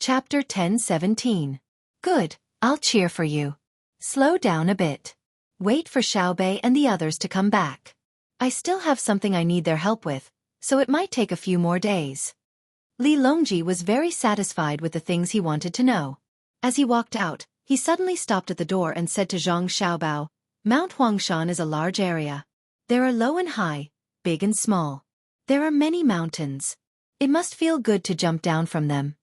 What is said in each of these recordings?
Chapter 10:17. Good, I'll cheer for you. Slow down a bit. Wait for Xiaobei and the others to come back. I still have something I need their help with, so it might take a few more days. Li Longji was very satisfied with the things he wanted to know. As he walked out, he suddenly stopped at the door and said to Zhang Xiaobao, Mount Huangshan is a large area. There are low and high, big and small. There are many mountains. It must feel good to jump down from them.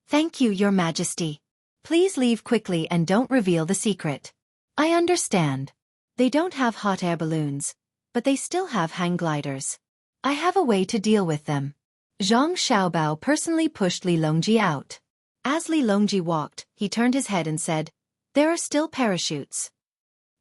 Thank you, Your Majesty. Please leave quickly and don't reveal the secret. I understand. They don't have hot air balloons, but they still have hang gliders. I have a way to deal with them. Zhang Xiaobao personally pushed Li Longji out. As Li Longji walked, he turned his head and said, There are still parachutes.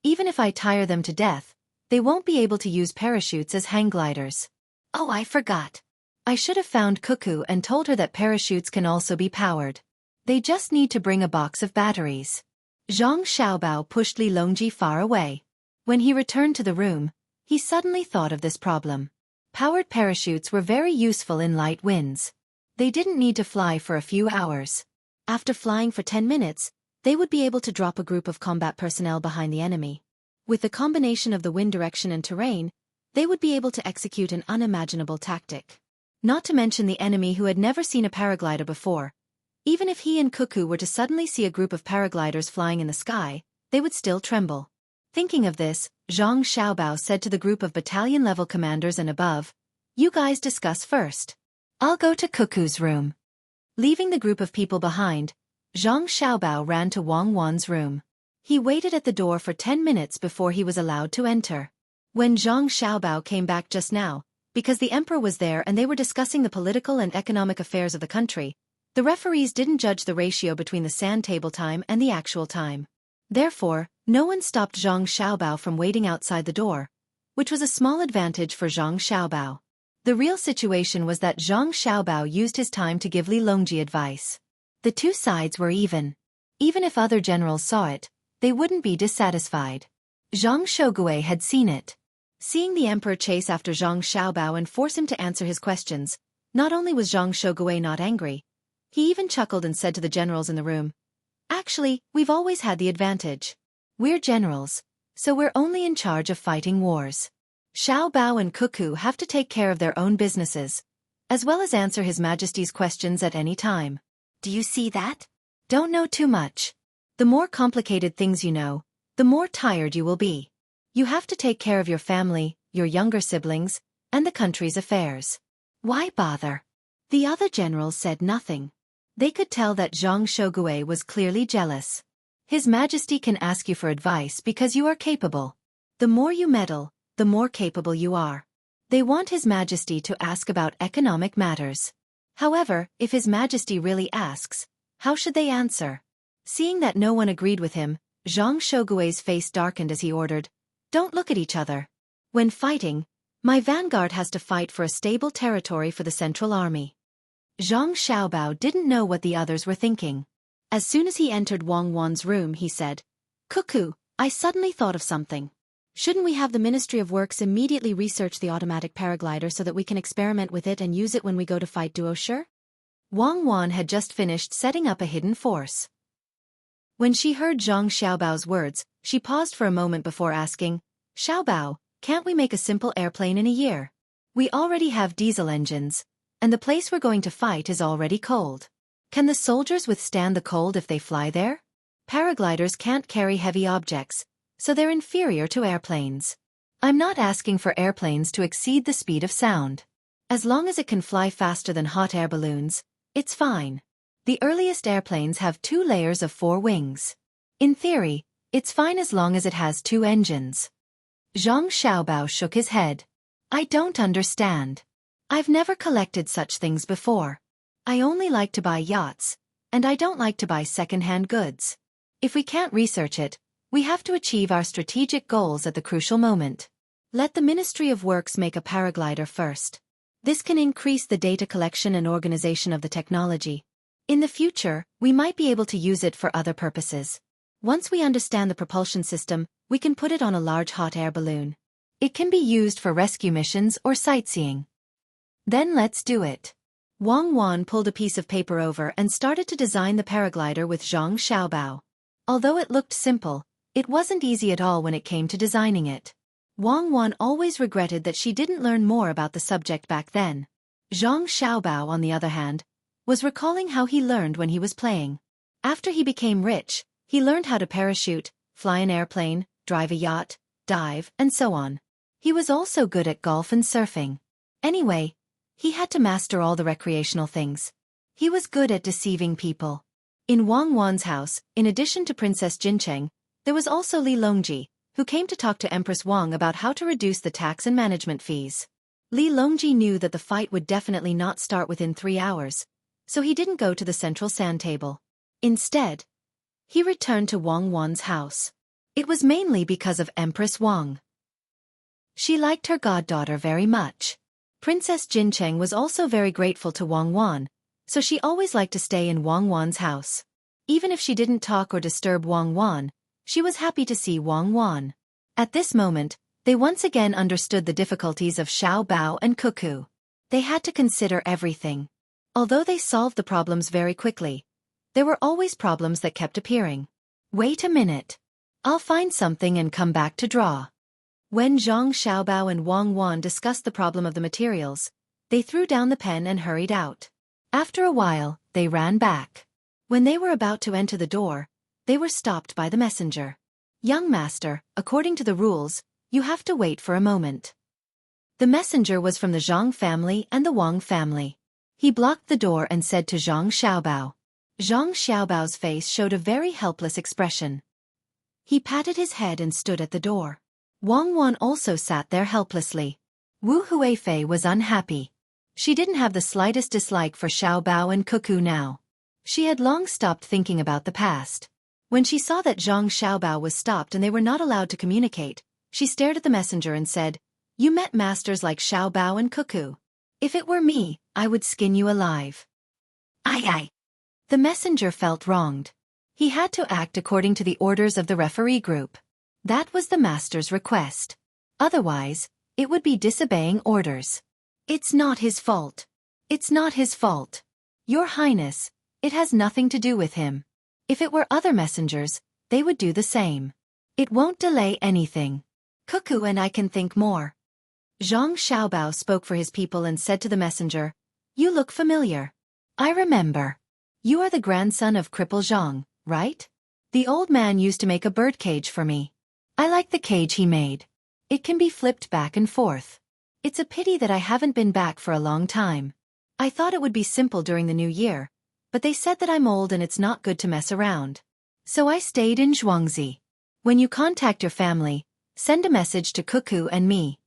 Even if I tire them to death, they won't be able to use parachutes as hang gliders. Oh, I forgot. I should have found Cuckoo and told her that parachutes can also be powered. They just need to bring a box of batteries. Zhang Xiaobao pushed Li Longji far away. When he returned to the room, he suddenly thought of this problem. Powered parachutes were very useful in light winds. They didn't need to fly for a few hours. After flying for 10 minutes, they would be able to drop a group of combat personnel behind the enemy. With the combination of the wind direction and terrain, they would be able to execute an unimaginable tactic. Not to mention the enemy who had never seen a paraglider before. Even if he and Cuckoo were to suddenly see a group of paragliders flying in the sky, they would still tremble. Thinking of this, Zhang Xiaobao said to the group of battalion-level commanders and above, You guys discuss first. I'll go to Cuckoo's room. Leaving the group of people behind, Zhang Xiaobao ran to Wang Wan's room. He waited at the door for 10 minutes before he was allowed to enter. When Zhang Xiaobao came back just now, because the emperor was there and they were discussing the political and economic affairs of the country, the referees didn't judge the ratio between the sand table time and the actual time. Therefore, no one stopped Zhang Xiaobao from waiting outside the door, which was a small advantage for Zhang Xiaobao. The real situation was that Zhang Xiaobao used his time to give Li Longji advice. The two sides were even. Even if other generals saw it, they wouldn't be dissatisfied. Zhang Xueqi had seen it. Seeing the emperor chase after Zhang Xiaobao and force him to answer his questions, not only was Zhang Xueqi not angry, he even chuckled and said to the generals in the room, Actually, we've always had the advantage. We're generals, so we're only in charge of fighting wars. Xiaobao and Cuckoo have to take care of their own businesses, as well as answer His Majesty's questions at any time. Do you see that? Don't know too much. The more complicated things you know, the more tired you will be. You have to take care of your family, your younger siblings, and the country's affairs. Why bother? The other generals said nothing. They could tell that Zhang Xueqi was clearly jealous. His Majesty can ask you for advice because you are capable. The more you meddle, the more capable you are. They want His Majesty to ask about economic matters. However, if His Majesty really asks, how should they answer? Seeing that no one agreed with him, Zhang Xueqi's face darkened as he ordered, Don't look at each other. When fighting, my vanguard has to fight for a stable territory for the Central Army. Zhang Xiaobao didn't know what the others were thinking. As soon as he entered Wang Wan's room, he said, Cuckoo, I suddenly thought of something. Shouldn't we have the Ministry of Works immediately research the automatic paraglider so that we can experiment with it and use it when we go to fight Duoshe? Wang Wan had just finished setting up a hidden force. When she heard Zhang Xiaobao's words, she paused for a moment before asking, Xiaobao, can't we make a simple airplane in a year? We already have diesel engines, and the place we're going to fight is already cold. Can the soldiers withstand the cold if they fly there? Paragliders can't carry heavy objects, so they're inferior to airplanes. I'm not asking for airplanes to exceed the speed of sound. As long as it can fly faster than hot air balloons, it's fine. The earliest airplanes have 2 layers of 4 wings. In theory, it's fine as long as it has 2 engines. Zhang Xiaobao shook his head. I don't understand. I've never collected such things before. I only like to buy yachts, and I don't like to buy second-hand goods. If we can't research it, we have to achieve our strategic goals at the crucial moment. Let the Ministry of Works make a paraglider first. This can increase the data collection and organization of the technology. In the future, we might be able to use it for other purposes. Once we understand the propulsion system, we can put it on a large hot air balloon. It can be used for rescue missions or sightseeing. Then let's do it. Wang Wan pulled a piece of paper over and started to design the paraglider with Zhang Xiaobao. Although it looked simple, it wasn't easy at all when it came to designing it. Wang Wan always regretted that she didn't learn more about the subject back then. Zhang Xiaobao, on the other hand, was recalling how he learned when he was playing. After he became rich, he learned how to parachute, fly an airplane, drive a yacht, dive, and so on. He was also good at golf and surfing. Anyway, he had to master all the recreational things. He was good at deceiving people. In Wang Wan's house, in addition to Princess Jincheng, there was also Li Longji, who came to talk to Empress Wang about how to reduce the tax and management fees. Li Longji knew that the fight would definitely not start within 3 hours, so he didn't go to the central sand table. Instead, he returned to Wang Wan's house. It was mainly because of Empress Wang. She liked her goddaughter very much. Princess Jincheng was also very grateful to Wang Wan, so she always liked to stay in Wang Wan's house. Even if she didn't talk or disturb Wang Wan, she was happy to see Wang Wan. At this moment, they once again understood the difficulties of Xiao Bao and Cuckoo. They had to consider everything. Although they solved the problems very quickly, there were always problems that kept appearing. Wait a minute. I'll find something and come back to draw. When Zhang Xiaobao and Wang Wan discussed the problem of the materials, they threw down the pen and hurried out. After a while, they ran back. When they were about to enter the door, they were stopped by the messenger. Young master, according to the rules, you have to wait for a moment. The messenger was from the Zhang family and the Wang family. He blocked the door and said to Zhang Xiaobao. Zhang Xiaobao's face showed a very helpless expression. He patted his head and stood at the door. Wang Wan also sat there helplessly. Wu Huifei was unhappy. She didn't have the slightest dislike for Xiao Bao and Cuckoo now. She had long stopped thinking about the past. When she saw that Zhang Xiaobao was stopped and they were not allowed to communicate, she stared at the messenger and said, "You met masters like Xiao Bao and Cuckoo. If it were me, I would skin you alive." Aye. The messenger felt wronged. He had to act according to the orders of the referee group. That was the master's request. Otherwise, it would be disobeying orders. It's not his fault. It's not his fault. Your Highness, it has nothing to do with him. If it were other messengers, they would do the same. It won't delay anything. Cuckoo and I can think more. Zhang Xiaobao spoke for his people and said to the messenger, "You look familiar. I remember. You are the grandson of Cripple Zhang, right? The old man used to make a bird cage for me. I like the cage he made. It can be flipped back and forth. It's a pity that I haven't been back for a long time. I thought it would be simple during the new year, but they said that I'm old and it's not good to mess around. So I stayed in Xueqi. When you contact your family, send a message to Cuckoo and me."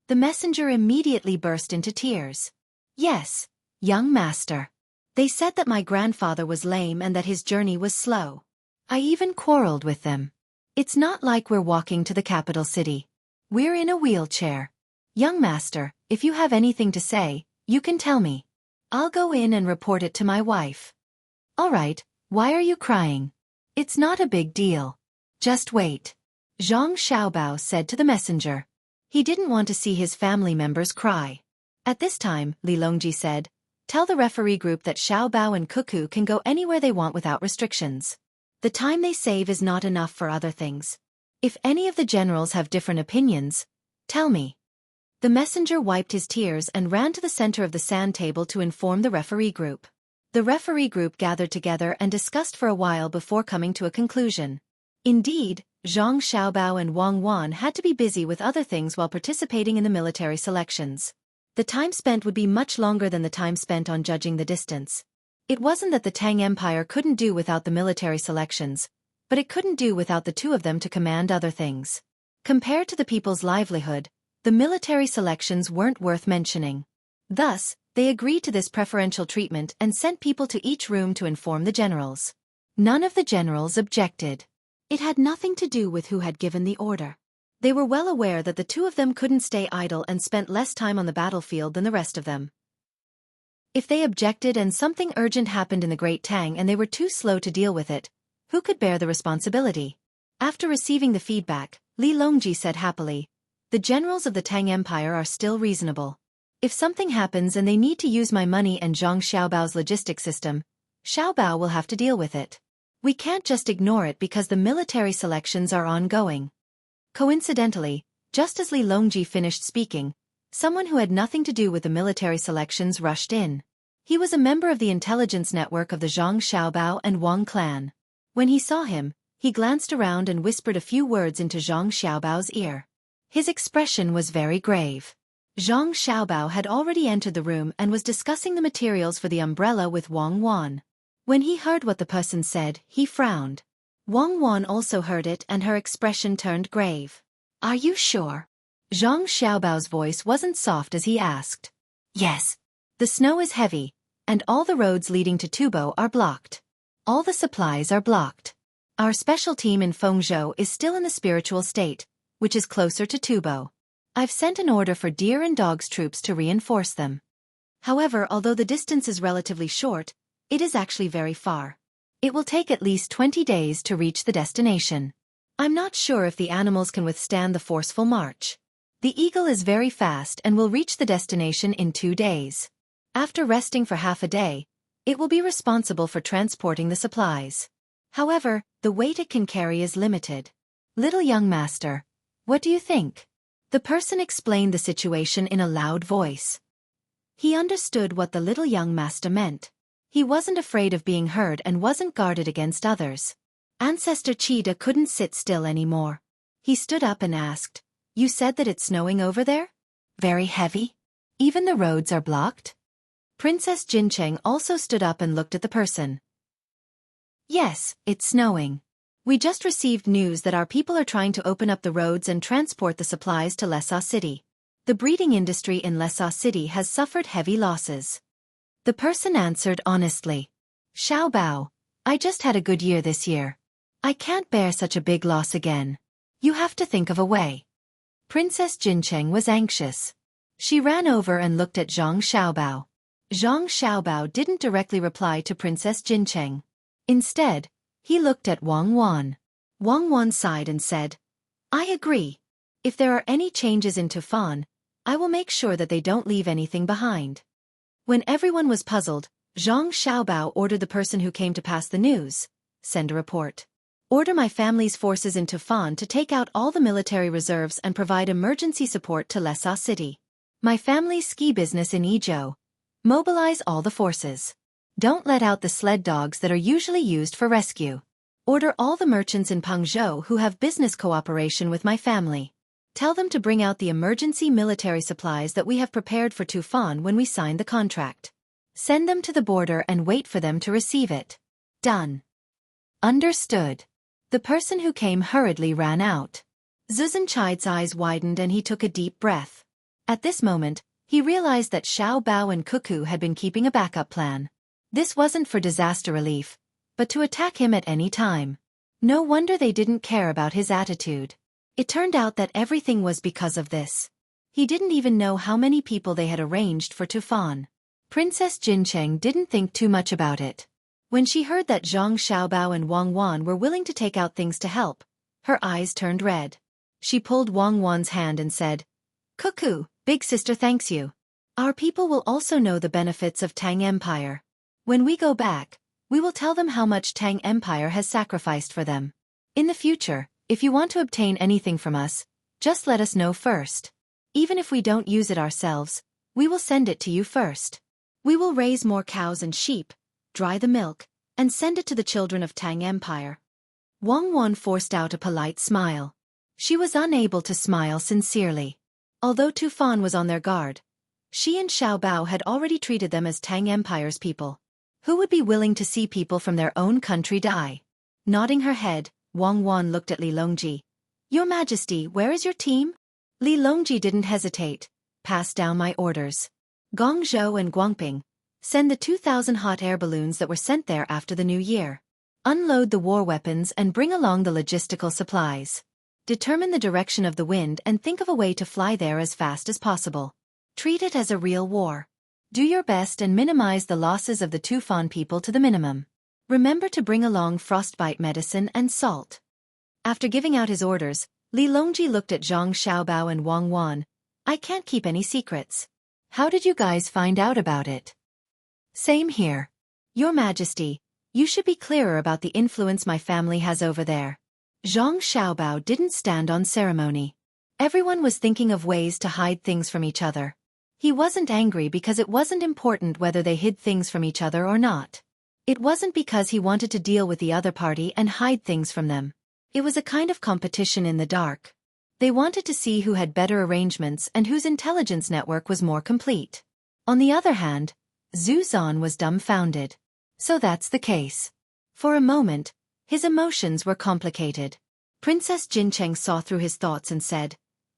The messenger immediately burst into tears. "Yes, young master. They said that my grandfather was lame and that his journey was slow. I even quarreled with them. It's not like we're walking to the capital city. We're in a wheelchair. Young master, if you have anything to say, you can tell me. I'll go in and report it to my wife." "All right, why are you crying? It's not a big deal. Just wait," Zhang Xiaobao said to the messenger. He didn't want to see his family members cry. At this time, Li Longji said, "Tell the referee group that Xiao Bao and Cuckoo can go anywhere they want without restrictions. The time they save is not enough for other things. If any of the generals have different opinions, tell me." The messenger wiped his tears and ran to the center of the sand table to inform the referee group. The referee group gathered together and discussed for a while before coming to a conclusion. Indeed, Zhang Xiaobao and Wang Wan had to be busy with other things while participating in the military selections. The time spent would be much longer than the time spent on judging the distance. It wasn't that the Tang Empire couldn't do without the military selections, but it couldn't do without the two of them to command other things. Compared to the people's livelihood, the military selections weren't worth mentioning. Thus, they agreed to this preferential treatment and sent people to each room to inform the generals. None of the generals objected. It had nothing to do with who had given the order. They were well aware that the two of them couldn't stay idle and spent less time on the battlefield than the rest of them. If they objected and something urgent happened in the Great Tang and they were too slow to deal with it, who could bear the responsibility? After receiving the feedback, Li Longji said happily, "The generals of the Tang Empire are still reasonable. If something happens and they need to use my money and Zhang Xiaobao's logistic system, Xiaobao will have to deal with it. We can't just ignore it because the military selections are ongoing. Coincidentally, just as Li Longji finished speaking, someone who had nothing to do with the military selections rushed in. He was a member of the intelligence network of the Zhang Xiaobao and Wang clan. When he saw him, he glanced around and whispered a few words into Zhang Xiaobao's ear. His expression was very grave. Zhang Xiaobao had already entered the room and was discussing the materials for the umbrella with Wang Wan. When he heard what the person said, he frowned. Wang Wan also heard it and her expression turned grave. Are you sure? Zhang Xiaobao's voice wasn't soft as he asked. Yes. The snow is heavy, and all the roads leading to Tubo are blocked. All the supplies are blocked. Our special team in Fengzhou is still in the spiritual state, which is closer to Tubo. I've sent an order for deer and dogs troops to reinforce them. However, although the distance is relatively short, it is actually very far. It will take at least 20 days to reach the destination. I'm not sure if the animals can withstand the forceful march. The eagle is very fast and will reach the destination in 2 days. After resting for half a day, it will be responsible for transporting the supplies. However, the weight it can carry is limited. Little young master, what do you think? The person explained the situation in a loud voice. He understood what the little young master meant. He wasn't afraid of being heard and wasn't guarded against others. Ancestor Cheetah couldn't sit still anymore. He stood up and asked, You said that it's snowing over there? Very heavy? Even the roads are blocked? Princess Jincheng also stood up and looked at the person. Yes, it's snowing. We just received news that our people are trying to open up the roads and transport the supplies to Lessa City. The breeding industry in Lessa City has suffered heavy losses. The person answered honestly. Xiaobao, I just had a good year this year. I can't bear such a big loss again. You have to think of a way. Princess Jincheng was anxious. She ran over and looked at Zhang Xiaobao. Zhang Xiaobao didn't directly reply to Princess Jincheng. Instead, he looked at Wang Wan. Wang Wan sighed and said, I agree. If there are any changes in Tufan, I will make sure that they don't leave anything behind. When everyone was puzzled, Zhang Xiaobao ordered the person who came to pass the news, send a report. Order my family's forces in Tufan to take out all the military reserves and provide emergency support to Lessa City. My family's ski business in Izhou. Mobilize all the forces. Don't let out the sled dogs that are usually used for rescue. Order all the merchants in Pengzhou who have business cooperation with my family. Tell them to bring out the emergency military supplies that we have prepared for Tufan when we sign the contract. Send them to the border and wait for them to receive it. Done. Understood. The person who came hurriedly ran out. Zuzhenchai's eyes widened and he took a deep breath. At this moment, he realized that Xiao Bao and Cuckoo had been keeping a backup plan. This wasn't for disaster relief, but to attack him at any time. No wonder they didn't care about his attitude. It turned out that everything was because of this. He didn't even know how many people they had arranged for Tufan. Princess Jincheng didn't think too much about it. When she heard that Zhang Xiaobao and Wang Wan were willing to take out things to help, her eyes turned red. She pulled Wang Wan's hand and said, Cuckoo, big sister thanks you. Our people will also know the benefits of Tang Empire. When we go back, we will tell them how much Tang Empire has sacrificed for them. In the future, if you want to obtain anything from us, just let us know first. Even if we don't use it ourselves, we will send it to you first. We will raise more cows and sheep, dry the milk, and send it to the children of Tang Empire. Wang Wan forced out a polite smile. She was unable to smile sincerely. Although Tufan was on their guard, she and Xiao Bao had already treated them as Tang Empire's people. Who would be willing to see people from their own country die? Nodding her head, Wang Wan looked at Li Longji. Your Majesty, where is your team? Li Longji didn't hesitate. Pass down my orders. Guangzhou and Guangping. Send the 2,000 hot air balloons that were sent there after the new year. Unload the war weapons and bring along the logistical supplies. Determine the direction of the wind and think of a way to fly there as fast as possible. Treat it as a real war. Do your best and minimize the losses of the Tufan people to the minimum. Remember to bring along frostbite medicine and salt. After giving out his orders, Li Longji looked at Zhang Xiaobao and Wang Wan. I can't keep any secrets. How did you guys find out about it? Same here. Your Majesty, you should be clearer about the influence my family has over there. Zhang Xiaobao didn't stand on ceremony. Everyone was thinking of ways to hide things from each other. He wasn't angry because it wasn't important whether they hid things from each other or not. It wasn't because he wanted to deal with the other party and hide things from them. It was a kind of competition in the dark. They wanted to see who had better arrangements and whose intelligence network was more complete. On the other hand, Zhu Zan was dumbfounded. So that's the case. For a moment, his emotions were complicated. Princess Jincheng saw through his thoughts and said,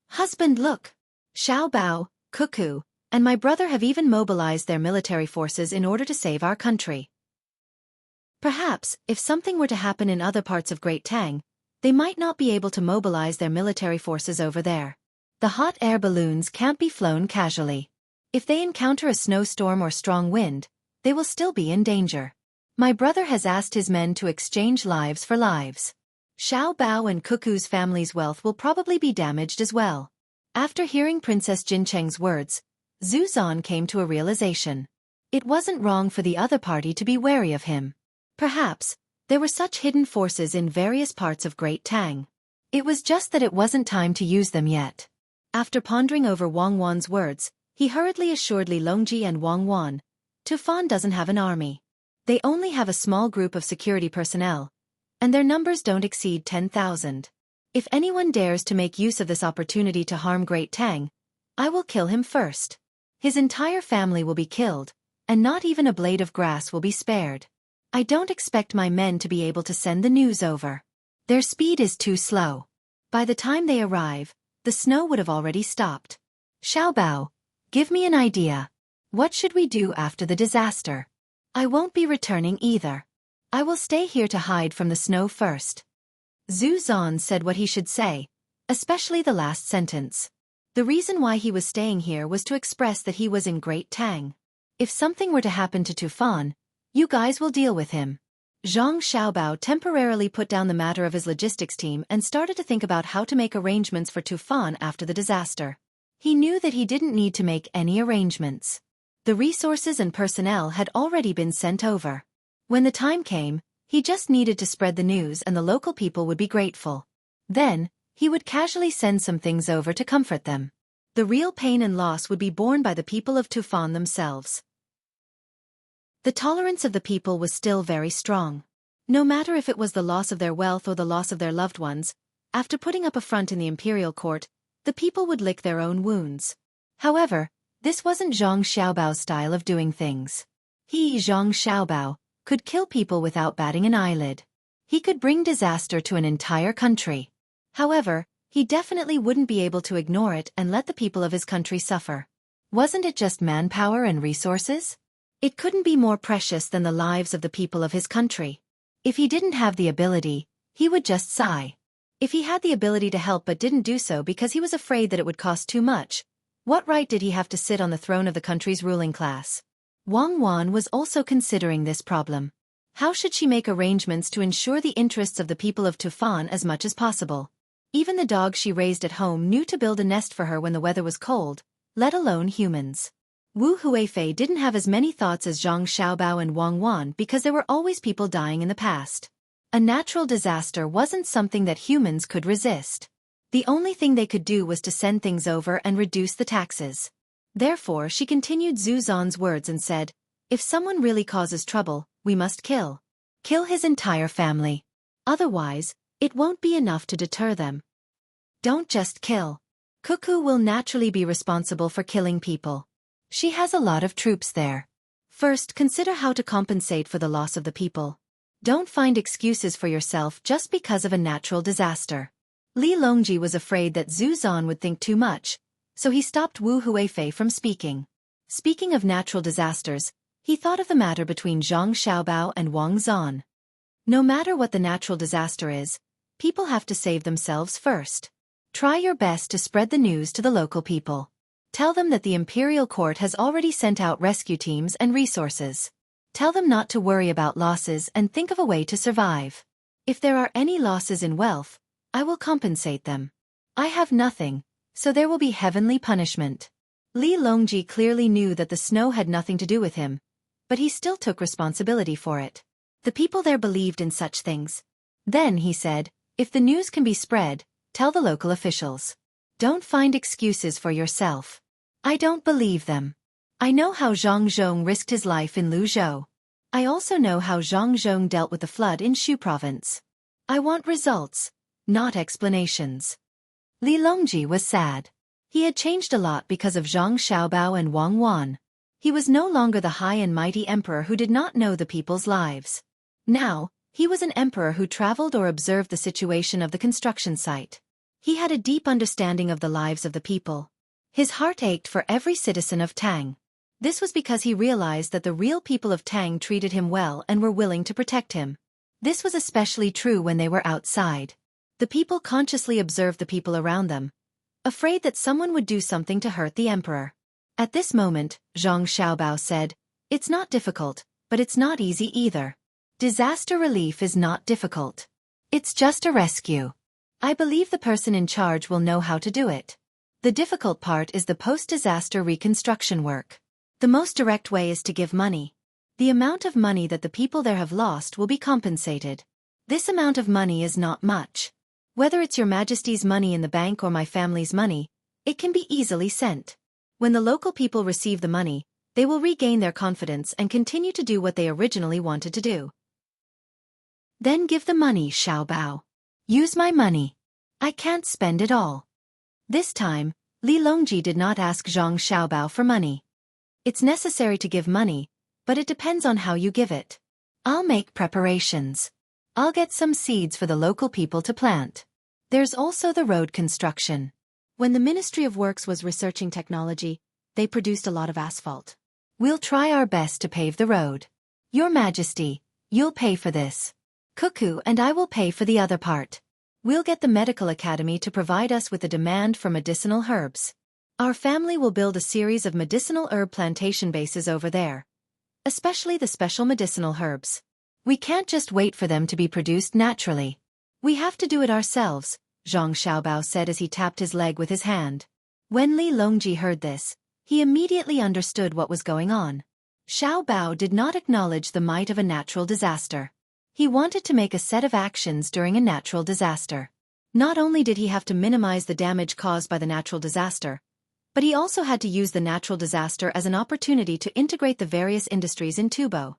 "Husband, look. Xiao Bao, Cuckoo, and my brother have even mobilized their military forces in order to save our country. Perhaps, if something were to happen in other parts of Great Tang, they might not be able to mobilize their military forces over there. The hot air balloons can't be flown casually. If they encounter a snowstorm or strong wind, they will still be in danger. My brother has asked his men to exchange lives for lives. Xiao Bao and Cuckoo's family's wealth will probably be damaged as well." After hearing Princess Jincheng's words, Zhu Zan came to a realization. It wasn't wrong for the other party to be wary of him. Perhaps, there were such hidden forces in various parts of Great Tang. It was just that it wasn't time to use them yet. After pondering over Wang Wan's words, he hurriedly assured Li Longji and Wang Wan, "Tufan doesn't have an army. They only have a small group of security personnel, and their numbers don't exceed 10,000. If anyone dares to make use of this opportunity to harm Great Tang, I will kill him first. His entire family will be killed, and not even a blade of grass will be spared. I don't expect my men to be able to send the news over. Their speed is too slow. By the time they arrive, the snow would have already stopped. Xiao Bao, give me an idea. What should we do after the disaster? I won't be returning either. I will stay here to hide from the snow first." Zhu Zan said what he should say, especially the last sentence. The reason why he was staying here was to express that he was in Great Tang. If something were to happen to Tufan, you guys will deal with him. Zhang Xiaobao temporarily put down the matter of his logistics team and started to think about how to make arrangements for Tufan after the disaster. He knew that he didn't need to make any arrangements. The resources and personnel had already been sent over. When the time came, he just needed to spread the news and the local people would be grateful. Then, he would casually send some things over to comfort them. The real pain and loss would be borne by the people of Tufan themselves. The tolerance of the people was still very strong. No matter if it was the loss of their wealth or the loss of their loved ones, after putting up a front in the imperial court, the people would lick their own wounds. However, this wasn't Zhang Xiaobao's style of doing things. He, Zhang Xiaobao, could kill people without batting an eyelid. He could bring disaster to an entire country. However, he definitely wouldn't be able to ignore it and let the people of his country suffer. Wasn't it just manpower and resources? It couldn't be more precious than the lives of the people of his country. If he didn't have the ability, he would just sigh. If he had the ability to help but didn't do so because he was afraid that it would cost too much, what right did he have to sit on the throne of the country's ruling class? Wang Wan was also considering this problem. How should she make arrangements to ensure the interests of the people of Tufan as much as possible? Even the dogs she raised at home knew to build a nest for her when the weather was cold, let alone humans. Wu Huifei didn't have as many thoughts as Zhang Xiaobao and Wang Wan because there were always people dying in the past. A natural disaster wasn't something that humans could resist. The only thing they could do was to send things over and reduce the taxes. Therefore, she continued Zhu Zan's words and said, "If someone really causes trouble, we must kill. Kill his entire family. Otherwise, it won't be enough to deter them. Don't just kill. Cuckoo will naturally be responsible for killing people. She has a lot of troops there. First, consider how to compensate for the loss of the people. Don't find excuses for yourself just because of a natural disaster." Li Longji was afraid that Zhu Zan would think too much, so he stopped Wu Huifei from speaking. Speaking of natural disasters, he thought of the matter between Zhang Xiaobao and Wang Zan. No matter what the natural disaster is, people have to save themselves first. Try your best to spread the news to the local people. Tell them that the imperial court has already sent out rescue teams and resources. Tell them not to worry about losses and think of a way to survive. If there are any losses in wealth, I will compensate them. I have nothing, so there will be heavenly punishment. Li Longji clearly knew that the snow had nothing to do with him, but he still took responsibility for it. The people there believed in such things. Then he said, if the news can be spread, tell the local officials. Don't find excuses for yourself. I don't believe them. I know how Zhang Zhong risked his life in Luzhou. I also know how Zhang Zhong dealt with the flood in Shu province. I want results, not explanations. Li Longji was sad. He had changed a lot because of Zhang Xiaobao and Wang Wan. He was no longer the high and mighty emperor who did not know the people's lives. Now, he was an emperor who traveled or observed the situation of the construction site. He had a deep understanding of the lives of the people. His heart ached for every citizen of Tang. This was because he realized that the real people of Tang treated him well and were willing to protect him. This was especially true when they were outside. The people consciously observed the people around them, afraid that someone would do something to hurt the emperor. At this moment, Zhang Xiaobao said, it's not difficult, but it's not easy either. Disaster relief is not difficult. It's just a rescue. I believe the person in charge will know how to do it. The difficult part is the post-disaster reconstruction work. The most direct way is to give money. The amount of money that the people there have lost will be compensated. This amount of money is not much. Whether it's Your Majesty's money in the bank or my family's money, it can be easily sent. When the local people receive the money, they will regain their confidence and continue to do what they originally wanted to do. Then give the money, Xiaobao. Use my money. I can't spend it all. This time, Li Longji did not ask Zhang Xiaobao for money. It's necessary to give money, but it depends on how you give it. I'll make preparations. I'll get some seeds for the local people to plant. There's also the road construction. When the Ministry of Works was researching technology, they produced a lot of asphalt. We'll try our best to pave the road. Your Majesty, you'll pay for this. Cuckoo and I will pay for the other part. We'll get the medical academy to provide us with the demand for medicinal herbs. Our family will build a series of medicinal herb plantation bases over there. Especially the special medicinal herbs. We can't just wait for them to be produced naturally. We have to do it ourselves, Zhang Xiaobao said as he tapped his leg with his hand. When Li Longji heard this, he immediately understood what was going on. Xiaobao did not acknowledge the might of a natural disaster. He wanted to make a set of actions during a natural disaster. Not only did he have to minimize the damage caused by the natural disaster, but he also had to use the natural disaster as an opportunity to integrate the various industries in Tubo.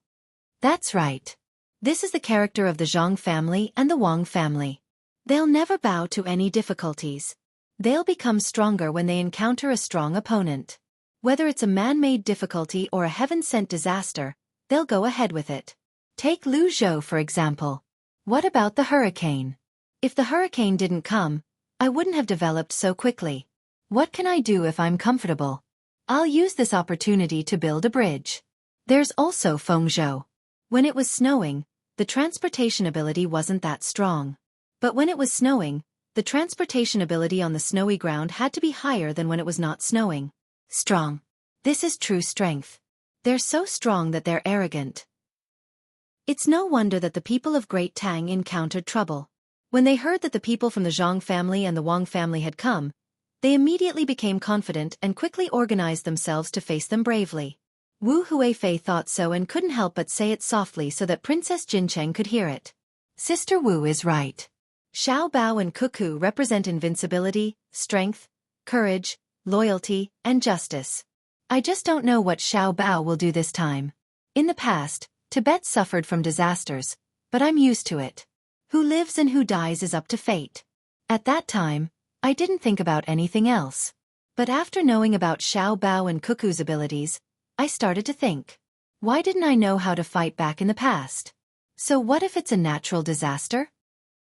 That's right. This is the character of the Zhang family and the Wang family. They'll never bow to any difficulties. They'll become stronger when they encounter a strong opponent. Whether it's a man-made difficulty or a heaven-sent disaster, they'll go ahead with it. Take Luzhou for example. What about the hurricane? If the hurricane didn't come, I wouldn't have developed so quickly. What can I do if I'm comfortable? I'll use this opportunity to build a bridge. There's also Fengzhou. When it was snowing, the transportation ability wasn't that strong. But when it was snowing, the transportation ability on the snowy ground had to be higher than when it was not snowing. Strong. This is true strength. They're so strong that they're arrogant. It's no wonder that the people of Great Tang encountered trouble. When they heard that the people from the Zhang family and the Wang family had come, they immediately became confident and quickly organized themselves to face them bravely. Wu Huifei thought so and couldn't help but say it softly so that Princess Jincheng could hear it. Sister Wu is right. Xiao Bao and Cuckoo represent invincibility, strength, courage, loyalty, and justice. I just don't know what Xiao Bao will do this time. In the past, Tibet suffered from disasters, but I'm used to it. Who lives and who dies is up to fate. At that time, I didn't think about anything else. But after knowing about Xiao Bao and Cuckoo's abilities, I started to think. Why didn't I know how to fight back in the past? So what if it's a natural disaster?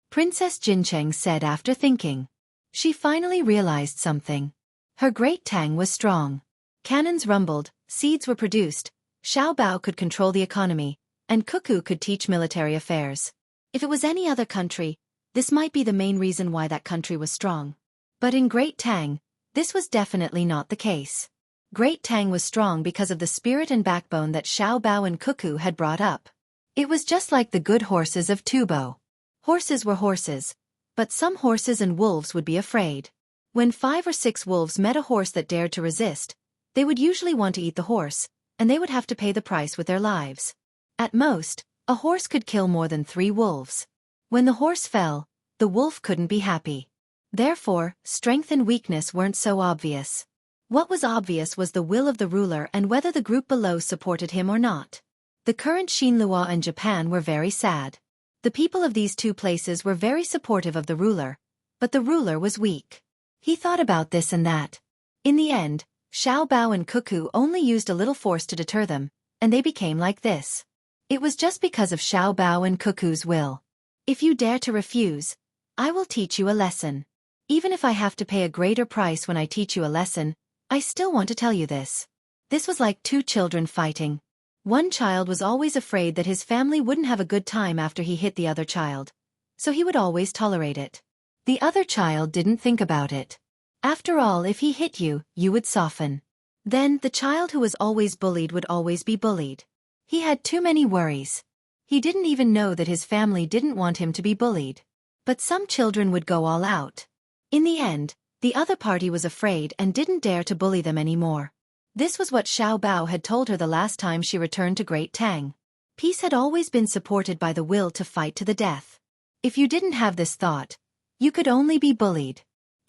Princess Jincheng said after thinking. She finally realized something. Her great Tang was strong. Cannons rumbled, seeds were produced, Xiao Bao could control the economy, and Cuckoo could teach military affairs. If it was any other country, this might be the main reason why that country was strong. But in Great Tang, this was definitely not the case. Great Tang was strong because of the spirit and backbone that Xiao Bao and Cuckoo had brought up. It was just like the good horses of Tubo. Horses were horses, but some horses and wolves would be afraid. When 5 or 6 wolves met a horse that dared to resist, They would usually want to eat the horse, and they would have to pay the price with their lives. At most, a horse could kill more than 3 wolves. When the horse fell, the wolf couldn't be happy. Therefore, strength and weakness weren't so obvious. What was obvious was the will of the ruler and whether the group below supported him or not. The current Xinhua and Japan were very sad. The people of these two places were very supportive of the ruler, but the ruler was weak. He thought about this and that. In the end, Xiao Bao and Cuckoo only used a little force to deter them, and they became like this. It was just because of Xiao Bao and Cuckoo's will. If you dare to refuse, I will teach you a lesson. Even if I have to pay a greater price when I teach you a lesson, I still want to tell you this. This was like 2 children fighting. One child was always afraid that his family wouldn't have a good time after he hit the other child, so he would always tolerate it. The other child didn't think about it. After all, if he hit you, you would soften. Then, the child who was always bullied would always be bullied. He had too many worries. He didn't even know that his family didn't want him to be bullied. But some children would go all out. In the end, the other party was afraid and didn't dare to bully them anymore. This was what Xiao Bao had told her the last time she returned to Great Tang. Peace had always been supported by the will to fight to the death. If you didn't have this thought, you could only be bullied.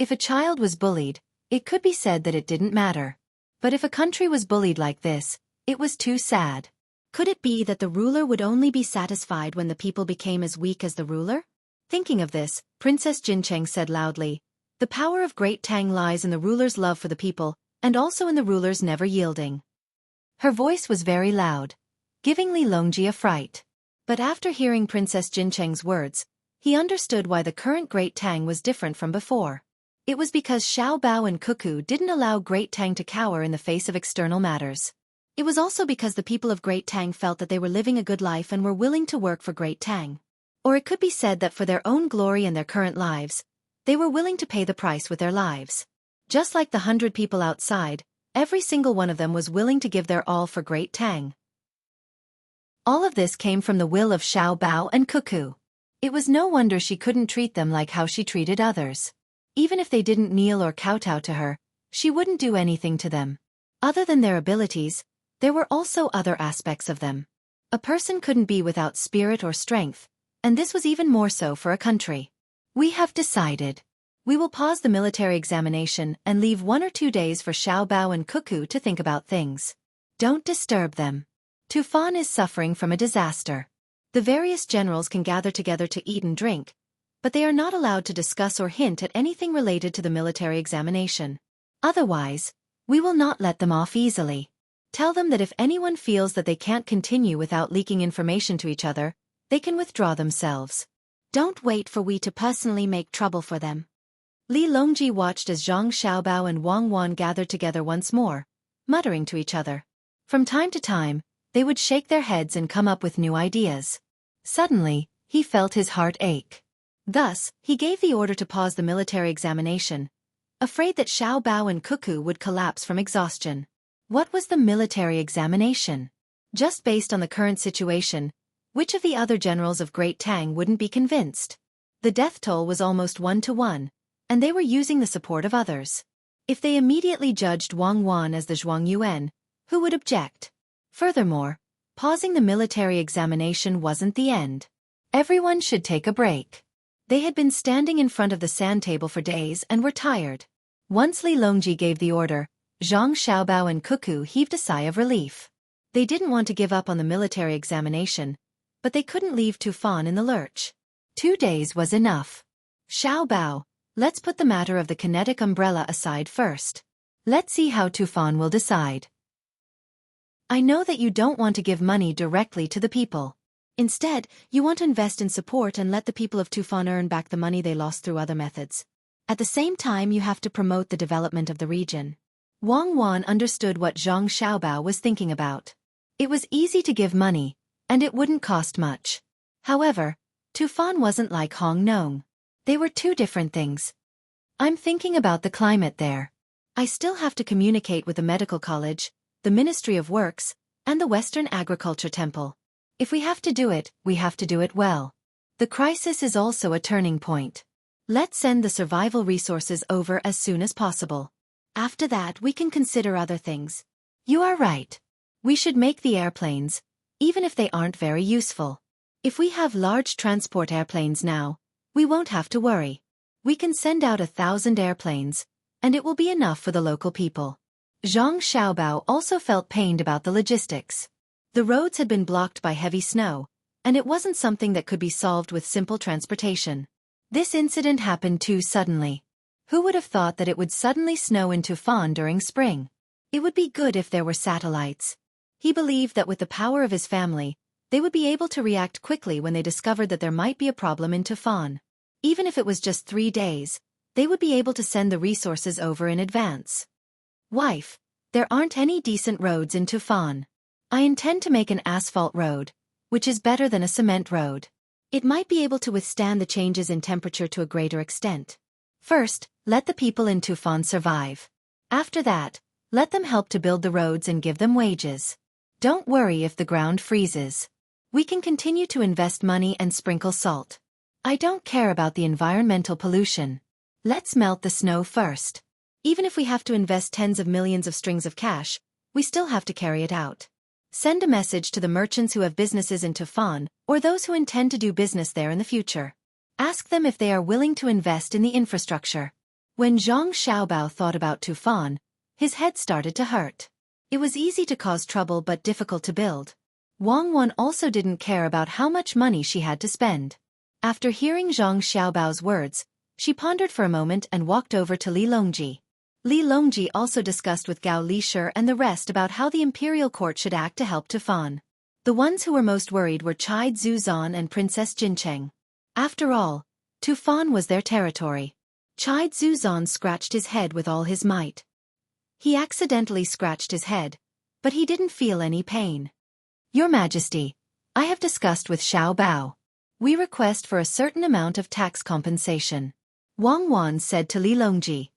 If a child was bullied, it could be said that it didn't matter. But if a country was bullied like this, it was too sad. Could it be that the ruler would only be satisfied when the people became as weak as the ruler? Thinking of this, Princess Jincheng said loudly, "The power of Great Tang lies in the ruler's love for the people, and also in the ruler's never yielding." Her voice was very loud, giving Li Longji a fright. But after hearing Princess Jincheng's words, he understood why the current Great Tang was different from before. It was because Xiao Bao and Cuckoo didn't allow Great Tang to cower in the face of external matters. It was also because the people of Great Tang felt that they were living a good life and were willing to work for Great Tang. Or it could be said that for their own glory and their current lives, they were willing to pay the price with their lives. Just like the 100 people outside, every single one of them was willing to give their all for Great Tang. All of this came from the will of Xiao Bao and Cuckoo. It was no wonder she couldn't treat them like how she treated others. Even if they didn't kneel or kowtow to her, she wouldn't do anything to them. Other than their abilities, there were also other aspects of them. A person couldn't be without spirit or strength, and this was even more so for a country. We have decided. We will pause the military examination and leave 1 or 2 days for Xiao Bao and Cuckoo to think about things. Don't disturb them. Tufan is suffering from a disaster. The various generals can gather together to eat and drink, but they are not allowed to discuss or hint at anything related to the military examination. Otherwise, we will not let them off easily. Tell them that if anyone feels that they can't continue without leaking information to each other, they can withdraw themselves. Don't wait for we to personally make trouble for them. Li Longji watched as Zhang Xiaobao and Wang Wan gathered together once more, muttering to each other. From time to time, they would shake their heads and come up with new ideas. Suddenly, he felt his heart ache. Thus, he gave the order to pause the military examination, afraid that Xiao Bao and Cuckoo would collapse from exhaustion. What was the military examination? Just based on the current situation, which of the other generals of Great Tang wouldn't be convinced? The death toll was almost 1 to 1, and they were using the support of others. If they immediately judged Wang Wan as the Zhuang Yuan, who would object? Furthermore, pausing the military examination wasn't the end. Everyone should take a break. They had been standing in front of the sand table for days and were tired. Once Li Longji gave the order, Zhang Xiaobao and Cuckoo heaved a sigh of relief. They didn't want to give up on the military examination, but they couldn't leave Tufan in the lurch. 2 days was enough. Xiao Bao, let's put the matter of the kinetic umbrella aside first. Let's see how Tufan will decide. I know that you don't want to give money directly to the people. Instead, you want to invest in support and let the people of Tufan earn back the money they lost through other methods. At the same time, you have to promote the development of the region. Wang Wan understood what Zhang Xiaobao was thinking about. It was easy to give money, and it wouldn't cost much. However, Tufan wasn't like Hong Nong. They were 2 different things. I'm thinking about the climate there. I still have to communicate with the medical college, the Ministry of Works, and the Western Agriculture Temple. If we have to do it, we have to do it well. The crisis is also a turning point. Let's send the survival resources over as soon as possible. After that we can consider other things. You are right. We should make the airplanes, even if they aren't very useful. If we have large transport airplanes now, we won't have to worry. We can send out 1,000 airplanes, and it will be enough for the local people. Zhang Xiaobao also felt pained about the logistics. The roads had been blocked by heavy snow, and it wasn't something that could be solved with simple transportation. This incident happened too suddenly. Who would have thought that it would suddenly snow in Tufan during spring? It would be good if there were satellites. He believed that with the power of his family, they would be able to react quickly when they discovered that there might be a problem in Tufan. Even if it was just 3 days, they would be able to send the resources over in advance. Wife, there aren't any decent roads in Tufan. I intend to make an asphalt road, which is better than a cement road. It might be able to withstand the changes in temperature to a greater extent. First, let the people in Tufan survive. After that, let them help to build the roads and give them wages. Don't worry if the ground freezes. We can continue to invest money and sprinkle salt. I don't care about the environmental pollution. Let's melt the snow first. Even if we have to invest tens of millions of strings of cash, we still have to carry it out. Send a message to the merchants who have businesses in Tufan, or those who intend to do business there in the future. Ask them if they are willing to invest in the infrastructure. When Zhang Xiaobao thought about Tufan, his head started to hurt. It was easy to cause trouble but difficult to build. Wang Wan also didn't care about how much money she had to spend. After hearing Zhang Xiaobao's words, she pondered for a moment and walked over to Li Longji. Li Longji also discussed with Gao Lishir and the rest about how the imperial court should act to help Tufan. The ones who were most worried were Chai Zuzan and Princess Jincheng. After all, Tufan was their territory. Chai Zuzan scratched his head with all his might. He accidentally scratched his head, but he didn't feel any pain. Your Majesty, I have discussed with Xiao Bao. We request for a certain amount of tax compensation. Wang Wan said to Li Longji.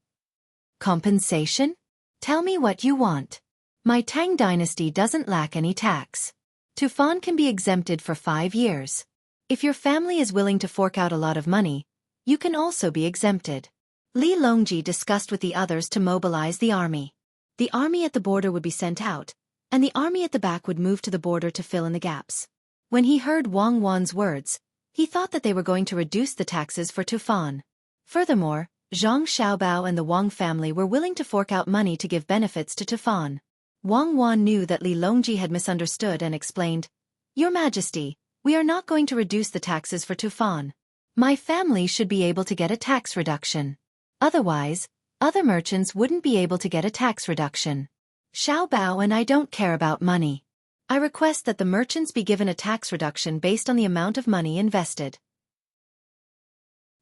Compensation? Tell me what you want. My Tang dynasty doesn't lack any tax. Tufan can be exempted for 5 years. If your family is willing to fork out a lot of money, you can also be exempted. Li Longji discussed with the others to mobilize the army. The army at the border would be sent out, and the army at the back would move to the border to fill in the gaps. When he heard Wang Wan's words, he thought that they were going to reduce the taxes for Tufan. Furthermore, Zhang Xiaobao and the Wang family were willing to fork out money to give benefits to Tufan. Wang Wan knew that Li Longji had misunderstood and explained, Your Majesty, we are not going to reduce the taxes for Tufan. My family should be able to get a tax reduction. Otherwise, other merchants wouldn't be able to get a tax reduction. Xiao Bao and I don't care about money. I request that the merchants be given a tax reduction based on the amount of money invested.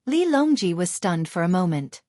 Li Longji was stunned for a moment.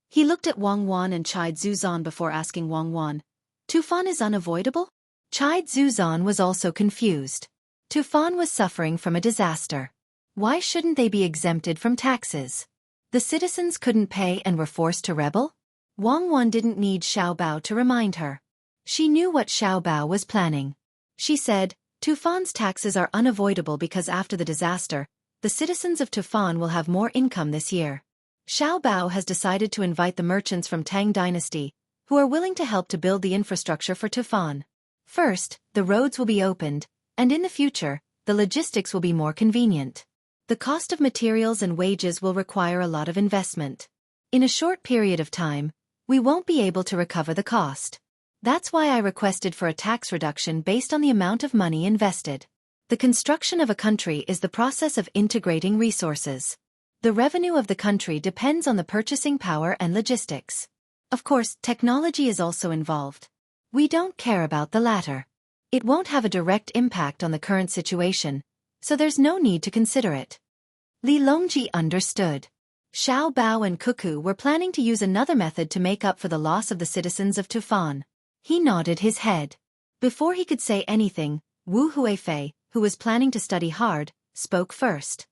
He looked at Wang Wan and Chai Zuzan before asking Wang Wan, Tufan is unavoidable? Chai Zuzan was also confused. Tufan was suffering from a disaster. Why shouldn't they be exempted from taxes? The citizens couldn't pay and were forced to rebel? Wang Wan didn't need Xiao Bao to remind her. She knew what Xiao Bao was planning. She said, Tufan's taxes are unavoidable because after the disaster, the citizens of Tufan will have more income this year. Xiao Bao has decided to invite the merchants from Tang dynasty, who are willing to help to build the infrastructure for Tufan. First, the roads will be opened, and in the future, the logistics will be more convenient. The cost of materials and wages will require a lot of investment. In a short period of time, we won't be able to recover the cost. That's why I requested for a tax reduction based on the amount of money invested. The construction of a country is the process of integrating resources. The revenue of the country depends on the purchasing power and logistics. Of course, technology is also involved. We don't care about the latter. It won't have a direct impact on the current situation, so there's no need to consider it. Li Longji understood. Xiao Bao and Cuckoo were planning to use another method to make up for the loss of the citizens of Tufan. He nodded his head. Before he could say anything, Wu Huifei, who was planning to study hard, spoke first.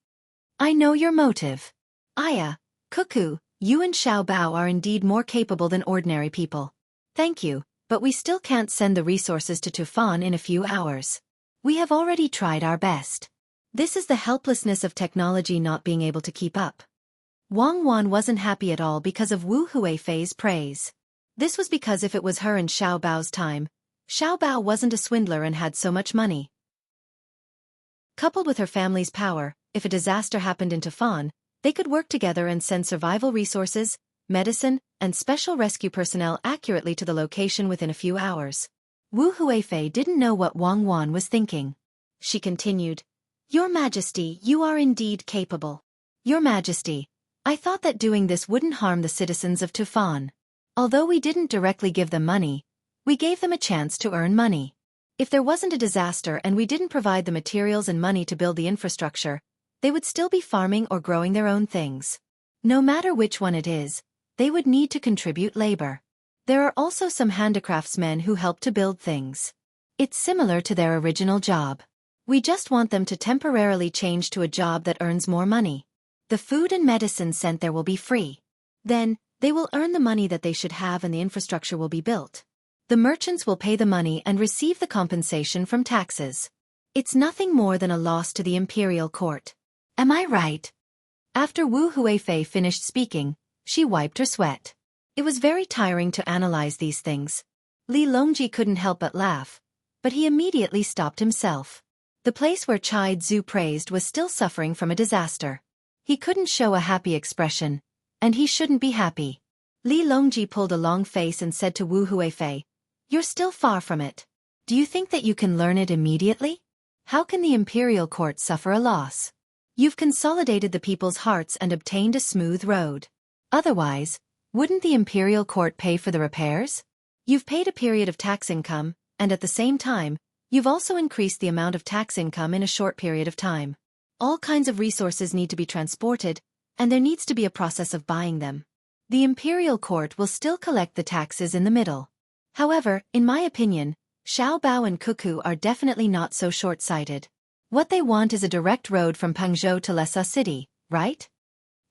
I know your motive. Aya, Cuckoo, you and Xiao Bao are indeed more capable than ordinary people. Thank you, but we still can't send the resources to Tufan in a few hours. We have already tried our best. This is the helplessness of technology not being able to keep up. Wang Wan wasn't happy at all because of Wu Huifei's praise. This was because if it was her and Xiao Bao's time, Xiao Bao wasn't a swindler and had so much money. Coupled with her family's power, if a disaster happened in Tufan, they could work together and send survival resources, medicine, and special rescue personnel accurately to the location within a few hours. Wu Huifei didn't know what Wang Wan was thinking. She continued, "Your Majesty, you are indeed capable. Your Majesty, I thought that doing this wouldn't harm the citizens of Tufan. Although we didn't directly give them money, we gave them a chance to earn money. If there wasn't a disaster and we didn't provide the materials and money to build the infrastructure, they would still be farming or growing their own things. No matter which one it is, they would need to contribute labor. There are also some handicraftsmen who help to build things. It's similar to their original job. We just want them to temporarily change to a job that earns more money. The food and medicine sent there will be free. Then, they will earn the money that they should have and the infrastructure will be built. The merchants will pay the money and receive the compensation from taxes. It's nothing more than a loss to the imperial court. Am I right?" After Wu Huifei finished speaking, she wiped her sweat. It was very tiring to analyze these things. Li Longji couldn't help but laugh, but he immediately stopped himself. The place where Chai Zhu praised was still suffering from a disaster. He couldn't show a happy expression, and he shouldn't be happy. Li Longji pulled a long face and said to Wu Huifei, "You're still far from it. Do you think that you can learn it immediately? How can the imperial court suffer a loss? You've consolidated the people's hearts and obtained a smooth road. Otherwise, wouldn't the imperial court pay for the repairs? You've paid a period of tax income, and at the same time, you've also increased the amount of tax income in a short period of time. All kinds of resources need to be transported, and there needs to be a process of buying them. The imperial court will still collect the taxes in the middle. However, in my opinion, Xiao Bao and Xueqi are definitely not so short-sighted. What they want is a direct road from Pengzhou to Lessa City, right?"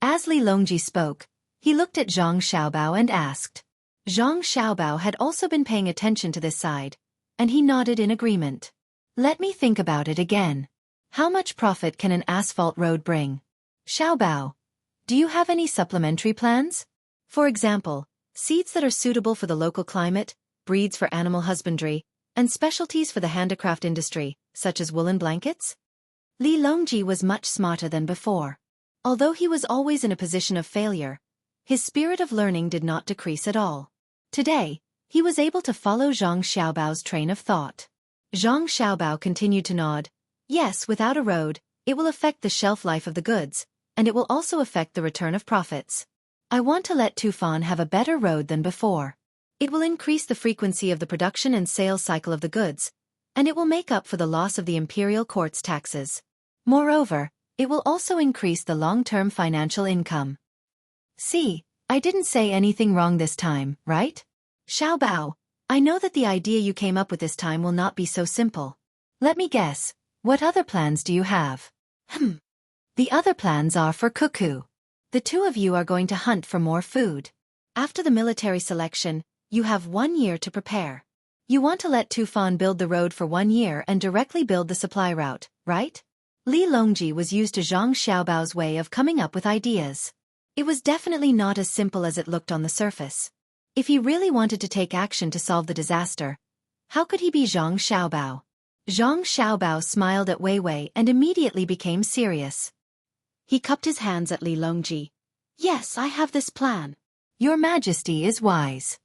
As Li Longji spoke, he looked at Zhang Xiaobao and asked. Zhang Xiaobao had also been paying attention to this side, and he nodded in agreement. "Let me think about it again. How much profit can an asphalt road bring? Xiaobao, do you have any supplementary plans? For example, seeds that are suitable for the local climate, breeds for animal husbandry, and specialties for the handicraft industry, such as woolen blankets?" Li Longji was much smarter than before. Although he was always in a position of failure, his spirit of learning did not decrease at all. Today, he was able to follow Zhang Xiaobao's train of thought. Zhang Xiaobao continued to nod. "Yes, without a road, it will affect the shelf life of the goods, and it will also affect the return of profits. I want to let Tufan have a better road than before. It will increase the frequency of the production and sales cycle of the goods, and it will make up for the loss of the imperial court's taxes. Moreover, it will also increase the long-term financial income." "See, I didn't say anything wrong this time, right? Xiao Bao, I know that the idea you came up with this time will not be so simple. Let me guess, what other plans do you have?" "The other plans are for Xueqi. The two of you are going to hunt for more food. After the military selection, you have 1 year to prepare. You want to let Tufan build the road for 1 year and directly build the supply route, right?" Li Longji was used to Zhang Xiaobao's way of coming up with ideas. It was definitely not as simple as it looked on the surface. If he really wanted to take action to solve the disaster, how could he be Zhang Xiaobao? Zhang Xiaobao smiled at Wei Wei and immediately became serious. He cupped his hands at Li Longji. "Yes, I have this plan. Your Majesty is wise."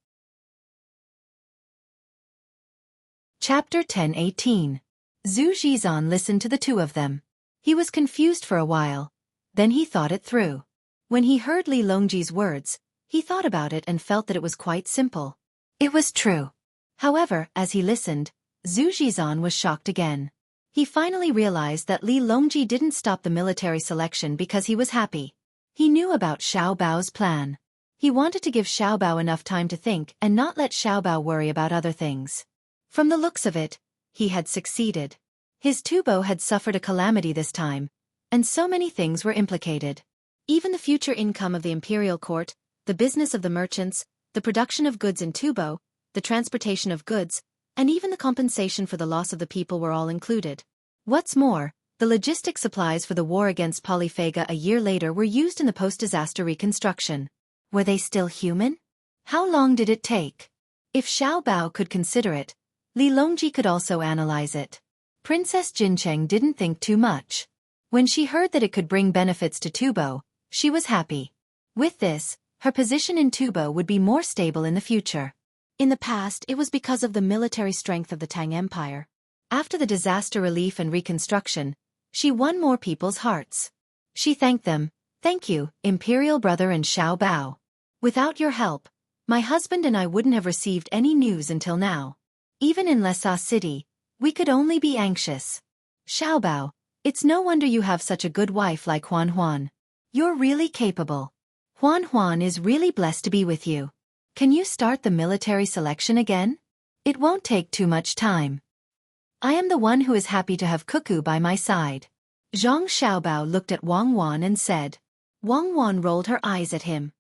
Chapter 10:18. Zhu Zhizan listened to the two of them. He was confused for a while. Then he thought it through. When he heard Li Longji's words, he thought about it and felt that it was quite simple. It was true. However, as he listened, Zhu Zhizan was shocked again. He finally realized that Li Longji didn't stop the military selection because he was happy. He knew about Xiao Bao's plan. He wanted to give Xiao Bao enough time to think and not let Xiao Bao worry about other things. From the looks of it, he had succeeded. His tubo had suffered a calamity this time, and so many things were implicated. Even the future income of the imperial court, the business of the merchants, the production of goods in tubo, the transportation of goods, and even the compensation for the loss of the people were all included. What's more, the logistic supplies for the war against Polyphaga a year later were used in the post-disaster reconstruction. Were they still human? How long did it take? If Xiao Bao could consider it, Li Longji could also analyze it. Princess Jincheng didn't think too much. When she heard that it could bring benefits to Tubo, she was happy. With this, her position in Tubo would be more stable in the future. In the past, it was because of the military strength of the Tang Empire. After the disaster relief and reconstruction, she won more people's hearts. She thanked them. Thank you, Imperial Brother and Xiao Bao. Without your help, my husband and I wouldn't have received any news until now. Even in Lesa City, we could only be anxious. Xiao Bao, it's no wonder you have such a good wife like Huan Huan. You're really capable. Huan Huan is really blessed to be with you. Can you start the military selection again? It won't take too much time. I am the one who is happy to have Cuckoo by my side. Zhang Xiaobao looked at Wang Wan and said. Wang Wan rolled her eyes at him.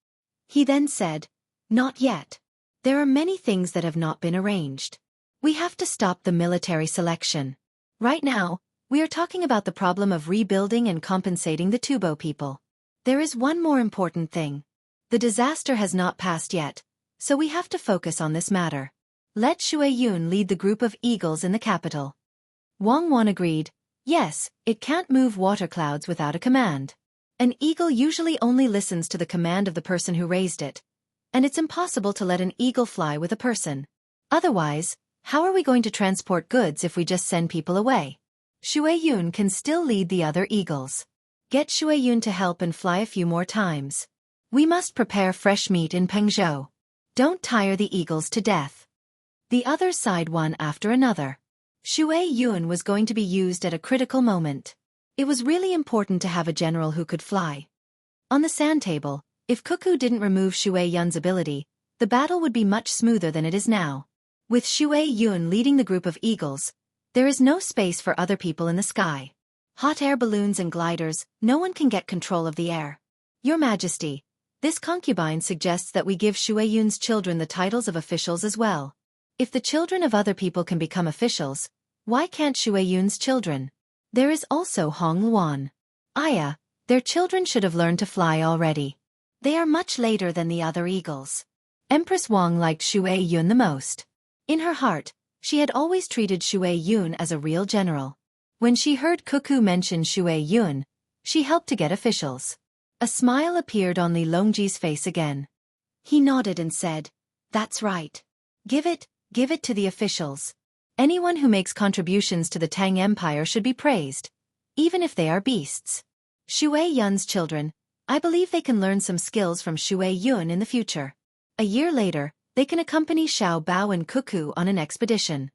He then said, Not yet. There are many things that have not been arranged. We have to stop the military selection. Right now, we are talking about the problem of rebuilding and compensating the Tubo people. There is one more important thing. The disaster has not passed yet, so we have to focus on this matter. Let Xueyun lead the group of eagles in the capital. Wang Wan agreed. Yes, it can't move water clouds without a command. An eagle usually only listens to the command of the person who raised it, and it's impossible to let an eagle fly with a person. Otherwise, how are we going to transport goods if we just send people away? Xueyun can still lead the other eagles. Get Xueyun to help and fly a few more times. We must prepare fresh meat in Pengzhou. Don't tire the eagles to death. The others sighed one after another. Xueyun was going to be used at a critical moment. It was really important to have a general who could fly. On the sand table, if Cuckoo didn't remove Xueyun's ability, the battle would be much smoother than it is now. With Xueyun leading the group of eagles, there is no space for other people in the sky. Hot air balloons and gliders, no one can get control of the air. Your Majesty, this concubine suggests that we give Xueyun's children the titles of officials as well. If the children of other people can become officials, why can't Xueyun's children? There is also Hong Luan. Aya, their children should have learned to fly already. They are much later than the other eagles. Empress Wang liked Xueyun the most. In her heart, she had always treated Xueyun as a real general. When she heard Cuckoo mention Xueyun, she helped to get officials. A smile appeared on Li Longji's face again. He nodded and said, That's right. Give it to the officials. Anyone who makes contributions to the Tang Empire should be praised, even if they are beasts. Xueyun's children, I believe they can learn some skills from Xueyun in the future. A year later, they can accompany Xiao Bao and Cuckoo on an expedition.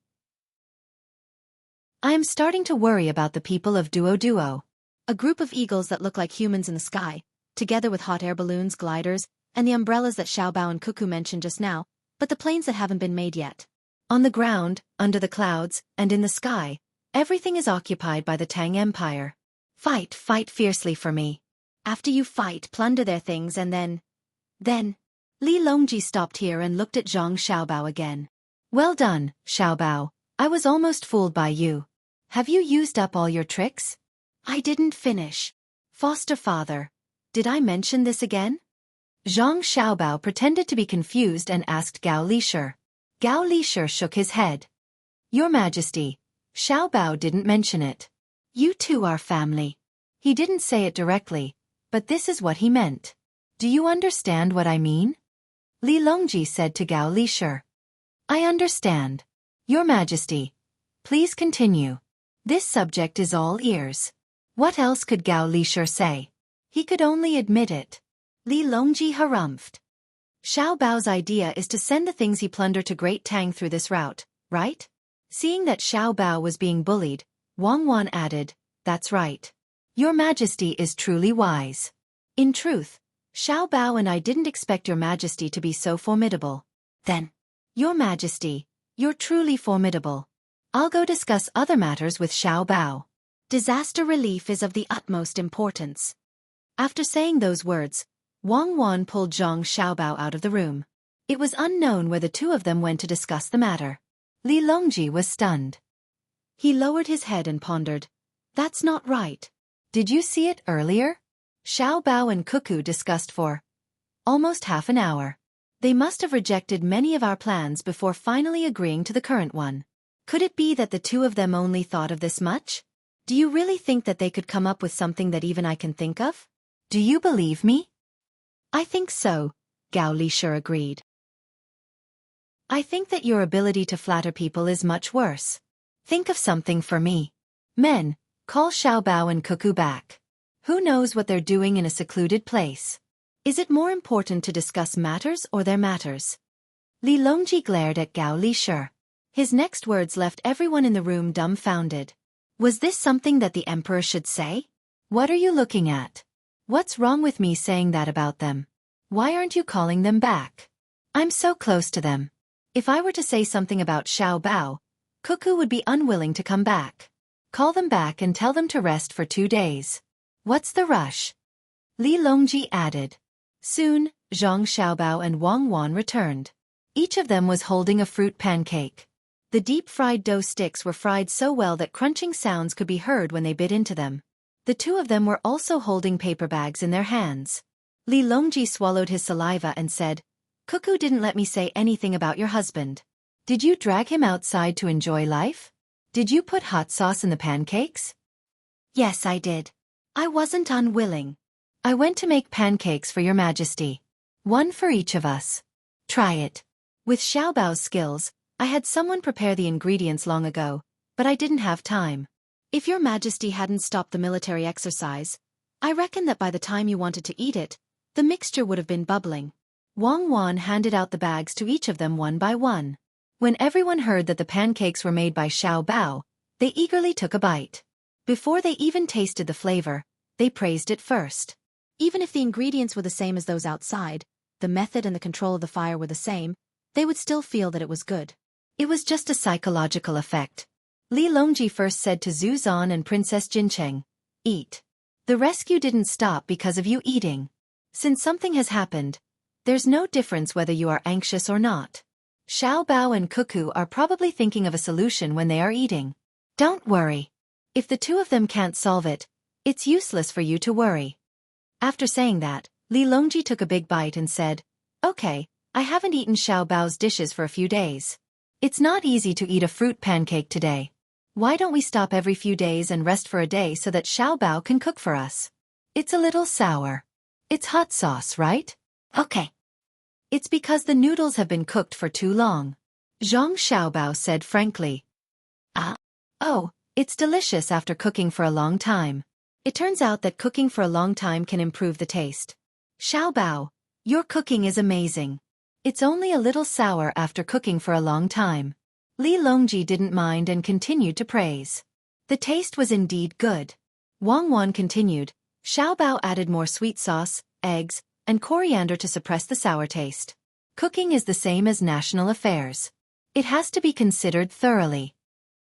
I am starting to worry about the people of Duo Duo. A group of eagles that look like humans in the sky, together with hot air balloons, gliders, and the umbrellas that Xiao Bao and Cuckoo mentioned just now, but the planes that haven't been made yet. On the ground, under the clouds, and in the sky, everything is occupied by the Tang Empire. Fight fiercely for me. After you fight, plunder their things and then... Li Longji stopped here and looked at Zhang Xiaobao again. Well done, Xiaobao. I was almost fooled by you. Have you used up all your tricks? I didn't finish. Foster father. Did I mention this again? Zhang Xiaobao pretended to be confused and asked Gao Lishir. Gao Lishir shook his head. Your Majesty, Xiao Bao didn't mention it. You two are family. He didn't say it directly, but this is what he meant. Do you understand what I mean? Li Longji said to Gao Lishir. I understand. Your Majesty, please continue. This subject is all ears. What else could Gao Lishir say? He could only admit it. Li Longji harumphed. Xiao Bao's idea is to send the things he plundered to Great Tang through this route, right? Seeing that Xiao Bao was being bullied, Wang Wan added, That's right. Your Majesty is truly wise. In truth, Xiao Bao and I didn't expect Your Majesty to be so formidable. Then, Your Majesty, you're truly formidable. I'll go discuss other matters with Xiao Bao. Disaster relief is of the utmost importance. After saying those words, Wang Wan pulled Zhang Xiaobao out of the room. It was unknown where the two of them went to discuss the matter. Li Longji was stunned. He lowered his head and pondered. That's not right. Did you see it earlier? Xiao Bao and Cuckoo discussed for almost half an hour. They must have rejected many of our plans before finally agreeing to the current one. Could it be that the two of them only thought of this much? Do you really think that they could come up with something that even I can think of? Do you believe me? I think so, Gao Lishe agreed. I think that your ability to flatter people is much worse. Think of something for me. Men, call Xiaobao and Cuckoo back. Who knows what they're doing in a secluded place? Is it more important to discuss matters or their matters? Li Longji glared at Gao Lishe. His next words left everyone in the room dumbfounded. Was this something that the emperor should say? What are you looking at? What's wrong with me saying that about them? Why aren't you calling them back? I'm so close to them. If I were to say something about Xiaobao, Cuckoo would be unwilling to come back. Call them back and tell them to rest for 2 days. What's the rush? Li Longji added. Soon, Zhang Xiaobao and Wang Wan returned. Each of them was holding a fruit pancake. The deep-fried dough sticks were fried so well that crunching sounds could be heard when they bit into them. The two of them were also holding paper bags in their hands. Li Longji swallowed his saliva and said, Cuckoo didn't let me say anything about your husband. Did you drag him outside to enjoy life? Did you put hot sauce in the pancakes? Yes, I did. I wasn't unwilling. I went to make pancakes for your majesty. One for each of us. Try it. With Xiaobao's skills, I had someone prepare the ingredients long ago, but I didn't have time. If your majesty hadn't stopped the military exercise, I reckon that by the time you wanted to eat it, the mixture would have been bubbling. Wang Wan handed out the bags to each of them one by one. When everyone heard that the pancakes were made by Xiaobao, they eagerly took a bite. Before they even tasted the flavor, they praised it first. Even if the ingredients were the same as those outside, the method and the control of the fire were the same, they would still feel that it was good. It was just a psychological effect. Li Longji first said to Zhu Zan and Princess Jincheng, Eat. The rescue didn't stop because of you eating. Since something has happened, there's no difference whether you are anxious or not. Xiaobao and Cuckoo are probably thinking of a solution when they are eating. Don't worry. If the two of them can't solve it, it's useless for you to worry. After saying that, Li Longji took a big bite and said, Okay, I haven't eaten Xiaobao's dishes for a few days. It's not easy to eat a fruit pancake today. Why don't we stop every few days and rest for a day so that Xiaobao can cook for us? It's a little sour. It's hot sauce, right? Okay. It's because the noodles have been cooked for too long. Zhang Xiaobao said frankly. Oh, it's delicious after cooking for a long time. It turns out that cooking for a long time can improve the taste. Xiaobao, your cooking is amazing. It's only a little sour after cooking for a long time. Li Longji didn't mind and continued to praise. The taste was indeed good. Wang Wan continued. Xiaobao added more sweet sauce, eggs, and coriander to suppress the sour taste. Cooking is the same as national affairs. It has to be considered thoroughly.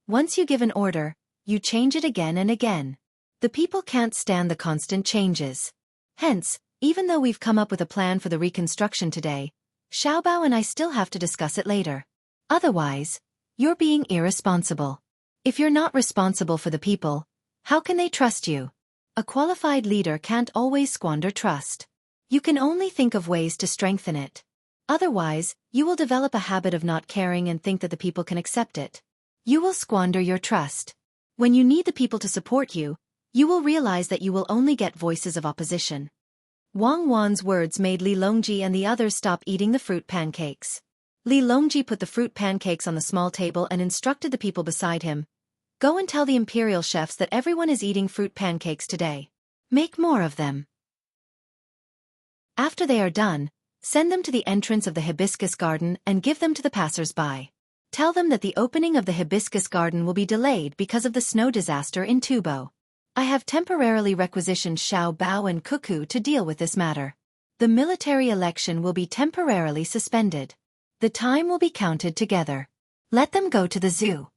Once you give an order, you change it again and again. The people can't stand the constant changes. Hence, even though we've come up with a plan for the reconstruction today, Xiaobao and I still have to discuss it later. Otherwise, you're being irresponsible. If you're not responsible for the people, how can they trust you? A qualified leader can't always squander trust. You can only think of ways to strengthen it. Otherwise, you will develop a habit of not caring and think that the people can accept it. You will squander your trust. When you need the people to support you, you will realize that you will only get voices of opposition. Wang Wan's words made Li Longji and the others stop eating the fruit pancakes. Li Longji put the fruit pancakes on the small table and instructed the people beside him. Go and tell the imperial chefs that everyone is eating fruit pancakes today. Make more of them. After they are done, send them to the entrance of the hibiscus garden and give them to the passers-by. Tell them that the opening of the hibiscus garden will be delayed because of the snow disaster in Tubo. I have temporarily requisitioned Xiaobao and Cuckoo to deal with this matter. The military election will be temporarily suspended. The time will be counted together. Let them go to the zoo.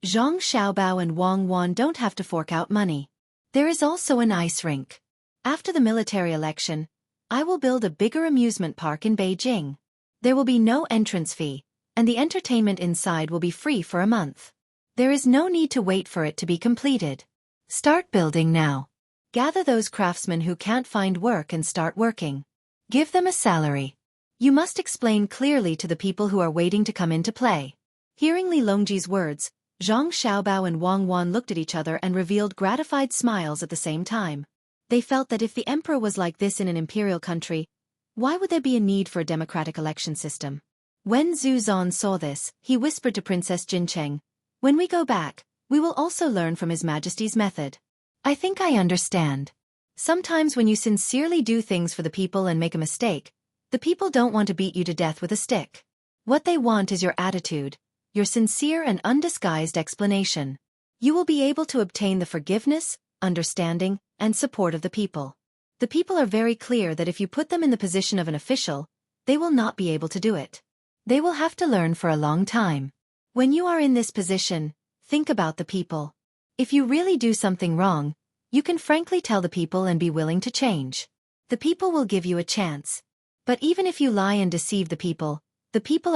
Zhang Xiaobao and Wang Wan don't have to fork out money. There is also an ice rink. After the military election, I will build a bigger amusement park in Beijing. There will be no entrance fee, and the entertainment inside will be free for a month. There is no need to wait for it to be completed. Start building now. Gather those craftsmen who can't find work and start working. Give them a salary. You must explain clearly to the people who are waiting to come into play. Hearing Li Longji's words, Zhang Xiaobao and Wang Wan looked at each other and revealed gratified smiles at the same time. They felt that if the emperor was like this in an imperial country, why would there be a need for a democratic election system? When Zhu Zan saw this, he whispered to Princess Jincheng, "When we go back, we will also learn from His Majesty's method." I think I understand. Sometimes when you sincerely do things for the people and make a mistake, the people don't want to beat you to death with a stick. What they want is your attitude, your sincere and undisguised explanation. You will be able to obtain the forgiveness, understanding, and support of the people. The people are very clear that if you put them in the position of an official, they will not be able to do it. They will have to learn for a long time. When you are in this position, think about the people. If you really do something wrong, you can frankly tell the people and be willing to change. The people will give you a chance. But even if you lie and deceive the people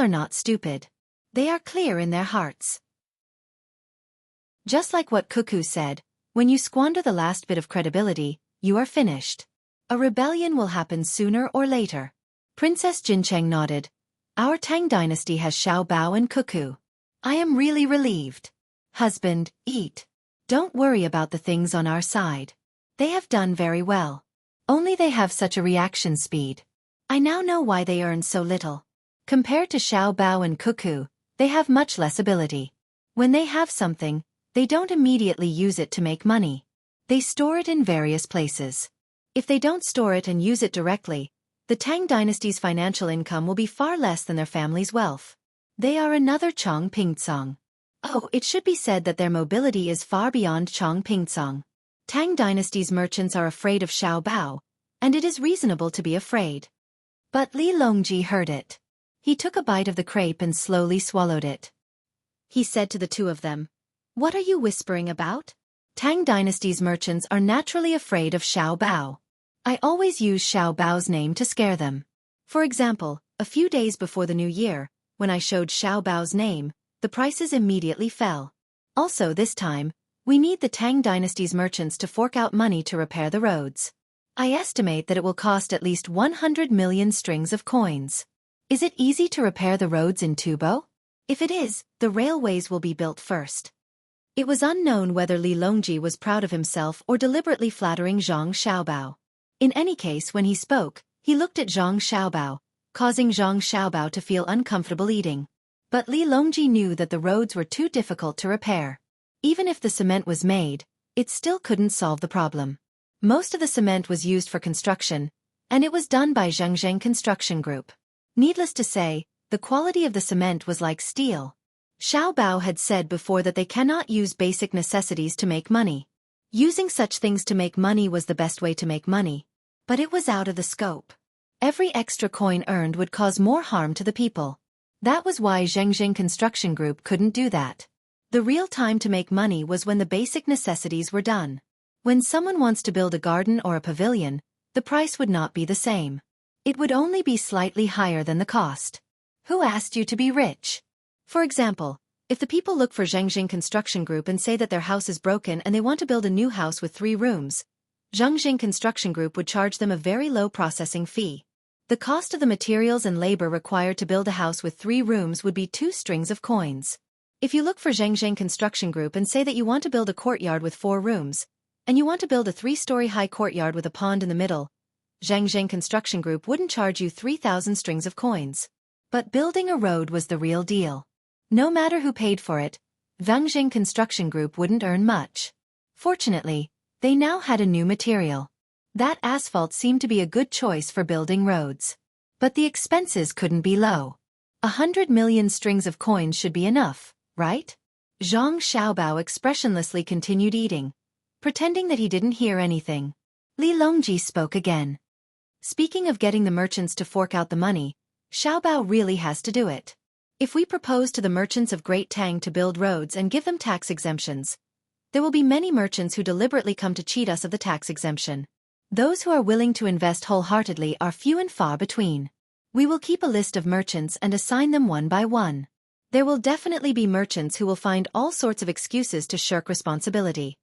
are not stupid. They are clear in their hearts. Just like what Xueqi said, when you squander the last bit of credibility, you are finished. A rebellion will happen sooner or later. Princess Jincheng nodded. Our Tang dynasty has Xiaobao and Xueqi. I am really relieved. Husband, eat. Don't worry about the things on our side. They have done very well. Only they have such a reaction speed. I now know why they earn so little. Compared to Xiaobao and Xueqi, they have much less ability. When they have something, they don't immediately use it to make money. They store it in various places. If they don't store it and use it directly, the Tang dynasty's financial income will be far less than their family's wealth. They are another Chong Pingcong. Oh, it should be said that their mobility is far beyond Chong Pingcong. Tang dynasty's merchants are afraid of Xiaobao, and it is reasonable to be afraid. But Li Longji heard it. He took a bite of the crepe and slowly swallowed it. He said to the two of them, "What are you whispering about? Tang dynasty's merchants are naturally afraid of Xiaobao. I always use Xiaobao's name to scare them. For example, a few days before the new year, when I showed Xiaobao's name, the prices immediately fell. Also this time, we need the Tang dynasty's merchants to fork out money to repair the roads. I estimate that it will cost at least 100 million strings of coins. Is it easy to repair the roads in Tubo? If it is, the railways will be built first." It was unknown whether Li Longji was proud of himself or deliberately flattering Zhang Xiaobao. In any case, when he spoke, he looked at Zhang Xiaobao, causing Zhang Xiaobao to feel uncomfortable eating. But Li Longji knew that the roads were too difficult to repair. Even if the cement was made, it still couldn't solve the problem. Most of the cement was used for construction, and it was done by Zhengzheng Construction Group. Needless to say, the quality of the cement was like steel. Xiaobao had said before that they cannot use basic necessities to make money. Using such things to make money was the best way to make money. But it was out of the scope. Every extra coin earned would cause more harm to the people. That was why Zhengzheng Construction Group couldn't do that. The real time to make money was when the basic necessities were done. When someone wants to build a garden or a pavilion, the price would not be the same. It would only be slightly higher than the cost. Who asked you to be rich? For example, if the people look for Zhengzheng Construction Group and say that their house is broken and they want to build a new house with 3 rooms, Zhengzheng Construction Group would charge them a very low processing fee. The cost of the materials and labor required to build a house with 3 rooms would be 2 strings of coins. If you look for Zhengzheng Construction Group and say that you want to build a courtyard with 4 rooms, and you want to build a 3-story high courtyard with a pond in the middle, Zhengzheng Construction Group wouldn't charge you 3,000 strings of coins. But building a road was the real deal. No matter who paid for it, Zhengzheng Construction Group wouldn't earn much. Fortunately, they now had a new material. That asphalt seemed to be a good choice for building roads. But the expenses couldn't be low. 100 million strings of coins should be enough, right? Zhang Xiaobao expressionlessly continued eating, pretending that he didn't hear anything. Li Longji spoke again. Speaking of getting the merchants to fork out the money, Xiaobao really has to do it. If we propose to the merchants of Great Tang to build roads and give them tax exemptions, there will be many merchants who deliberately come to cheat us of the tax exemption. Those who are willing to invest wholeheartedly are few and far between. We will keep a list of merchants and assign them one by one. There will definitely be merchants who will find all sorts of excuses to shirk responsibility.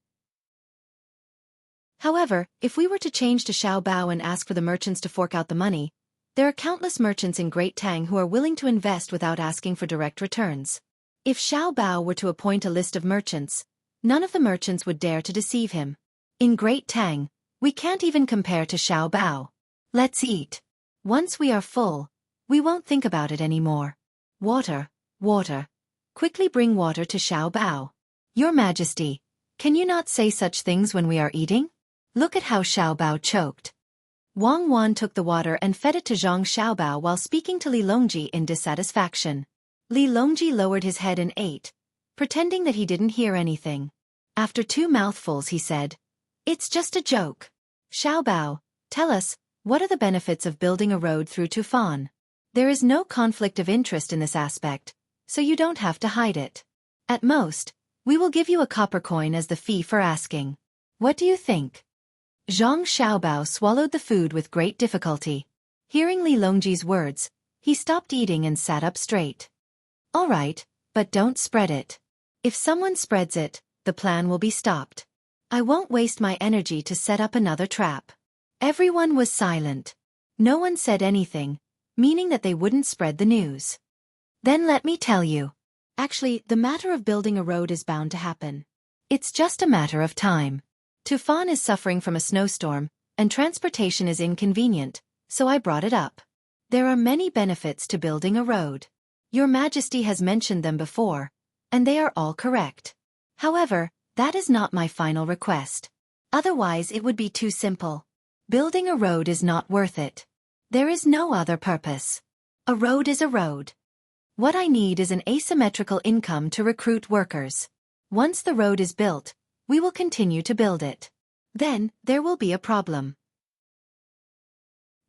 However, if we were to change to Xiaobao and ask for the merchants to fork out the money, There are countless merchants in Great Tang who are willing to invest without asking for direct returns. If Xiao Bao were to appoint a list of merchants, none of the merchants would dare to deceive him. In Great Tang, we can't even compare to Xiao Bao. Let's eat. Once we are full, we won't think about it anymore. Water, water. Quickly bring water to Xiao Bao. Your Majesty, can you not say such things when we are eating? Look at how Xiao Bao choked. Wang Wan took the water and fed it to Zhang Xiaobao while speaking to Li Longji in dissatisfaction. Li Longji lowered his head and ate, pretending that he didn't hear anything. After 2 mouthfuls he said, "It's just a joke. Xiaobao, tell us, what are the benefits of building a road through Tufan? There is no conflict of interest in this aspect, so you don't have to hide it. At most, we will give you a copper coin as the fee for asking. What do you think?" Zhang Xiaobao swallowed the food with great difficulty. Hearing Li Longji's words, he stopped eating and sat up straight. "All right, but don't spread it. If someone spreads it, the plan will be stopped. I won't waste my energy to set up another trap." Everyone was silent. No one said anything, meaning that they wouldn't spread the news. "Then let me tell you. Actually, the matter of building a road is bound to happen. It's just a matter of time. Tufan is suffering from a snowstorm, and transportation is inconvenient, so I brought it up. There are many benefits to building a road. Your Majesty has mentioned them before, and they are all correct. However, that is not my final request. Otherwise it would be too simple. Building a road is not worth it. There is no other purpose. A road is a road. What I need is an asymmetrical income to recruit workers. Once the road is built, we will continue to build it. Then, there will be a problem.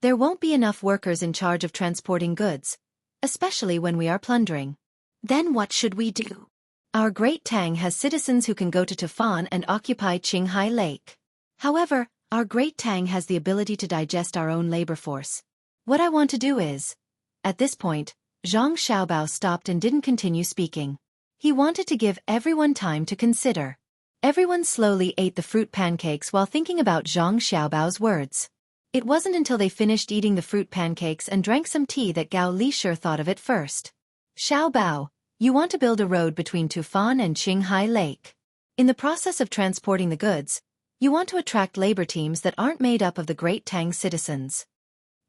There won't be enough workers in charge of transporting goods, especially when we are plundering. Then what should we do? Our Great Tang has citizens who can go to Tufan and occupy Qinghai Lake. However, our Great Tang has the ability to digest our own labor force. What I want to do is... At this point, Zhang Xiaobao stopped and didn't continue speaking. He wanted to give everyone time to consider. Everyone slowly ate the fruit pancakes while thinking about Zhang Xiaobao's words. It wasn't until they finished eating the fruit pancakes and drank some tea that Gao Lishur thought of it first. "Xiaobao, you want to build a road between Tufan and Qinghai Lake. In the process of transporting the goods, you want to attract labor teams that aren't made up of the Great Tang citizens.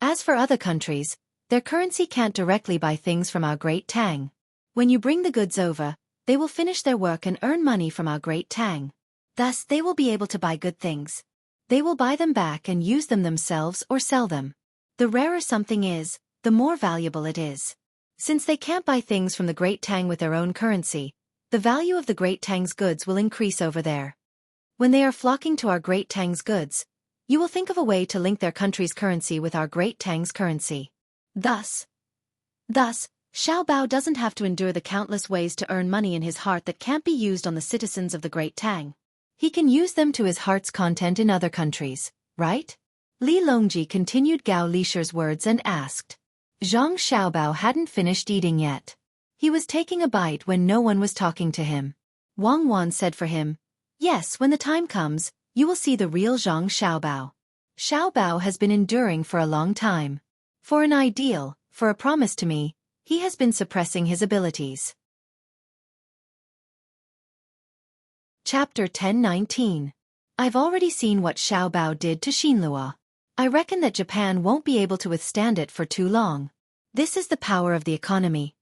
As for other countries, their currency can't directly buy things from our Great Tang. When you bring the goods over, they will finish their work and earn money from our Great Tang. Thus, they will be able to buy good things. They will buy them back and use them themselves or sell them. The rarer something is, the more valuable it is. Since they can't buy things from the Great Tang with their own currency, the value of the Great Tang's goods will increase over there. When they are flocking to our Great Tang's goods, you will think of a way to link their country's currency with our Great Tang's currency. Thus, Xiao Bao doesn't have to endure the countless ways to earn money in his heart that can't be used on the citizens of the Great Tang. He can use them to his heart's content in other countries, right?" Li Longji continued Gao Lishur's words and asked. Zhang Xiaobao hadn't finished eating yet. He was taking a bite when no one was talking to him. Wang Wan said for him, "Yes, when the time comes, you will see the real Zhang Xiaobao. Xiaobao has been enduring for a long time. For an ideal, for a promise to me, he has been suppressing his abilities." Chapter 10:19. I've already seen what Xiao Bao did to Xinlua. I reckon that Japan won't be able to withstand it for too long. This is the power of the economy.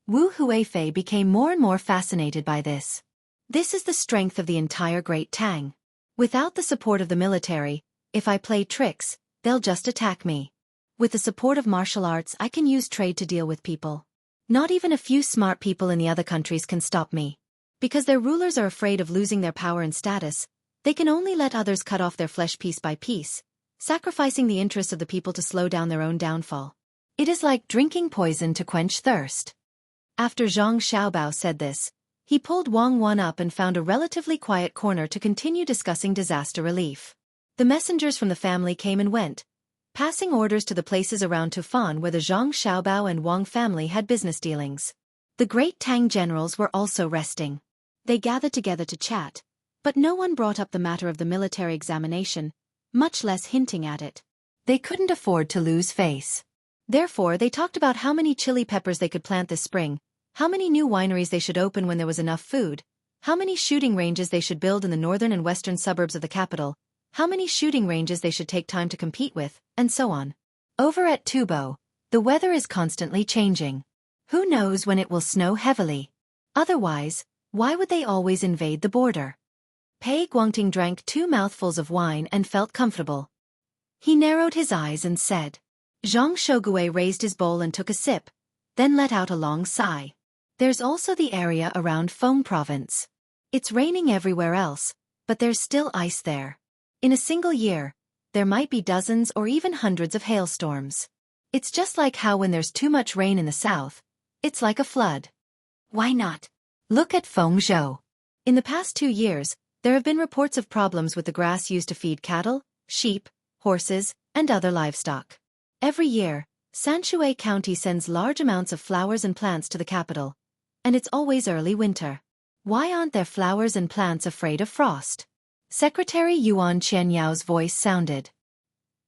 Wu Huifei became more and more fascinated by this. This is the strength of the entire Great Tang. Without the support of the military, if I play tricks, they'll just attack me. With the support of martial arts, I can use trade to deal with people. Not even a few smart people in the other countries can stop me. Because their rulers are afraid of losing their power and status, they can only let others cut off their flesh piece by piece, sacrificing the interests of the people to slow down their own downfall. It is like drinking poison to quench thirst. After Zhang Xiaobao said this, he pulled Wang Wan up and found a relatively quiet corner to continue discussing disaster relief. The messengers from the family came and went, passing orders to the places around Tufan where the Zhang Xiaobao and Wang family had business dealings. The Great Tang generals were also resting. They gathered together to chat, but no one brought up the matter of the military examination, much less hinting at it. They couldn't afford to lose face. Therefore, they talked about how many chili peppers they could plant this spring, how many new wineries they should open when there was enough food, how many shooting ranges they should build in the northern and western suburbs of the capital, how many shooting ranges they should take time to compete with, and so on. Over at Tubo, the weather is constantly changing. Who knows when it will snow heavily? Otherwise, why would they always invade the border? Pei Guangting drank 2 mouthfuls of wine and felt comfortable. He narrowed his eyes and said. Zhang Shougue raised his bowl and took a sip, then let out a long sigh. There's also the area around Feng Province. It's raining everywhere else, but there's still ice there. In a single year, there might be dozens or even hundreds of hailstorms. It's just like how when there's too much rain in the south, it's like a flood. Why not? Look at Fengzhou. In the past 2 years, there have been reports of problems with the grass used to feed cattle, sheep, horses, and other livestock. Every year, Sanshui County sends large amounts of flowers and plants to the capital. And it's always early winter. Why aren't their flowers and plants afraid of frost? Secretary Yuan Qianyao's voice sounded.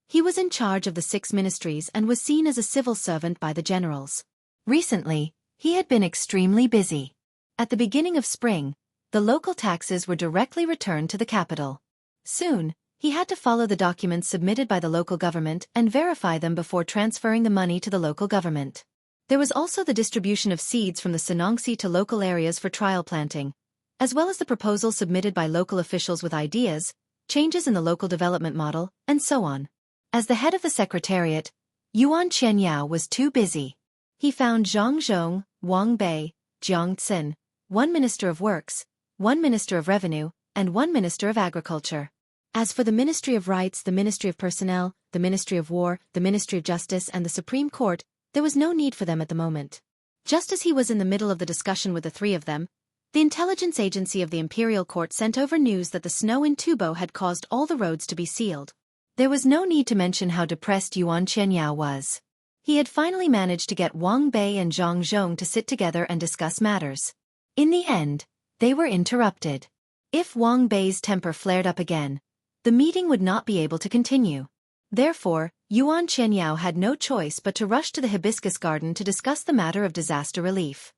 He was in charge of the 6 ministries and was seen as a civil servant by the generals. Recently, he had been extremely busy. At the beginning of spring, the local taxes were directly returned to the capital. Soon, he had to follow the documents submitted by the local government and verify them before transferring the money to the local government. There was also the distribution of seeds from the Sanongsi to local areas for trial planting, as well as the proposals submitted by local officials with ideas, changes in the local development model, and so on. As the head of the secretariat, Yuan Qianyao was too busy. He found Zhang Zhong, Wang Bei, Jiang Cin, 1 Minister of Works, 1 Minister of Revenue, and 1 Minister of Agriculture. As for the Ministry of Rights, the Ministry of Personnel, the Ministry of War, the Ministry of Justice, and the Supreme Court, there was no need for them at the moment. Just as he was in the middle of the discussion with the 3 of them, the intelligence agency of the Imperial Court sent over news that the snow in Tubo had caused all the roads to be sealed. There was no need to mention how depressed Yuan Qianyao was. He had finally managed to get Wang Bei and Zhang Zhong to sit together and discuss matters. In the end, they were interrupted. If Wang Bei's temper flared up again, the meeting would not be able to continue. Therefore, Yuan Qianyao had no choice but to rush to the hibiscus garden to discuss the matter of disaster relief.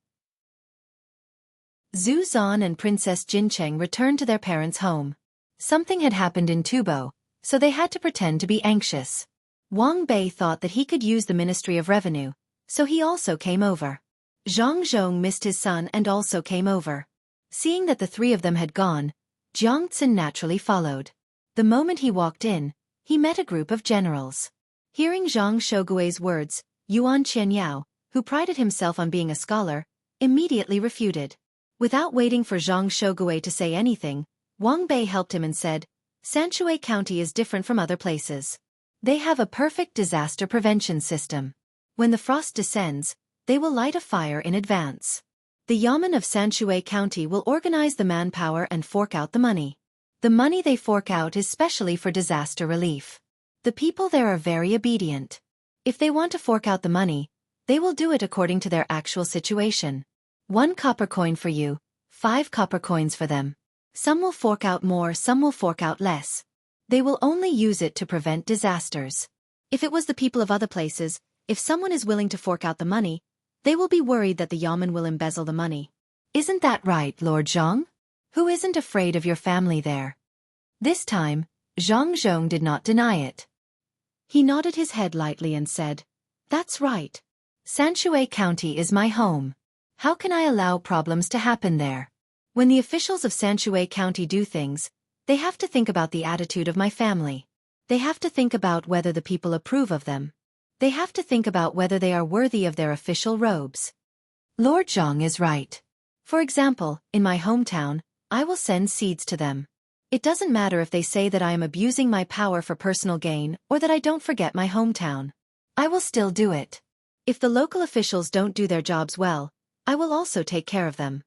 Zhu Zan and Princess Jincheng returned to their parents' home. Something had happened in Tubo, so they had to pretend to be anxious. Wang Bei thought that he could use the Ministry of Revenue, so he also came over. Zhang Zhong missed his son and also came over. Seeing that the 3 of them had gone, Jiang Cin naturally followed. The moment he walked in, he met a group of generals. Hearing Zhang Shougui's words, Yuan Qianyao, who prided himself on being a scholar, immediately refuted. Without waiting for Zhang Shougui to say anything, Wang Bei helped him and said, Sanshui County is different from other places. They have a perfect disaster prevention system. When the frost descends, they will light a fire in advance. The Yamen of Sanshui County will organize the manpower and fork out the money. The money they fork out is specially for disaster relief. The people there are very obedient. If they want to fork out the money, they will do it according to their actual situation. 1 copper coin for you, 5 copper coins for them. Some will fork out more, some will fork out less. They will only use it to prevent disasters. If it was the people of other places, if someone is willing to fork out the money, they will be worried that the Yamen will embezzle the money. Isn't that right, Lord Zhang? Who isn't afraid of your family there? This time, Zhang Zhong did not deny it. He nodded his head lightly and said, That's right. Sanshui County is my home. How can I allow problems to happen there? When the officials of Sanshui County do things, they have to think about the attitude of my family. They have to think about whether the people approve of them. They have to think about whether they are worthy of their official robes. Lord Zhang is right. For example, in my hometown, I will send seeds to them. It doesn't matter if they say that I am abusing my power for personal gain or that I don't forget my hometown. I will still do it. If the local officials don't do their jobs well, I will also take care of them.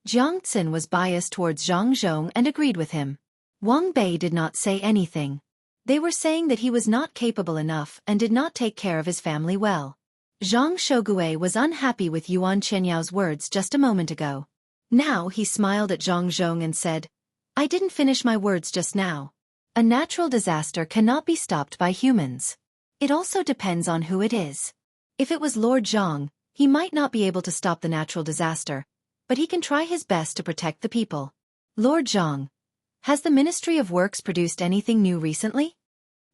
Jiang Cin was biased towards Zhang Zhong and agreed with him. Wang Bei did not say anything. They were saying that he was not capable enough and did not take care of his family well. Zhang Shougui was unhappy with Yuan Qianyao's words just a moment ago. Now he smiled at Zhang Zhong and said, I didn't finish my words just now. A natural disaster cannot be stopped by humans. It also depends on who it is. If it was Lord Zhang, he might not be able to stop the natural disaster, but he can try his best to protect the people. Lord Zhang, has the Ministry of Works produced anything new recently?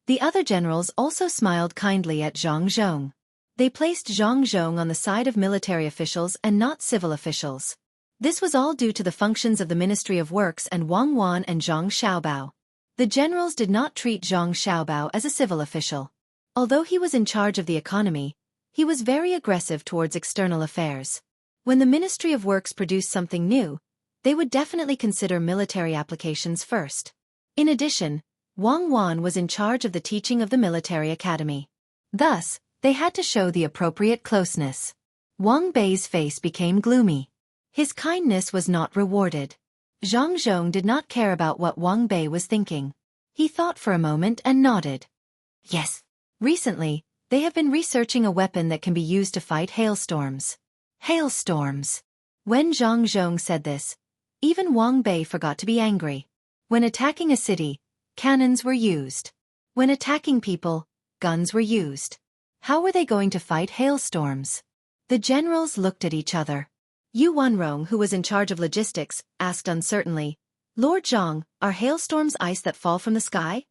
The other generals also smiled kindly at Zhang Zhong. They placed Zhang Zhong on the side of military officials and not civil officials. This was all due to the functions of the Ministry of Works and Wang Wan and Zhang Xiaobao. The generals did not treat Zhang Xiaobao as a civil official. Although he was in charge of the economy, he was very aggressive towards external affairs. When the Ministry of Works produced something new, they would definitely consider military applications first. In addition, Wang Wan was in charge of the teaching of the military academy. Thus, they had to show the appropriate closeness. Wang Bei's face became gloomy. His kindness was not rewarded. Zhang Zhong did not care about what Wang Bei was thinking. He thought for a moment and nodded. Yes. Recently, they have been researching a weapon that can be used to fight hailstorms. Hailstorms. When Zhang Zhong said this, even Wang Bei forgot to be angry. When attacking a city, cannons were used. When attacking people, guns were used. How were they going to fight hailstorms? The generals looked at each other. Yu Wanrong, who was in charge of logistics, asked uncertainly, Lord Zhang, are hailstorms ice that fall from the sky?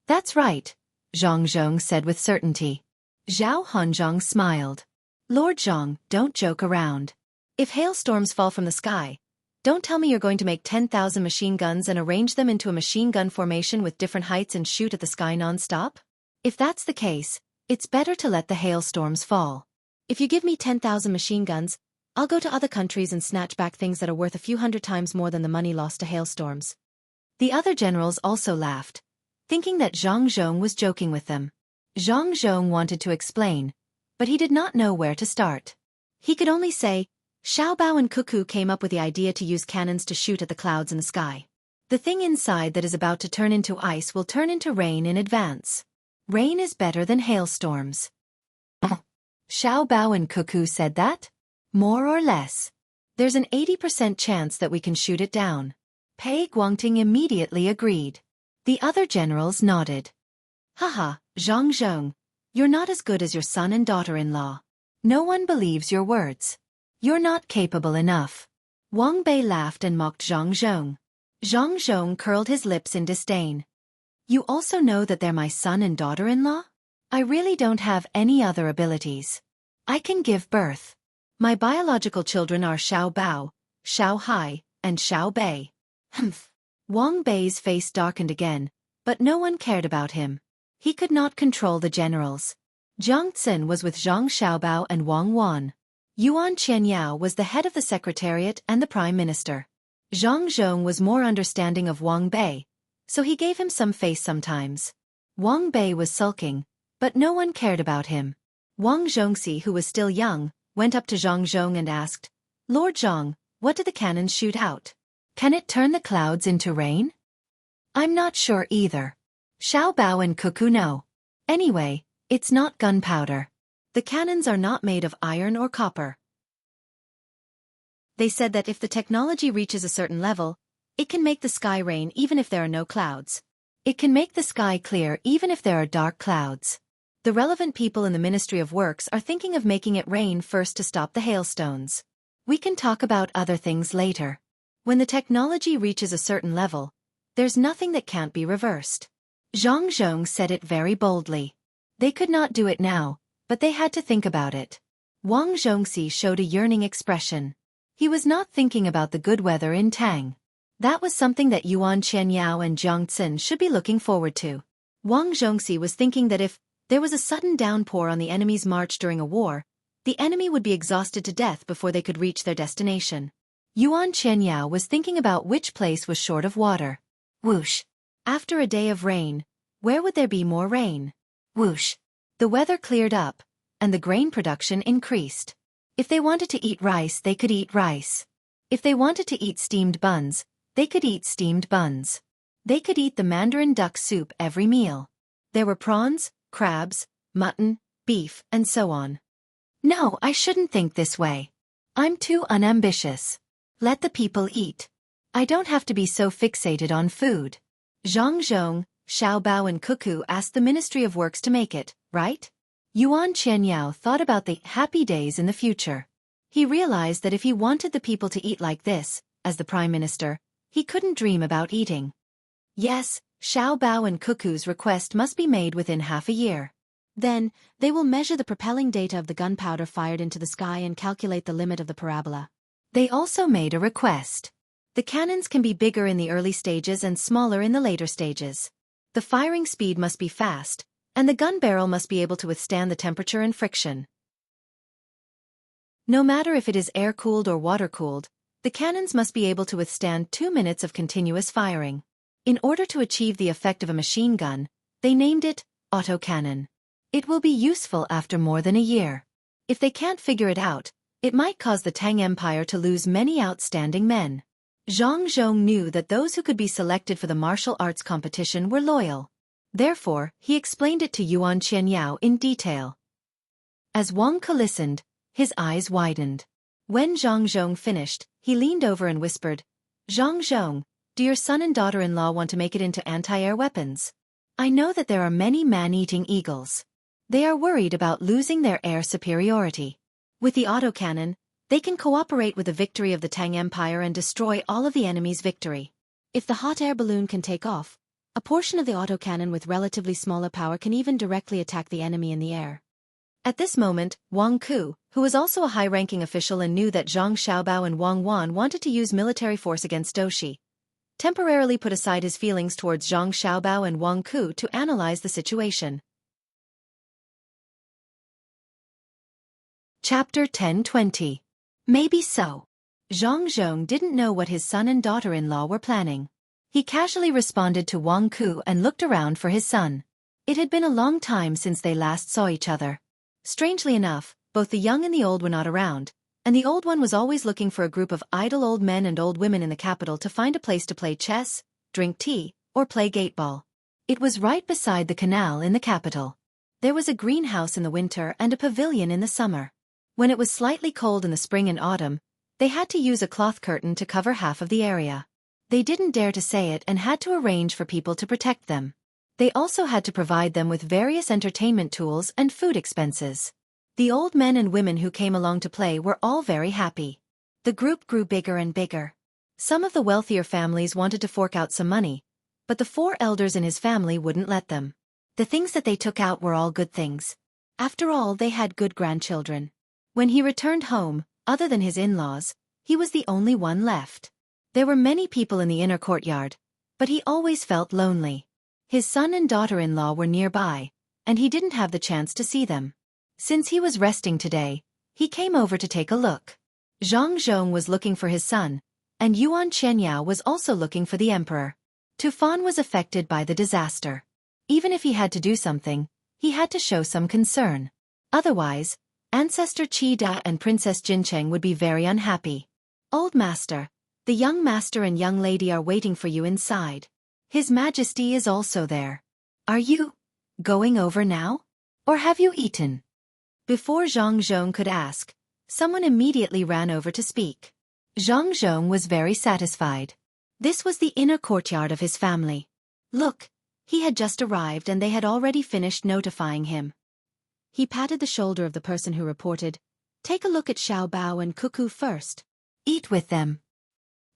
That's right, Zhang Zhong said with certainty. Zhao Hanzhong smiled. Lord Zhang, don't joke around. If hailstorms fall from the sky, don't tell me you're going to make 10,000 machine guns and arrange them into a machine gun formation with different heights and shoot at the sky non-stop? If that's the case, it's better to let the hailstorms fall. If you give me 10,000 machine guns, I'll go to other countries and snatch back things that are worth a few hundred times more than the money lost to hailstorms. The other generals also laughed, thinking that Zhang Zhong was joking with them. Zhang Zhong wanted to explain, but he did not know where to start. He could only say, Xiaobao and Xueqi came up with the idea to use cannons to shoot at the clouds in the sky. The thing inside that is about to turn into ice will turn into rain in advance. Rain is better than hailstorms. Xiaobao and Xueqi said that? More or less. There's an 80% chance that we can shoot it down. Pei Guangting immediately agreed. The other generals nodded. Haha, Zhang Zhong, you're not as good as your son and daughter-in-law. No one believes your words. You're not capable enough. Wang Bei laughed and mocked Zhang Zhong. Zhang Zhong curled his lips in disdain. You also know that they're my son and daughter-in-law? I really don't have any other abilities. I can give birth. My biological children are Xiao Bao, Xiao Hai, and Xiao Bei. Humph. Wang Bei's face darkened again, but no one cared about him. He could not control the generals. Jiang Tsin was with Zhang Xiaobao and Wang Wan. Yuan Qianyao was the head of the secretariat and the prime minister. Zhang Zhong was more understanding of Wang Bei, so he gave him some face sometimes. Wang Bei was sulking, but no one cared about him. Wang Zhongxi, who was still young, went up to Zhang Zhong and asked, Lord Zhang, what do the cannons shoot out? Can it turn the clouds into rain? I'm not sure either. Xiao Bao and Xueqi know. Anyway, it's not gunpowder. The cannons are not made of iron or copper. They said that if the technology reaches a certain level, it can make the sky rain even if there are no clouds. It can make the sky clear even if there are dark clouds. The relevant people in the Ministry of Works are thinking of making it rain first to stop the hailstones. We can talk about other things later. When the technology reaches a certain level, there's nothing that can't be reversed. Zhang Zhong said it very boldly. They could not do it now, but they had to think about it. Wang Zhongxi showed a yearning expression. He was not thinking about the good weather in Tang. That was something that Yuan Qianyao and Jiang Tsin should be looking forward to. Wang Zhongxi was thinking that if there was a sudden downpour on the enemy's march during a war, the enemy would be exhausted to death before they could reach their destination. Yuan Qianyao was thinking about which place was short of water. Whoosh. After a day of rain, where would there be more rain? Whoosh. The weather cleared up, and the grain production increased. If they wanted to eat rice, they could eat rice. If they wanted to eat steamed buns, they could eat steamed buns. They could eat the mandarin duck soup every meal. There were prawns, crabs, mutton, beef, and so on. No, I shouldn't think this way. I'm too unambitious. Let the people eat. I don't have to be so fixated on food. Zhang Zhong, Xiaobao and Cuckoo asked the Ministry of Works to make it, right? Yuan Qianyao thought about the happy days in the future. He realized that if he wanted the people to eat like this, as the Prime Minister, he couldn't dream about eating. Yes, Xiaobao and Cuckoo's request must be made within half a year. Then, they will measure the propelling data of the gunpowder fired into the sky and calculate the limit of the parabola. They also made a request. The cannons can be bigger in the early stages and smaller in the later stages. The firing speed must be fast, and the gun barrel must be able to withstand the temperature and friction. No matter if it is air-cooled or water-cooled, the cannons must be able to withstand 2 minutes of continuous firing. In order to achieve the effect of a machine gun, they named it autocannon. It will be useful after more than a year. If they can't figure it out, it might cause the Tang Empire to lose many outstanding men. Zhang Zhong knew that those who could be selected for the martial arts competition were loyal. Therefore, he explained it to Yuan Qianyao in detail. As Wang Ke listened, his eyes widened. When Zhang Zhong finished, he leaned over and whispered, "Zhang Zhong, do your son and daughter-in-law want to make it into anti-air weapons? I know that there are many man-eating eagles. They are worried about losing their air superiority. With the autocannon, they can cooperate with the victory of the Tang Empire and destroy all of the enemy's victory. If the hot air balloon can take off, a portion of the autocannon with relatively smaller power can even directly attack the enemy in the air." At this moment, Wang Ku, who was also a high-ranking official and knew that Zhang Xiaobao and Wang Wan wanted to use military force against Doshi, temporarily put aside his feelings towards Zhang Xiaobao and Wang Ku to analyze the situation. Chapter 10:20. Maybe so. Zhang Zhong didn't know what his son and daughter-in-law were planning. He casually responded to Wang Ku and looked around for his son. It had been a long time since they last saw each other. Strangely enough, both the young and the old were not around, and the old one was always looking for a group of idle old men and old women in the capital to find a place to play chess, drink tea, or play gateball. It was right beside the canal in the capital. There was a greenhouse in the winter and a pavilion in the summer. When it was slightly cold in the spring and autumn, they had to use a cloth curtain to cover half of the area. They didn't dare to say it and had to arrange for people to protect them. They also had to provide them with various entertainment tools and food expenses. The old men and women who came along to play were all very happy. The group grew bigger and bigger. Some of the wealthier families wanted to fork out some money, but the 4 elders in his family wouldn't let them. The things that they took out were all good things. After all, they had good grandchildren. When he returned home, other than his in-laws, he was the only one left. There were many people in the inner courtyard, but he always felt lonely. His son and daughter-in-law were nearby, and he didn't have the chance to see them. Since he was resting today, he came over to take a look. Zhang Zhong was looking for his son, and Yuan Qianyao was also looking for the emperor. Tufan was affected by the disaster. Even if he had to do something, he had to show some concern. Otherwise, Ancestor Qi Da and Princess Jincheng would be very unhappy. "Old master, the young master and young lady are waiting for you inside. His Majesty is also there. Are you going over now? Or have you eaten?" Before Zhang Zhong could ask, someone immediately ran over to speak. Zhang Zhong was very satisfied. This was the inner courtyard of his family. Look, he had just arrived and they had already finished notifying him. He patted the shoulder of the person who reported, "Take a look at Xiaobao and Cuckoo first. Eat with them."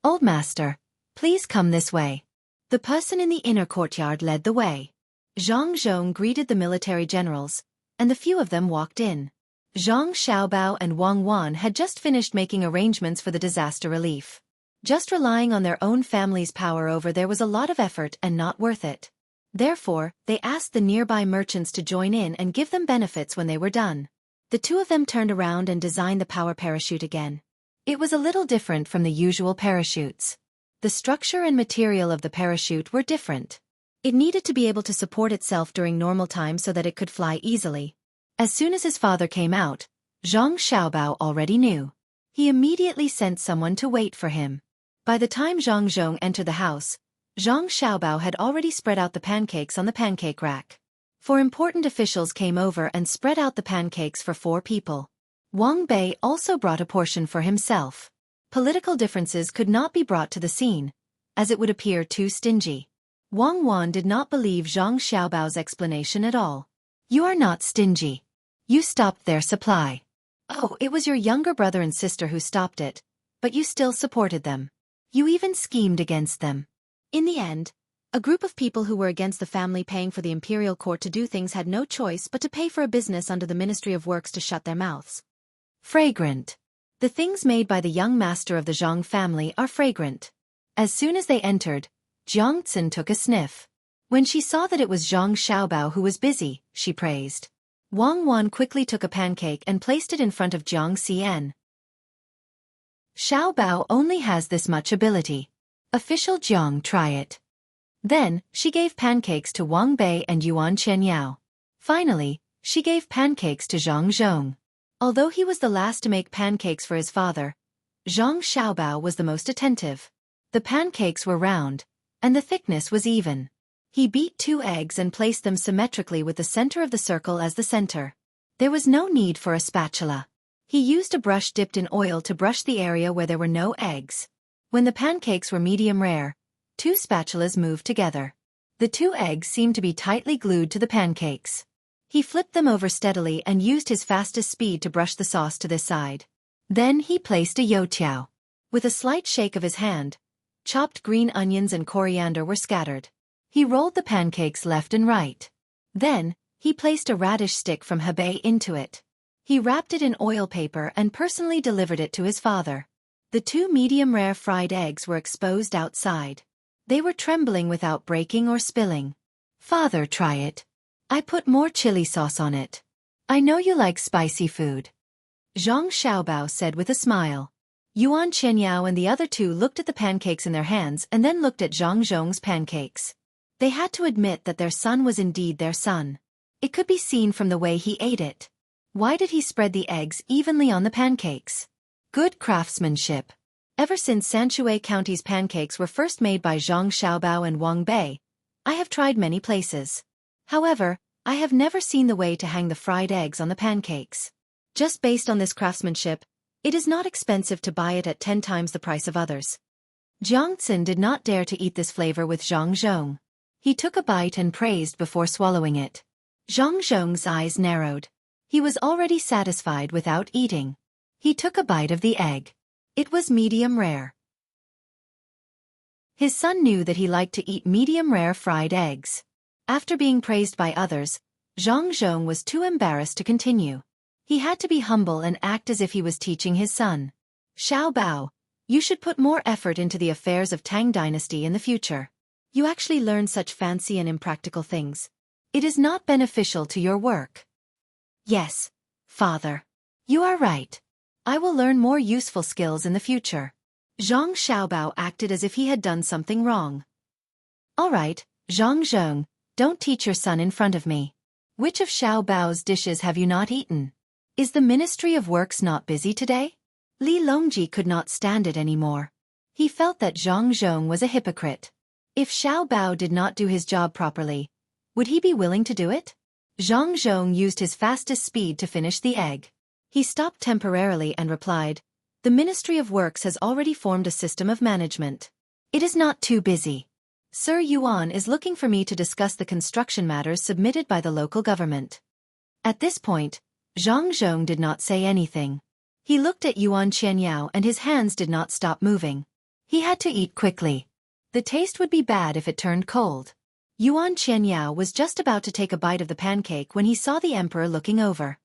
"Old master, please come this way." The person in the inner courtyard led the way. Zhang Zhong greeted the military generals, and the few of them walked in. Zhang Xiaobao and Wang Wan had just finished making arrangements for the disaster relief. Just relying on their own family's power over there was a lot of effort and not worth it. Therefore, they asked the nearby merchants to join in and give them benefits when they were done. The 2 of them turned around and designed the power parachute again. It was a little different from the usual parachutes. The structure and material of the parachute were different. It needed to be able to support itself during normal time so that it could fly easily. As soon as his father came out, Zhang Xiaobao already knew. He immediately sent someone to wait for him. By the time Zhang Zhong entered the house, Zhang Xiaobao had already spread out the pancakes on the pancake rack. 4 important officials came over and spread out the pancakes for 4 people. Wang Bei also brought a portion for himself. Political differences could not be brought to the scene, as it would appear too stingy. Wang Wan did not believe Zhang Xiaobao's explanation at all. You are not stingy. You stopped their supply. Oh, it was your younger brother and sister who stopped it, but you still supported them. You even schemed against them. In the end, a group of people who were against the family paying for the imperial court to do things had no choice but to pay for a business under the Ministry of Works to shut their mouths. Fragrant. The things made by the young master of the Zhang family are fragrant. As soon as they entered, Jiang Tsin took a sniff. When she saw that it was Zhang Xiaobao who was busy, she praised. Wang Wan quickly took a pancake and placed it in front of Jiang Xian. Xiaobao only has this much ability. Official Jiang, try it. Then, she gave pancakes to Wang Bei and Yuan Qianyao. Finally, she gave pancakes to Zhang Zhong. Although he was the last to make pancakes for his father, Zhang Xiaobao was the most attentive. The pancakes were round, and the thickness was even. He beat 2 eggs and placed them symmetrically with the center of the circle as the center. There was no need for a spatula. He used a brush dipped in oil to brush the area where there were no eggs. When the pancakes were medium rare, 2 spatulas moved together. The 2 eggs seemed to be tightly glued to the pancakes. He flipped them over steadily and used his fastest speed to brush the sauce to this side. Then he placed a youtiao. With a slight shake of his hand, chopped green onions and coriander were scattered. He rolled the pancakes left and right. Then, he placed a radish stick from Hebei into it. He wrapped it in oil paper and personally delivered it to his father. The 2 medium-rare fried eggs were exposed outside. They were trembling without breaking or spilling. Father, try it. I put more chili sauce on it. I know you like spicy food. Zhang Xiaobao said with a smile. Yuan Qianyao and the other 2 looked at the pancakes in their hands and then looked at Zhang Zhong's pancakes. They had to admit that their son was indeed their son. It could be seen from the way he ate it. Why did he spread the eggs evenly on the pancakes? Good craftsmanship. Ever since Xueqi County's pancakes were first made by Zhang Xiaobao and Wang Bei, I have tried many places. However, I have never seen the way to hang the fried eggs on the pancakes. Just based on this craftsmanship, it is not expensive to buy it at 10 times the price of others. Jiang Tsin did not dare to eat this flavor with Zhang Zhong. He took a bite and praised before swallowing it. Zhang Zhong's eyes narrowed. He was already satisfied without eating. He took a bite of the egg. It was medium rare. His son knew that he liked to eat medium rare fried eggs. After being praised by others, Zhang Zhong was too embarrassed to continue. He had to be humble and act as if he was teaching his son. Xiaobao, you should put more effort into the affairs of Tang dynasty in the future. You actually learn such fancy and impractical things. It is not beneficial to your work. Yes, father. You are right. I will learn more useful skills in the future. Zhang Xiaobao acted as if he had done something wrong. All right, Zhang Zhong, don't teach your son in front of me. Which of Xiaobao's dishes have you not eaten? Is the Ministry of Works not busy today? Li Longji could not stand it anymore. He felt that Zhang Zhong was a hypocrite. If Xiaobao did not do his job properly, would he be willing to do it? Zhang Zhong used his fastest speed to finish the egg. He stopped temporarily and replied, "The Ministry of Works has already formed a system of management. It is not too busy. Sir Yuan is looking for me to discuss the construction matters submitted by the local government." At this point, Zhang Zhong did not say anything. He looked at Yuan Qianyao and his hands did not stop moving. He had to eat quickly. The taste would be bad if it turned cold. Yuan Qianyao was just about to take a bite of the pancake when he saw the emperor looking over.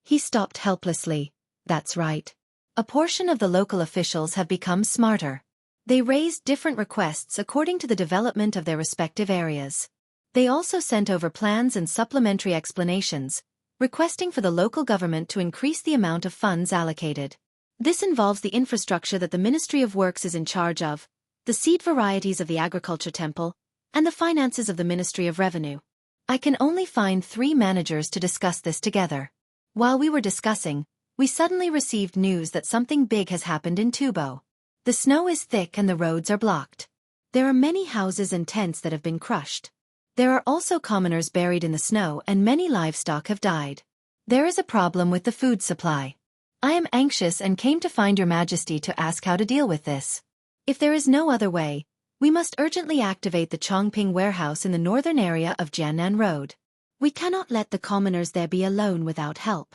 He stopped helplessly. That's right. A portion of the local officials have become smarter. They raised different requests according to the development of their respective areas. They also sent over plans and supplementary explanations, requesting for the local government to increase the amount of funds allocated. This involves the infrastructure that the Ministry of Works is in charge of, the seed varieties of the agriculture temple, and the finances of the Ministry of Revenue. I can only find 3 managers to discuss this together. While we were discussing, we suddenly received news that something big has happened in Tubo. The snow is thick and the roads are blocked. There are many houses and tents that have been crushed. There are also commoners buried in the snow and many livestock have died. There is a problem with the food supply. I am anxious and came to find your majesty to ask how to deal with this. If there is no other way, We must urgently activate the Chongping warehouse in the northern area of Jiannan Road. We cannot let the commoners there be alone without help.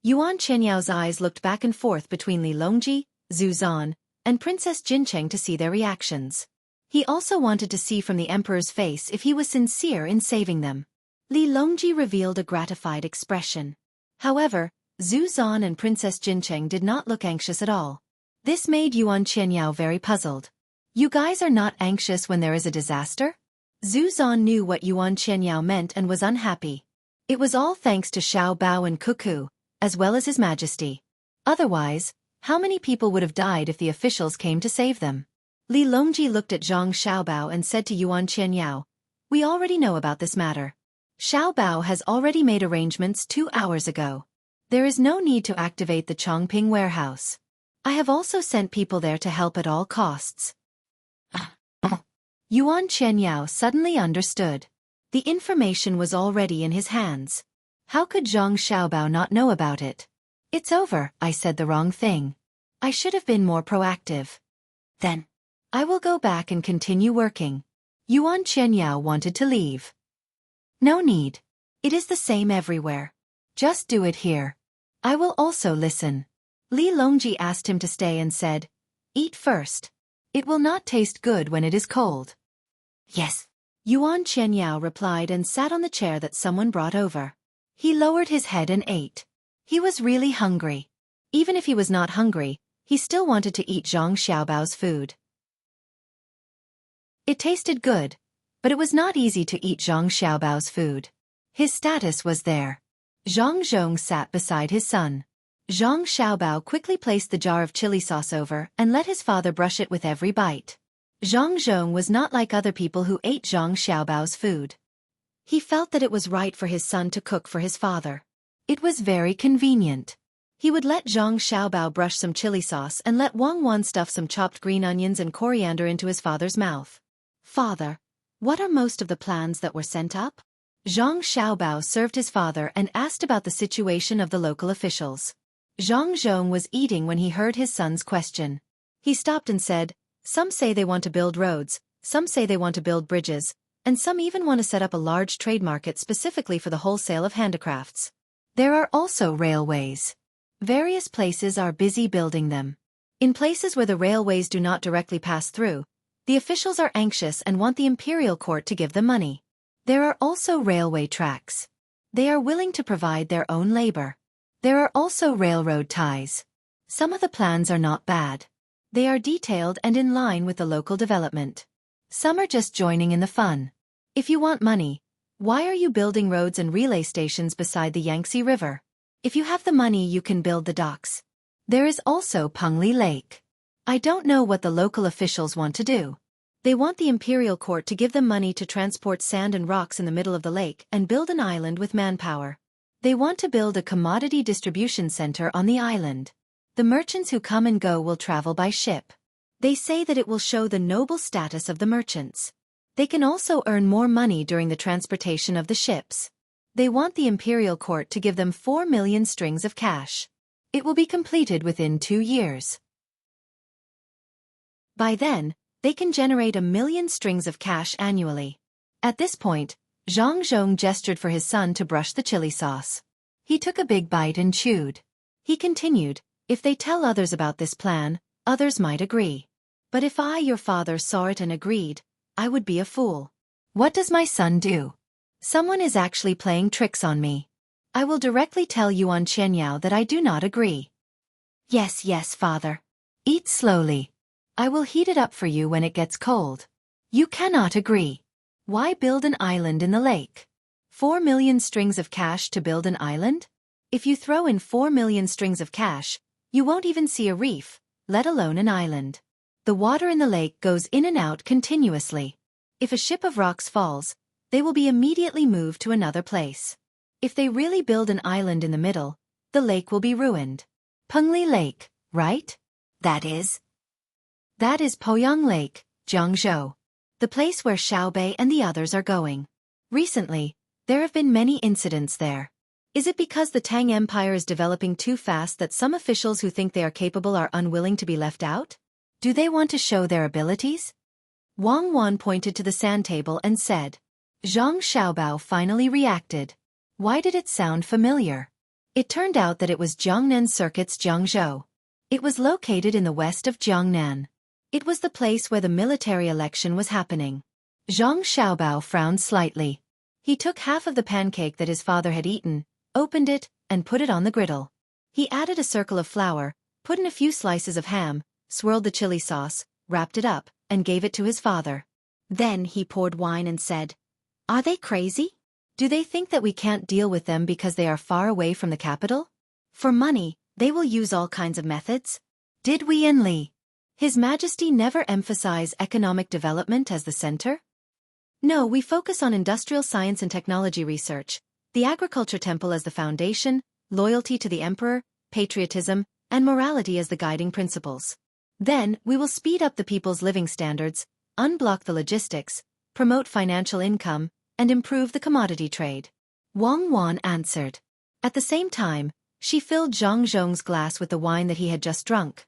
Yuan Qianyao's eyes looked back and forth between Li Longji, Zhu Zan, and Princess Jincheng to see their reactions. He also wanted to see from the emperor's face if he was sincere in saving them. Li Longji revealed a gratified expression. However, Zhu Zan and Princess Jincheng did not look anxious at all. This made Yuan Qianyao very puzzled. You guys are not anxious when there is a disaster? Zhu Zan knew what Yuan Qianyao meant and was unhappy. It was all thanks to Xiao Bao and Cuckoo, as well as His Majesty. Otherwise, how many people would have died if the officials came to save them? Li Longji looked at Zhang Xiaobao and said to Yuan Qianyao, "We already know about this matter. Xiaobao has already made arrangements 2 hours ago. There is no need to activate the Chongping warehouse. I have also sent people there to help at all costs." Yuan Qianyao suddenly understood. The information was already in his hands. How could Zhang Xiaobao not know about it? "It's over, I said the wrong thing. I should have been more proactive. Then, I will go back and continue working." Yuan Qianyao wanted to leave. "No need. It is the same everywhere. Just do it here. I will also listen." Li Longji asked him to stay and said, "Eat first. It will not taste good when it is cold." "Yes." Yuan Qianyao replied and sat on the chair that someone brought over. He lowered his head and ate. He was really hungry. Even if he was not hungry, he still wanted to eat Zhang Xiaobao's food. It tasted good, but it was not easy to eat Zhang Xiaobao's food. His status was there. Zhang Zhong sat beside his son. Zhang Xiaobao quickly placed the jar of chili sauce over and let his father brush it with every bite. Zhang Zhong was not like other people who ate Zhang Xiaobao's food. He felt that it was right for his son to cook for his father. It was very convenient. He would let Zhang Xiaobao brush some chili sauce and let Wang Wan stuff some chopped green onions and coriander into his father's mouth. "Father, what are most of the plans that were sent up?" Zhang Xiaobao served his father and asked about the situation of the local officials. Zhang Zhong was eating when he heard his son's question. He stopped and said, "Some say they want to build roads, some say they want to build bridges, and some even want to set up a large trade market specifically for the wholesale of handicrafts. There are also railways. Various places are busy building them. In places where the railways do not directly pass through, the officials are anxious and want the imperial court to give them money. There are also railway tracks. They are willing to provide their own labor. There are also railroad ties. Some of the plans are not bad. They are detailed and in line with the local development. Some are just joining in the fun. If you want money, why are you building roads and relay stations beside the Yangtze River? If you have the money, you can build the docks. There is also Pengli Lake. I don't know what the local officials want to do. They want the imperial court to give them money to transport sand and rocks in the middle of the lake and build an island with manpower. They want to build a commodity distribution center on the island. The merchants who come and go will travel by ship. They say that it will show the noble status of the merchants. They can also earn more money during the transportation of the ships. They want the imperial court to give them 4 million strings of cash. It will be completed within 2 years. By then, they can generate 1 million strings of cash annually. At this point, Zhang Zhong gestured for his son to brush the chili sauce. He took a big bite and chewed. He continued, "If they tell others about this plan, others might agree. But if I, your father, saw it and agreed, I would be a fool. What does my son do? Someone is actually playing tricks on me. I will directly tell Yuan Qianyao that I do not agree." "Yes, yes, father. Eat slowly. I will heat it up for you when it gets cold. You cannot agree. Why build an island in the lake? 4 million strings of cash to build an island? If you throw in 4 million strings of cash, you won't even see a reef, let alone an island. The water in the lake goes in and out continuously. If a ship of rocks falls, they will be immediately moved to another place. If they really build an island in the middle, the lake will be ruined. Pengli Lake, right? That is Poyang Lake, Jiangzhou. The place where Xiaobei and the others are going. Recently, there have been many incidents there. Is it because the Tang Empire is developing too fast that some officials who think they are capable are unwilling to be left out? Do they want to show their abilities? Wang Wan pointed to the sand table and said. Zhang Xiaobao finally reacted. Why did it sound familiar? It turned out that it was Jiangnan Circuit's Jiangzhou. It was located in the west of Jiangnan. It was the place where the military election was happening. Zhang Xiaobao frowned slightly. He took half of the pancake that his father had eaten, opened it, and put it on the griddle. He added a circle of flour, put in a few slices of ham, swirled the chili sauce, wrapped it up, and gave it to his father. Then he poured wine and said, "Are they crazy? Do they think that we can't deal with them because they are far away from the capital? For money, they will use all kinds of methods. Did we in Li? His Majesty never emphasize economic development as the center? No, we focus on industrial science and technology research, the agriculture temple as the foundation, loyalty to the emperor, patriotism, and morality as the guiding principles. Then, we will speed up the people's living standards, unblock the logistics, promote financial income, and improve the commodity trade." Wang Wan answered. At the same time, she filled Zhang Zhong's glass with the wine that he had just drunk.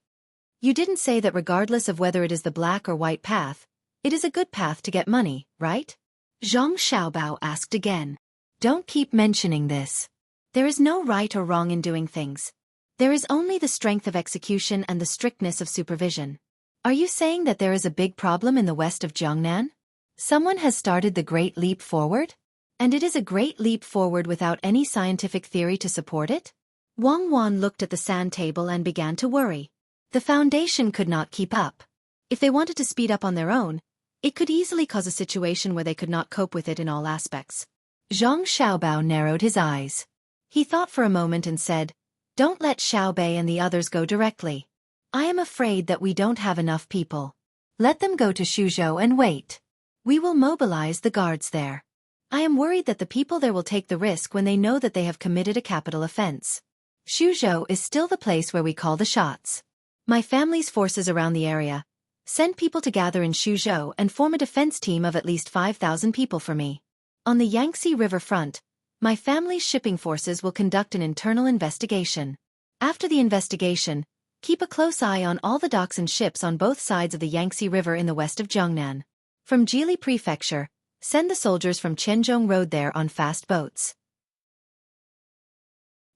"You didn't say that regardless of whether it is the black or white path, it is a good path to get money, right?" Zhang Xiaobao asked again. "Don't keep mentioning this. There is no right or wrong in doing things. There is only the strength of execution and the strictness of supervision. Are you saying that there is a big problem in the west of Jiangnan? Someone has started the Great Leap Forward? And it is a great leap forward without any scientific theory to support it?" Wang Wan looked at the sand table and began to worry. The foundation could not keep up. If they wanted to speed up on their own, it could easily cause a situation where they could not cope with it in all aspects. Zhang Xiaobao narrowed his eyes. He thought for a moment and said, "Don't let Xiaobei and the others go directly. I am afraid that we don't have enough people. Let them go to Xuzhou and wait. We will mobilize the guards there. I am worried that the people there will take the risk when they know that they have committed a capital offense. Xuzhou is still the place where we call the shots. My family's forces around the area. Send people to gather in Xuzhou and form a defense team of at least 5,000 people for me. On the Yangtze River front, my family's shipping forces will conduct an internal investigation. After the investigation, keep a close eye on all the docks and ships on both sides of the Yangtze River in the west of Jiangnan. From Jili Prefecture, send the soldiers from Qianzhong Road there on fast boats.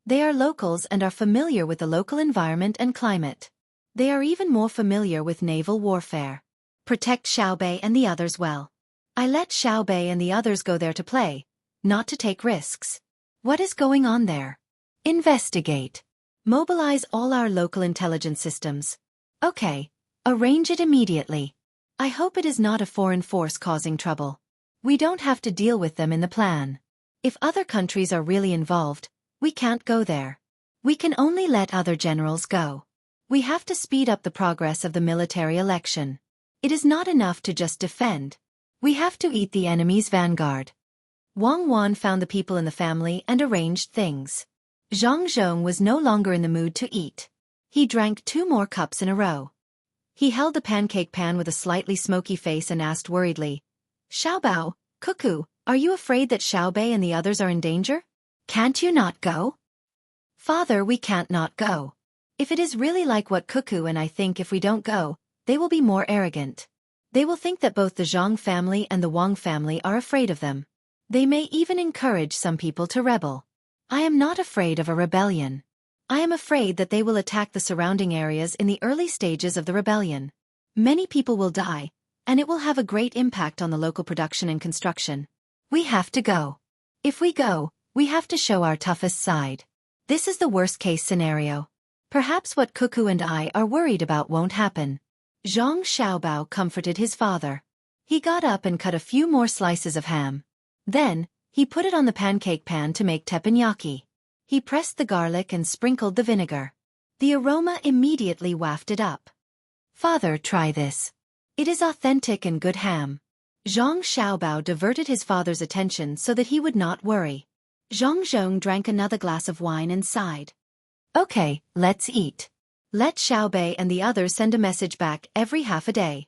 They are locals and are familiar with the local environment and climate. They are even more familiar with naval warfare. Protect Xiaobei and the others well. I let Xiaobei and the others go there to play, not to take risks. What is going on there? Investigate. Mobilize all our local intelligence systems. Okay, arrange it immediately. I hope it is not a foreign force causing trouble. We don't have to deal with them in the plan. If other countries are really involved, we can't go there. We can only let other generals go. We have to speed up the progress of the military election. It is not enough to just defend. We have to eat the enemy's vanguard." Wang Wan found the people in the family and arranged things. Zhang Zhong was no longer in the mood to eat. He drank 2 more cups in a row. He held the pancake pan with a slightly smoky face and asked worriedly, "Xiaobao, Cuckoo, are you afraid that Xiaobei and the others are in danger? Can't you not go?" "Father, we can't not go. If it is really like what Cuckoo and I think, if we don't go, they will be more arrogant. They will think that both the Zhang family and the Wang family are afraid of them. They may even encourage some people to rebel. I am not afraid of a rebellion. I am afraid that they will attack the surrounding areas in the early stages of the rebellion. Many people will die, and it will have a great impact on the local production and construction. We have to go. If we go, we have to show our toughest side. This is the worst-case scenario. Perhaps what Cuckoo and I are worried about won't happen." Zhang Xiaobao comforted his father. He got up and cut a few more slices of ham. Then, he put it on the pancake pan to make teppanyaki. He pressed the garlic and sprinkled the vinegar. The aroma immediately wafted up. "Father, try this. It is authentic and good ham." Zhang Xiaobao diverted his father's attention so that he would not worry. Zhang Zhong drank another glass of wine and sighed. "Okay, let's eat. Let Xiaobei and the others send a message back every half a day.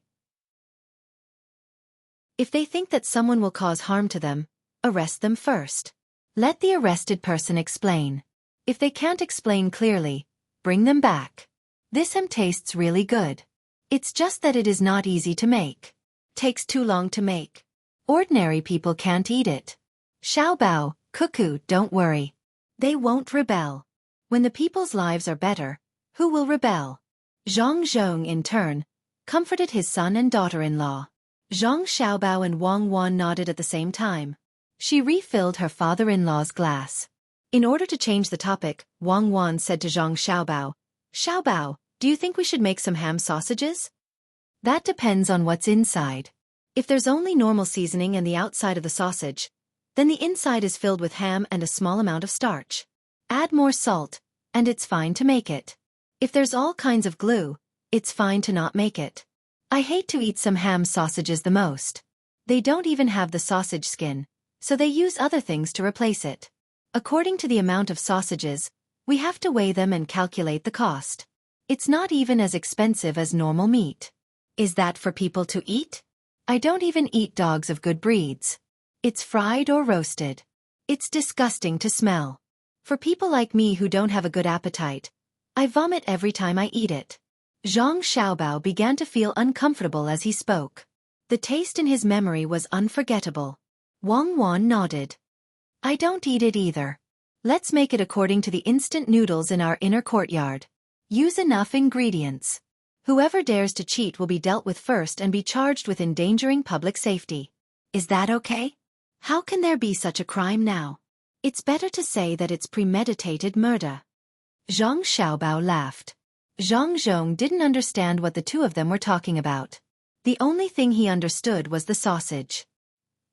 If they think that someone will cause harm to them, arrest them first. Let the arrested person explain. If they can't explain clearly, bring them back. This ham tastes really good. It's just that it is not easy to make. Takes too long to make. Ordinary people can't eat it. Xiaobao, Cuckoo, don't worry. They won't rebel. When the people's lives are better, who will rebel? Zhang Zhong, in turn, comforted his son and daughter-in-law. Zhang Xiaobao and Wang Wan nodded at the same time. She refilled her father-in-law's glass. In order to change the topic, Wang Wan said to Zhang Xiaobao, Xiaobao, do you think we should make some ham sausages? That depends on what's inside. If there's only normal seasoning and the outside of the sausage, then the inside is filled with ham and a small amount of starch. Add more salt, and it's fine to make it. If there's all kinds of glue, it's fine to not make it. I hate to eat some ham sausages the most. They don't even have the sausage skin, so they use other things to replace it. According to the amount of sausages, we have to weigh them and calculate the cost. It's not even as expensive as normal meat. Is that for people to eat? I don't even eat dogs of good breeds. It's fried or roasted. It's disgusting to smell. For people like me who don't have a good appetite, I vomit every time I eat it. Zhang Xiaobao began to feel uncomfortable as he spoke. The taste in his memory was unforgettable. Wang Wan nodded. I don't eat it either. Let's make it according to the instant noodles in our inner courtyard. Use enough ingredients. Whoever dares to cheat will be dealt with first and be charged with endangering public safety. Is that okay? How can there be such a crime now? It's better to say that it's premeditated murder. Zhang Xiaobao laughed. Zhang Zhong didn't understand what the two of them were talking about. The only thing he understood was the sausage.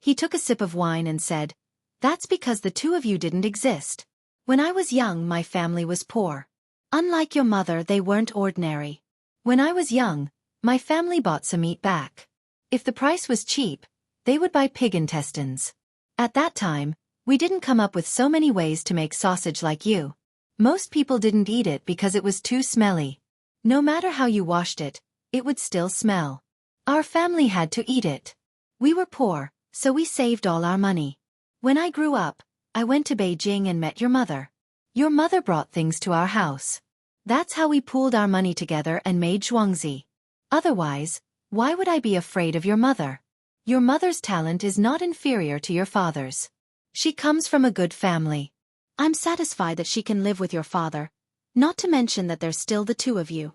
He took a sip of wine and said, That's because the two of you didn't exist. When I was young, my family was poor. Unlike your mother, they weren't ordinary. When I was young, my family bought some meat back. If the price was cheap, they would buy pig intestines. At that time, we didn't come up with so many ways to make sausage like you. Most people didn't eat it because it was too smelly. No matter how you washed it, it would still smell. Our family had to eat it. We were poor, so we saved all our money. When I grew up, I went to Beijing and met your mother. Your mother brought things to our house. That's how we pooled our money together and made Xueqi. Otherwise, why would I be afraid of your mother? Your mother's talent is not inferior to your father's. She comes from a good family. I'm satisfied that she can live with your father, not to mention that there's still the two of you.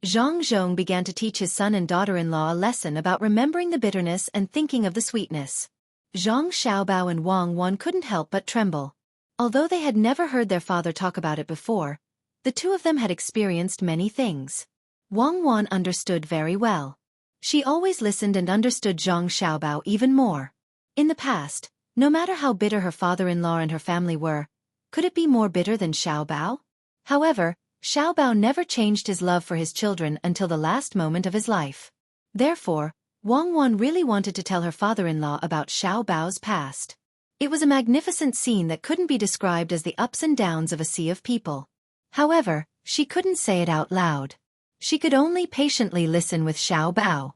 Zhang Zhong began to teach his son and daughter-in-law a lesson about remembering the bitterness and thinking of the sweetness. Zhang Xiaobao and Wang Wan couldn't help but tremble. Although they had never heard their father talk about it before, the two of them had experienced many things. Wang Wan understood very well. She always listened and understood Zhang Xiaobao even more. In the past, no matter how bitter her father-in-law and her family were, could it be more bitter than Xiaobao? However, Xiaobao never changed his love for his children until the last moment of his life. Therefore, Wang Wan really wanted to tell her father-in-law about Xiaobao's past. It was a magnificent scene that couldn't be described as the ups and downs of a sea of people. However, she couldn't say it out loud. She could only patiently listen with Xiaobao.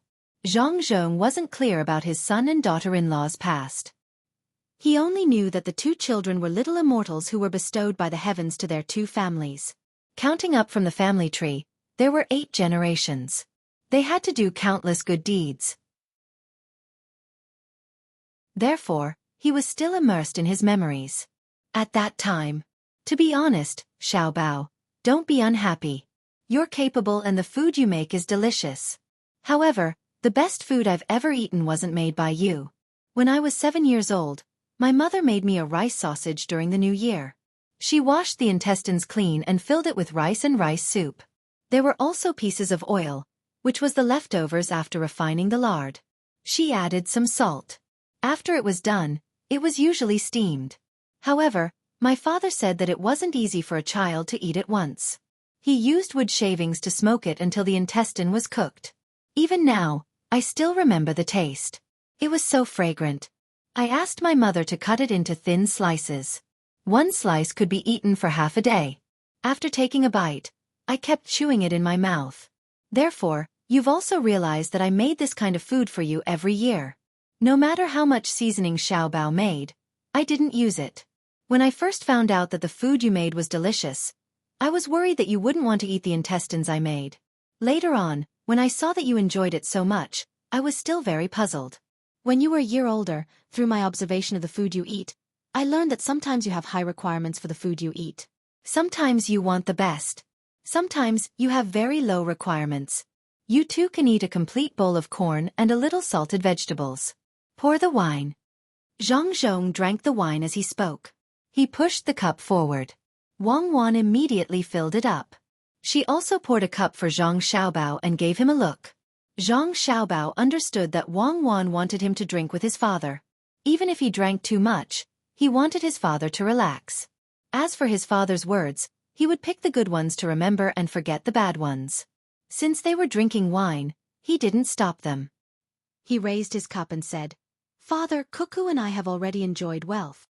Zhang Zhong wasn't clear about his son and daughter-in-law's past. He only knew that the two children were little immortals who were bestowed by the heavens to their two families. Counting up from the family tree, there were 8 generations. They had to do countless good deeds. Therefore, he was still immersed in his memories. At that time. To be honest, Xiaobao, don't be unhappy. You're capable and the food you make is delicious. However, the best food I've ever eaten wasn't made by you. When I was 7 years old, my mother made me a rice sausage during the New Year. She washed the intestines clean and filled it with rice and rice soup. There were also pieces of oil, which was the leftovers after refining the lard. She added some salt. After it was done, it was usually steamed. However, my father said that it wasn't easy for a child to eat it once. He used wood shavings to smoke it until the intestine was cooked. Even now, I still remember the taste. It was so fragrant. I asked my mother to cut it into thin slices. One slice could be eaten for half a day. After taking a bite, I kept chewing it in my mouth. Therefore, you've also realized that I made this kind of food for you every year. No matter how much seasoning Xiaobao made, I didn't use it. When I first found out that the food you made was delicious, I was worried that you wouldn't want to eat the intestines I made. Later on, when I saw that you enjoyed it so much, I was still very puzzled. When you were a year older, through my observation of the food you eat, I learned that sometimes you have high requirements for the food you eat. Sometimes you want the best. Sometimes you have very low requirements. You too can eat a complete bowl of corn and a little salted vegetables. Pour the wine. Zhang Zhong drank the wine as he spoke. He pushed the cup forward. Wang Wan immediately filled it up. She also poured a cup for Zhang Xiaobao and gave him a look. Zhang Xiaobao understood that Wang Wan wanted him to drink with his father. Even if he drank too much, he wanted his father to relax. As for his father's words, he would pick the good ones to remember and forget the bad ones. Since they were drinking wine, he didn't stop them. He raised his cup and said, "Father, Cuckoo and I have already enjoyed wealth.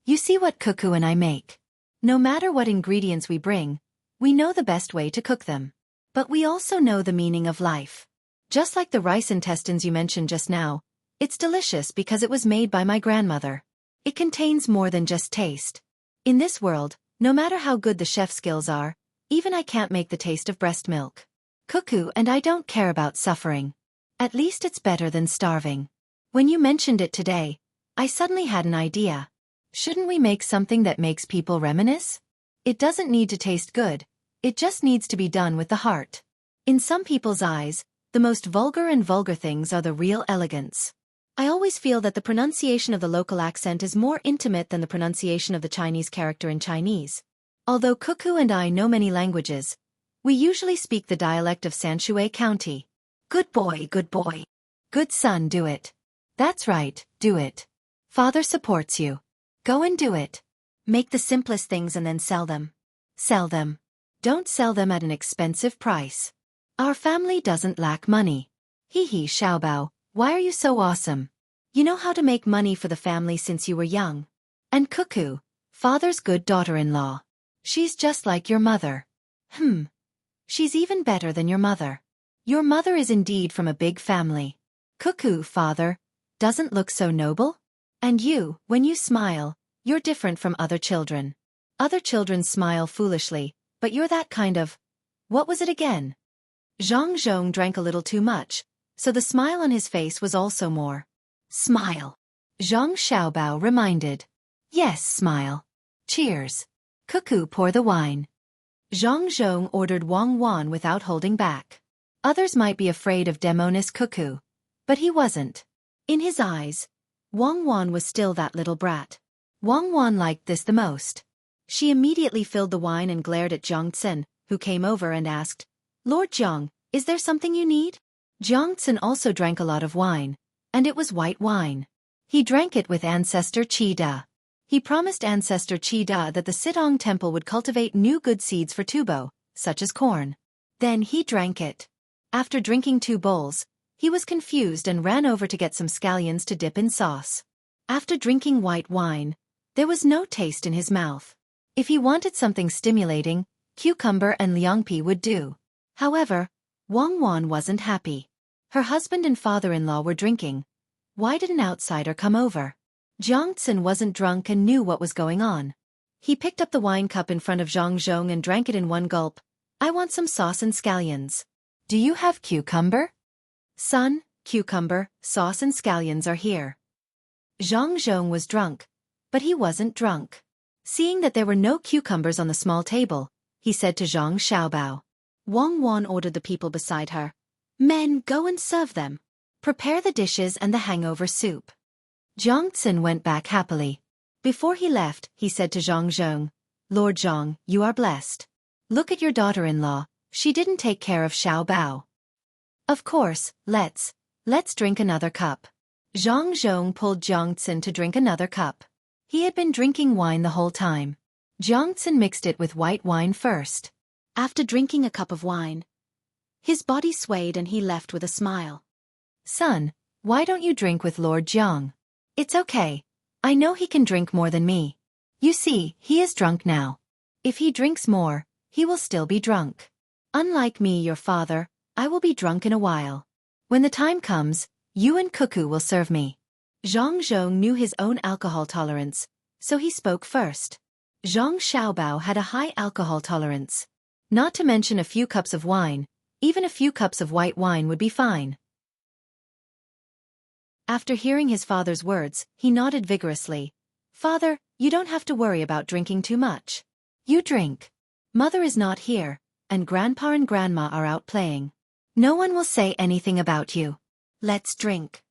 You see what Cuckoo and I make. No matter what ingredients we bring, we know the best way to cook them. But we also know the meaning of life. Just like the rice intestines you mentioned just now, it's delicious because it was made by my grandmother. It contains more than just taste. In this world, no matter how good the chef skills are, even I can't make the taste of breast milk. Cuckoo and I don't care about suffering. At least it's better than starving. When you mentioned it today, I suddenly had an idea. Shouldn't we make something that makes people reminisce? It doesn't need to taste good. It just needs to be done with the heart. In some people's eyes, the most vulgar things are the real elegance. I always feel that the pronunciation of the local accent is more intimate than the pronunciation of the Chinese character in Chinese. Although Cuckoo and I know many languages, we usually speak the dialect of Xueqi County. Good boy, good boy. Good son, do it. That's right, do it. Father supports you. Go and do it. Make the simplest things and then sell them. Sell them. Don't sell them at an expensive price. Our family doesn't lack money. Hee Xiaobao, why are you so awesome? You know how to make money for the family since you were young. And Cuckoo, father's good daughter-in-law. She's just like your mother. She's even better than your mother. Your mother is indeed from a big family. Cuckoo, father, doesn't look so noble? And you, when you smile, you're different from other children. Other children smile foolishly, but you're that kind of... What was it again? Zhang Zhong drank a little too much, so the smile on his face was also more. Smile. Zhang Xiaobao reminded. Yes, smile. Cheers. Cuckoo, pour the wine. Zhang Zhong ordered Wang Wan without holding back. Others might be afraid of demonic Cuckoo, but he wasn't. In his eyes, Wang Wan was still that little brat. Wang Wan liked this the most. She immediately filled the wine and glared at Jiang Tsin, who came over and asked, Lord Jiang, is there something you need? Jiang Tsin also drank a lot of wine, and it was white wine. He drank it with Ancestor Qi Da. He promised Ancestor Qi Da that the Sitong Temple would cultivate new good seeds for tubo, such as corn. Then he drank it. After drinking 2 bowls, he was confused and ran over to get some scallions to dip in sauce. After drinking white wine, there was no taste in his mouth. If he wanted something stimulating, cucumber and liangpi would do. However, Wang Wan wasn't happy. Her husband and father-in-law were drinking. Why did an outsider come over? Jiang Tsin wasn't drunk and knew what was going on. He picked up the wine cup in front of Zhang Zhong and drank it in one gulp. I want some sauce and scallions. Do you have cucumber? Son, cucumber, sauce and scallions are here. Zhang Zhong was drunk, but he wasn't drunk. Seeing that there were no cucumbers on the small table, he said to Zhang Xiaobao. Wang Wan ordered the people beside her. Men, go and serve them. Prepare the dishes and the hangover soup. Jiang Tsin went back happily. Before he left, he said to Zhang Zhong, Lord Zhang, you are blessed. Look at your daughter-in-law, she didn't take care of Xiaobao. Of course, let's drink another cup. Zhang Zhong pulled Jiang Tsin to drink another cup. He had been drinking wine the whole time. Jiang Tsin mixed it with white wine first. After drinking a cup of wine, his body swayed and he left with a smile. Son, why don't you drink with Lord Jiang? It's okay. I know he can drink more than me. You see, he is drunk now. If he drinks more, he will still be drunk. Unlike me, your father, I will be drunk in a while. When the time comes, you and Cuckoo will serve me. Zhang Zhong knew his own alcohol tolerance, so he spoke first. Zhang Xiaobao had a high alcohol tolerance. Not to mention a few cups of wine, Even a few cups of white wine would be fine. After hearing his father's words, he nodded vigorously. Father, you don't have to worry about drinking too much. You drink. Mother is not here, and Grandpa and Grandma are out playing. No one will say anything about you. Let's drink.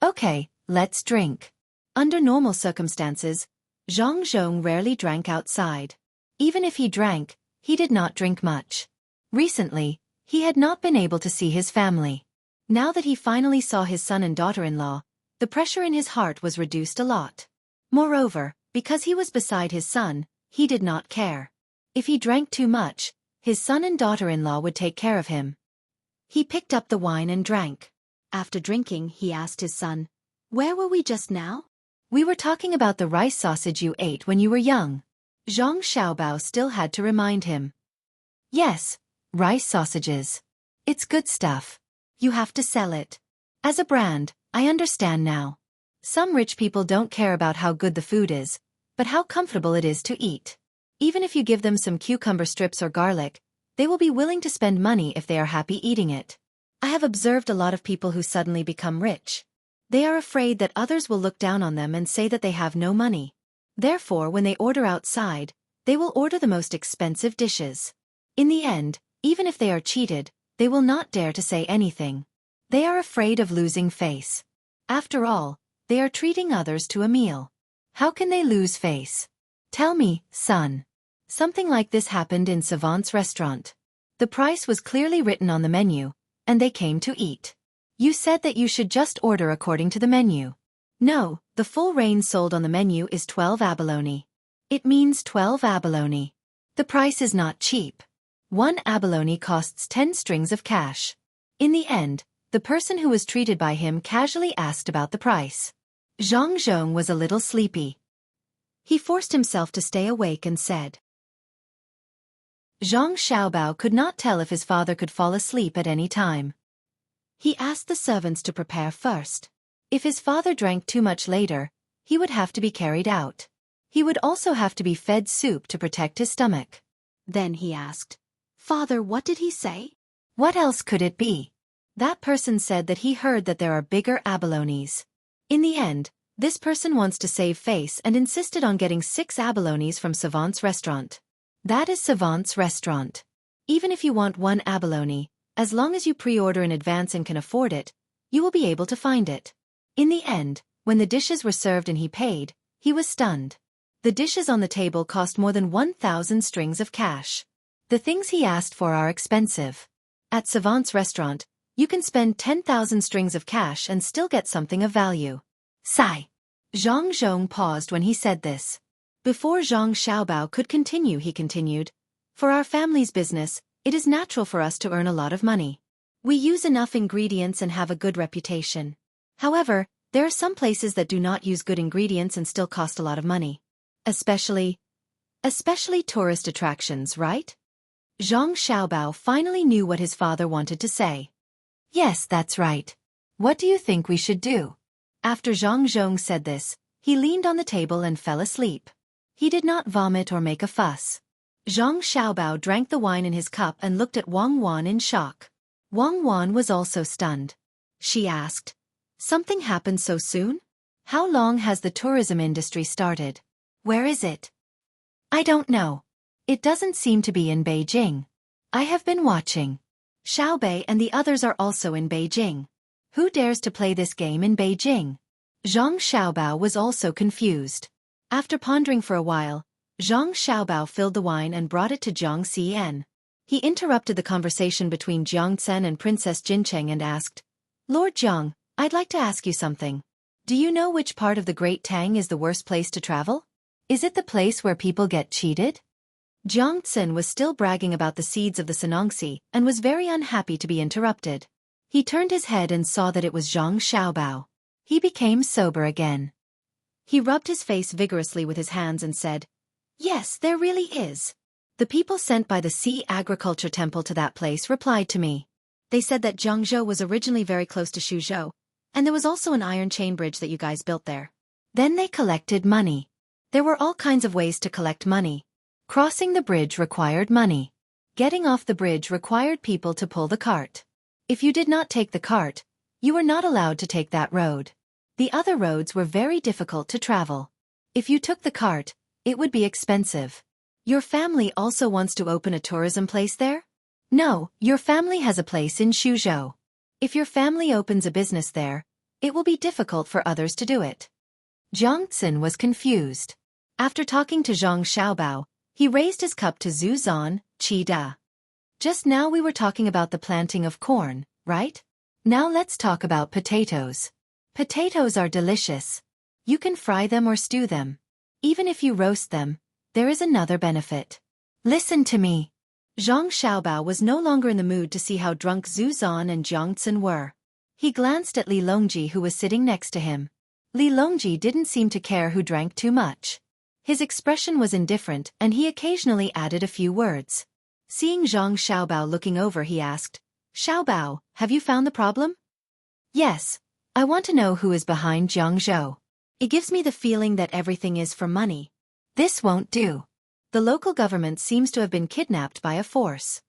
Okay, let's drink. Under normal circumstances, Zhang Zhong rarely drank outside. Even if he drank, he did not drink much. Recently, he had not been able to see his family. Now that he finally saw his son and daughter-in-law, the pressure in his heart was reduced a lot. Moreover, because he was beside his son, he did not care. If he drank too much, his son and daughter-in-law would take care of him. He picked up the wine and drank. After drinking, he asked his son, "Where were we just now?" "We were talking about the rice sausage you ate when you were young." Zhang Xiaobao still had to remind him. "Yes, rice sausages. It's good stuff. You have to sell it. As a brand, I understand now. Some rich people don't care about how good the food is, but how comfortable it is to eat. Even if you give them some cucumber strips or garlic, they will be willing to spend money if they are happy eating it. I have observed a lot of people who suddenly become rich. They are afraid that others will look down on them and say that they have no money. Therefore, when they order outside, they will order the most expensive dishes. In the end, even if they are cheated, they will not dare to say anything. They are afraid of losing face. After all, they are treating others to a meal. How can they lose face? Tell me, son." Something like this happened in Savant's restaurant. The price was clearly written on the menu, and they came to eat. "You said that you should just order according to the menu." "No, the full range sold on the menu is 12 abalone. It means 12 abalone. The price is not cheap. 1 abalone costs 10 strings of cash." In the end, the person who was treated by him casually asked about the price. Zhang Zhong was a little sleepy. He forced himself to stay awake and said. Zhang Xiaobao could not tell if his father could fall asleep at any time. He asked the servants to prepare first. If his father drank too much later, he would have to be carried out. He would also have to be fed soup to protect his stomach. Then he asked, "Father, what did he say?" "What else could it be?" That person said that he heard that there are bigger abalones. In the end, this person wants to save face and insisted on getting 6 abalones from Savant's restaurant. That is Savant's restaurant. Even if you want 1 abalone, as long as you pre-order in advance and can afford it, you will be able to find it. In the end, when the dishes were served and he paid, he was stunned. The dishes on the table cost more than 1,000 strings of cash. The things he asked for are expensive. At Savant's restaurant, you can spend 10,000 strings of cash and still get something of value. Sigh. Zhang Zhong paused when he said this. Before Zhang Xiaobao could continue, he continued, "For our family's business, it is natural for us to earn a lot of money. We use enough ingredients and have a good reputation. However, there are some places that do not use good ingredients and still cost a lot of money. Especially tourist attractions, right?" Zhang Xiaobao finally knew what his father wanted to say. "Yes, that's right. What do you think we should do?" After Zhang Zhong said this, he leaned on the table and fell asleep. He did not vomit or make a fuss. Zhang Xiaobao drank the wine in his cup and looked at Wang Wan in shock. Wang Wan was also stunned. She asked, "Something happened so soon? How long has the tourism industry started? Where is it?" "I don't know. It doesn't seem to be in Beijing. I have been watching. Xiaobei and the others are also in Beijing. Who dares to play this game in Beijing?" Zhang Xiaobao was also confused. After pondering for a while, Zhang Xiaobao filled the wine and brought it to Jiang Xian. He interrupted the conversation between Jiang Tsen and Princess Jincheng and asked, "Lord Jiang, I'd like to ask you something. Do you know which part of the Great Tang is the worst place to travel? Is it the place where people get cheated?" Jiang Tsen was still bragging about the seeds of the Sanongxi and was very unhappy to be interrupted. He turned his head and saw that it was Zhang Xiaobao. He became sober again. He rubbed his face vigorously with his hands and said, "Yes, there really is. The people sent by the Sea Agriculture Temple to that place replied to me. They said that Jiangzhou was originally very close to Suzhou, and there was also an iron chain bridge that you guys built there. Then they collected money. There were all kinds of ways to collect money. Crossing the bridge required money. Getting off the bridge required people to pull the cart. If you did not take the cart, you were not allowed to take that road. The other roads were very difficult to travel. If you took the cart, it would be expensive. Your family also wants to open a tourism place there? No, your family has a place in Xuzhou. If your family opens a business there, it will be difficult for others to do it. Jiang Xin was confused. After talking to Zhang Xiaobao, he raised his cup to Zhu Zan, Qi Da. Just now we were talking about the planting of corn, right? Now let's talk about potatoes. Potatoes are delicious. You can fry them or stew them. Even if you roast them, there is another benefit. Listen to me. Zhang Xiaobao was no longer in the mood to see how drunk Zhu Zan and Jiang Xin were. He glanced at Li Longji who was sitting next to him. Li Longji didn't seem to care who drank too much. His expression was indifferent and he occasionally added a few words. Seeing Zhang Xiaobao looking over, he asked, "Xiaobao, have you found the problem?" "Yes. I want to know who is behind Jiangzhou. It gives me the feeling that everything is for money. This won't do. The local government seems to have been kidnapped by a force.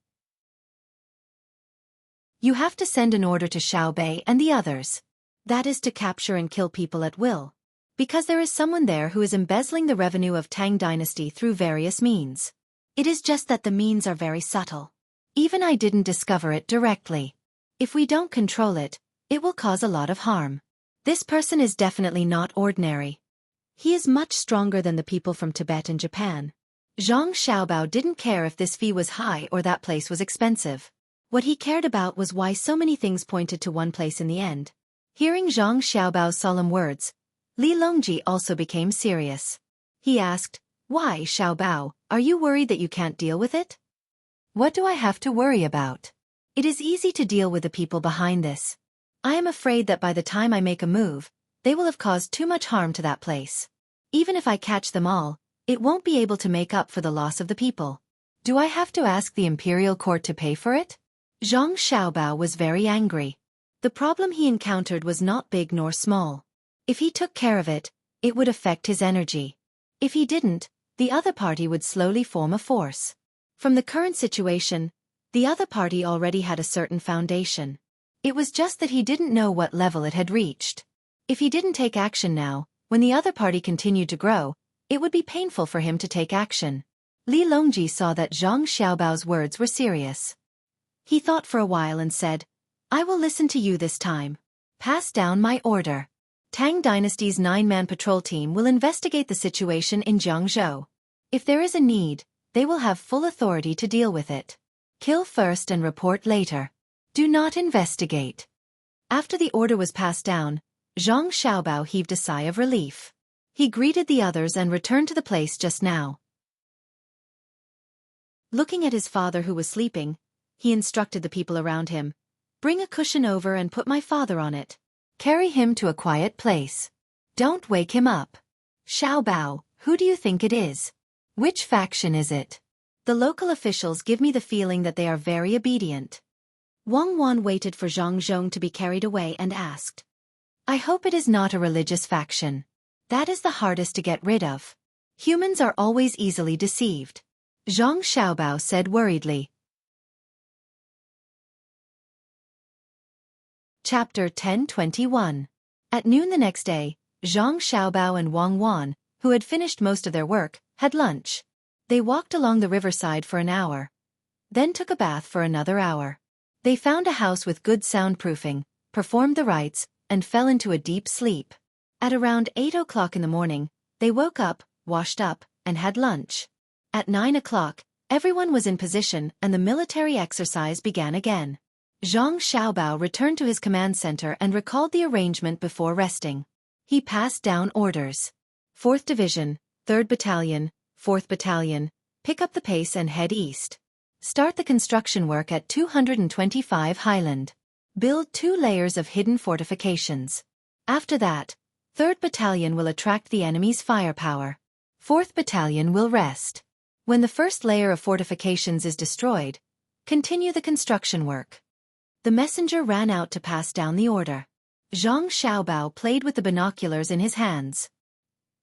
You have to send an order to Xiaobei and the others. That is to capture and kill people at will. Because there is someone there who is embezzling the revenue of Tang dynasty through various means. It is just that the means are very subtle. Even I didn't discover it directly. If we don't control it, it will cause a lot of harm. This person is definitely not ordinary. He is much stronger than the people from Tibet and Japan." Zhang Xiaobao didn't care if this fee was high or that place was expensive. What he cared about was why so many things pointed to one place in the end. Hearing Zhang Xiaobao's solemn words, Li Longji also became serious. He asked, "Why, Xiaobao, are you worried that you can't deal with it?" "What do I have to worry about? It is easy to deal with the people behind this. I am afraid that by the time I make a move, they will have caused too much harm to that place. Even if I catch them all, it won't be able to make up for the loss of the people. Do I have to ask the imperial court to pay for it?" Zhang Xiaobao was very angry. The problem he encountered was not big nor small. If he took care of it, it would affect his energy. If he didn't, the other party would slowly form a force. From the current situation, the other party already had a certain foundation. It was just that he didn't know what level it had reached. If he didn't take action now, when the other party continued to grow, it would be painful for him to take action. Li Longji saw that Zhang Xiaobao's words were serious. He thought for a while and said, "I will listen to you this time. Pass down my order. Tang Dynasty's 9-man patrol team will investigate the situation in Jiangzhou. If there is a need, they will have full authority to deal with it. Kill first and report later. Do not investigate." After the order was passed down, Zhang Xiaobao heaved a sigh of relief. He greeted the others and returned to the place just now. Looking at his father who was sleeping, he instructed the people around him, "Bring a cushion over and put my father on it. Carry him to a quiet place. Don't wake him up. Xiaobao, who do you think it is? Which faction is it? The local officials give me the feeling that they are very obedient." Wang Wan waited for Zhang Zhong to be carried away and asked, "I hope it is not a religious faction. That is the hardest to get rid of. Humans are always easily deceived." Zhang Xiaobao said worriedly. Chapter 10:21. At noon the next day, Zhang Xiaobao and Wang Wan, who had finished most of their work, had lunch. They walked along the riverside for an hour, then took a bath for another hour. They found a house with good soundproofing, performed the rites, and fell into a deep sleep. At around 8 o'clock in the morning, they woke up, washed up, and had lunch. At 9 o'clock, everyone was in position and the military exercise began again. Zhang Xiaobao returned to his command center and recalled the arrangement before resting. He passed down orders. 4th Division, 3rd Battalion, 4th Battalion, pick up the pace and head east. Start the construction work at 225 Highland. Build 2 layers of hidden fortifications. After that, 3rd Battalion will attract the enemy's firepower. 4th Battalion will rest. When the first layer of fortifications is destroyed, continue the construction work. The messenger ran out to pass down the order. Zhang Xiaobao played with the binoculars in his hands.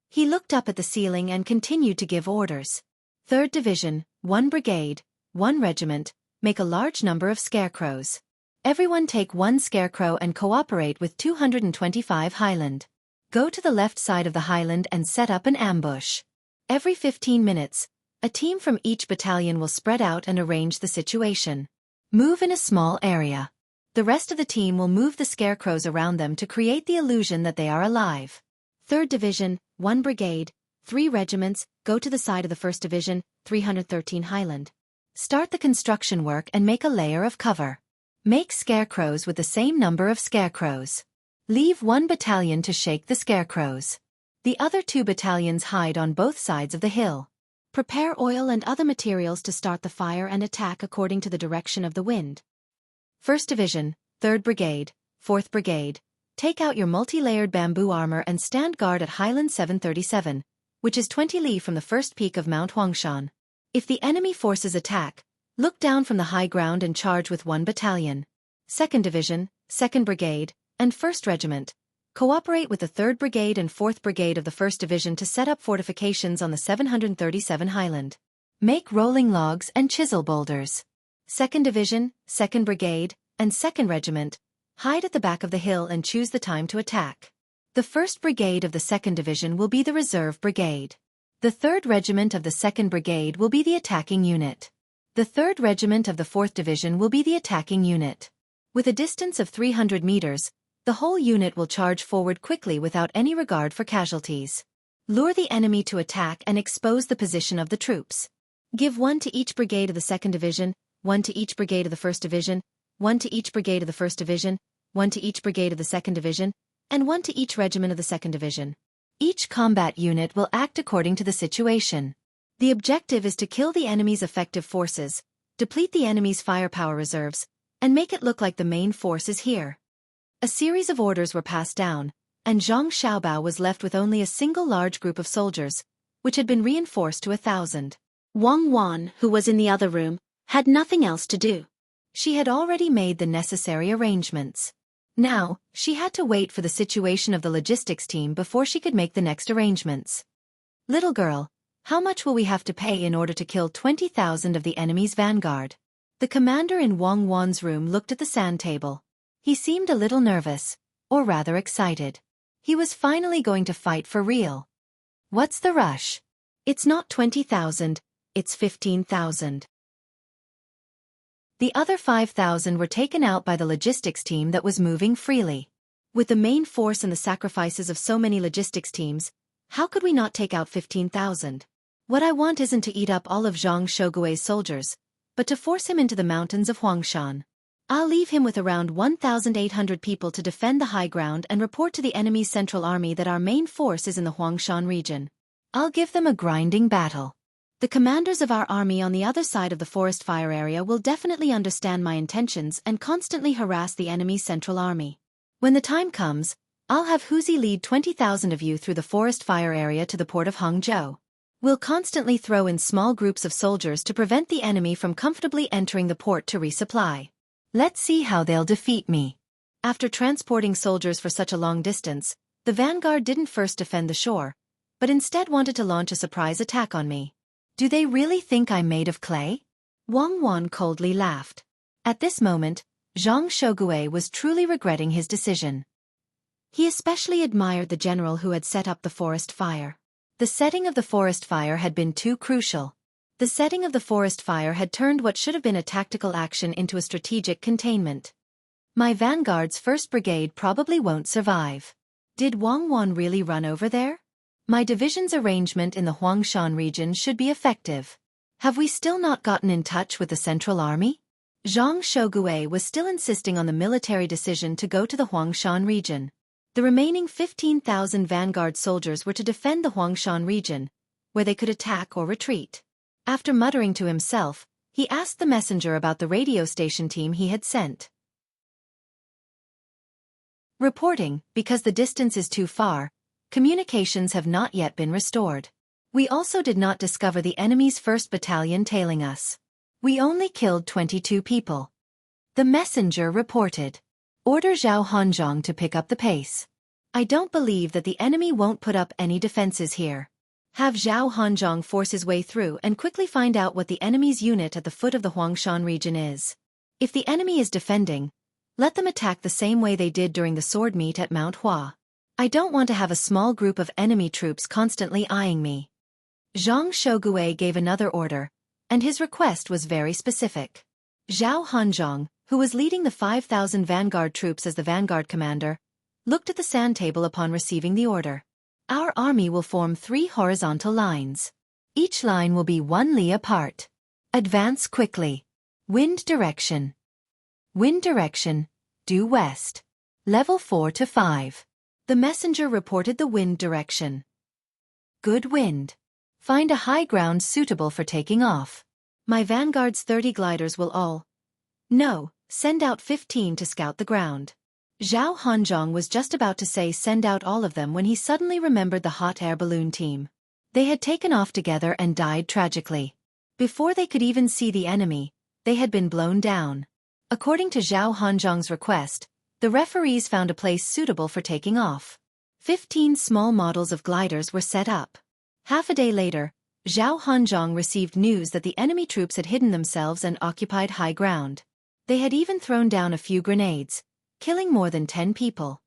He looked up at the ceiling and continued to give orders. 3rd Division, 1 Brigade, 1 regiment, make a large number of scarecrows. Everyone take 1 scarecrow and cooperate with 225 Highland. Go to the left side of the Highland and set up an ambush. Every 15 minutes, a team from each battalion will spread out and arrange the situation. Move in a small area. The rest of the team will move the scarecrows around them to create the illusion that they are alive. 3rd Division, 1 Brigade, 3 regiments, go to the side of the 1st Division, 313 Highland. Start the construction work and make a layer of cover. Make scarecrows with the same number of scarecrows. Leave 1 battalion to shake the scarecrows. The other 2 battalions hide on both sides of the hill. Prepare oil and other materials to start the fire and attack according to the direction of the wind. 1st Division, 3rd Brigade, 4th Brigade, take out your multi-layered bamboo armor and stand guard at Highland 737, which is 20 li from the first peak of Mount Huangshan. If the enemy forces attack, look down from the high ground and charge with 1 battalion. 2nd Division, 2nd Brigade, and 1st Regiment, cooperate with the 3rd Brigade and 4th Brigade of the 1st Division to set up fortifications on the 737 Highland. Make rolling logs and chisel boulders. 2nd Division, 2nd Brigade, and 2nd Regiment, hide at the back of the hill and choose the time to attack. The 1st Brigade of the 2nd Division will be the reserve brigade. The 3rd Regiment of the 2nd Brigade will be the attacking unit. The 3rd Regiment of the 4th Division will be the attacking unit. With a distance of 300 meters, the whole unit will charge forward quickly without any regard for casualties. Lure the enemy to attack and expose the position of the troops. Give 1 to each brigade of the 2nd Division, 1 to each brigade of the 1st Division, 1 to each brigade of the 1st Division, 1 to each brigade of the 2nd Division, and 1 to each regiment of the 2nd Division. Each combat unit will act according to the situation. The objective is to kill the enemy's effective forces, deplete the enemy's firepower reserves, and make it look like the main force is here. A series of orders were passed down, and Zhang Xiaobao was left with only a single large group of soldiers, which had been reinforced to 1,000. Wang Wan, who was in the other room, had nothing else to do. She had already made the necessary arrangements. Now, she had to wait for the situation of the logistics team before she could make the next arrangements. Little girl, how much will we have to pay in order to kill 20,000 of the enemy's vanguard? The commander in Wang Wan's room looked at the sand table. He seemed a little nervous, or rather excited. He was finally going to fight for real. What's the rush? It's not 20,000, it's 15,000. The other 5,000 were taken out by the logistics team that was moving freely. With the main force and the sacrifices of so many logistics teams, how could we not take out 15,000? What I want isn't to eat up all of Zhang Shogui's soldiers, but to force him into the mountains of Huangshan. I'll leave him with around 1,800 people to defend the high ground and report to the enemy's central army that our main force is in the Huangshan region. I'll give them a grinding battle. The commanders of our army on the other side of the forest fire area will definitely understand my intentions and constantly harass the enemy's central army. When the time comes, I'll have Huzi lead 20,000 of you through the forest fire area to the port of Hangzhou. We'll constantly throw in small groups of soldiers to prevent the enemy from comfortably entering the port to resupply. Let's see how they'll defeat me. After transporting soldiers for such a long distance, the vanguard didn't first defend the shore, but instead wanted to launch a surprise attack on me. Do they really think I'm made of clay? Wang Wan coldly laughed. At this moment, Zhang Shogui was truly regretting his decision. He especially admired the general who had set up the forest fire. The setting of the forest fire had been too crucial. The setting of the forest fire had turned what should have been a tactical action into a strategic containment. My vanguard's 1st Brigade probably won't survive. Did Wang Wan really run over there? My division's arrangement in the Huangshan region should be effective. Have we still not gotten in touch with the Central Army? Zhang Shogui was still insisting on the military decision to go to the Huangshan region. The remaining 15,000 vanguard soldiers were to defend the Huangshan region, where they could attack or retreat. After muttering to himself, he asked the messenger about the radio station team he had sent. Reporting, because the distance is too far, communications have not yet been restored. We also did not discover the enemy's 1st Battalion tailing us. We only killed 22 people. The messenger reported. Order Zhao Hanzhong to pick up the pace. I don't believe that the enemy won't put up any defenses here. Have Zhao Hanzhong force his way through and quickly find out what the enemy's unit at the foot of the Huangshan region is. If the enemy is defending, let them attack the same way they did during the sword meet at Mount Hua. I don't want to have a small group of enemy troops constantly eyeing me. Zhang Xueqi gave another order, and his request was very specific. Zhao Hanzhong, who was leading the 5,000 vanguard troops as the vanguard commander, looked at the sand table upon receiving the order. Our army will form 3 horizontal lines. Each line will be 1 li apart. Advance quickly. Wind direction. Wind direction, due west. Level 4 to 5. The messenger reported the wind direction. Good wind. Find a high ground suitable for taking off. My vanguard's 30 gliders will all. No, send out 15 to scout the ground. Zhao Hanzhong was just about to say send out all of them when he suddenly remembered the hot air balloon team. They had taken off together and died tragically. Before they could even see the enemy, they had been blown down. According to Zhao Hanzhong's request, the referees found a place suitable for taking off. 15 small models of gliders were set up. Half a day later, Zhao Hanzhong received news that the enemy troops had hidden themselves and occupied high ground. They had even thrown down a few grenades, killing more than 10 people.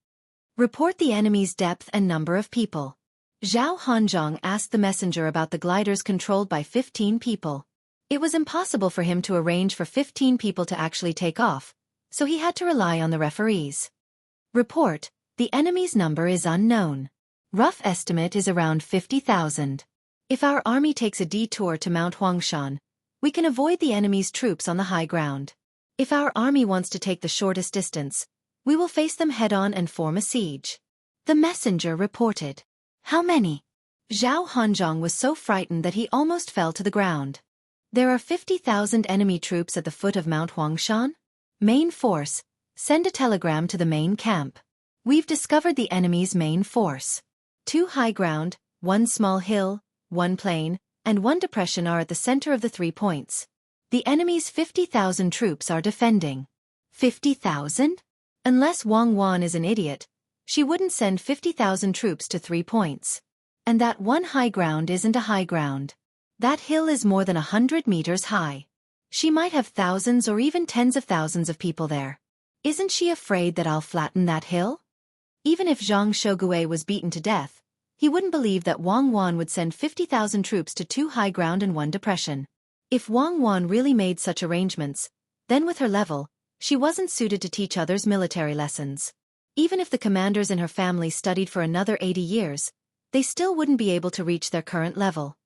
Report the enemy's depth and number of people. Zhao Hanzhong asked the messenger about the gliders controlled by 15 people. It was impossible for him to arrange for 15 people to actually take off, so he had to rely on the referees. Report, the enemy's number is unknown. Rough estimate is around 50,000. If our army takes a detour to Mount Huangshan, we can avoid the enemy's troops on the high ground. If our army wants to take the shortest distance, we will face them head-on and form a siege. The messenger reported. How many? Zhao Hanzhong was so frightened that he almost fell to the ground. There are 50,000 enemy troops at the foot of Mount Huangshan. Main force, send a telegram to the main camp. We've discovered the enemy's main force. 2 high ground, 1 small hill, 1 plain, and 1 depression are at the center of the 3 points. The enemy's 50,000 troops are defending. 50,000? Unless Wang Wan is an idiot, she wouldn't send 50,000 troops to 3 points. And that 1 high ground isn't a high ground. That hill is more than 100 meters high. She might have thousands or even tens of thousands of people there. Isn't she afraid that I'll flatten that hill? Even if Zhang Xueqi was beaten to death, he wouldn't believe that Wang Wan would send 50,000 troops to 2 high ground and 1 depression. If Wang Wan really made such arrangements, then with her level, she wasn't suited to teach others military lessons. Even if the commanders in her family studied for another 80 years, they still wouldn't be able to reach their current level.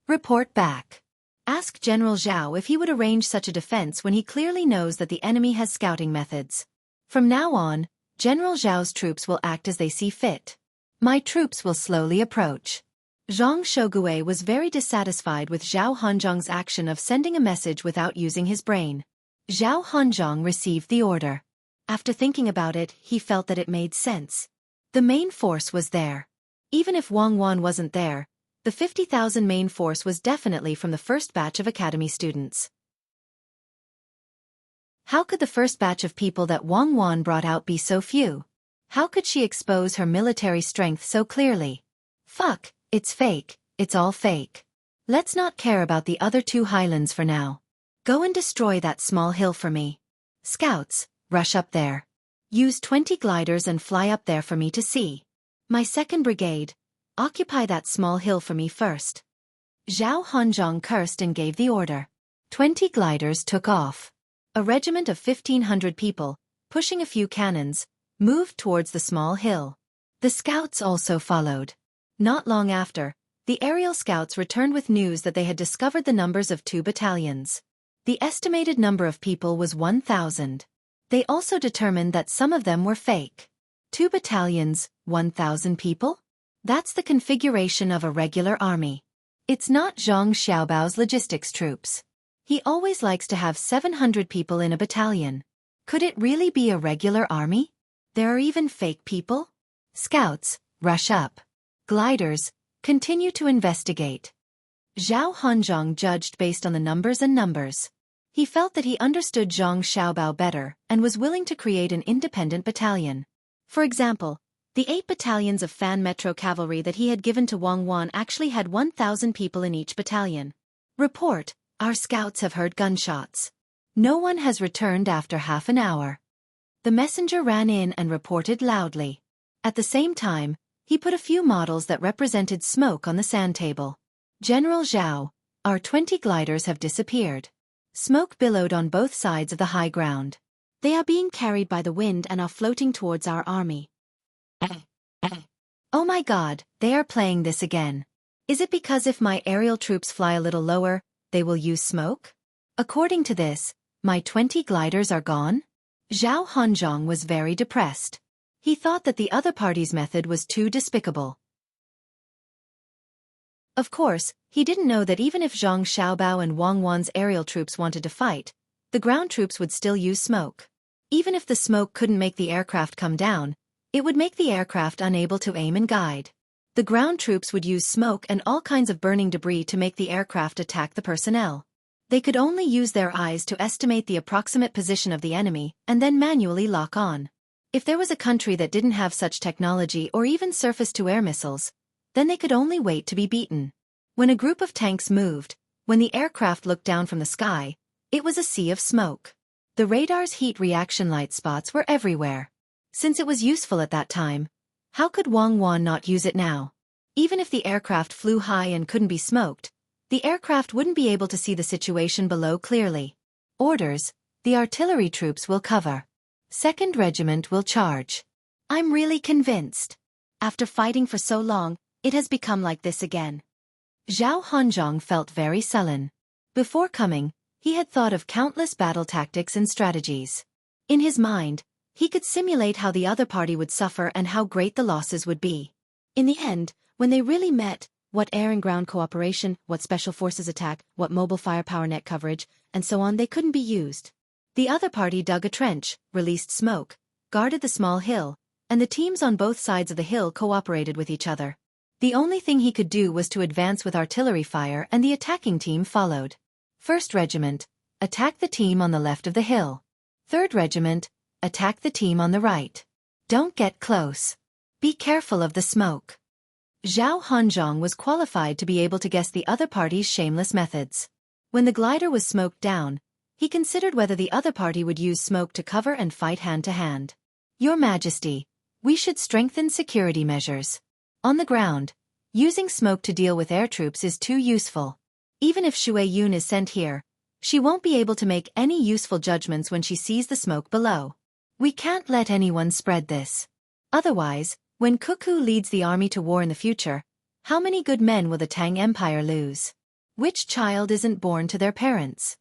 Report back. Ask General Zhao if he would arrange such a defense when he clearly knows that the enemy has scouting methods. From now on, General Zhao's troops will act as they see fit. My troops will slowly approach. Zhang Xueqi was very dissatisfied with Zhao Hanzhong's action of sending a message without using his brain. Zhao Hanzhong received the order. After thinking about it, he felt that it made sense. The main force was there. Even if Wang Wan wasn't there, the 50,000 main force was definitely from the first batch of academy students. How could the first batch of people that Wang Wan brought out be so few? How could she expose her military strength so clearly? Fuck, it's fake, it's all fake. Let's not care about the other 2 highlands for now. Go and destroy that small hill for me. Scouts, rush up there. Use 20 gliders and fly up there for me to see. My 2nd brigade, occupy that small hill for me first. Zhao Hanzhong cursed and gave the order. 20 gliders took off. A regiment of 1,500 people, pushing a few cannons, moved towards the small hill. The scouts also followed. Not long after, the aerial scouts returned with news that they had discovered the numbers of 2 battalions. The estimated number of people was 1,000. They also determined that some of them were fake. 2 battalions, 1,000 people? That's the configuration of a regular army. It's not Zhang Xiaobao's logistics troops. He always likes to have 700 people in a battalion. Could it really be a regular army? There are even fake people? Scouts, rush up. Gliders, continue to investigate. Zhao Hanzhong judged based on the numbers and numbers. He felt that he understood Zhang Xiaobao better and was willing to create an independent battalion. For example, The 8 battalions of Fan Metro cavalry that he had given to Wang Wan actually had 1,000 people in each battalion. Report, our scouts have heard gunshots. No one has returned after half an hour. The messenger ran in and reported loudly. At the same time, he put a few models that represented smoke on the sand table. General Zhao, our 20 gliders have disappeared. Smoke billowed on both sides of the high ground. They are being carried by the wind and are floating towards our army. Oh my God, they are playing this again. Is it because if my aerial troops fly a little lower, they will use smoke? According to this, my 20 gliders are gone? Zhao Hanzhong was very depressed. He thought that the other party's method was too despicable. Of course, he didn't know that even if Zhang Xiaobao and Wang Wan's aerial troops wanted to fight, the ground troops would still use smoke. Even if the smoke couldn't make the aircraft come down, it would make the aircraft unable to aim and guide. The ground troops would use smoke and all kinds of burning debris to make the aircraft attack the personnel. They could only use their eyes to estimate the approximate position of the enemy and then manually lock on. If there was a country that didn't have such technology or even surface-to-air missiles, then they could only wait to be beaten. When a group of tanks moved, when the aircraft looked down from the sky, it was a sea of smoke. The radar's heat reaction light spots were everywhere. Since it was useful at that time, how could Wang Wan not use it now? Even if the aircraft flew high and couldn't be smoked, the aircraft wouldn't be able to see the situation below clearly. Orders, the artillery troops will cover. 2nd Regiment will charge. I'm really convinced. After fighting for so long, it has become like this again. Zhao Hanzhong felt very sullen. Before coming, he had thought of countless battle tactics and strategies. In his mind, he could simulate how the other party would suffer and how great the losses would be. In the end, when they really met, what air and ground cooperation, what special forces attack, what mobile firepower net coverage, and so on, they couldn't be used. The other party dug a trench, released smoke, guarded the small hill, and the teams on both sides of the hill cooperated with each other. The only thing he could do was to advance with artillery fire, and the attacking team followed. 1st Regiment, attack the team on the left of the hill. 3rd Regiment, attack the team on the right. Don't get close. Be careful of the smoke. Zhao Hanzhong was qualified to be able to guess the other party's shameless methods. When the glider was smoked down, he considered whether the other party would use smoke to cover and fight hand-to-hand. Your Majesty, we should strengthen security measures. On the ground, using smoke to deal with air troops is too useful. Even if Xueqi is sent here, she won't be able to make any useful judgments when she sees the smoke below. We can't let anyone spread this. Otherwise, when Xueqi leads the army to war in the future, how many good men will the Tang Empire lose? Which child isn't born to their parents?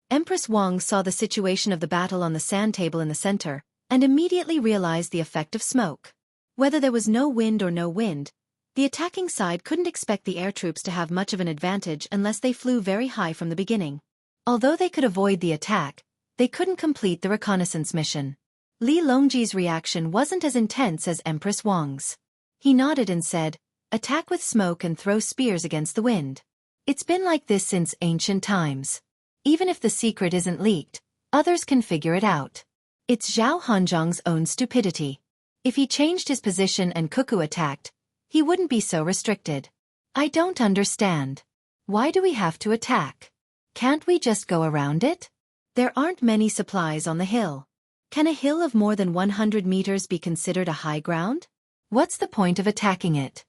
Empress Wang saw the situation of the battle on the sand table in the center, and immediately realized the effect of smoke. Whether there was no wind or no wind, the attacking side couldn't expect the air troops to have much of an advantage unless they flew very high from the beginning. Although they could avoid the attack, they couldn't complete the reconnaissance mission. Li Longji's reaction wasn't as intense as Empress Wang's. He nodded and said, "Attack with smoke and throw spears against the wind. It's been like this since ancient times. Even if the secret isn't leaked, others can figure it out." It's Zhao Hanzhong's own stupidity. If he changed his position and Xueqi attacked, he wouldn't be so restricted. I don't understand. Why do we have to attack? Can't we just go around it? There aren't many supplies on the hill. Can a hill of more than 100 meters be considered a high ground? What's the point of attacking it?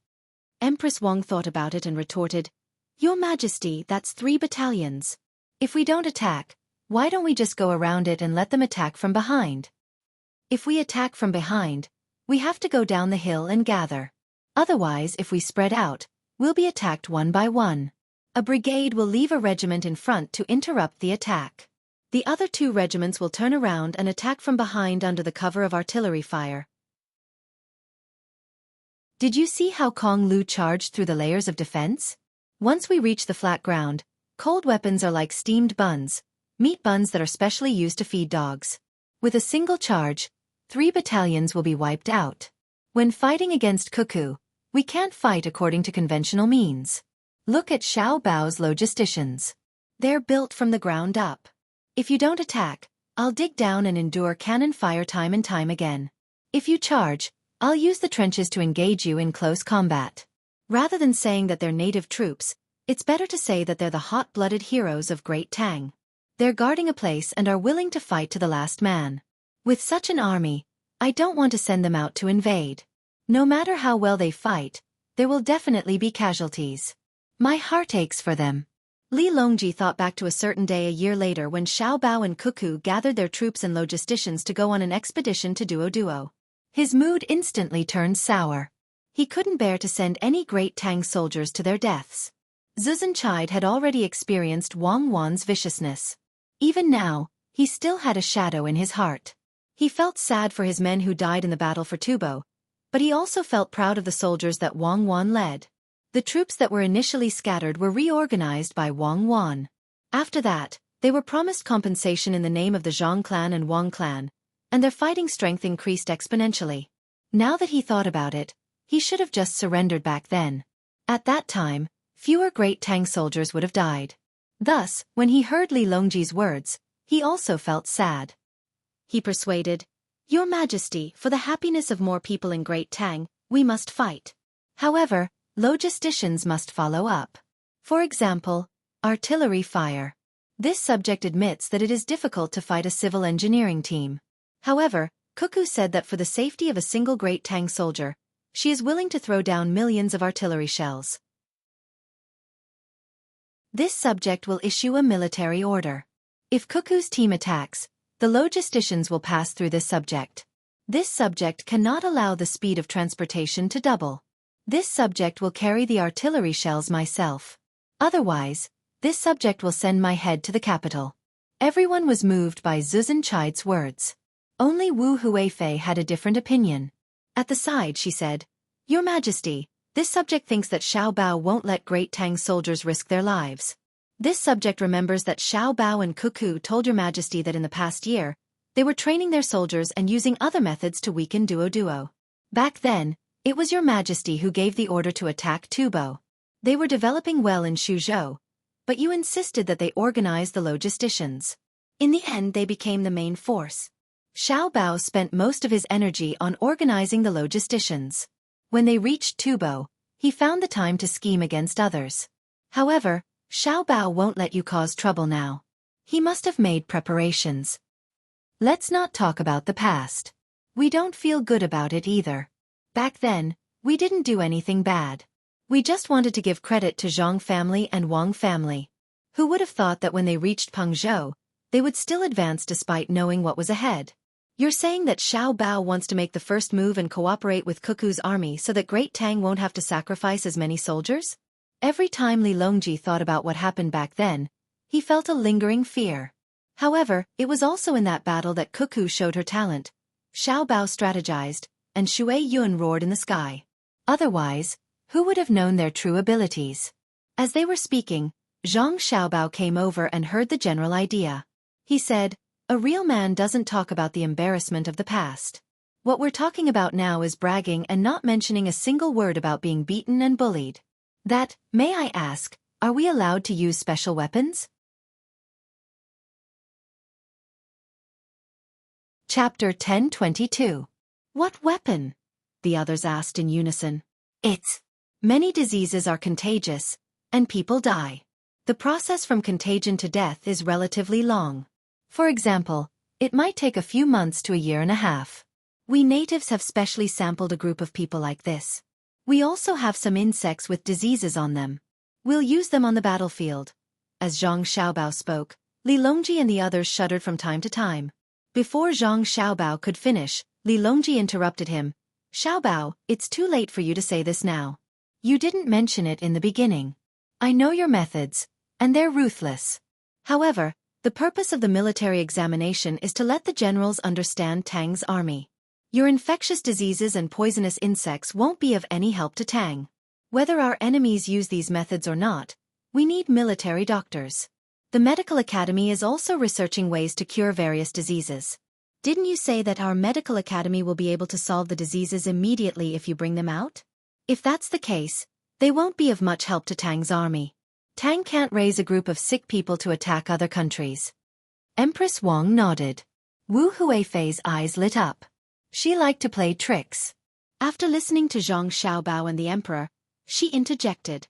Empress Wang thought about it and retorted, "Your Majesty, that's 3 battalions. If we don't attack, why don't we just go around it and let them attack from behind? If we attack from behind, we have to go down the hill and gather. Otherwise, if we spread out, we'll be attacked one by one. A brigade will leave a regiment in front to interrupt the attack. The other 2 regiments will turn around and attack from behind under the cover of artillery fire." Did you see how Kong Lu charged through the layers of defense? Once we reach the flat ground, cold weapons are like steamed buns, meat buns that are specially used to feed dogs. With a single charge, 3 battalions will be wiped out. When fighting against Xueqi, we can't fight according to conventional means. Look at Xiao Bao's logisticians. They're built from the ground up. If you don't attack, I'll dig down and endure cannon fire time and time again. If you charge, I'll use the trenches to engage you in close combat. Rather than saying that they're native troops, it's better to say that they're the hot-blooded heroes of Great Tang. They're guarding a place and are willing to fight to the last man. With such an army, I don't want to send them out to invade. No matter how well they fight, there will definitely be casualties. My heart aches for them. Li Longji thought back to a certain day a year later when Xiao Bao and Cuckoo gathered their troops and logisticians to go on an expedition to Duo. His mood instantly turned sour. He couldn't bear to send any Great Tang soldiers to their deaths. Xueqi had already experienced Wang Wan's viciousness. Even now, he still had a shadow in his heart. He felt sad for his men who died in the battle for Tubo, but he also felt proud of the soldiers that Wang Wan led. The troops that were initially scattered were reorganized by Wang Wan. After that, they were promised compensation in the name of the Zhang clan and Wang clan, and their fighting strength increased exponentially. Now that he thought about it, he should have just surrendered back then. At that time, fewer Great Tang soldiers would have died. Thus, when he heard Li Longji's words, he also felt sad. He persuaded, "Your Majesty, for the happiness of more people in Great Tang, we must fight. However, logisticians must follow up. For example, artillery fire. This subject admits that it is difficult to fight a civil engineering team. However, Cuckoo said that for the safety of a single Great Tang soldier, she is willing to throw down millions of artillery shells. This subject will issue a military order. If Cuckoo's team attacks, the logisticians will pass through this subject. This subject cannot allow the speed of transportation to double. This subject will carry the artillery shells myself. Otherwise, this subject will send my head to the capital." Everyone was moved by Xueqi's words. Only Wu Huifei had a different opinion. At the side she said, "Your Majesty, this subject thinks that Xiao Bao won't let Great Tang soldiers risk their lives. This subject remembers that Xiao Bao and Cuckoo told Your Majesty that in the past year, they were training their soldiers and using other methods to weaken Duo. Back then, it was Your Majesty who gave the order to attack Tubo. They were developing well in Xuzhou, but you insisted that they organize the logisticians. In the end they became the main force. Xiao Bao spent most of his energy on organizing the logisticians. When they reached Tubo, he found the time to scheme against others. However, Xiao Bao won't let you cause trouble now. He must have made preparations. Let's not talk about the past. We don't feel good about it either. Back then, we didn't do anything bad. We just wanted to give credit to Zhang family and Wang family. Who would have thought that when they reached Pengzhou, they would still advance despite knowing what was ahead? You're saying that Xiao Bao wants to make the first move and cooperate with Cuckoo's army so that Great Tang won't have to sacrifice as many soldiers? Every time Li Longji thought about what happened back then, he felt a lingering fear. However, it was also in that battle that Cuckoo showed her talent. Xiao Bao strategized, and Xue Yun roared in the sky. Otherwise, who would have known their true abilities? As they were speaking, Zhang Xiaobao came over and heard the general idea. He said, "A real man doesn't talk about the embarrassment of the past. What we're talking about now is bragging and not mentioning a single word about being beaten and bullied. May I ask, are we allowed to use special weapons?" Chapter 10:22. What weapon? The others asked in unison. It's. Many diseases are contagious, and people die. The process from contagion to death is relatively long. For example, it might take a few months to a year and a half. We natives have specially sampled a group of people like this. We also have some insects with diseases on them. We'll use them on the battlefield. As Zhang Xiaobao spoke, Li Longji and the others shuddered from time to time. Before Zhang Xiaobao could finish, Li Longji interrupted him. "Xiaobao, it's too late for you to say this now. You didn't mention it in the beginning. I know your methods, and they're ruthless. However, the purpose of the military examination is to let the generals understand Tang's army. Your infectious diseases and poisonous insects won't be of any help to Tang. Whether our enemies use these methods or not, we need military doctors. The medical academy is also researching ways to cure various diseases. Didn't you say that our medical academy will be able to solve the diseases immediately if you bring them out? If that's the case, they won't be of much help to Tang's army. Tang can't raise a group of sick people to attack other countries." Empress Wang nodded. Wu Huifei's eyes lit up. She liked to play tricks. After listening to Zhang Xiaobao and the emperor, she interjected.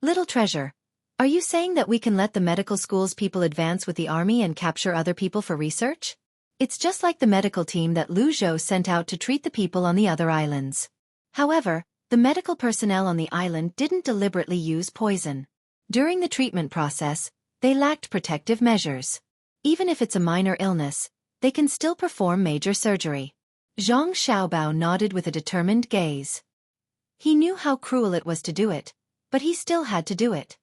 Little treasure, are you saying that we can let the medical school's people advance with the army and capture other people for research? It's just like the medical team that Lu Zhou sent out to treat the people on the other islands. However, the medical personnel on the island didn't deliberately use poison. During the treatment process, they lacked protective measures. Even if it's a minor illness, they can still perform major surgery. Zhang Xiaobao nodded with a determined gaze. He knew how cruel it was to do it, but he still had to do it.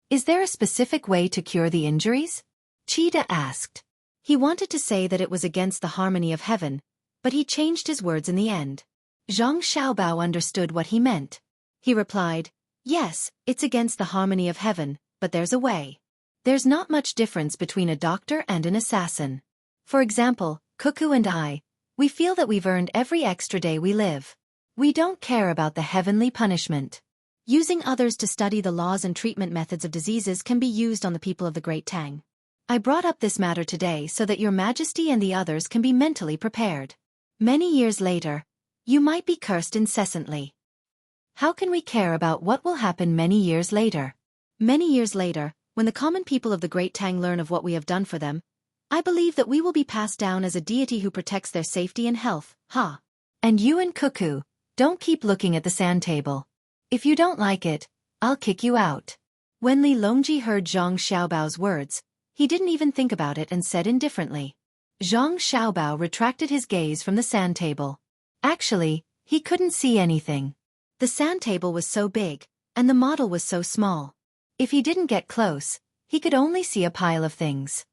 Is there a specific way to cure the injuries? Cheetah asked. He wanted to say that it was against the harmony of heaven, but he changed his words in the end. Zhang Xiaobao understood what he meant. He replied, yes, it's against the harmony of heaven, but there's a way. There's not much difference between a doctor and an assassin. For example, Xueqi and I, we feel that we've earned every extra day we live. We don't care about the heavenly punishment. Using others to study the laws and treatment methods of diseases can be used on the people of the Great Tang. I brought up this matter today so that your majesty and the others can be mentally prepared. Many years later, you might be cursed incessantly. How can we care about what will happen many years later? Many years later, when the common people of the Great Tang learn of what we have done for them, I believe that we will be passed down as a deity who protects their safety and health, ha. And you and Xueqi, don't keep looking at the sand table. If you don't like it, I'll kick you out. When Li Longji heard Zhang Xiaobao's words, he didn't even think about it and said indifferently. Zhang Xiaobao retracted his gaze from the sand table. Actually, he couldn't see anything. The sand table was so big, and the model was so small. If he didn't get close, he could only see a pile of things.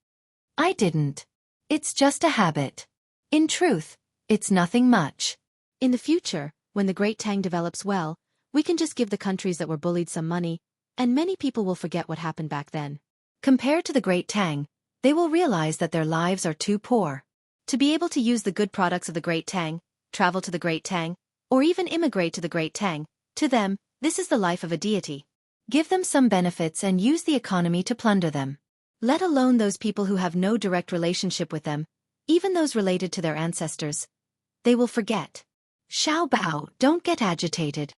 I didn't. It's just a habit. In truth, it's nothing much. In the future, when the Great Tang develops well, we can just give the countries that were bullied some money, and many people will forget what happened back then. Compared to the Great Tang, they will realize that their lives are too poor. To be able to use the good products of the Great Tang, travel to the Great Tang, or even immigrate to the Great Tang, to them, this is the life of a deity. Give them some benefits and use the economy to plunder them. Let alone those people who have no direct relationship with them, even those related to their ancestors. They will forget. Xiaobao, don't get agitated.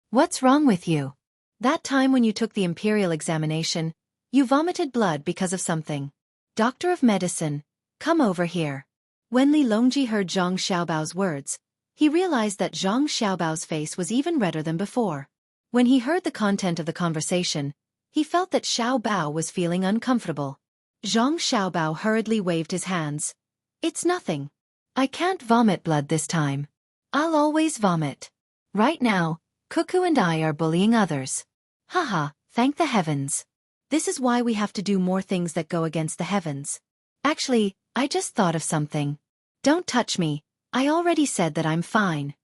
What's wrong with you? That time when you took the imperial examination, you vomited blood because of something. Doctor of medicine, come over here. When Li Longji heard Zhang Xiaobao's words, he realized that Zhang Xiaobao's face was even redder than before. When he heard the content of the conversation, he felt that Xiaobao was feeling uncomfortable. Zhang Xiaobao hurriedly waved his hands. It's nothing. I can't vomit blood this time. I'll always vomit. Right now, Xueqi and I are bullying others. Haha, thank the heavens. This is why we have to do more things that go against the heavens. Actually, I just thought of something. Don't touch me, I already said that I'm fine.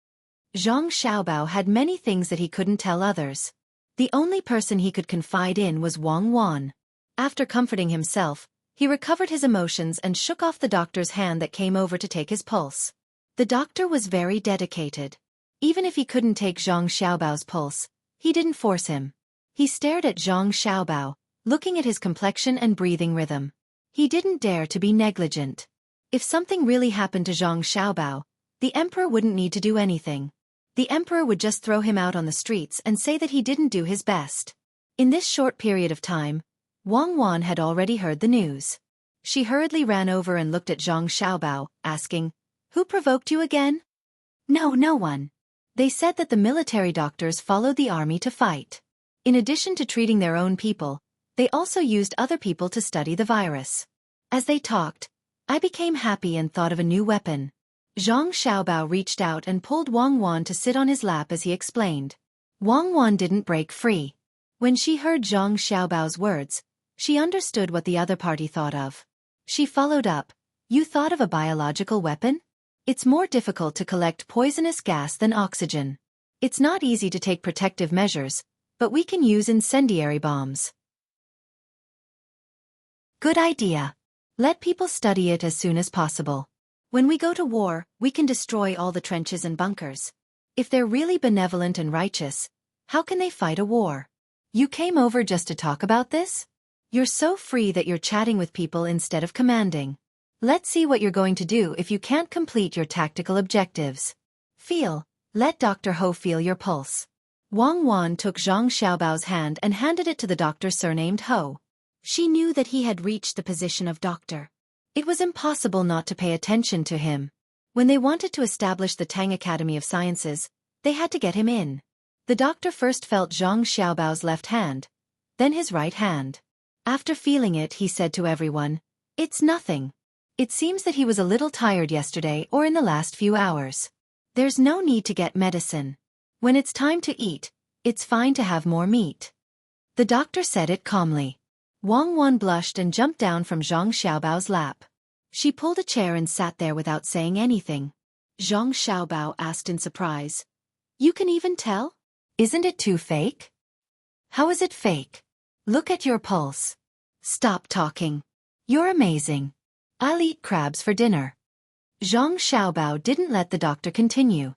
Zhang Xiaobao had many things that he couldn't tell others. The only person he could confide in was Wang Wan. After comforting himself, he recovered his emotions and shook off the doctor's hand that came over to take his pulse. The doctor was very dedicated. Even if he couldn't take Zhang Xiaobao's pulse, he didn't force him. He stared at Zhang Xiaobao, looking at his complexion and breathing rhythm. He didn't dare to be negligent. If something really happened to Zhang Xiaobao, the emperor wouldn't need to do anything. The emperor would just throw him out on the streets and say that he didn't do his best. In this short period of time, Wang Wan had already heard the news. She hurriedly ran over and looked at Zhang Xiaobao, asking, "Who provoked you again?" "No one. They said that the military doctors followed the army to fight. In addition to treating their own people, they also used other people to study the virus. As they talked, I became happy and thought of a new weapon." Zhang Xiaobao reached out and pulled Wang Wan to sit on his lap as he explained. Wang Wan didn't break free. When she heard Zhang Xiaobao's words, she understood what the other party thought of. She followed up, "You thought of a biological weapon? It's more difficult to collect poisonous gas than oxygen. It's not easy to take protective measures, but we can use incendiary bombs." Good idea. Let people study it as soon as possible. When we go to war, we can destroy all the trenches and bunkers. If they're really benevolent and righteous, how can they fight a war? You came over just to talk about this? You're so free that you're chatting with people instead of commanding. Let's see what you're going to do if you can't complete your tactical objectives. Feel. Let Dr. Ho feel your pulse. Wang Wan took Zhang Xiaobao's hand and handed it to the doctor surnamed Ho. She knew that he had reached the position of doctor. It was impossible not to pay attention to him. When they wanted to establish the Tang Academy of Sciences, they had to get him in. The doctor first felt Zhang Xiaobao's left hand, then his right hand. After feeling it, he said to everyone, "It's nothing. It seems that he was a little tired yesterday or in the last few hours. There's no need to get medicine. When it's time to eat, it's fine to have more meat." The doctor said it calmly. Wang Wan blushed and jumped down from Zhang Xiaobao's lap. She pulled a chair and sat there without saying anything. Zhang Xiaobao asked in surprise, "You can even tell? Isn't it too fake?" "How is it fake? Look at your pulse." "Stop talking. You're amazing. I'll eat crabs for dinner." Zhang Xiaobao didn't let the doctor continue.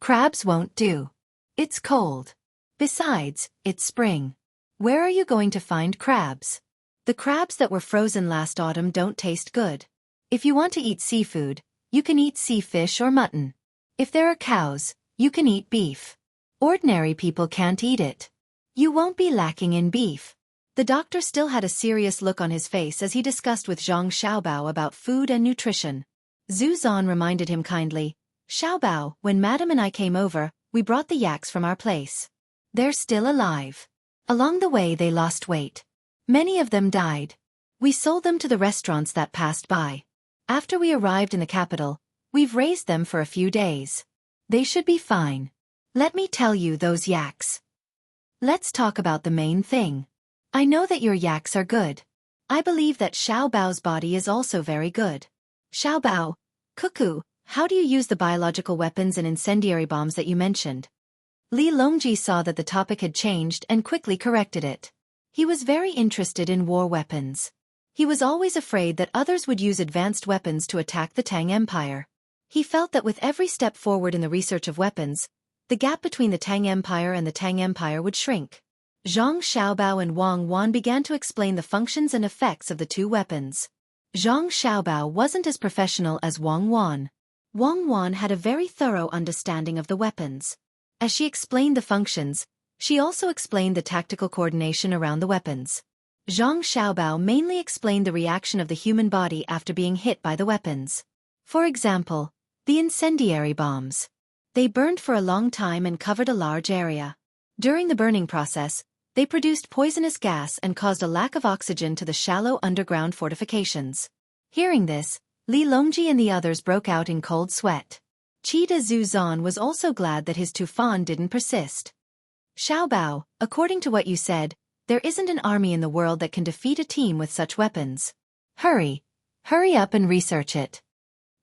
"Crabs won't do. It's cold. Besides, it's spring. Where are you going to find crabs? The crabs that were frozen last autumn don't taste good. If you want to eat seafood, you can eat sea fish or mutton. If there are cows, you can eat beef. Ordinary people can't eat it. You won't be lacking in beef." The doctor still had a serious look on his face as he discussed with Zhang Xiaobao about food and nutrition. Zhu Zan reminded him kindly, "Xiaobao, when Madam and I came over, we brought the yaks from our place. They're still alive. Along the way they lost weight. Many of them died. We sold them to the restaurants that passed by. After we arrived in the capital, we've raised them for a few days. They should be fine. Let me tell you those yaks. Let's talk about the main thing. I know that your yaks are good. I believe that Xiaobao's body is also very good. Xiaobao, Cuckoo, how do you use the biological weapons and incendiary bombs that you mentioned?" Li Longji saw that the topic had changed and quickly corrected it. He was very interested in war weapons. He was always afraid that others would use advanced weapons to attack the Tang Empire. He felt that with every step forward in the research of weapons, the gap between the Tang Empire and the Tang Empire would shrink. Zhang Xiaobao and Wang Wan began to explain the functions and effects of the two weapons. Zhang Xiaobao wasn't as professional as Wang Wan. Wang Wan had a very thorough understanding of the weapons. As she explained the functions, she also explained the tactical coordination around the weapons. Zhang Xiaobao mainly explained the reaction of the human body after being hit by the weapons. For example, the incendiary bombs. They burned for a long time and covered a large area. During the burning process, they produced poisonous gas and caused a lack of oxygen to the shallow underground fortifications. Hearing this, Li Longji and the others broke out in cold sweat. Qida Zhu Zan was also glad that his Tufan didn't persist. "Xiaobao, according to what you said, there isn't an army in the world that can defeat a team with such weapons. Hurry up and research it."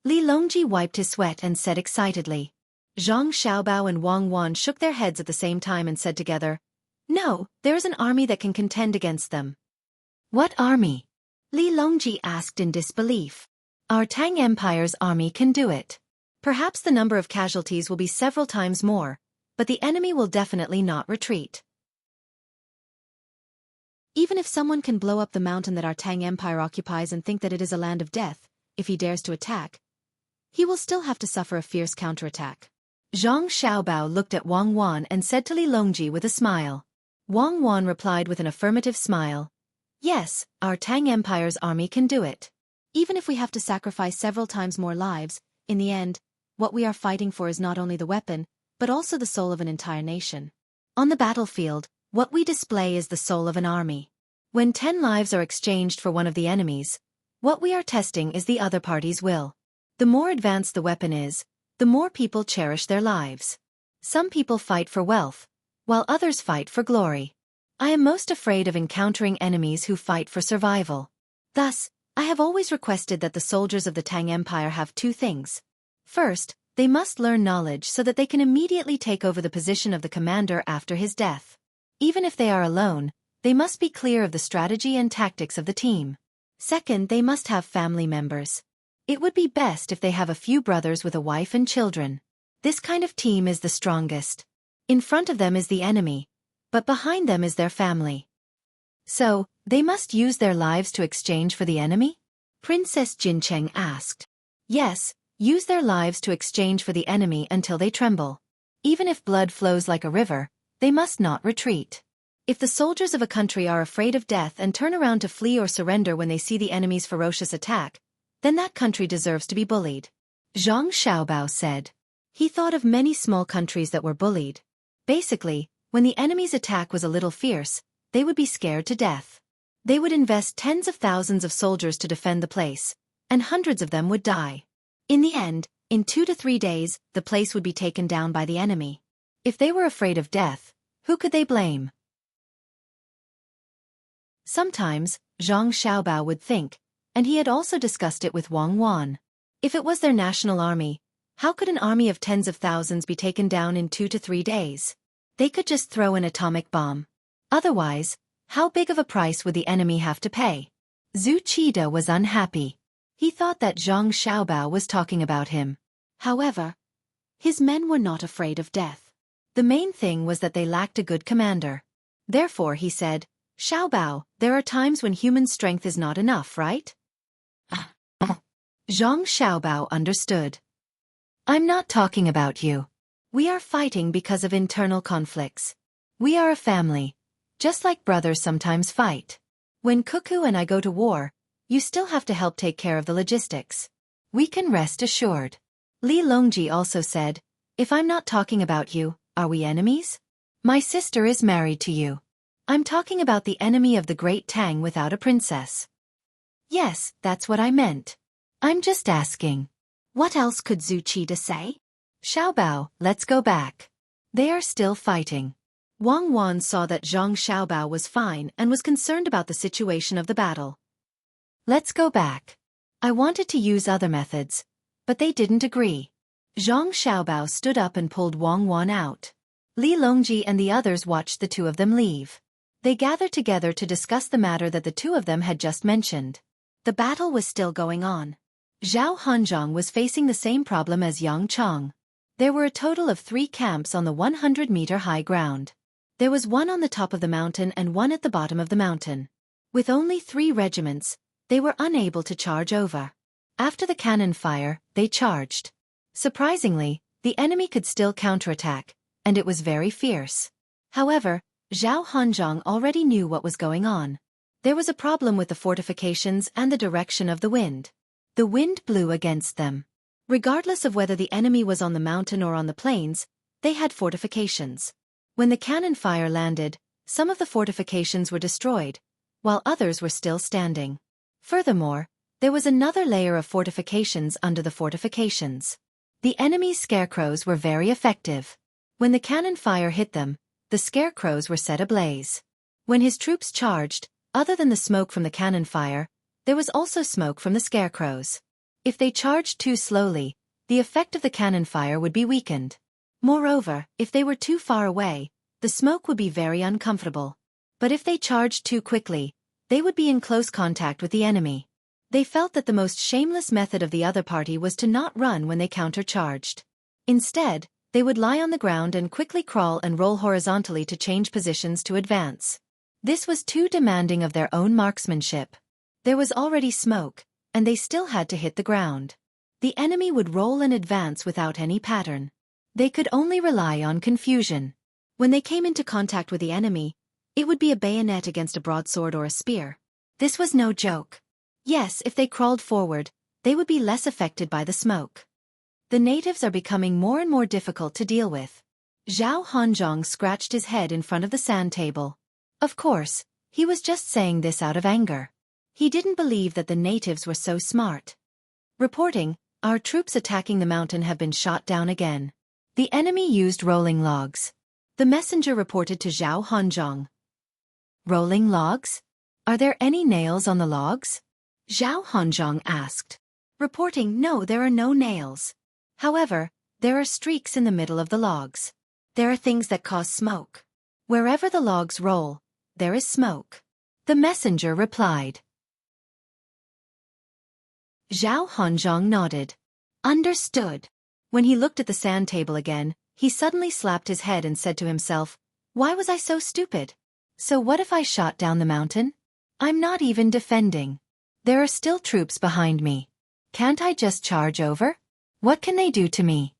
Li Longji wiped his sweat and said excitedly. Zhang Xiaobao and Wang Wan shook their heads at the same time and said together, "No, there is an army that can contend against them." "What army?" Li Longji asked in disbelief. "Our Tang Empire's army can do it. Perhaps the number of casualties will be several times more, but the enemy will definitely not retreat." Even if someone can blow up the mountain that our Tang Empire occupies and think that it is a land of death, if he dares to attack, he will still have to suffer a fierce counterattack. Zhang Xiaobao looked at Wang Wan and said to Li Longji with a smile. Wang Wan replied with an affirmative smile. "Yes, our Tang Empire's army can do it. Even if we have to sacrifice several times more lives, in the end, what we are fighting for is not only the weapon, but also the soul of an entire nation. On the battlefield, what we display is the soul of an army. When 10 lives are exchanged for one of the enemies, what we are testing is the other party's will. The more advanced the weapon is, the more people cherish their lives. Some people fight for wealth, while others fight for glory. I am most afraid of encountering enemies who fight for survival. Thus, I have always requested that the soldiers of the Tang Empire have 2 things. First, they must learn knowledge so that they can immediately take over the position of the commander after his death. Even if they are alone, they must be clear of the strategy and tactics of the team. Second, they must have family members. It would be best if they have a few brothers with a wife and children. This kind of team is the strongest. In front of them is the enemy, but behind them is their family. So, they must use their lives to exchange for the enemy? Princess Jincheng asked. Yes, Use their lives to exchange for the enemy until they tremble. Even if blood flows like a river, they must not retreat. If the soldiers of a country are afraid of death and turn around to flee or surrender when they see the enemy's ferocious attack, then that country deserves to be bullied. Zhang Xiaobao said. He thought of many small countries that were bullied. Basically, when the enemy's attack was a little fierce, they would be scared to death. They would invest tens of thousands of soldiers to defend the place, and hundreds of them would die. In the end, in 2 to 3 days, the place would be taken down by the enemy. If they were afraid of death, who could they blame? Sometimes, Zhang Xiaobao would think, and he had also discussed it with Wang Wan. If it was their national army, how could an army of tens of thousands be taken down in 2 to 3 days? They could just throw an atomic bomb. Otherwise, how big of a price would the enemy have to pay? Xueqi was unhappy. He thought that Zhang Xiaobao was talking about him. However, his men were not afraid of death. The main thing was that they lacked a good commander. Therefore, he said, Xiaobao, there are times when human strength is not enough, right? Zhang Xiaobao understood. I'm not talking about you. We are fighting because of internal conflicts. We are a family. Just like brothers sometimes fight. When Xueqi and I go to war, you still have to help take care of the logistics. We can rest assured. Li Longji also said, if I'm not talking about you, are we enemies? My sister is married to you. I'm talking about the enemy of the great Tang without a princess. Yes, that's what I meant. I'm just asking. What else could Xueqi say? Xiaobao, let's go back. They are still fighting. Wang Wan saw that Zhang Xiaobao was fine and was concerned about the situation of the battle. Let's go back. I wanted to use other methods, but they didn't agree. Zhang Xiaobao stood up and pulled Wang Wan out. Li Longji and the others watched the two of them leave. They gathered together to discuss the matter that the two of them had just mentioned. The battle was still going on. Zhao Hanzhong was facing the same problem as Yang Chong. There were a total of 3 camps on the 100-meter high ground. There was one on the top of the mountain and one at the bottom of the mountain. With only 3 regiments, they were unable to charge over. After the cannon fire, they charged. Surprisingly, the enemy could still counterattack, and it was very fierce. However, Zhao Hanzhong already knew what was going on. There was a problem with the fortifications and the direction of the wind. The wind blew against them. Regardless of whether the enemy was on the mountain or on the plains, they had fortifications. When the cannon fire landed, some of the fortifications were destroyed, while others were still standing. Furthermore, there was another layer of fortifications under the fortifications. The enemy's scarecrows were very effective. When the cannon fire hit them, the scarecrows were set ablaze. When his troops charged, other than the smoke from the cannon fire, there was also smoke from the scarecrows. If they charged too slowly, the effect of the cannon fire would be weakened. Moreover, if they were too far away, the smoke would be very uncomfortable. But if they charged too quickly, they would be in close contact with the enemy. They felt that the most shameless method of the other party was to not run when they countercharged. Instead, they would lie on the ground and quickly crawl and roll horizontally to change positions to advance. This was too demanding of their own marksmanship. There was already smoke, and they still had to hit the ground. The enemy would roll and advance without any pattern. They could only rely on confusion. When they came into contact with the enemy, it would be a bayonet against a broadsword or a spear. This was no joke. Yes, if they crawled forward, they would be less affected by the smoke. The natives are becoming more and more difficult to deal with. Zhao Hanzhong scratched his head in front of the sand table. Of course, he was just saying this out of anger. He didn't believe that the natives were so smart. Reporting, our troops attacking the mountain have been shot down again. The enemy used rolling logs. The messenger reported to Zhao Hanzhong. Rolling logs? Are there any nails on the logs? Zhao Hanzhong asked. Reporting, no, there are no nails. However, there are streaks in the middle of the logs. There are things that cause smoke. Wherever the logs roll, there is smoke. The messenger replied. Zhao Hanzhong nodded. Understood. When he looked at the sand table again, he suddenly slapped his head and said to himself, why was I so stupid? So what if I shot down the mountain? I'm not even defending. There are still troops behind me. Can't I just charge over? What can they do to me?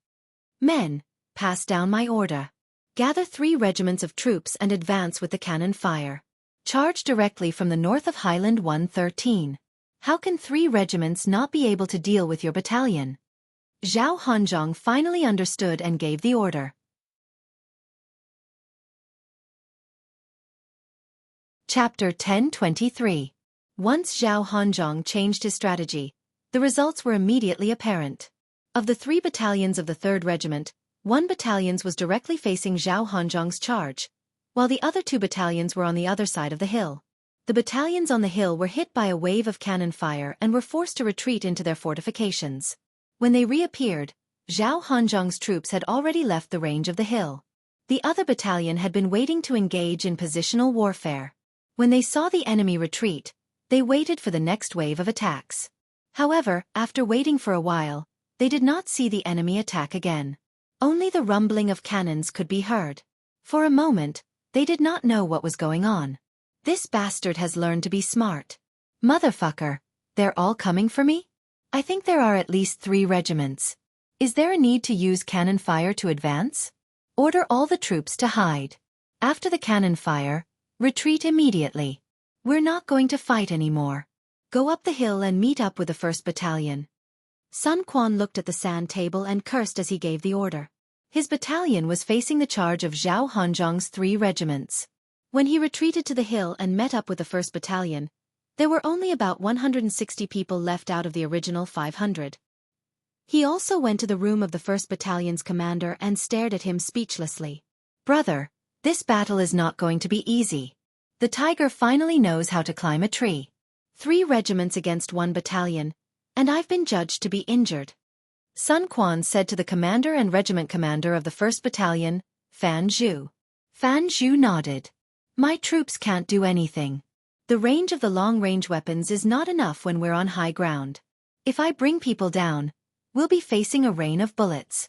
Men, pass down my order. Gather 3 regiments of troops and advance with the cannon fire. Charge directly from the north of Highland 113. How can 3 regiments not be able to deal with your battalion? Zhao Hanzhong finally understood and gave the order. Chapter 1023. Once Zhao Hanzhong changed his strategy, the results were immediately apparent. Of the 3 battalions of the 3rd Regiment, 1 battalion was directly facing Zhao Hanzhong's charge, while the other 2 battalions were on the other side of the hill. The battalions on the hill were hit by a wave of cannon fire and were forced to retreat into their fortifications. When they reappeared, Zhao Hanzhong's troops had already left the range of the hill. The other battalion had been waiting to engage in positional warfare. When they saw the enemy retreat, they waited for the next wave of attacks. However, after waiting for a while, they did not see the enemy attack again. Only the rumbling of cannons could be heard. For a moment, they did not know what was going on. This bastard has learned to be smart. Motherfucker, they're all coming for me? I think there are at least 3 regiments. Is there a need to use cannon fire to advance? Order all the troops to hide. After the cannon fire, retreat immediately. We're not going to fight anymore. Go up the hill and meet up with the 1st Battalion. Sun Quan looked at the sand table and cursed as he gave the order. His battalion was facing the charge of Zhao Hanzhong's 3 regiments. When he retreated to the hill and met up with the 1st Battalion, there were only about 160 people left out of the original 500. He also went to the room of the 1st Battalion's commander and stared at him speechlessly. Brother, this battle is not going to be easy. The tiger finally knows how to climb a tree. 3 regiments against 1 battalion, and I've been judged to be injured. Sun Quan said to the commander and regiment commander of the 1st Battalion, Fan Zhu. Fan Zhu nodded. My troops can't do anything. The range of the long-range weapons is not enough when we're on high ground. If I bring people down, we'll be facing a rain of bullets.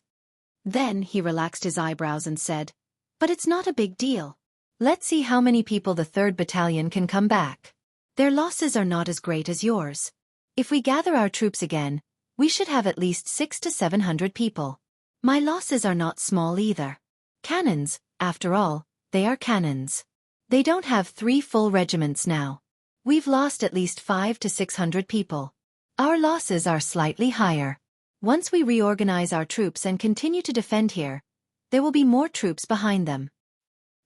Then he relaxed his eyebrows and said, but it's not a big deal. Let's see how many people the 3rd Battalion can come back. Their losses are not as great as yours. If we gather our troops again, we should have at least 600 to 700 people. My losses are not small either. Cannons, after all, they are cannons. They don't have 3 full regiments now. We've lost at least 500 to 600 people. Our losses are slightly higher. Once we reorganize our troops and continue to defend here, there will be more troops behind them.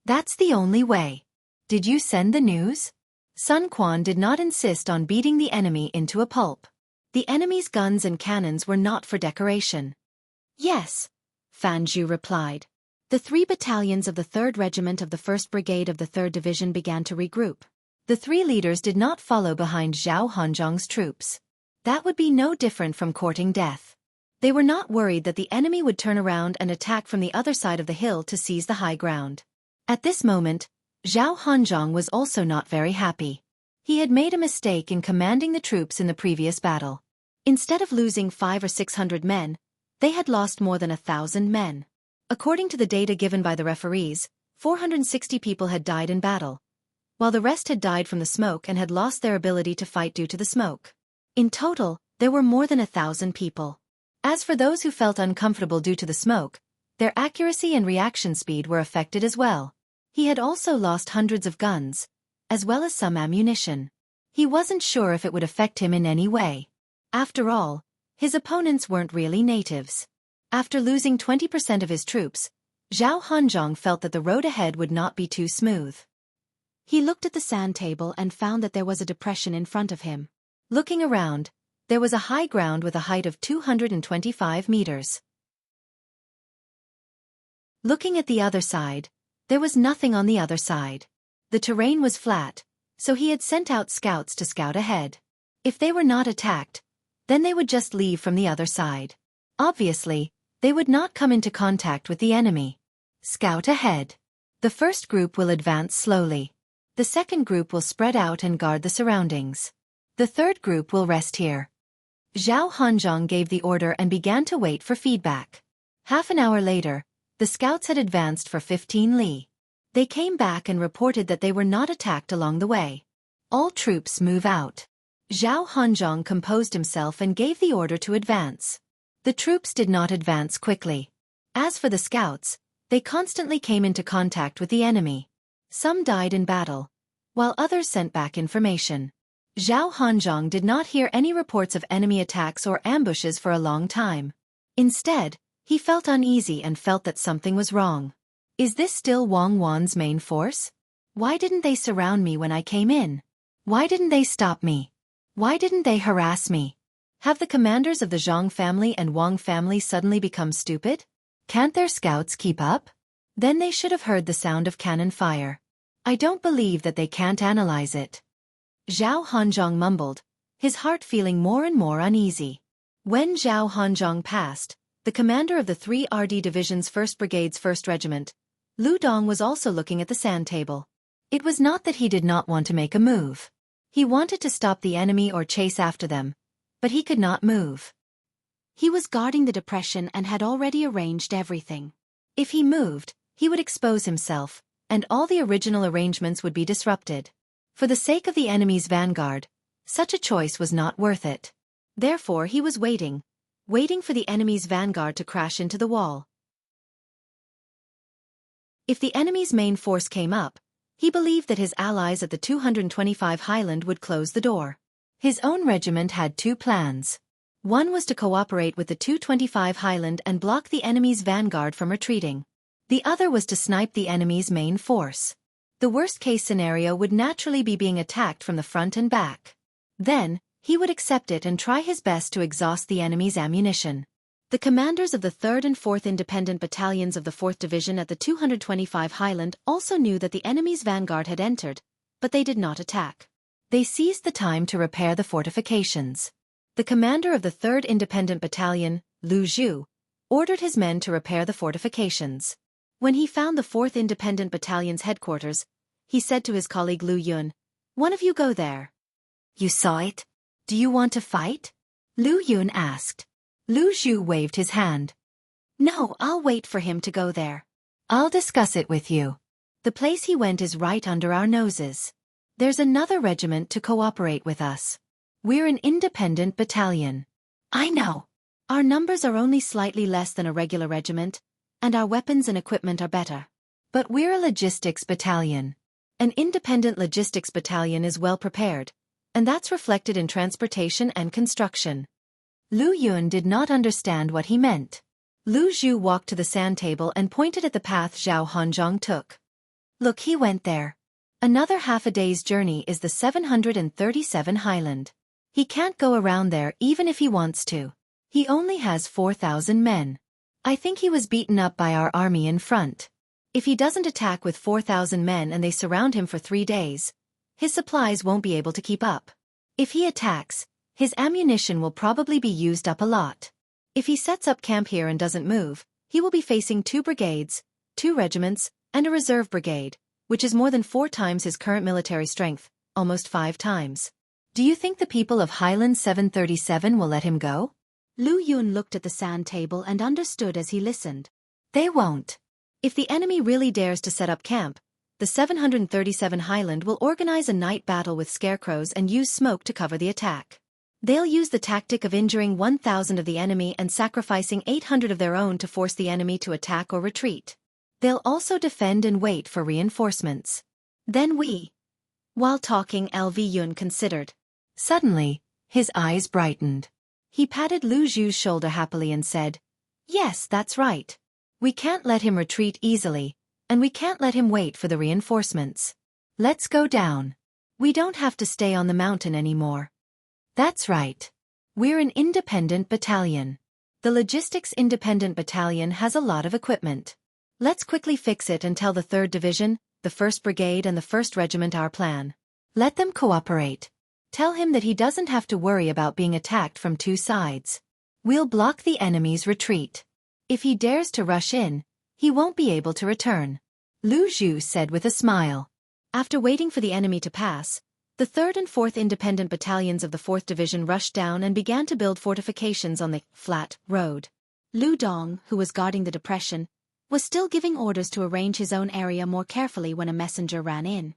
That's the only way. Did you send the news? Sun Quan did not insist on beating the enemy into a pulp. The enemy's guns and cannons were not for decoration. Yes, Fan Zhu replied. The 3 battalions of the 3rd Regiment of the 1st Brigade of the 3rd Division began to regroup. The 3 leaders did not follow behind Zhao Hanzhong's troops. That would be no different from courting death. They were not worried that the enemy would turn around and attack from the other side of the hill to seize the high ground. At this moment, Zhao Hanzhong was also not very happy. He had made a mistake in commanding the troops in the previous battle. Instead of losing 500 or 600 men, they had lost more than 1,000 men. According to the data given by the referees, 460 people had died in battle, while the rest had died from the smoke and had lost their ability to fight due to the smoke. In total, there were more than 1,000 people. As for those who felt uncomfortable due to the smoke, their accuracy and reaction speed were affected as well. He had also lost hundreds of guns, as well as some ammunition. He wasn't sure if it would affect him in any way. After all, his opponents weren't really natives. After losing 20% of his troops, Zhao Hanzhong felt that the road ahead would not be too smooth. He looked at the sand table and found that there was a depression in front of him. Looking around, there was a high ground with a height of 225 meters. Looking at the other side, there was nothing on the other side. The terrain was flat, so he had sent out scouts to scout ahead. If they were not attacked, then they would just leave from the other side. Obviously, they would not come into contact with the enemy. Scout ahead. The first group will advance slowly. The second group will spread out and guard the surroundings. The third group will rest here. Zhao Hanzhong gave the order and began to wait for feedback. Half an hour later, the scouts had advanced for 15 li. They came back and reported that they were not attacked along the way. All troops move out. Zhao Hanzhong composed himself and gave the order to advance. The troops did not advance quickly. As for the scouts, they constantly came into contact with the enemy. Some died in battle, while others sent back information. Zhao Hanzhong did not hear any reports of enemy attacks or ambushes for a long time. Instead, he felt uneasy and felt that something was wrong. Is this still Wang Wan's main force? Why didn't they surround me when I came in? Why didn't they stop me? Why didn't they harass me? Have the commanders of the Zhang family and Wang family suddenly become stupid? Can't their scouts keep up? Then they should have heard the sound of cannon fire. I don't believe that they can't analyze it. Zhao Hanzhong mumbled, his heart feeling more and more uneasy. When Zhao Hanzhong passed, the commander of the 3 RD Division's 1st Brigade's 1st Regiment, Lu Dong, was also looking at the sand table. It was not that he did not want to make a move. He wanted to stop the enemy or chase after them, but he could not move. He was guarding the depression and had already arranged everything. If he moved, he would expose himself, and all the original arrangements would be disrupted. For the sake of the enemy's vanguard, such a choice was not worth it. Therefore he was waiting for the enemy's vanguard to crash into the wall. If the enemy's main force came up, he believed that his allies at the 225 Highland would close the door. His own regiment had 2 plans. One was to cooperate with the 225 Highland and block the enemy's vanguard from retreating. The other was to snipe the enemy's main force. The worst-case scenario would naturally be being attacked from the front and back. Then, he would accept it and try his best to exhaust the enemy's ammunition. The commanders of the 3rd and 4th Independent Battalions of the 4th Division at the 225 Highland also knew that the enemy's vanguard had entered, but they did not attack. They seized the time to repair the fortifications. The commander of the 3rd Independent Battalion, Lu Zhu, ordered his men to repair the fortifications. When he found the 4th Independent Battalion's headquarters, he said to his colleague Lu Yun, "One of you go there." "You saw it? Do you want to fight?" Lu Yun asked. Lu Zhu waved his hand. "No, I'll wait for him to go there. I'll discuss it with you. The place he went is right under our noses. There's another regiment to cooperate with us. We're an independent battalion." "I know. Our numbers are only slightly less than a regular regiment, and our weapons and equipment are better. But we're a logistics battalion. An independent logistics battalion is well prepared, and that's reflected in transportation and construction." Lu Yun did not understand what he meant. Lu Zhu walked to the sand table and pointed at the path Zhao Hanzhong took. "Look, he went there. Another half a day's journey is the 737 Highland. He can't go around there even if he wants to. He only has 4,000 men. I think he was beaten up by our army in front. If he doesn't attack with 4,000 men and they surround him for 3 days, his supplies won't be able to keep up. If he attacks, his ammunition will probably be used up a lot. If he sets up camp here and doesn't move, he will be facing 2 brigades, 2 regiments, and a reserve brigade, which is more than 4 times his current military strength, almost 5 times. Do you think the people of Highland 737 will let him go?" Lu Yun looked at the sand table and understood as he listened. They won't. If the enemy really dares to set up camp, the 737 Highland will organize a night battle with scarecrows and use smoke to cover the attack. They'll use the tactic of injuring 1,000 of the enemy and sacrificing 800 of their own to force the enemy to attack or retreat. They'll also defend and wait for reinforcements. Then we. While talking, LV Yun considered. Suddenly, his eyes brightened. He patted Lu Zhu's shoulder happily and said, "Yes, that's right. We can't let him retreat easily, and we can't let him wait for the reinforcements. Let's go down. We don't have to stay on the mountain anymore." "That's right. We're an independent battalion. The Logistics Independent Battalion has a lot of equipment. Let's quickly fix it and tell the 3rd Division, the 1st Brigade and the 1st Regiment our plan. Let them cooperate. Tell him that he doesn't have to worry about being attacked from 2 sides. We'll block the enemy's retreat. If he dares to rush in, he won't be able to return." Lu Zhu said with a smile. After waiting for the enemy to pass, the 3rd and 4th Independent Battalions of the 4th Division rushed down and began to build fortifications on the flat road. Lu Dong, who was guarding the depression, was still giving orders to arrange his own area more carefully when a messenger ran in.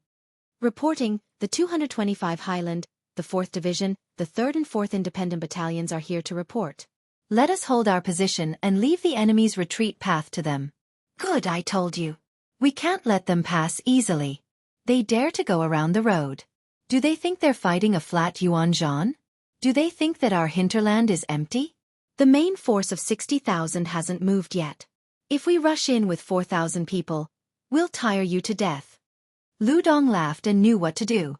Reporting, the 225 Highland, the 4th Division, the 3rd and 4th Independent Battalions are here to report. Let us hold our position and leave the enemy's retreat path to them. Good, I told you. We can't let them pass easily. They dare to go around the road. Do they think they're fighting a flat Yuanzhan? Do they think that our hinterland is empty? The main force of 60,000 hasn't moved yet. If we rush in with 4,000 people, we'll tire you to death. Lu Dong laughed and knew what to do.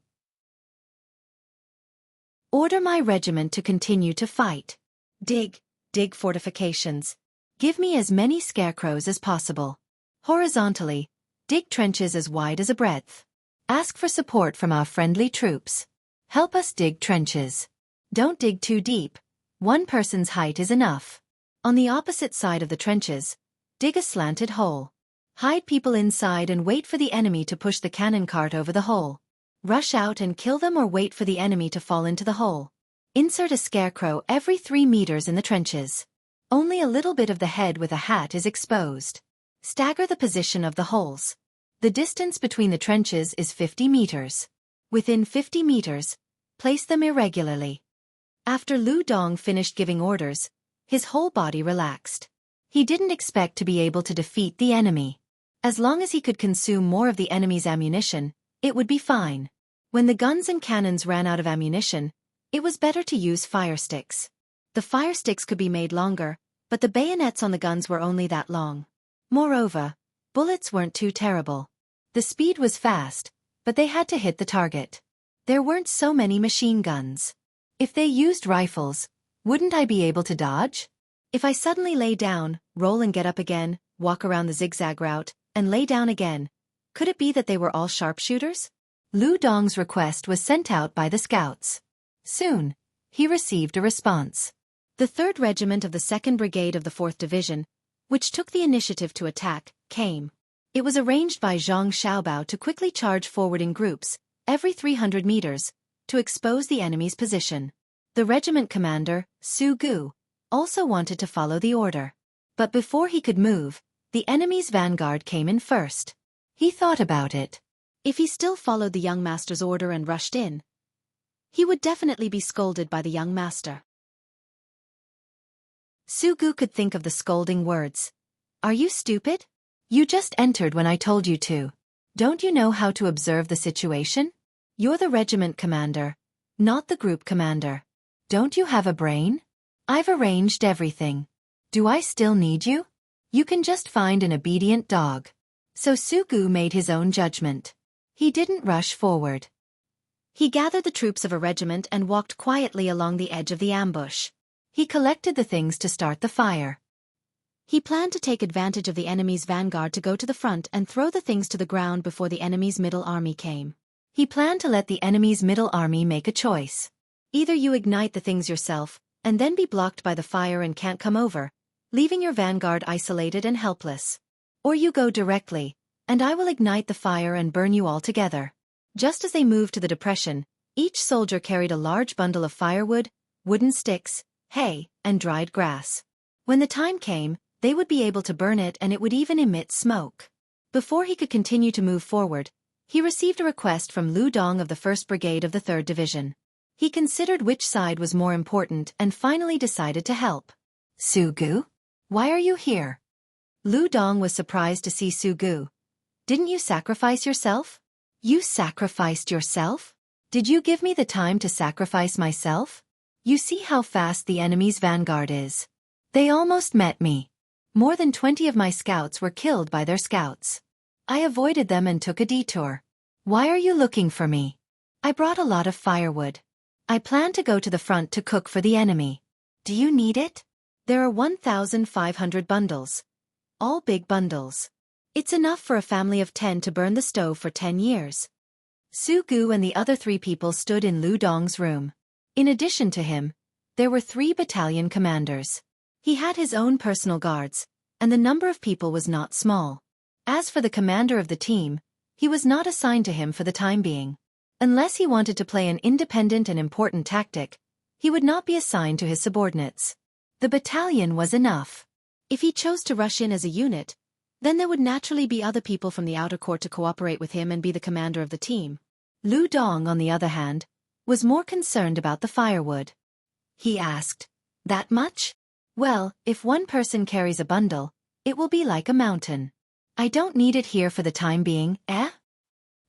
Order my regiment to continue to fight. Dig fortifications. Give me as many scarecrows as possible. Horizontally, dig trenches as wide as a breadth. Ask for support from our friendly troops. Help us dig trenches. Don't dig too deep. One person's height is enough. On the opposite side of the trenches, dig a slanted hole. Hide people inside and wait for the enemy to push the cannon cart over the hole. Rush out and kill them or wait for the enemy to fall into the hole. Insert a scarecrow every 3 meters in the trenches. Only a little bit of the head with a hat is exposed. Stagger the position of the holes. The distance between the trenches is 50 meters. Within 50 meters, place them irregularly. After Lu Dong finished giving orders, his whole body relaxed. He didn't expect to be able to defeat the enemy. As long as he could consume more of the enemy's ammunition, it would be fine. When the guns and cannons ran out of ammunition, it was better to use fire sticks. The fire sticks could be made longer, but the bayonets on the guns were only that long. Moreover, bullets weren't too terrible. The speed was fast, but they had to hit the target. There weren't so many machine guns. If they used rifles, wouldn't I be able to dodge? If I suddenly lay down, roll and get up again, walk around the zigzag route, and lay down again, could it be that they were all sharpshooters? Lu Dong's request was sent out by the scouts. Soon, he received a response. The 3rd Regiment of the 2nd Brigade of the 4th Division, which took the initiative to attack, came. It was arranged by Zhang Xiaobao to quickly charge forward in groups, every 300 meters, to expose the enemy's position. The regiment commander, Su Gu, also wanted to follow the order. But before he could move, the enemy's vanguard came in first. He thought about it. If he still followed the young master's order and rushed in, he would definitely be scolded by the young master. Su Gu could think of the scolding words. Are you stupid? You just entered when I told you to. Don't you know how to observe the situation? You're the regiment commander, not the group commander. Don't you have a brain? I've arranged everything. Do I still need you? You can just find an obedient dog. So Su Gu made his own judgment. He didn't rush forward. He gathered the troops of a regiment and walked quietly along the edge of the ambush. He collected the things to start the fire. He planned to take advantage of the enemy's vanguard to go to the front and throw the things to the ground before the enemy's middle army came. He planned to let the enemy's middle army make a choice. Either you ignite the things yourself, and then be blocked by the fire and can't come over, leaving your vanguard isolated and helpless. Or you go directly, and I will ignite the fire and burn you all together. Just as they moved to the depression, each soldier carried a large bundle of firewood, wooden sticks, hay, and dried grass. When the time came, they would be able to burn it and it would even emit smoke. Before he could continue to move forward, he received a request from Lu Dong of the 1st Brigade of the 3rd Division. He considered which side was more important and finally decided to help. Su Gu? Why are you here? Lu Dong was surprised to see Su Gu. Didn't you sacrifice yourself? You sacrificed yourself? Did you give me the time to sacrifice myself? You see how fast the enemy's vanguard is. They almost met me. More than 20 of my scouts were killed by their scouts. I avoided them and took a detour. Why are you looking for me? I brought a lot of firewood. I plan to go to the front to cook for the enemy. Do you need it? There are 1,500 bundles. All big bundles. It's enough for a family of 10 to burn the stove for 10 years. Su Gu and the other 3 people stood in Lu Dong's room. In addition to him, there were 3 battalion commanders. He had his own personal guards, and the number of people was not small. As for the commander of the team, he was not assigned to him for the time being. Unless he wanted to play an independent and important tactic, he would not be assigned to his subordinates. The battalion was enough. If he chose to rush in as a unit, then there would naturally be other people from the outer court to cooperate with him and be the commander of the team. Lu Dong, on the other hand, was more concerned about the firewood. He asked, "That much? Well, if one person carries a bundle, it will be like a mountain. I don't need it here for the time being, eh?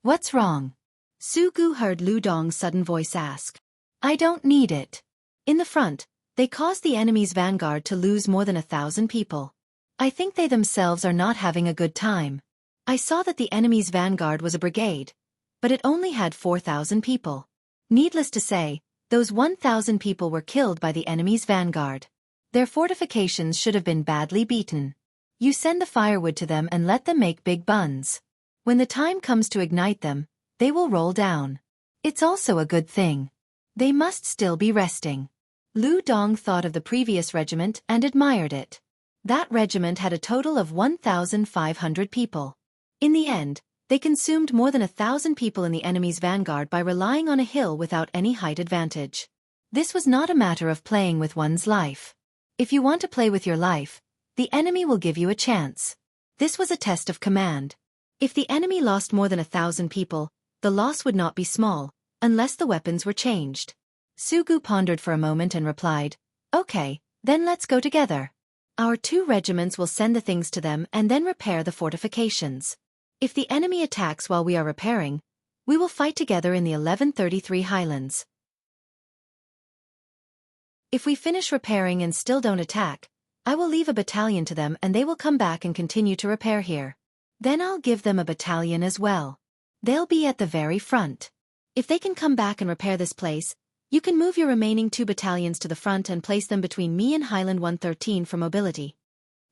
What's wrong? Xueqi heard Lu Dong's sudden voice ask. I don't need it. In the front, they caused the enemy's vanguard to lose more than 1,000 people. I think they themselves are not having a good time. I saw that the enemy's vanguard was a brigade, but it only had 4,000 people. Needless to say, those 1,000 people were killed by the enemy's vanguard. Their fortifications should have been badly beaten. You send the firewood to them and let them make big buns. When the time comes to ignite them, they will roll down. It's also a good thing. They must still be resting. Lu Dong thought of the previous regiment and admired it. That regiment had a total of 1,500 people. In the end, they consumed more than 1,000 people in the enemy's vanguard by relying on a hill without any height advantage. This was not a matter of playing with one's life. If you want to play with your life, the enemy will give you a chance. This was a test of command. If the enemy lost more than 1,000 people, the loss would not be small, unless the weapons were changed. Xueqi pondered for a moment and replied, Okay, then let's go together. Our 2 regiments will send the things to them and then repair the fortifications. If the enemy attacks while we are repairing, we will fight together in the 1133 highlands. If we finish repairing and still don't attack, I will leave a battalion to them and they will come back and continue to repair here. Then I'll give them a battalion as well. They'll be at the very front. If they can come back and repair this place, you can move your remaining 2 battalions to the front and place them between me and Highland 113 for mobility.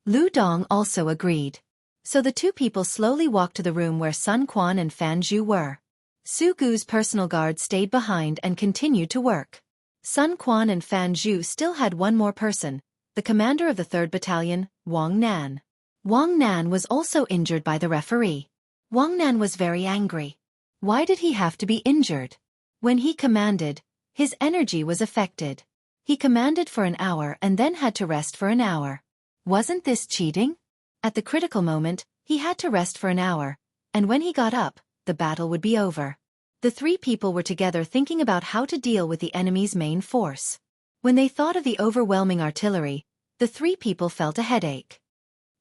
Lu Dong also agreed. So the 2 people slowly walked to the room where Sun Quan and Fan Zhu were. Xueqi's personal guard stayed behind and continued to work. Sun Quan and Fan Zhu still had one more person, the commander of the 3rd Battalion, Wang Nan. Wang Nan was also injured by the referee. Wang Nan was very angry. Why did he have to be injured? When he commanded, his energy was affected. He commanded for an hour and then had to rest for an hour. Wasn't this cheating? At the critical moment, he had to rest for an hour, and when he got up, the battle would be over. The 3 people were together thinking about how to deal with the enemy's main force. When they thought of the overwhelming artillery, the 3 people felt a headache.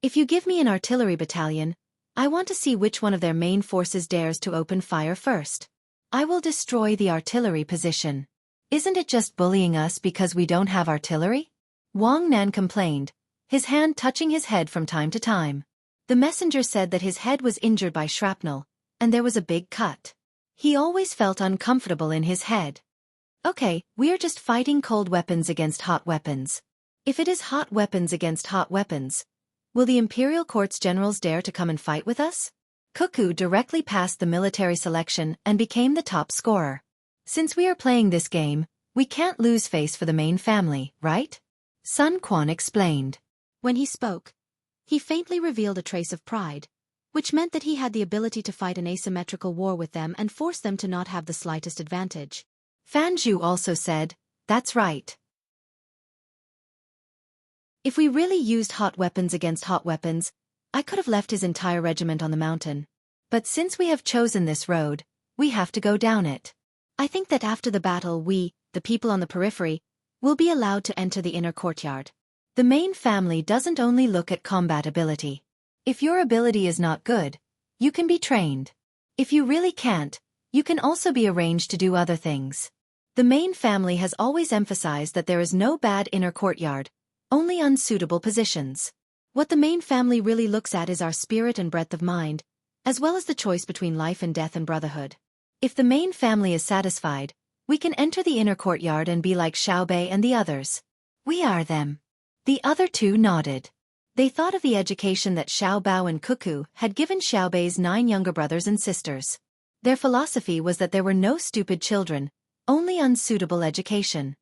If you give me an artillery battalion, I want to see which one of their main forces dares to open fire first. I will destroy the artillery position. Isn't it just bullying us because we don't have artillery? Wang Nan complained, his hand touching his head from time to time. The messenger said that his head was injured by shrapnel, and there was a big cut. He always felt uncomfortable in his head. Okay, we're just fighting cold weapons against hot weapons. If it is hot weapons against hot weapons, will the Imperial Court's generals dare to come and fight with us? Xueqi directly passed the military selection and became the top scorer. Since we are playing this game, we can't lose face for the main family, right? Sun Quan explained. When he spoke, he faintly revealed a trace of pride, which meant that he had the ability to fight an asymmetrical war with them and force them to not have the slightest advantage. Fan Zhu also said, That's right. If we really used hot weapons against hot weapons, I could have left his entire regiment on the mountain. But since we have chosen this road, we have to go down it. I think that after the battle we, the people on the periphery, will be allowed to enter the inner courtyard. The main family doesn't only look at combat ability. If your ability is not good, you can be trained. If you really can't, you can also be arranged to do other things. The main family has always emphasized that there is no bad inner courtyard, only unsuitable positions. What the main family really looks at is our spirit and breadth of mind, as well as the choice between life and death and brotherhood. If the main family is satisfied, we can enter the inner courtyard and be like Xiaobei and the others. We are them. The other 2 nodded. They thought of the education that Xiao Bao and Xueqi had given Xiaobei's 9 younger brothers and sisters. Their philosophy was that there were no stupid children, only unsuitable education.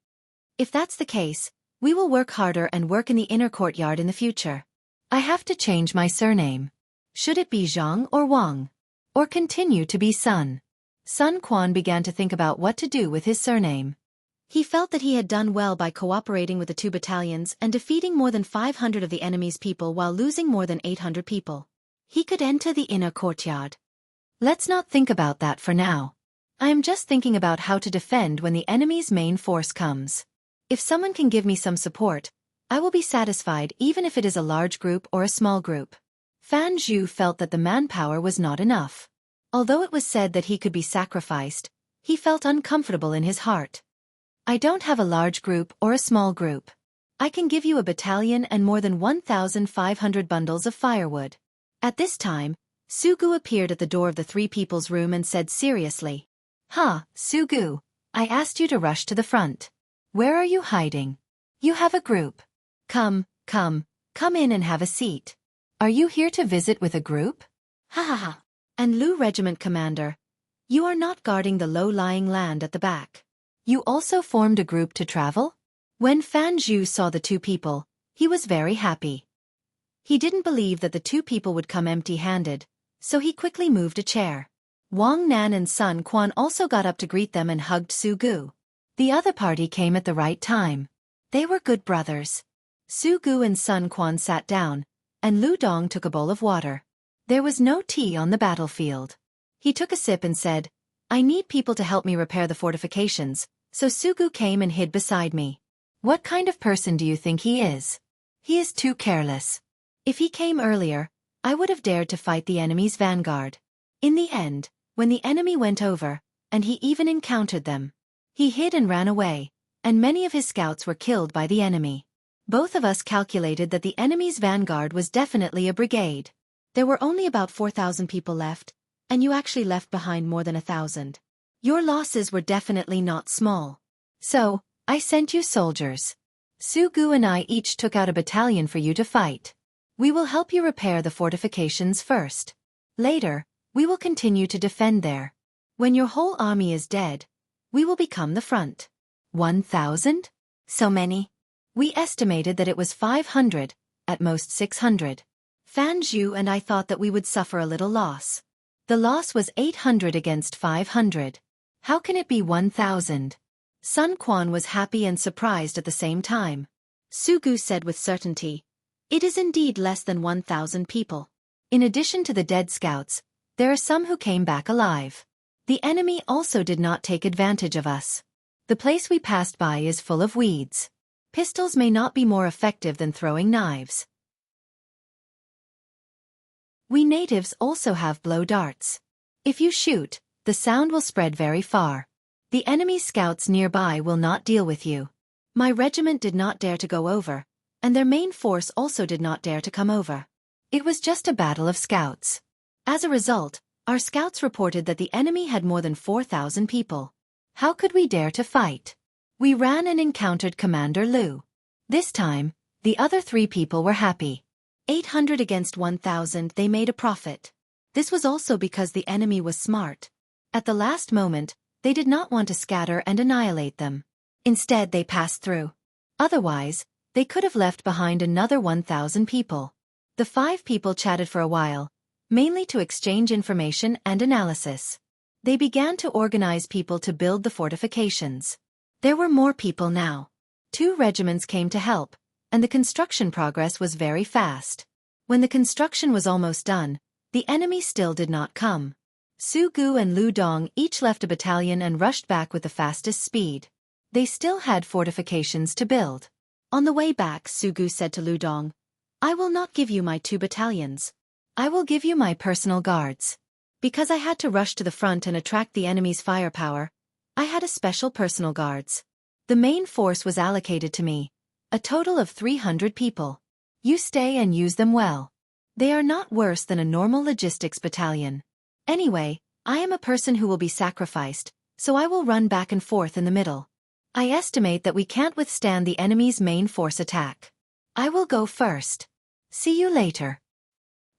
If that's the case, we will work harder and work in the inner courtyard in the future. I have to change my surname. Should it be Zhang or Wang? Or continue to be Sun? Sun Quan began to think about what to do with his surname. He felt that he had done well by cooperating with the 2 battalions and defeating more than 500 of the enemy's people while losing more than 800 people. He could enter the inner courtyard. Let's not think about that for now. I am just thinking about how to defend when the enemy's main force comes. If someone can give me some support, I will be satisfied even if it is a large group or a small group. Fan Zhu felt that the manpower was not enough. Although it was said that he could be sacrificed, he felt uncomfortable in his heart. I don't have a large group or a small group. I can give you a battalion and more than 1,500 bundles of firewood. At this time, Xueqi appeared at the door of the three people's room and said seriously, Xueqi, I asked you to rush to the front. Where are you hiding? You have a group. Come in and have a seat. Are you here to visit with a group? Ha ha ha. And Lu Regiment Commander, you are not guarding the low-lying land at the back. You also formed a group to travel? When Fan Zhu saw the two people, he was very happy. He didn't believe that the two people would come empty-handed, so he quickly moved a chair. Wang Nan and Sun Quan also got up to greet them and hugged Xueqi. The other party came at the right time. They were good brothers. Xueqi and Sun Quan sat down, and Lu Dong took a bowl of water. There was no tea on the battlefield. He took a sip and said, I need people to help me repair the fortifications, so Xueqi came and hid beside me. What kind of person do you think he is? He is too careless. If he came earlier, I would have dared to fight the enemy's vanguard. In the end, when the enemy went over, and he even encountered them, he hid and ran away, and many of his scouts were killed by the enemy. Both of us calculated that the enemy's vanguard was definitely a brigade. There were only about 4,000 people left, and you actually left behind more than 1,000. Your losses were definitely not small. So, I sent you soldiers. Xueqi and I each took out a battalion for you to fight. We will help you repair the fortifications first. Later, we will continue to defend there. When your whole army is dead, we will become the front. 1,000? So many? We estimated that it was 500, at most 600. Fan Zhu and I thought that we would suffer a little loss. The loss was 800 against 500. How can it be 1,000? Sun Quan was happy and surprised at the same time. Xueqi said with certainty, it is indeed less than 1,000 people. In addition to the dead scouts, there are some who came back alive. The enemy also did not take advantage of us. The place we passed by is full of weeds. Pistols may not be more effective than throwing knives. We natives also have blow darts. If you shoot, the sound will spread very far. The enemy scouts nearby will not deal with you. My regiment did not dare to go over, and their main force also did not dare to come over. It was just a battle of scouts. As a result, our scouts reported that the enemy had more than 4,000 people. How could we dare to fight? We ran and encountered Commander Lu. This time, the other three people were happy. 800 against 1,000, they made a profit. This was also because the enemy was smart. At the last moment, they did not want to scatter and annihilate them. Instead, they passed through. Otherwise, they could have left behind another 1,000 people. The 5 people chatted for a while, mainly to exchange information and analysis. They began to organize people to build the fortifications. There were more people now. 2 regiments came to help, and the construction progress was very fast. When the construction was almost done, the enemy still did not come. Xueqi and Lu Dong each left a battalion and rushed back with the fastest speed. They still had fortifications to build. On the way back, Xueqi said to Lu Dong, I will not give you my 2 battalions. I will give you my personal guards. Because I had to rush to the front and attract the enemy's firepower, I had a special personal guards. The main force was allocated to me, a total of 300 people. You stay and use them well. They are not worse than a normal logistics battalion. Anyway, I am a person who will be sacrificed, so I will run back and forth in the middle. I estimate that we can't withstand the enemy's main force attack. I will go first. See you later.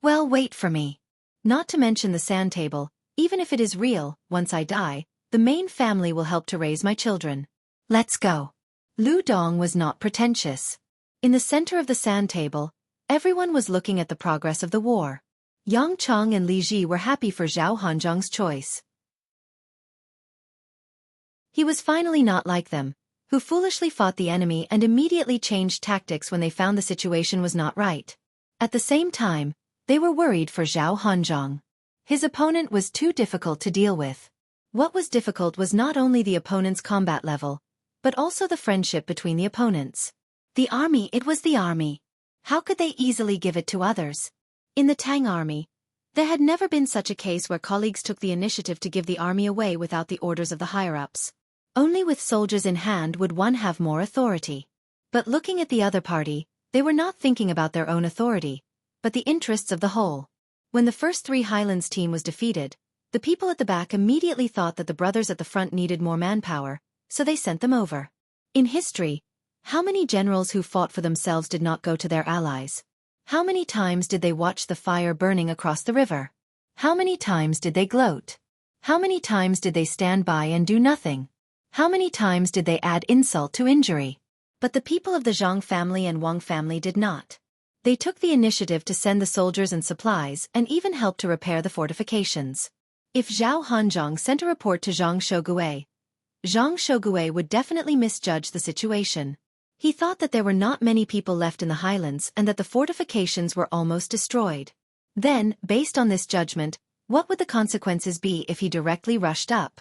Well, wait for me. Not to mention the sand table, even if it is real, once I die, the main family will help to raise my children. Let's go. Lu Dong was not pretentious. In the center of the sand table, everyone was looking at the progress of the war. Yang Chong and Li Ji were happy for Zhao Hanzhong's choice. He was finally not like them, who foolishly fought the enemy and immediately changed tactics when they found the situation was not right. At the same time, they were worried for Zhao Hanzhong. His opponent was too difficult to deal with. What was difficult was not only the opponent's combat level, but also the friendship between the opponents. The army, it was the army. How could they easily give it to others? In the Tang army, there had never been such a case where colleagues took the initiative to give the army away without the orders of the higher-ups. Only with soldiers in hand would one have more authority. But looking at the other party, they were not thinking about their own authority, but the interests of the whole. When the first 3 Highlands team was defeated, the people at the back immediately thought that the brothers at the front needed more manpower, so they sent them over. In history, how many generals who fought for themselves did not go to their allies? How many times did they watch the fire burning across the river? How many times did they gloat? How many times did they stand by and do nothing? How many times did they add insult to injury? But the people of the Zhang family and Wang family did not. They took the initiative to send the soldiers and supplies and even helped to repair the fortifications. If Zhao Hanzhong sent a report to Zhang Xueqi would definitely misjudge the situation. He thought that there were not many people left in the highlands and that the fortifications were almost destroyed. Then, based on this judgment, what would the consequences be if he directly rushed up?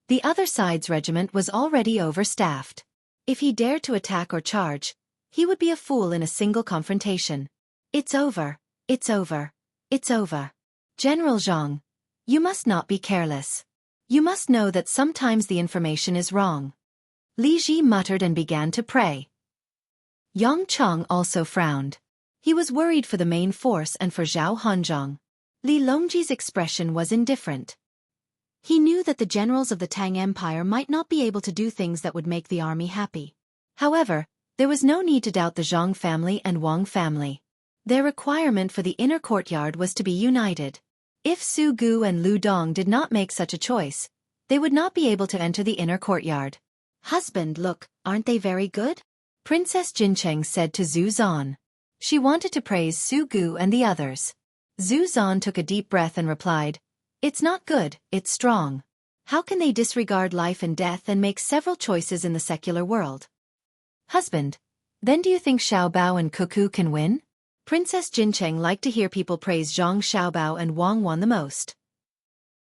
The other side's regiment was already overstaffed. If he dared to attack or charge, he would be a fool in a single confrontation. It's over, it's over, it's over. General Zhang, you must not be careless. You must know that sometimes the information is wrong. Li Ji muttered and began to pray. Yang Cheng also frowned. He was worried for the main force and for Zhao Hanzhong. Li Longji's expression was indifferent. He knew that the generals of the Tang Empire might not be able to do things that would make the army happy. However, there was no need to doubt the Zhang family and Wang family. Their requirement for the inner courtyard was to be united. If Su Gu and Lu Dong did not make such a choice, they would not be able to enter the inner courtyard. Husband, look, aren't they very good? Princess Jincheng said to Zhu Zan. She wanted to praise Su Gu and the others. Zhu Zan took a deep breath and replied, "It's not good, it's strong. How can they disregard life and death and make several choices in the secular world?" Husband, then do you think Xiaobao and Cuckoo can win? Princess Jincheng liked to hear people praise Zhang Xiaobao and Wang Wan the most.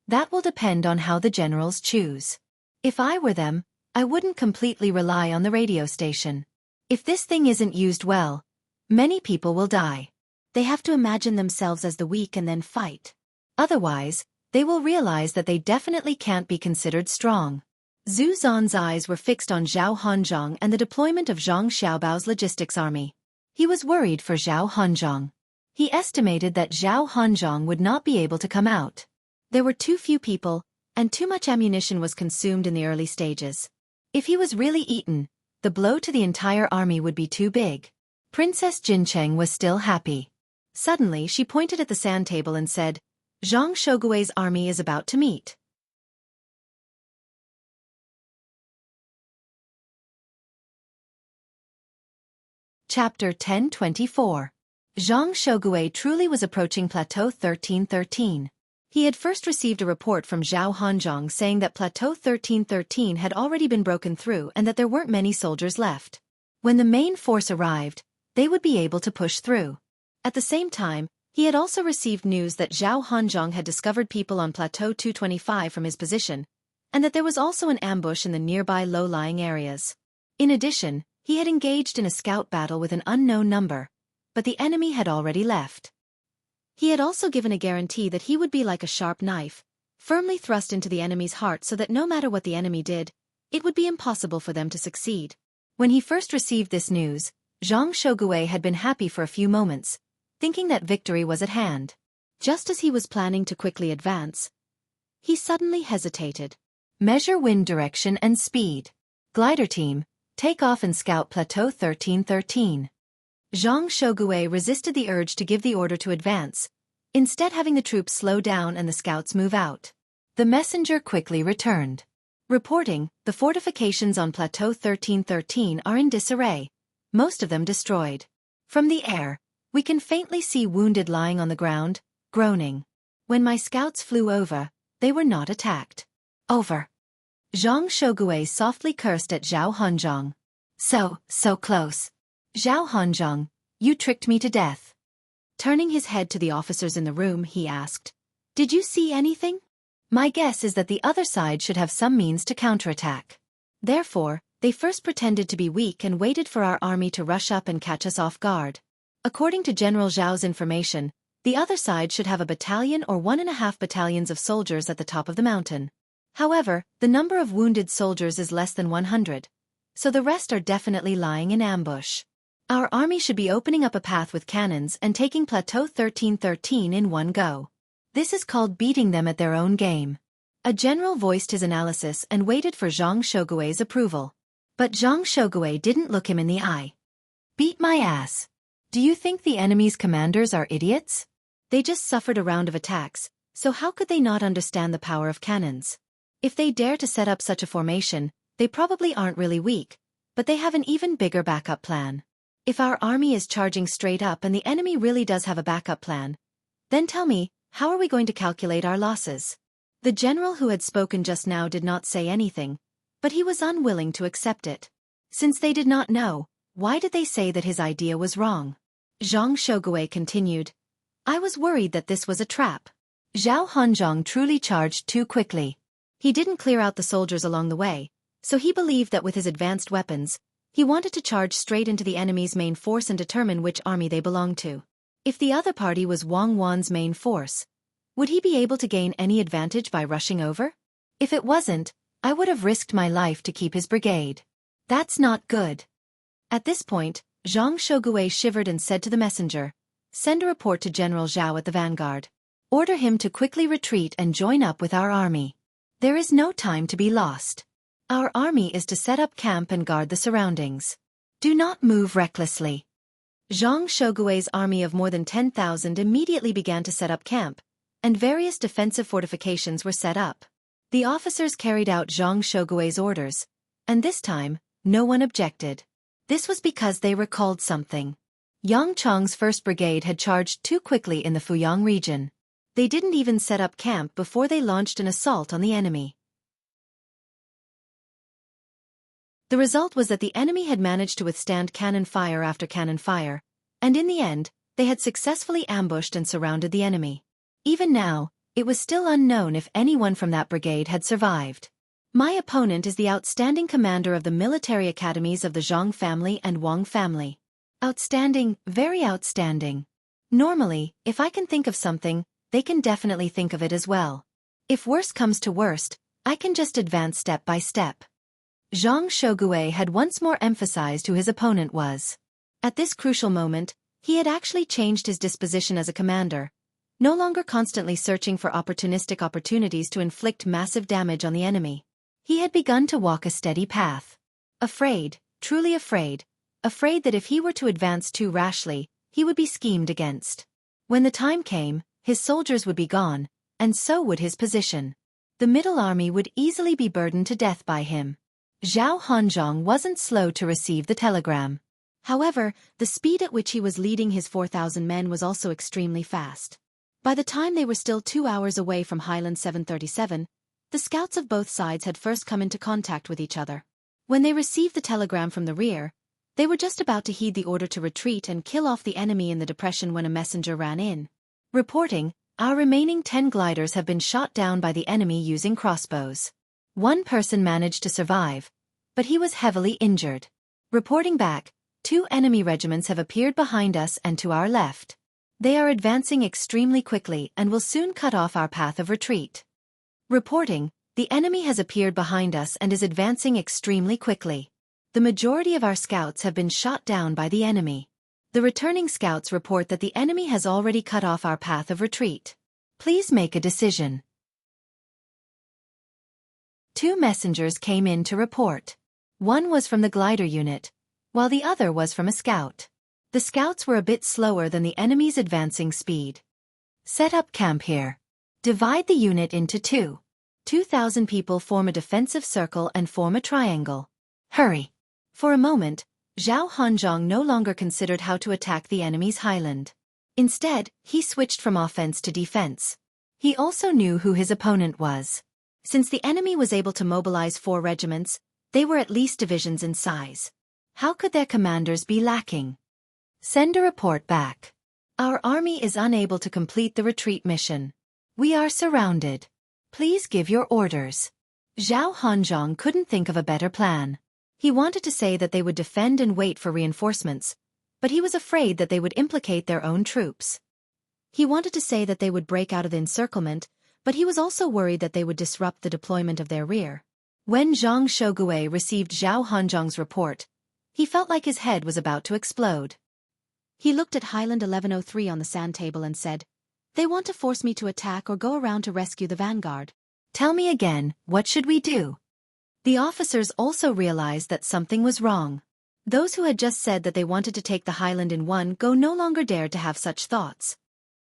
That will depend on how the generals choose. If I were them, I wouldn't completely rely on the radio station. If this thing isn't used well, many people will die. They have to imagine themselves as the weak and then fight. Otherwise, they will realize that they definitely can't be considered strong. Zhu Zan's eyes were fixed on Zhao Hanzhong and the deployment of Zhang Xiaobao's logistics army. He was worried for Zhao Hanzhong. He estimated that Zhao Hanzhong would not be able to come out. There were too few people, and too much ammunition was consumed in the early stages. If he was really eaten, the blow to the entire army would be too big. Princess Jincheng was still happy. Suddenly she pointed at the sand table and said, "Zhang Shogui's army is about to meet." Chapter 1024. Zhang Shogui truly was approaching Plateau 1313. He had first received a report from Zhao Hanzhong saying that Plateau 1313 had already been broken through and that there weren't many soldiers left. When the main force arrived, they would be able to push through. At the same time, he had also received news that Zhao Hanzhong had discovered people on Plateau 225 from his position, and that there was also an ambush in the nearby low-lying areas. In addition, he had engaged in a scout battle with an unknown number, but the enemy had already left. He had also given a guarantee that he would be like a sharp knife, firmly thrust into the enemy's heart so that no matter what the enemy did, it would be impossible for them to succeed. When he first received this news, Zhang Shogui had been happy for a few moments, thinking that victory was at hand. Just as he was planning to quickly advance, he suddenly hesitated. Measure wind direction and speed. Glider team, take off and scout Plateau 1313. Zhang Shogui resisted the urge to give the order to advance, instead having the troops slow down and the scouts move out. The messenger quickly returned, reporting, "The fortifications on Plateau 1313 are in disarray, most of them destroyed. From the air, we can faintly see wounded lying on the ground, groaning. When my scouts flew over, they were not attacked." Over. Zhang Shogui softly cursed at Zhao Hanzhong. So close. Zhao Hanzhong, you tricked me to death." Turning his head to the officers in the room, he asked, "Did you see anything? My guess is that the other side should have some means to counterattack. Therefore, They first pretended to be weak and waited for our army to rush up and catch us off guard. According to General Zhao's information, the other side should have a battalion or 1.5 battalions of soldiers at the top of the mountain. However, the number of wounded soldiers is less than 100, so the rest are definitely lying in ambush. Our army should be opening up a path with cannons and taking Plateau 1313 in one go. This is called beating them at their own game. A general voiced his analysis and waited for Zhang Xueqi's approval. But Zhang Xueqi didn't look him in the eye. Beat my ass. Do you think the enemy's commanders are idiots? They just suffered a round of attacks, so how could they not understand the power of cannons? If they dare to set up such a formation, they probably aren't really weak, but they have an even bigger backup plan. If our army is charging straight up and the enemy really does have a backup plan, then tell me, how are we going to calculate our losses? The general who had spoken just now did not say anything, but he was unwilling to accept it. Since they did not know, why did they say that his idea was wrong? Zhang Xueqi continued. I was worried that this was a trap. Zhao Hanzhong truly charged too quickly. He didn't clear out the soldiers along the way, so he believed that with his advanced weapons, he wanted to charge straight into the enemy's main force and determine which army they belonged to. If the other party was Wang Wan's main force, would he be able to gain any advantage by rushing over? If it wasn't, I would have risked my life to keep his brigade. That's not good. At this point, Zhang Xueqi shivered and said to the messenger, Send a report to General Zhao at the vanguard. Order him to quickly retreat and join up with our army. There is no time to be lost. Our army is to set up camp and guard the surroundings. Do not move recklessly. Zhang Xueqi's army of more than 10,000 immediately began to set up camp, and various defensive fortifications were set up. The officers carried out Zhang Xueqi's orders, and this time, no one objected. This was because they recalled something. Yang Chong's 1st Brigade had charged too quickly in the Fuyang region. They didn't even set up camp before they launched an assault on the enemy. The result was that the enemy had managed to withstand cannon fire after cannon fire, and in the end, they had successfully ambushed and surrounded the enemy. Even now, it was still unknown if anyone from that brigade had survived. My opponent is the outstanding commander of the military academies of the Zhang family and Wang family. Outstanding, very outstanding. Normally, if I can think of something, they can definitely think of it as well. If worst comes to worst, I can just advance step by step. Zhang Xueqi had once more emphasized who his opponent was. At this crucial moment, he had actually changed his disposition as a commander, no longer constantly searching for opportunistic opportunities to inflict massive damage on the enemy. He had begun to walk a steady path. Afraid, truly afraid that if he were to advance too rashly, he would be schemed against. When the time came, his soldiers would be gone, and so would his position. The middle army would easily be burdened to death by him. Zhao Hanzhong wasn't slow to receive the telegram. However, the speed at which he was leading his 4,000 men was also extremely fast. By the time they were still 2 hours away from Highland 737, the scouts of both sides had first come into contact with each other. When they received the telegram from the rear, they were just about to heed the order to retreat and kill off the enemy in the depression when a messenger ran in, reporting, Our remaining 10 gliders have been shot down by the enemy using crossbows. One person managed to survive, but he was heavily injured. Reporting back, 2 enemy regiments have appeared behind us and to our left. They are advancing extremely quickly and will soon cut off our path of retreat. Reporting, the enemy has appeared behind us and is advancing extremely quickly. The majority of our scouts have been shot down by the enemy. The returning scouts report that the enemy has already cut off our path of retreat. Please make a decision. 2 messengers came in to report. One was from the glider unit, while the other was from a scout. The scouts were a bit slower than the enemy's advancing speed. Set up camp here. Divide the unit into 2. 2,000 people form a defensive circle and form a triangle. Hurry. For a moment, Zhao Hanzhong no longer considered how to attack the enemy's highland. Instead, he switched from offense to defense. He also knew who his opponent was. Since the enemy was able to mobilize 4 regiments, they were at least divisions in size. How could their commanders be lacking? Send a report back. Our army is unable to complete the retreat mission. We are surrounded. Please give your orders. Zhao Hanzhong couldn't think of a better plan. He wanted to say that they would defend and wait for reinforcements, but he was afraid that they would implicate their own troops. He wanted to say that they would break out of the encirclement, but he was also worried that they would disrupt the deployment of their rear. When Zhang Shogui received Zhao Hanzhong's report, he felt like his head was about to explode. He looked at Highland 1103 on the sand table and said, "They want to force me to attack or go around to rescue the vanguard." Tell me again, what should we do? The officers also realized that something was wrong. Those who had just said that they wanted to take the Highland in one go no longer dared to have such thoughts.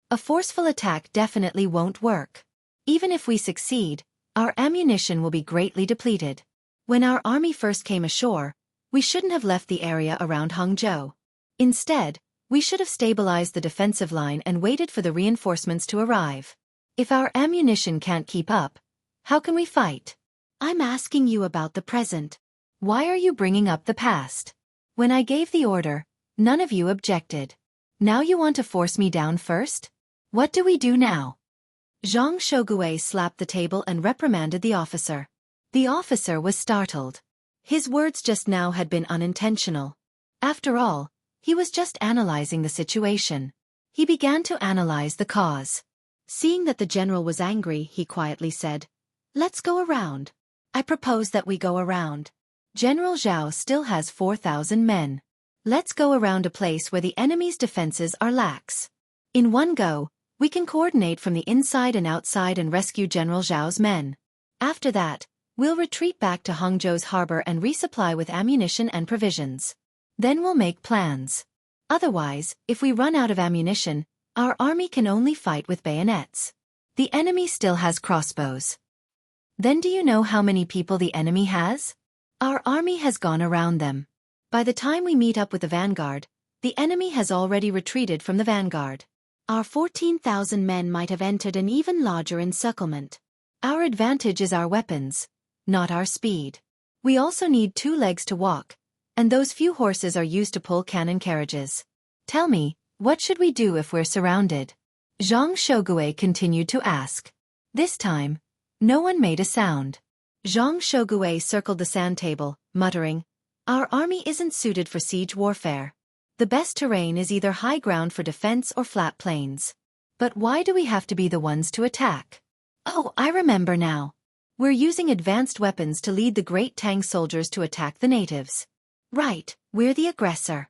A forceful attack definitely won't work. Even if we succeed, our ammunition will be greatly depleted. When our army first came ashore, we shouldn't have left the area around Hangzhou. Instead, we should have stabilized the defensive line and waited for the reinforcements to arrive. If our ammunition can't keep up, how can we fight? I'm asking you about the present. Why are you bringing up the past? When I gave the order, none of you objected. Now you want to force me down first? What do we do now? Zhang Shogui slapped the table and reprimanded the officer. The officer was startled. His words just now had been unintentional. After all, he was just analyzing the situation. He began to analyze the cause. Seeing that the general was angry, he quietly said, "Let's go around. I propose that we go around. General Zhao still has 4,000 men. Let's go around a place where the enemy's defenses are lax. In one go, we can coordinate from the inside and outside and rescue General Zhao's men. After that, we'll retreat back to Hangzhou's harbor and resupply with ammunition and provisions. Then we'll make plans. Otherwise, if we run out of ammunition, our army can only fight with bayonets. The enemy still has crossbows." Then do you know how many people the enemy has? Our army has gone around them. By the time we meet up with the vanguard, the enemy has already retreated from the vanguard. Our 14,000 men might have entered an even larger encirclement. Our advantage is our weapons, not our speed. We also need 2 legs to walk, and those few horses are used to pull cannon carriages. Tell me, what should we do if we're surrounded? Zhang Shogui continued to ask. This time, no one made a sound. Zhang Shogui circled the sand table, muttering, "Our army isn't suited for siege warfare. The best terrain is either high ground for defense or flat plains. But why do we have to be the ones to attack? Oh, I remember now. We're using advanced weapons to lead the great Tang soldiers to attack the natives. Right, we're the aggressor.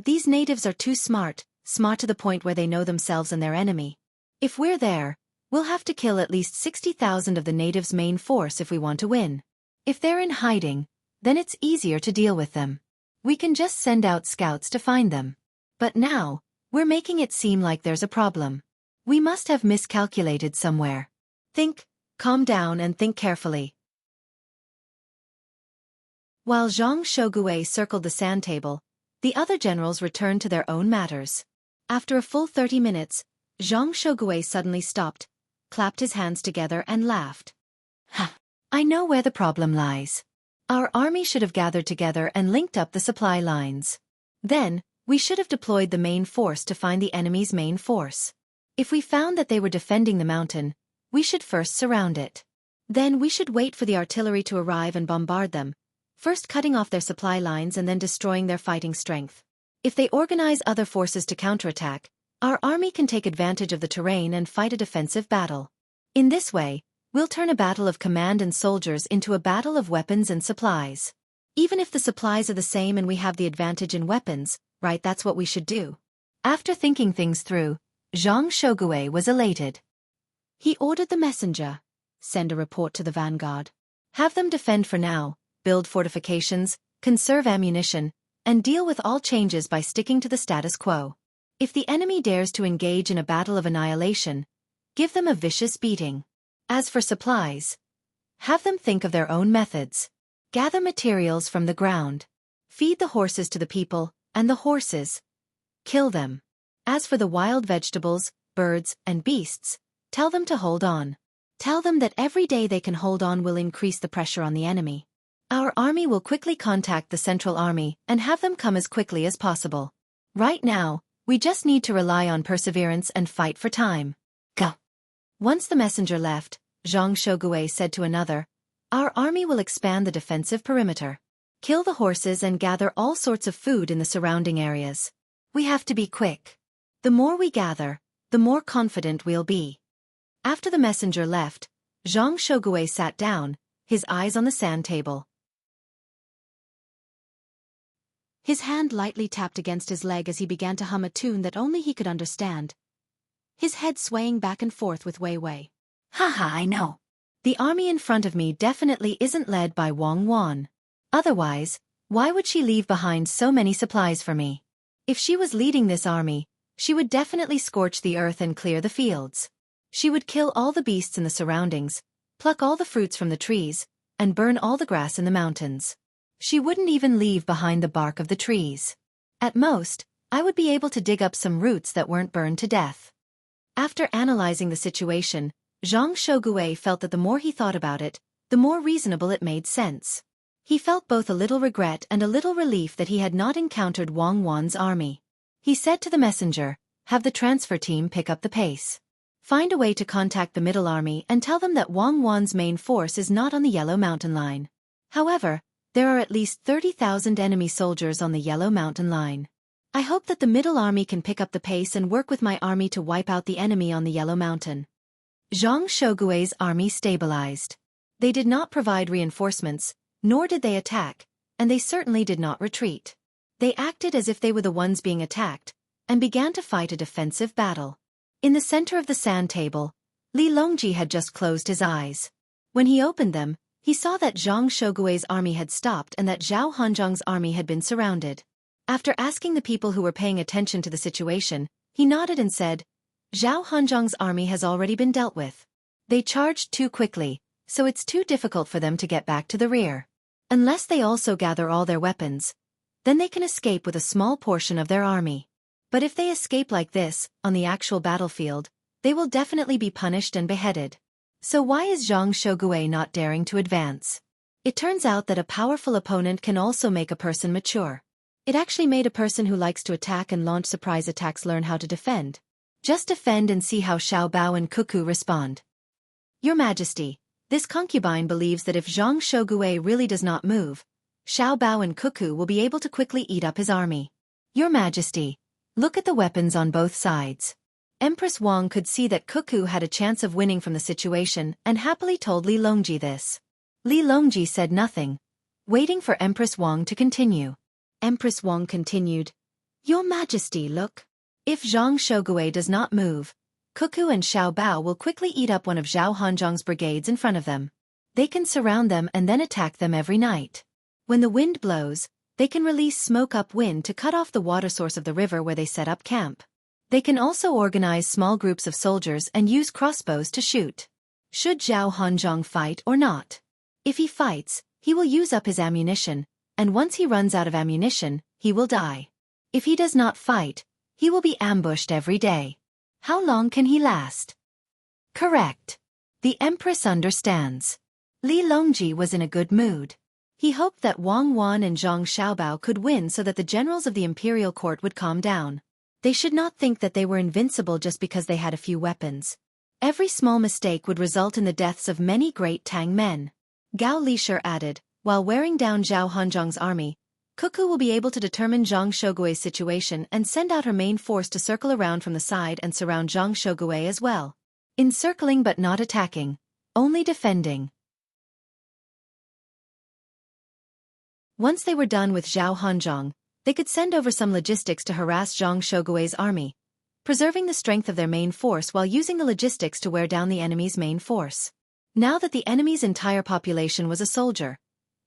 These natives are too smart to the point where they know themselves and their enemy. If we're there, we'll have to kill at least 60,000 of the natives' main force if we want to win. If they're in hiding, then it's easier to deal with them. We can just send out scouts to find them. But now, we're making it seem like there's a problem. We must have miscalculated somewhere. Calm down and think carefully." While Zhang Shogui circled the sand table, the other generals returned to their own matters. After a full 30 minutes, Zhang Shogui suddenly stopped, clapped his hands together and laughed. I know where the problem lies. Our army should have gathered together and linked up the supply lines. Then, we should have deployed the main force to find the enemy's main force. If we found that they were defending the mountain, we should first surround it. Then we should wait for the artillery to arrive and bombard them, first cutting off their supply lines and then destroying their fighting strength. If they organize other forces to counterattack, our army can take advantage of the terrain and fight a defensive battle. In this way, we'll turn a battle of command and soldiers into a battle of weapons and supplies. Even if the supplies are the same and we have the advantage in weapons, right, that's what we should do." After thinking things through, Zhang Shogui was elated. He ordered the messenger, "Send a report to the vanguard. Have them defend for now, build fortifications, conserve ammunition, and deal with all changes by sticking to the status quo. If the enemy dares to engage in a battle of annihilation, give them a vicious beating. As for supplies, have them think of their own methods. Gather materials from the ground. Feed the horses to the people, and the horses. Kill them. As for the wild vegetables, birds, and beasts, tell them to hold on. Tell them that every day they can hold on will increase the pressure on the enemy. Our army will quickly contact the Central Army and have them come as quickly as possible. Right now, we just need to rely on perseverance and fight for time. Go." Once the messenger left, Zhang Shogui said to another, "Our army will expand the defensive perimeter. Kill the horses and gather all sorts of food in the surrounding areas. We have to be quick. The more we gather, the more confident we'll be. After the messenger left, Zhang Shogui sat down, his eyes on the sand table. His hand lightly tapped against his leg as he began to hum a tune that only he could understand, his head swaying back and forth with Wei Wei. Haha, I know. The army in front of me definitely isn't led by Wang Wan. Otherwise, why would she leave behind so many supplies for me? If she was leading this army, she would definitely scorch the earth and clear the fields. She would kill all the beasts in the surroundings, pluck all the fruits from the trees, and burn all the grass in the mountains. She wouldn't even leave behind the bark of the trees. At most, I would be able to dig up some roots that weren't burned to death. After analyzing the situation, Zhang Shogui felt that the more he thought about it, the more reasonable it made sense. He felt both a little regret and a little relief that he had not encountered Wang Wan's army. He said to the messenger, "Have the transfer team pick up the pace. Find a way to contact the middle army and tell them that Wang Wan's main force is not on the Yellow Mountain line. However, there are at least 30,000 enemy soldiers on the Yellow Mountain line. I hope that the middle army can pick up the pace and work with my army to wipe out the enemy on the Yellow Mountain." Zhang Shogui's army stabilized. They did not provide reinforcements, nor did they attack, and they certainly did not retreat. They acted as if they were the ones being attacked, and began to fight a defensive battle. In the center of the sand table, Li Longji had just closed his eyes. When he opened them, he saw that Zhang Shogui's army had stopped and that Zhao Hanzhong's army had been surrounded. After asking the people who were paying attention to the situation, he nodded and said, "Zhao Hanzhong's army has already been dealt with. They charged too quickly, so it's too difficult for them to get back to the rear. Unless they also gather all their weapons, then they can escape with a small portion of their army. But if they escape like this, on the actual battlefield, they will definitely be punished and beheaded. So why is Zhang Shogui not daring to advance?" It turns out that a powerful opponent can also make a person mature. It actually made a person who likes to attack and launch surprise attacks learn how to defend. Just defend and see how Xiao Bao and Cuckoo respond. "Your Majesty, this concubine believes that if Zhang Shogui really does not move, Xiao Bao and Cuckoo will be able to quickly eat up his army." "Your Majesty, look at the weapons on both sides." Empress Wang could see that Cuckoo had a chance of winning from the situation and happily told Li Longji this. Li Longji said nothing, waiting for Empress Wang to continue. Empress Wang continued, "Your Majesty, look. If Zhang Shogui does not move, Cuckoo and Xiao Bao will quickly eat up one of Zhao Hanzhong's brigades in front of them. They can surround them and then attack them every night. When the wind blows, they can release smoke upwind to cut off the water source of the river where they set up camp. They can also organize small groups of soldiers and use crossbows to shoot. Should Zhao Hanzhong fight or not? If he fights, he will use up his ammunition, and once he runs out of ammunition, he will die. If he does not fight, he will be ambushed every day. How long can he last?" "Correct. The Empress understands." Li Longji was in a good mood. He hoped that Wang Wan and Zhang Xiaobao could win so that the generals of the imperial court would calm down. They should not think that they were invincible just because they had a few weapons. Every small mistake would result in the deaths of many great Tang men. Gao Lishir added, "While wearing down Zhao Hanzhong's army, Cuckoo will be able to determine Zhang Shogui's situation and send out her main force to circle around from the side and surround Zhang Shogui as well. Encircling but not attacking, only defending." Once they were done with Zhao Hanzhong, they could send over some logistics to harass Zhang Shogui's army, preserving the strength of their main force while using the logistics to wear down the enemy's main force. Now that the enemy's entire population was a soldier,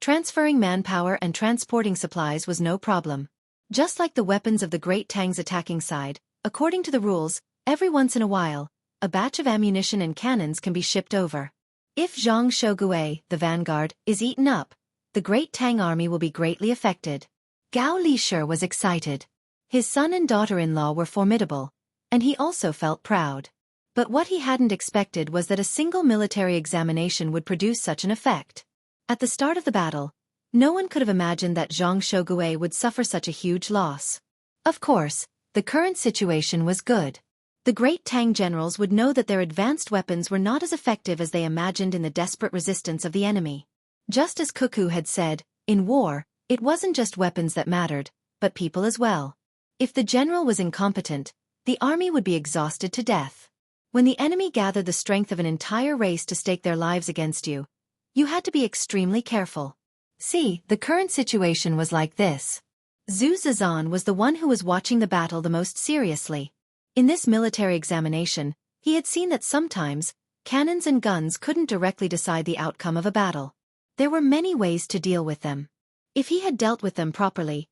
transferring manpower and transporting supplies was no problem. Just like the weapons of the Great Tang's attacking side, according to the rules, every once in a while, a batch of ammunition and cannons can be shipped over. If Zhang Shogui, the vanguard, is eaten up, the Great Tang army will be greatly affected. Gao Lishir was excited. His son and daughter-in-law were formidable, and he also felt proud. But what he hadn't expected was that a single military examination would produce such an effect. At the start of the battle, no one could have imagined that Zhang Shogui would suffer such a huge loss. Of course, the current situation was good. The Great Tang generals would know that their advanced weapons were not as effective as they imagined in the desperate resistance of the enemy. Just as Cuckoo had said, in war, It wasn't just weapons that mattered, but people as well. If the general was incompetent, the army would be exhausted to death. When the enemy gathered the strength of an entire race to stake their lives against you, you had to be extremely careful. See, the current situation was like this. Zhu Zizan was the one who was watching the battle the most seriously. In this military examination, he had seen that sometimes, cannons and guns couldn't directly decide the outcome of a battle. There were many ways to deal with them. If he had dealt with them properly,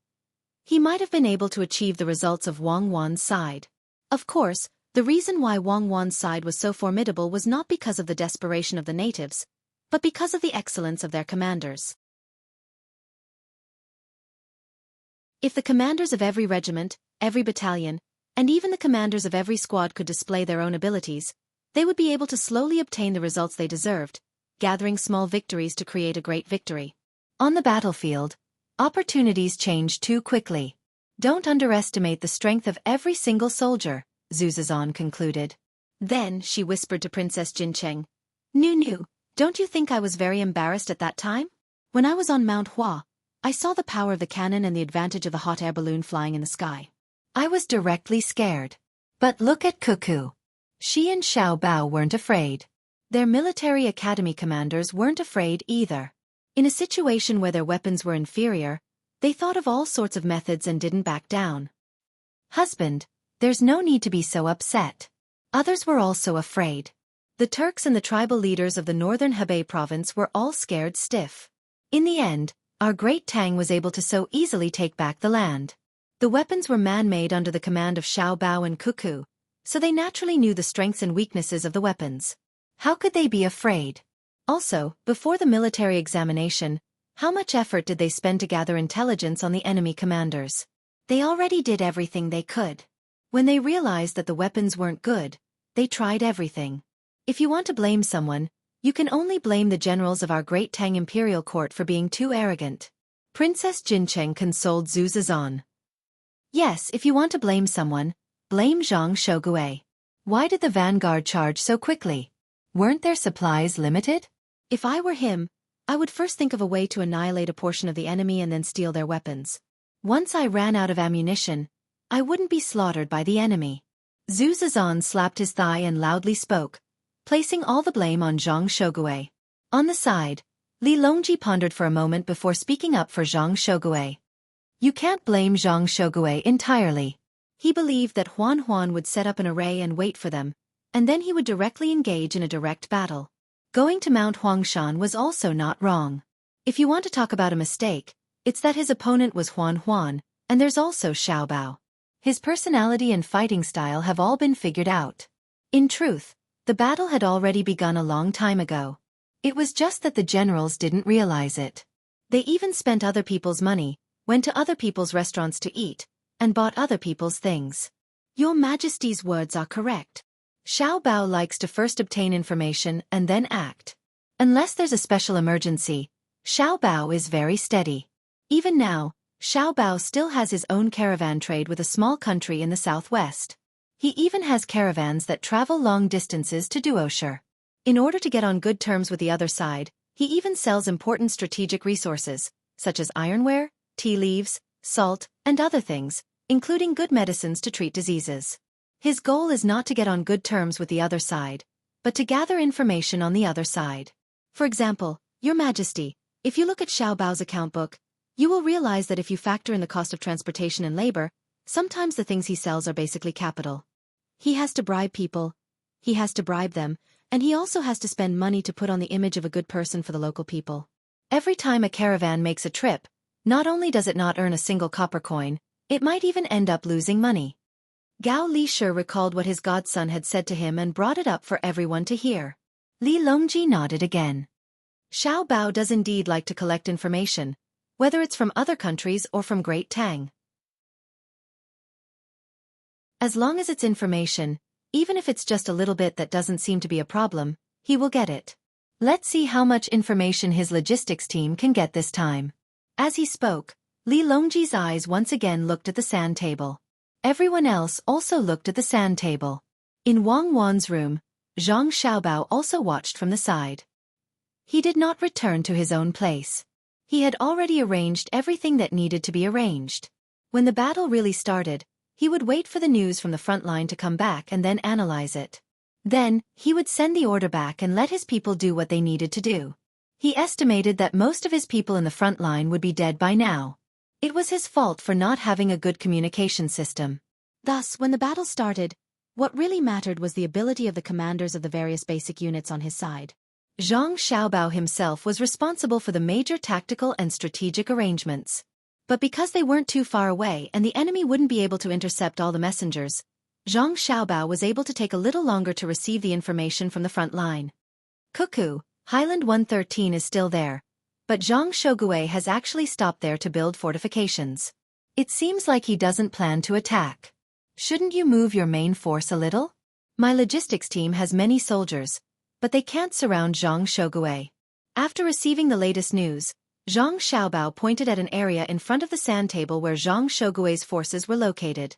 he might have been able to achieve the results of Wang Wan's side. Of course, the reason why Wang Wan's side was so formidable was not because of the desperation of the natives, but because of the excellence of their commanders. If the commanders of every regiment, every battalion, and even the commanders of every squad could display their own abilities, they would be able to slowly obtain the results they deserved, gathering small victories to create a great victory. On the battlefield, opportunities change too quickly. Don't underestimate the strength of every single soldier, Zhu Zizan concluded. Then she whispered to Princess Jincheng, Nu, don't you think I was very embarrassed at that time? When I was on Mount Hua, I saw the power of the cannon and the advantage of the hot air balloon flying in the sky. I was directly scared. But look at Xueqi. She and Xiao Bao weren't afraid. Their military academy commanders weren't afraid either. In a situation where their weapons were inferior, they thought of all sorts of methods and didn't back down. Husband, there's no need to be so upset. Others were also afraid. The Turks and the tribal leaders of the northern Hebei province were all scared stiff. In the end, our great Tang was able to so easily take back the land. The weapons were man-made under the command of Xiao Bao and Xueqi, so they naturally knew the strengths and weaknesses of the weapons. How could they be afraid? Also, before the military examination, how much effort did they spend to gather intelligence on the enemy commanders? They already did everything they could. When they realized that the weapons weren't good, they tried everything. If you want to blame someone, you can only blame the generals of our great Tang imperial court for being too arrogant. Princess Jincheng consoled Zhu Zizan. Yes, if you want to blame someone, blame Zhang Shogui. Why did the vanguard charge so quickly? Weren't their supplies limited? If I were him, I would first think of a way to annihilate a portion of the enemy and then steal their weapons. Once I ran out of ammunition, I wouldn't be slaughtered by the enemy. Zhu Zizan slapped his thigh and loudly spoke, placing all the blame on Zhang Shogui. On the side, Li Longji pondered for a moment before speaking up for Zhang Shogui. You can't blame Zhang Shogui entirely. He believed that Huan would set up an array and wait for them, and then he would directly engage in a direct battle. Going to Mount Huangshan was also not wrong. If you want to talk about a mistake, it's that his opponent was Huan, and there's also Xiao Bao. His personality and fighting style have all been figured out. In truth, the battle had already begun a long time ago. It was just that the generals didn't realize it. They even spent other people's money, went to other people's restaurants to eat, and bought other people's things. Your Majesty's words are correct. Xiao Bao likes to first obtain information and then act. Unless there's a special emergency, Xiao Bao is very steady. Even now, Xiao Bao still has his own caravan trade with a small country in the southwest. He even has caravans that travel long distances to Duoshi. In order to get on good terms with the other side, he even sells important strategic resources, such as ironware, tea leaves, salt, and other things, including good medicines to treat diseases. His goal is not to get on good terms with the other side, but to gather information on the other side. For example, Your Majesty, if you look at Xiao Bao's account book, you will realize that if you factor in the cost of transportation and labor, sometimes the things he sells are basically capital. He has to bribe people, he has to bribe them, and he also has to spend money to put on the image of a good person for the local people. Every time a caravan makes a trip, not only does it not earn a single copper coin, it might even end up losing money. Gao Li recalled what his godson had said to him and brought it up for everyone to hear. Li Longji nodded again. Xiao Bao does indeed like to collect information, whether it's from other countries or from Great Tang. As long as it's information, even if it's just a little bit that doesn't seem to be a problem, he will get it. Let's see how much information his logistics team can get this time. As he spoke, Li Longji's eyes once again looked at the sand table. Everyone else also looked at the sand table. In Wang Wan's room, Zhang Xiaobao also watched from the side. He did not return to his own place. He had already arranged everything that needed to be arranged. When the battle really started, he would wait for the news from the front line to come back and then analyze it. Then, he would send the order back and let his people do what they needed to do. He estimated that most of his people in the front line would be dead by now. It was his fault for not having a good communication system. Thus, when the battle started, what really mattered was the ability of the commanders of the various basic units on his side. Zhang Xiaobao himself was responsible for the major tactical and strategic arrangements. But because they weren't too far away and the enemy wouldn't be able to intercept all the messengers, Zhang Xiaobao was able to take a little longer to receive the information from the front line. Cuckoo, Highland 113 is still there, but Zhang Xueqi has actually stopped there to build fortifications. It seems like he doesn't plan to attack. Shouldn't you move your main force a little? My logistics team has many soldiers, but they can't surround Zhang Xueqi. After receiving the latest news, Zhang Xiaobao pointed at an area in front of the sand table where Zhang Xueqi's forces were located.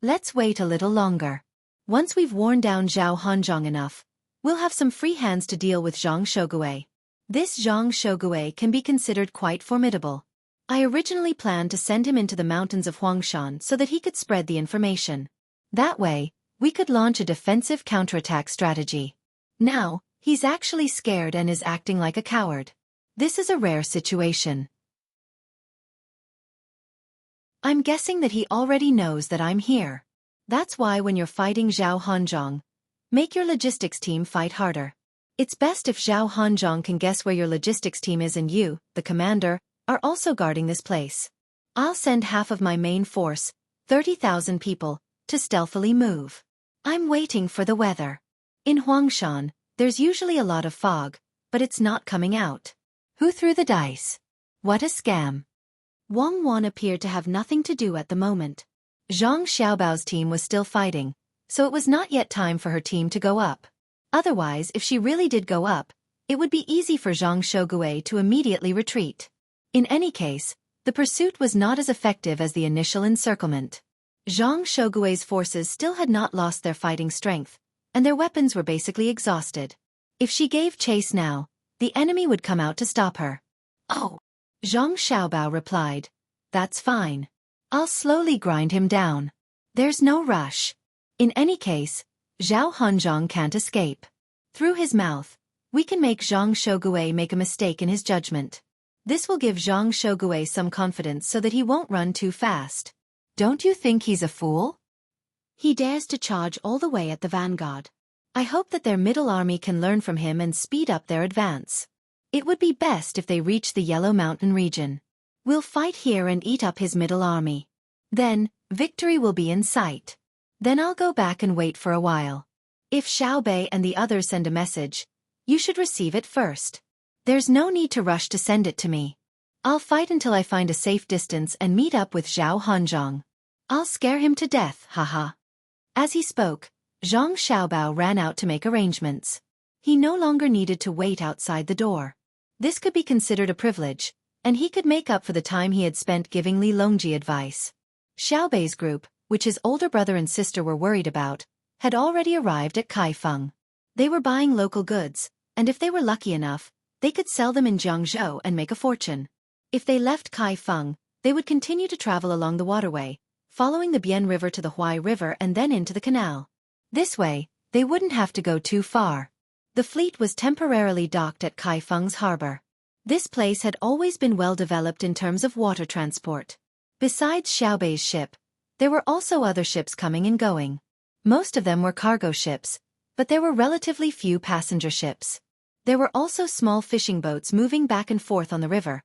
Let's wait a little longer. Once we've worn down Zhao Hanzhong enough, we'll have some free hands to deal with Zhang Xueqi. This Zhang Xueqi can be considered quite formidable. I originally planned to send him into the mountains of Huangshan so that he could spread the information. That way, we could launch a defensive counterattack strategy. Now, he's actually scared and is acting like a coward. This is a rare situation. I'm guessing that he already knows that I'm here. That's why when you're fighting Zhao Hanzhong, make your logistics team fight harder. It's best if Zhao Hanzhong can guess where your logistics team is and you, the commander, are also guarding this place. I'll send half of my main force, 30,000 people, to stealthily move. I'm waiting for the weather. In Huangshan, there's usually a lot of fog, but it's not coming out. Who threw the dice? What a scam. Wang Wan appeared to have nothing to do at the moment. Zhang Xiaobao's team was still fighting, so it was not yet time for her team to go up. Otherwise, if she really did go up, it would be easy for Zhang Xueqi to immediately retreat. In any case, the pursuit was not as effective as the initial encirclement. Zhang Xueqi's forces still had not lost their fighting strength, and their weapons were basically exhausted. If she gave chase now, the enemy would come out to stop her. Oh! Zhang Xiaobao replied. That's fine. I'll slowly grind him down. There's no rush. In any case, Zhao Hanzhong can't escape. Through his mouth, we can make Zhang Xueqi make a mistake in his judgment. This will give Zhang Xueqi some confidence so that he won't run too fast. Don't you think he's a fool? He dares to charge all the way at the vanguard. I hope that their middle army can learn from him and speed up their advance. It would be best if they reach the Yellow Mountain region. We'll fight here and eat up his middle army. Then, victory will be in sight. Then I'll go back and wait for a while. If Xiaobei and the others send a message, you should receive it first. There's no need to rush to send it to me. I'll fight until I find a safe distance and meet up with Zhao Hanzhong. I'll scare him to death, haha. As he spoke, Zhang Xiaobao ran out to make arrangements. He no longer needed to wait outside the door. This could be considered a privilege, and he could make up for the time he had spent giving Li Longji advice. Xiaobei's group, which his older brother and sister were worried about, had already arrived at Kaifeng. They were buying local goods, and if they were lucky enough, they could sell them in Jiangzhou and make a fortune. If they left Kaifeng, they would continue to travel along the waterway, following the Bian River to the Huai River and then into the canal. This way, they wouldn't have to go too far. The fleet was temporarily docked at Kaifeng's harbor. This place had always been well developed in terms of water transport. Besides Xiaobei's ship, there were also other ships coming and going. Most of them were cargo ships, but there were relatively few passenger ships. There were also small fishing boats moving back and forth on the river,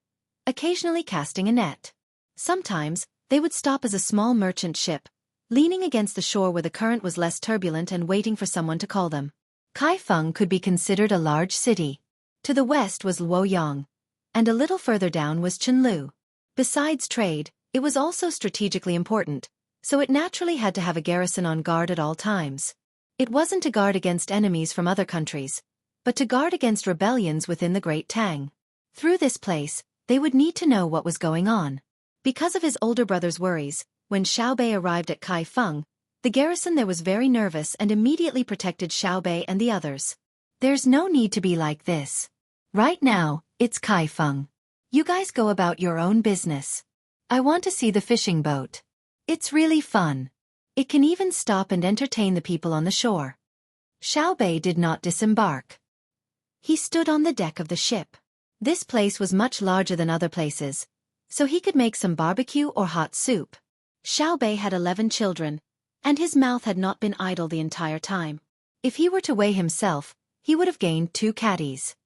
occasionally casting a net. Sometimes, they would stop as a small merchant ship, leaning against the shore where the current was less turbulent and waiting for someone to call them. Kaifeng could be considered a large city. To the west was Luoyang, and a little further down was Chenlu. Besides trade, it was also strategically important, so it naturally had to have a garrison on guard at all times. It wasn't to guard against enemies from other countries, but to guard against rebellions within the Great Tang. Through this place, they would need to know what was going on. Because of his older brother's worries, when Xiaobei arrived at Kaifeng, the garrison there was very nervous and immediately protected Xiaobei and the others. There's no need to be like this. Right now, it's Kaifeng. You guys go about your own business. I want to see the fishing boat. It's really fun. It can even stop and entertain the people on the shore. Xiaobei did not disembark. He stood on the deck of the ship. This place was much larger than other places, so he could make some barbecue or hot soup. Xiaobei had 11 children, and his mouth had not been idle the entire time. If he were to weigh himself, he would have gained 2 caddies.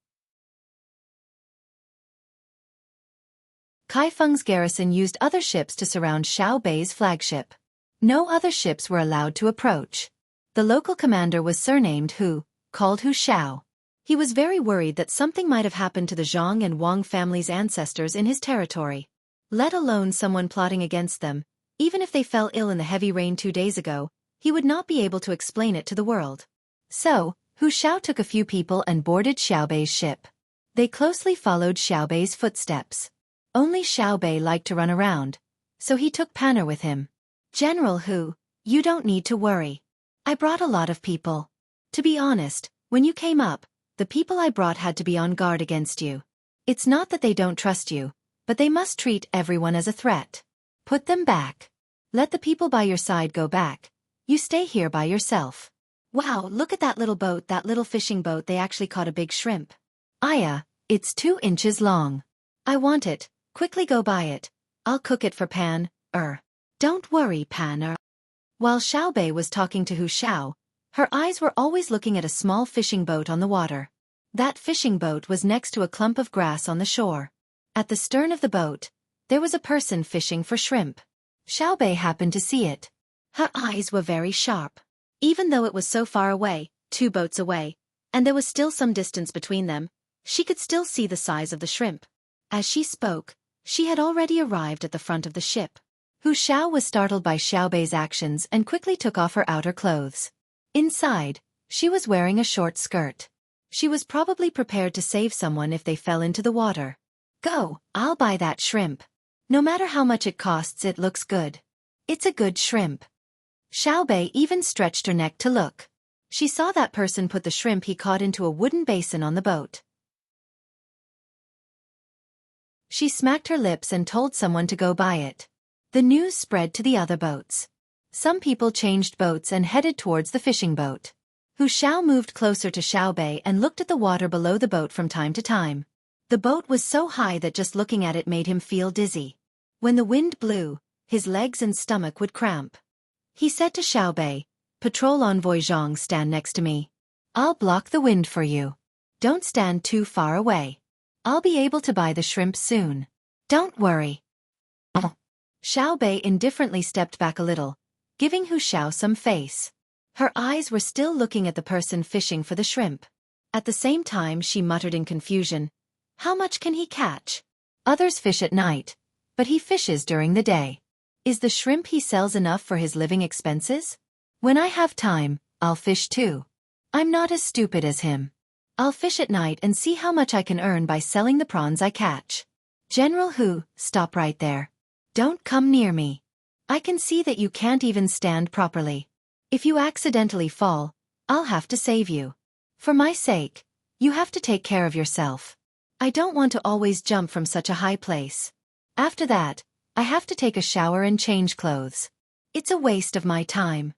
Kaifeng's garrison used other ships to surround Xiaobei's flagship. No other ships were allowed to approach. The local commander was surnamed Hu, called Hu Xiao. He was very worried that something might have happened to the Zhang and Wang families' ancestors in his territory. Let alone someone plotting against them. Even if they fell ill in the heavy rain 2 days ago, he would not be able to explain it to the world. So, Hu Xiao took a few people and boarded Xiaobei's ship. They closely followed Xiaobei's footsteps. Only Xiaobei liked to run around, so he took Panner with him. General Hu, you don't need to worry. I brought a lot of people. To be honest, when you came up, the people I brought had to be on guard against you. It's not that they don't trust you, but they must treat everyone as a threat. Put them back. Let the people by your side go back. You stay here by yourself. Wow, look at that little boat, that little fishing boat. They actually caught a big shrimp. Aya, it's 2 inches long. I want it. Quickly go buy it. I'll cook it for Pan. Don't worry, Pan. While Xiaobei was talking to Hu Xiao, her eyes were always looking at a small fishing boat on the water. That fishing boat was next to a clump of grass on the shore. At the stern of the boat, there was a person fishing for shrimp. Xiaobei happened to see it. Her eyes were very sharp. Even though it was so far away, 2 boats away, and there was still some distance between them, she could still see the size of the shrimp. As she spoke, she had already arrived at the front of the ship. Hu Xiao was startled by Xiaobei's actions and quickly took off her outer clothes. Inside, she was wearing a short skirt. She was probably prepared to save someone if they fell into the water. Go, I'll buy that shrimp. No matter how much it costs, it looks good. It's a good shrimp. Xiaobei even stretched her neck to look. She saw that person put the shrimp he caught into a wooden basin on the boat. She smacked her lips and told someone to go buy it. The news spread to the other boats. Some people changed boats and headed towards the fishing boat. Hu Xiao moved closer to Xiaobei and looked at the water below the boat from time to time. The boat was so high that just looking at it made him feel dizzy. When the wind blew, his legs and stomach would cramp. He said to Xiaobei, "Patrol envoy Zhang, stand next to me. I'll block the wind for you. Don't stand too far away. I'll be able to buy the shrimp soon. Don't worry." Xiaobei indifferently stepped back a little, giving Hu Xiao some face. Her eyes were still looking at the person fishing for the shrimp. At the same time she muttered in confusion, "How much can he catch? Others fish at night, but he fishes during the day. Is the shrimp he sells enough for his living expenses? When I have time, I'll fish too. I'm not as stupid as him. I'll fish at night and see how much I can earn by selling the prawns I catch." General Hu, stop right there. Don't come near me. I can see that you can't even stand properly. If you accidentally fall, I'll have to save you. For my sake, you have to take care of yourself. I don't want to always jump from such a high place. After that, I have to take a shower and change clothes. It's a waste of my time.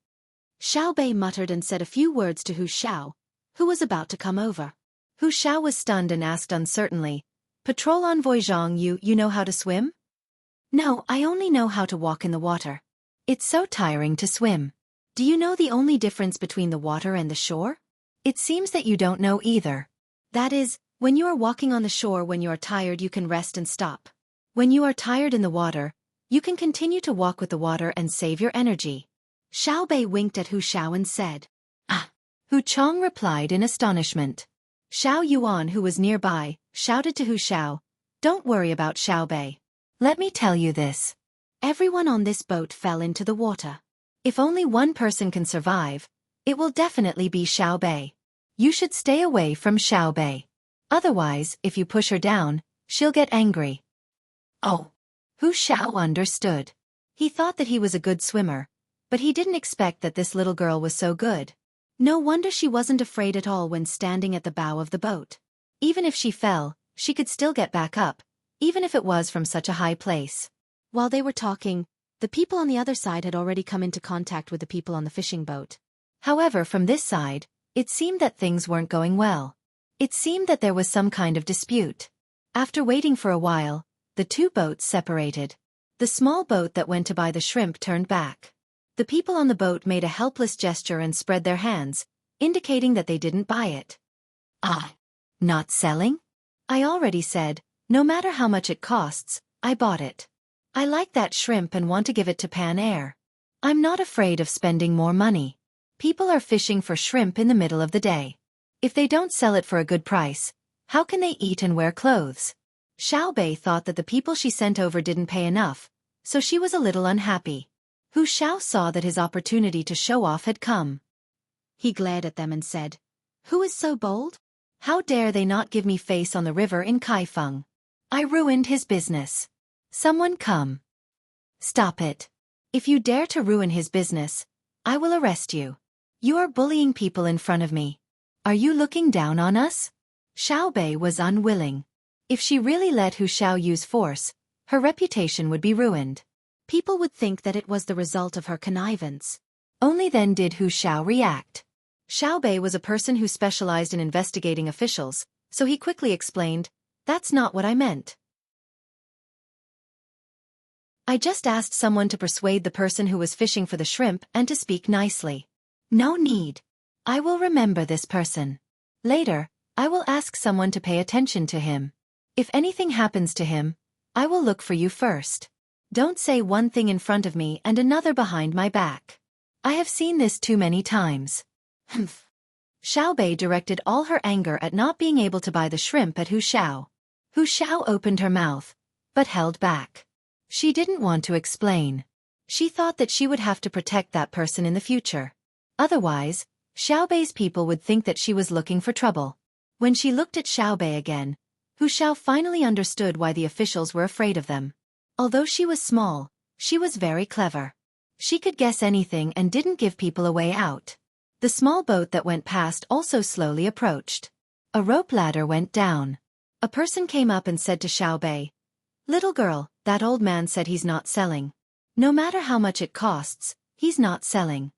Xiaobei muttered and said a few words to Hu Xiao, who was about to come over. Hu Xiao was stunned and asked uncertainly, "Patrol envoy Zhang, you know how to swim?" "No, I only know how to walk in the water. It's so tiring to swim. Do you know the only difference between the water and the shore? It seems that you don't know either. That is, when you are walking on the shore, when you are tired you can rest and stop. When you are tired in the water, you can continue to walk with the water and save your energy." Xiaobei winked at Hu Xiao and said, "Ah." Hu Chong replied in astonishment. Xiao Yuan, who was nearby, shouted to Hu Xiao, "Don't worry about Xiaobei. Let me tell you this. Everyone on this boat fell into the water. If only one person can survive, it will definitely be Xiaobei. You should stay away from Xiaobei. Otherwise, if you push her down, she'll get angry." Oh. Hu Xiao understood. He thought that he was a good swimmer, but he didn't expect that this little girl was so good. No wonder she wasn't afraid at all when standing at the bow of the boat. Even if she fell, she could still get back up, even if it was from such a high place. While they were talking, the people on the other side had already come into contact with the people on the fishing boat. However, from this side, it seemed that things weren't going well. It seemed that there was some kind of dispute. After waiting for a while, the two boats separated. The small boat that went to buy the shrimp turned back. The people on the boat made a helpless gesture and spread their hands, indicating that they didn't buy it. Ah, not selling? I already said, no matter how much it costs, I bought it. I like that shrimp and want to give it to Pan Air. I'm not afraid of spending more money. People are fishing for shrimp in the middle of the day. If they don't sell it for a good price, how can they eat and wear clothes? Xiaobei thought that the people she sent over didn't pay enough, so she was a little unhappy. Hu Xiao saw that his opportunity to show off had come. He glared at them and said, "Who is so bold? How dare they not give me face on the river in Kaifeng? I ruined his business. Someone come. Stop it. If you dare to ruin his business, I will arrest you. You are bullying people in front of me. Are you looking down on us?" Xiaobei was unwilling. If she really let Hu Xiao use force, her reputation would be ruined. People would think that it was the result of her connivance. Only then did Hu Xiao react. Xiaobei was a person who specialized in investigating officials, so he quickly explained, "That's not what I meant. I just asked someone to persuade the person who was fishing for the shrimp and to speak nicely. No need. I will remember this person. Later, I will ask someone to pay attention to him. If anything happens to him, I will look for you first. Don't say one thing in front of me and another behind my back. I have seen this too many times." Humph. Xiaobei directed all her anger at not being able to buy the shrimp at Hu Xiao. Hu Xiao opened her mouth, but held back. She didn't want to explain. She thought that she would have to protect that person in the future. Otherwise, Xiaobei's people would think that she was looking for trouble. When she looked at Xiaobei again, Hu Xiao finally understood why the officials were afraid of them. Although she was small, she was very clever. She could guess anything and didn't give people a way out. The small boat that went past also slowly approached. A rope ladder went down. A person came up and said to Xiaobei, "Little girl, that old man said he's not selling. No matter how much it costs, he's not selling."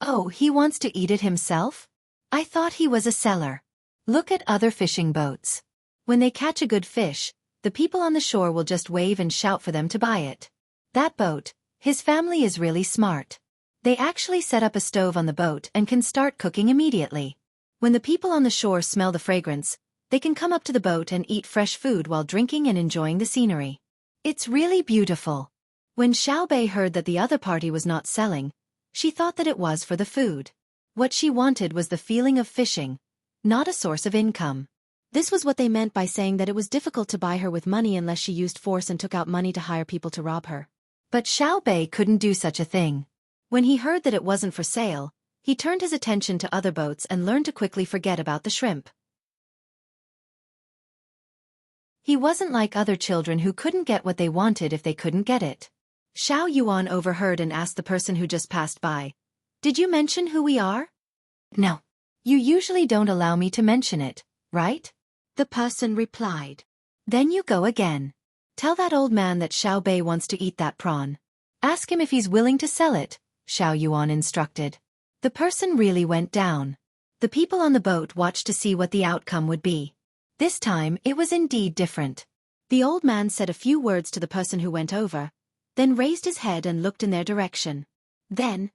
"Oh, he wants to eat it himself? I thought he was a seller. Look at other fishing boats. When they catch a good fish, the people on the shore will just wave and shout for them to buy it. That boat, his family is really smart. They actually set up a stove on the boat and can start cooking immediately. When the people on the shore smell the fragrance, they can come up to the boat and eat fresh food while drinking and enjoying the scenery. It's really beautiful." When Xiaobei heard that the other party was not selling, she thought that it was for the food. What she wanted was the feeling of fishing, not a source of income. This was what they meant by saying that it was difficult to buy her with money unless she used force and took out money to hire people to rob her. But Xiaobei couldn't do such a thing. When he heard that it wasn't for sale, he turned his attention to other boats and learned to quickly forget about the shrimp. He wasn't like other children who couldn't get what they wanted if they couldn't get it. Xiao Yuan overheard and asked the person who just passed by, "Did you mention who we are?" "No. You usually don't allow me to mention it, right?" The person replied. "Then you go again. Tell that old man that Xiaobei wants to eat that prawn. Ask him if he's willing to sell it," Xiao Yuan instructed. The person really went down. The people on the boat watched to see what the outcome would be. This time, it was indeed different. The old man said a few words to the person who went over, then raised his head and looked in their direction. Then,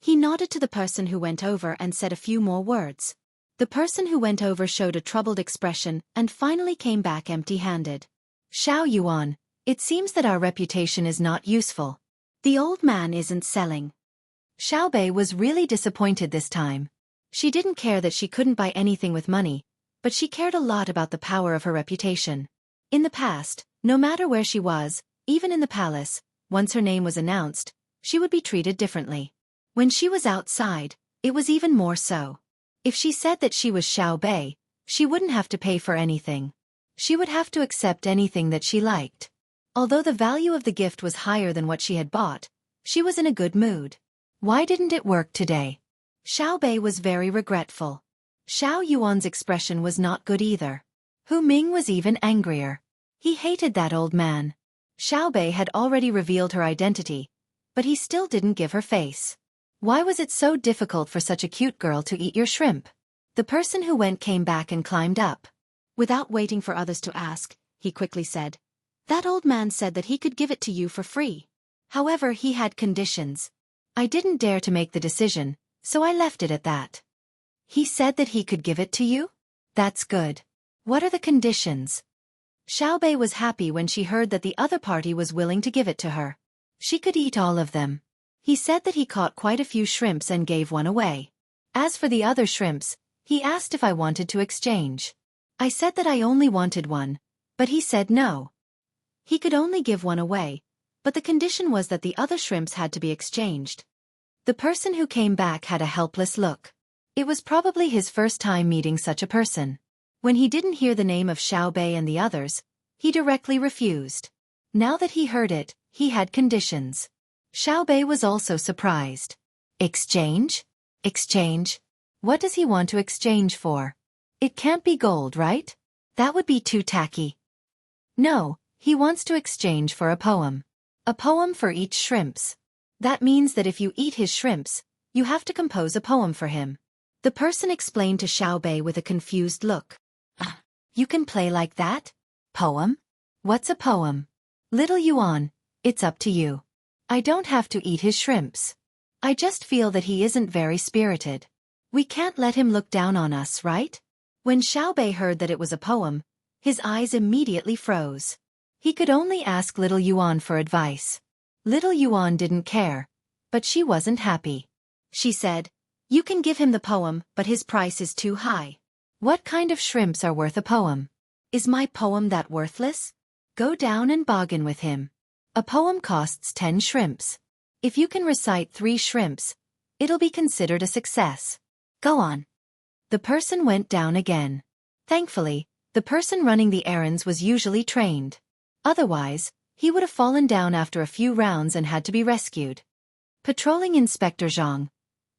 he nodded to the person who went over and said a few more words. The person who went over showed a troubled expression and finally came back empty-handed. "Xiao Yuan, it seems that our reputation is not useful. The old man isn't selling." Xiaobei was really disappointed this time. She didn't care that she couldn't buy anything with money, but she cared a lot about the power of her reputation. In the past, no matter where she was, even in the palace, once her name was announced, she would be treated differently. When she was outside, it was even more so. If she said that she was Xiaobei, she wouldn't have to pay for anything. She would have to accept anything that she liked. Although the value of the gift was higher than what she had bought, she was in a good mood. Why didn't it work today? Xiaobei was very regretful. Xiao Yuan's expression was not good either. Hu Ming was even angrier. He hated that old man. Xiaobei had already revealed her identity, but he still didn't give her face. Why was it so difficult for such a cute girl to eat your shrimp? The person who went came back and climbed up. Without waiting for others to ask, he quickly said, "That old man said that he could give it to you for free. However, he had conditions. I didn't dare to make the decision, so I left it at that." "He said that he could give it to you? That's good. What are the conditions?" Xiaobei was happy when she heard that the other party was willing to give it to her. She could eat all of them. He said that he caught quite a few shrimps and gave one away. As for the other shrimps, he asked if I wanted to exchange. I said that I only wanted one, but he said no. He could only give one away, but the condition was that the other shrimps had to be exchanged. The person who came back had a helpless look. It was probably his first time meeting such a person. When he didn't hear the name of Xiaobei and the others, he directly refused. Now that he heard it, he had conditions. Xiaobei was also surprised. Exchange? Exchange? What does he want to exchange for? It can't be gold, right? That would be too tacky. No, he wants to exchange for a poem. A poem for each shrimps. That means that if you eat his shrimps, you have to compose a poem for him. The person explained to Xiaobei with a confused look. You can play like that? Poem? What's a poem? Little Yuan, it's up to you. I don't have to eat his shrimps. I just feel that he isn't very spirited. We can't let him look down on us, right? When Xiaobei heard that it was a poem, his eyes immediately froze. He could only ask Little Yuan for advice. Little Yuan didn't care, but she wasn't happy. She said, "You can give him the poem, but his price is too high." "What kind of shrimps are worth a poem? Is my poem that worthless? Go down and bargain with him. A poem costs 10 shrimps. If you can recite 3 shrimps, it'll be considered a success. Go on." The person went down again. Thankfully, the person running the errands was usually trained. Otherwise, he would have fallen down after a few rounds and had to be rescued. Patrolling Inspector Zhang.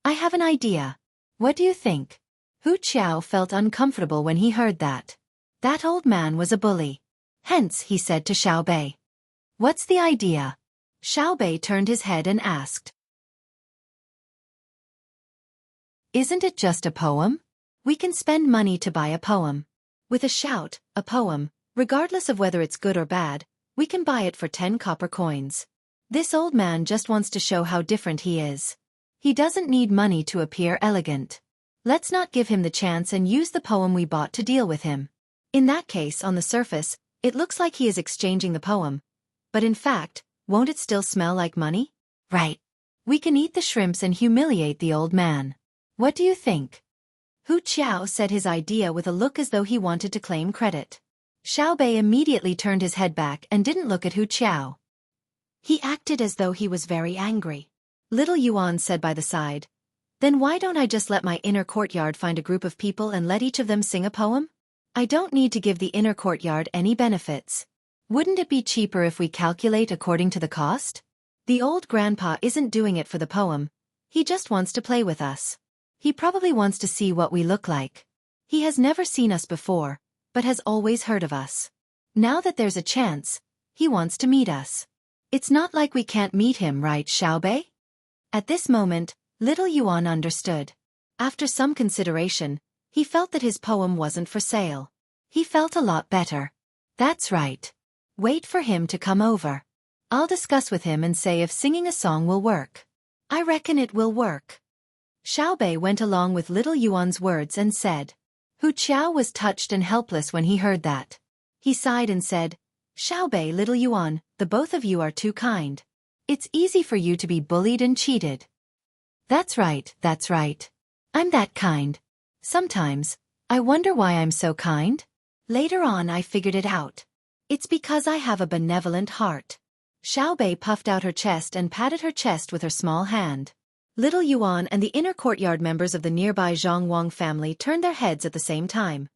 "I have an idea. What do you think?" Hu Qiao felt uncomfortable when he heard that. That old man was a bully. Hence, he said to Xiaobei. "What's the idea?" Xiaobei turned his head and asked. "Isn't it just a poem? We can spend money to buy a poem. With a shout, a poem, regardless of whether it's good or bad, we can buy it for 10 copper coins. This old man just wants to show how different he is. He doesn't need money to appear elegant. Let's not give him the chance and use the poem we bought to deal with him. In that case, on the surface, it looks like he is exchanging the poem. But in fact, won't it still smell like money? Right. We can eat the shrimps and humiliate the old man. What do you think?" Hu Qiao said his idea with a look as though he wanted to claim credit. Xiaobei immediately turned his head back and didn't look at Hu Qiao. He acted as though he was very angry. Little Yuan said by the side, "Then why don't I just let my inner courtyard find a group of people and let each of them sing a poem? I don't need to give the inner courtyard any benefits. Wouldn't it be cheaper if we calculate according to the cost? The old grandpa isn't doing it for the poem. He just wants to play with us. He probably wants to see what we look like. He has never seen us before, but has always heard of us. Now that there's a chance, he wants to meet us. It's not like we can't meet him, right, Xiaobei?" At this moment, Little Yuan understood. After some consideration, he felt that his poem wasn't for sale. He felt a lot better. "That's right. Wait for him to come over. I'll discuss with him and say if singing a song will work. I reckon it will work." Xiaobei went along with Little Yuan's words and said. Hu Qiao was touched and helpless when he heard that. He sighed and said, "Xiaobei, Little Yuan, the both of you are too kind. It's easy for you to be bullied and cheated." That's right, that's right. I'm that kind. Sometimes, I wonder why I'm so kind. Later on I figured it out. It's because I have a benevolent heart. Xiaobei puffed out her chest and patted her chest with her small hand. Little Yuan and the inner courtyard members of the nearby Zhang Wang family turned their heads at the same time.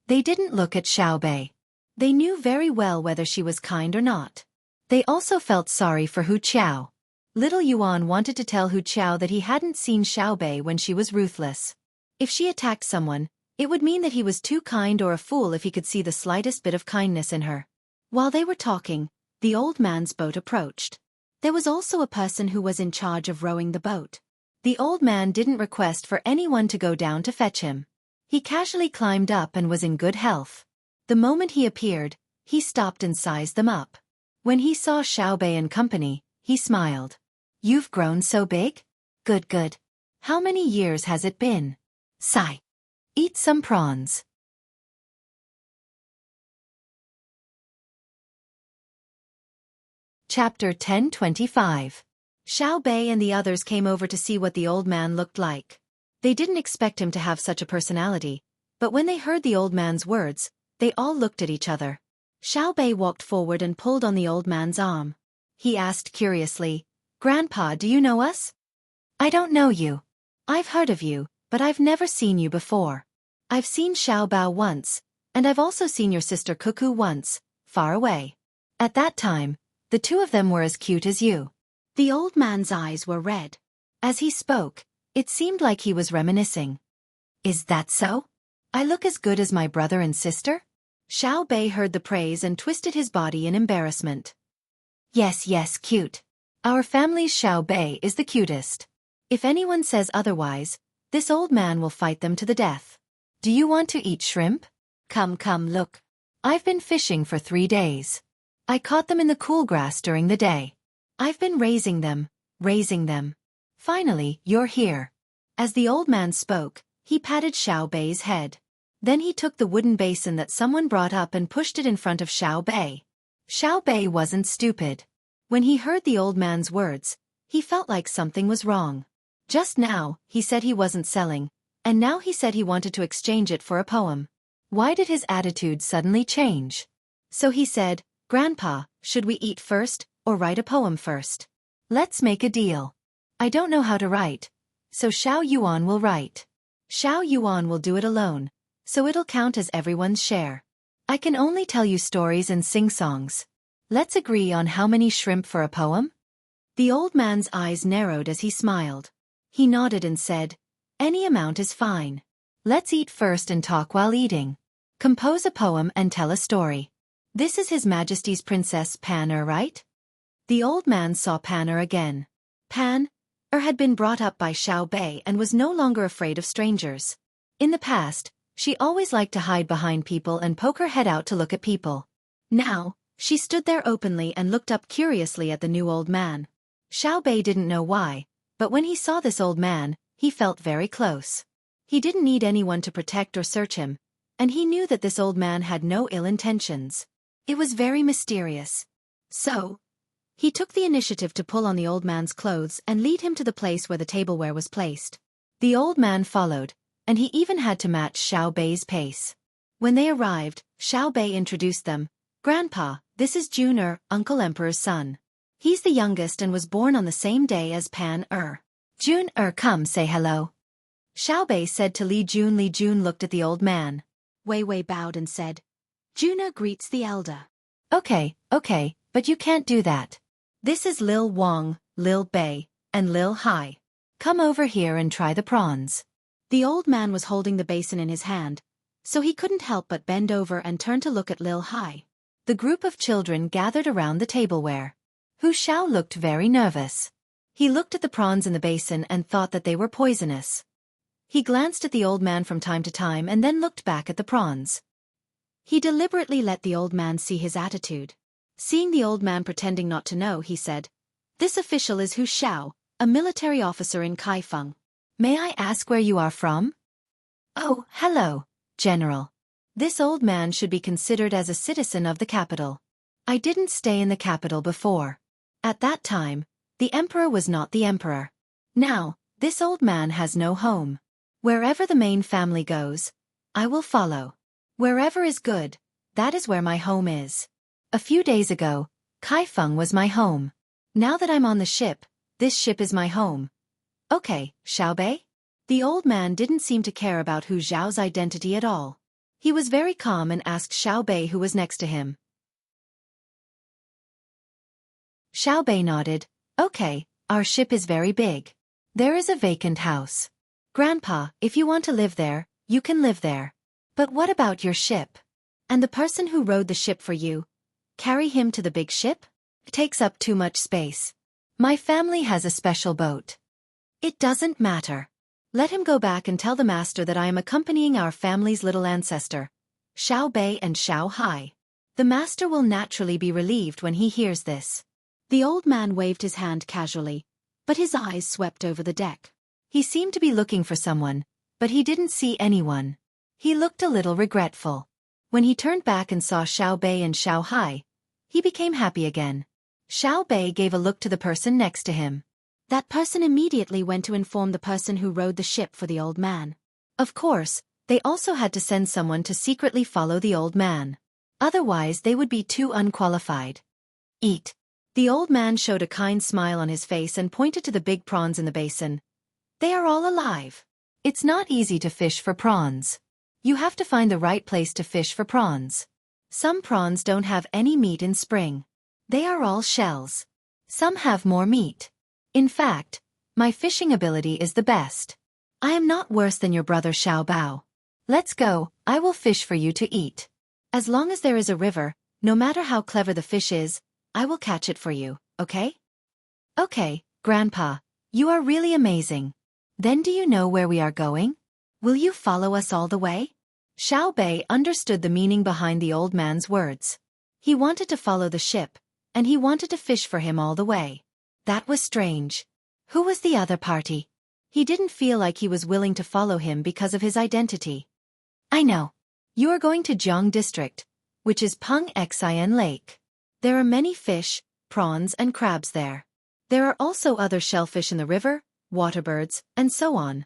They didn't look at Xiaobei. They knew very well whether she was kind or not. They also felt sorry for Hu Qiao. Little Yuan wanted to tell Hu Qiao that he hadn't seen Xiaobei when she was ruthless. If she attacked someone, It would mean that he was too kind or a fool if he could see the slightest bit of kindness in her. While they were talking, the old man's boat approached. There was also a person who was in charge of rowing the boat. The old man didn't request for anyone to go down to fetch him. He casually climbed up and was in good health. The moment he appeared, he stopped and sized them up. When he saw Xiaobei and company, he smiled. "You've grown so big? Good, good. How many years has it been? Sigh. Eat some prawns." Chapter 10:25. Xiaobei and the others came over to see what the old man looked like. They didn't expect him to have such a personality, but when they heard the old man's words, they all looked at each other. Xiaobei walked forward and pulled on the old man's arm. He asked curiously, "Grandpa, do you know us?" I don't know you. "I've heard of you, but I've never seen you before. I've seen Xiaobao once, and I've also seen your sister Cuckoo once, far away. At that time, the two of them were as cute as you." The old man's eyes were red. As he spoke, it seemed like he was reminiscing. Is that so? I look as good as my brother and sister? Xiaobei heard the praise and twisted his body in embarrassment. Yes, yes, cute. Our family's Xiaobei is the cutest. If anyone says otherwise, this old man will fight them to the death. Do you want to eat shrimp? Come, come, look. I've been fishing for 3 days. I caught them in the cool grass during the day. I've been raising them. Finally, you're here. As the old man spoke, he patted Xiaobei's head. Then he took the wooden basin that someone brought up and pushed it in front of Xiaobei. Xiaobei wasn't stupid. When he heard the old man's words, he felt like something was wrong. Just now, he said he wasn't selling, and now he said he wanted to exchange it for a poem. Why did his attitude suddenly change? So he said, "Grandpa, should we eat first, or write a poem first?" Let's make a deal. I don't know how to write, so Xiao Yuan will write. Xiao Yuan will do it alone, so it'll count as everyone's share. I can only tell you stories and sing songs. Let's agree on how many shrimp for a poem? The old man's eyes narrowed as he smiled. He nodded and said, "Any amount is fine. Let's eat first and talk while eating. Compose a poem and tell a story. This is His Majesty's Princess Pan-er, right?" The old man saw Pan-er again. Pan-er had been brought up by Xiaobei and was no longer afraid of strangers. In the past, she always liked to hide behind people and poke her head out to look at people. Now, she stood there openly and looked up curiously at the new old man. Xiaobei didn't know why, but when he saw this old man, he felt very close. He didn't need anyone to protect or search him, and he knew that this old man had no ill intentions. It was very mysterious. So, he took the initiative to pull on the old man's clothes and lead him to the place where the tableware was placed. The old man followed, and he even had to match Xiaobei's pace. When they arrived, Xiaobei introduced them. "Grandpa, this is Jun-er, Uncle Emperor's son. He's the youngest and was born on the same day as Pan-er. Jun-er, come say hello." Xiaobei said to Li Jun. Li Jun looked at the old man. Wei Wei bowed and said, "Jun-er greets the elder." Okay, but you can't do that. This is Lil Wang, Lil Bei, and Lil Hai. Come over here and try the prawns." The old man was holding the basin in his hand, so he couldn't help but bend over and turn to look at Lil Hai. The group of children gathered around the tableware. Hu Xiao looked very nervous. He looked at the prawns in the basin and thought that they were poisonous. He glanced at the old man from time to time and then looked back at the prawns. He deliberately let the old man see his attitude. Seeing the old man pretending not to know, he said, "This official is Hu Xiao, a military officer in Kaifeng. May I ask where you are from?" "Oh, hello, General. This old man should be considered as a citizen of the capital. I didn't stay in the capital before. At that time, the emperor was not the emperor. Now, this old man has no home. Wherever the main family goes, I will follow. Wherever is good, that is where my home is. A few days ago, Kaifeng was my home. Now that I'm on the ship, this ship is my home. Okay, Xiaobei?" The old man didn't seem to care about Hu Zhao's identity at all. He was very calm and asked Xiaobei who was next to him. Xiaobei nodded. "Okay, our ship is very big. There is a vacant house. Grandpa, if you want to live there, You can live there. But what about your ship? And the person who rowed the ship for you? Carry him to the big ship? It takes up too much space. My family has a special boat. It doesn't matter. Let him go back and tell the master that I am accompanying our family's little ancestor, Xiao Bei and Xiao Hai. The master will naturally be relieved when he hears this. The old man waved his hand casually, but his eyes swept over the deck. He seemed to be looking for someone, but he didn't see anyone. He looked a little regretful. When he turned back and saw Xiao Bei and Xiao Hai, he became happy again. Xiao Bei gave a look to the person next to him. That person immediately went to inform the person who rowed the ship for the old man. Of course, they also had to send someone to secretly follow the old man. Otherwise they would be too unqualified. Eat. The old man showed a kind smile on his face and pointed to the big prawns in the basin. They are all alive. It's not easy to fish for prawns. You have to find the right place to fish for prawns. Some prawns don't have any meat in spring. They are all shells. Some have more meat. In fact, my fishing ability is the best. I am not worse than your brother Xiao Bao. Let's go, I will fish for you to eat. As long as there is a river, no matter how clever the fish is, I will catch it for you, okay? Okay, Grandpa, you are really amazing. Then do you know where we are going? Will you follow us all the way? Xiao Bei understood the meaning behind the old man's words. He wanted to follow the ship, and he wanted to fish for him all the way. That was strange. Who was the other party? He didn't feel like he was willing to follow him because of his identity. I know. You are going to Jiang District, which is Peng Xin Lake. There are many fish, prawns and crabs there. There are also other shellfish in the river, waterbirds, and so on.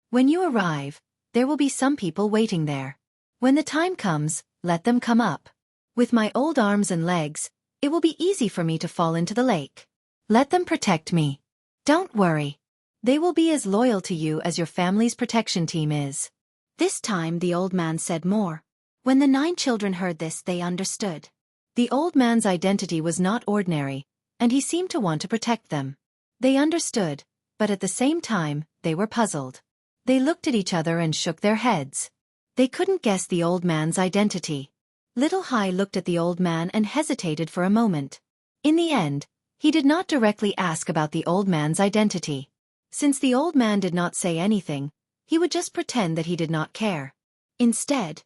When you arrive, there will be some people waiting there. When the time comes, let them come up. With my old arms and legs, it will be easy for me to fall into the lake. Let them protect me. Don't worry. They will be as loyal to you as your family's protection team is. This time the old man said more. When the 9 children heard this, they understood. The old man's identity was not ordinary, and he seemed to want to protect them. They understood, but at the same time, they were puzzled. They looked at each other and shook their heads. They couldn't guess the old man's identity. Little Hai looked at the old man and hesitated for a moment. In the end, he did not directly ask about the old man's identity. Since the old man did not say anything, he would just pretend that he did not care. Instead,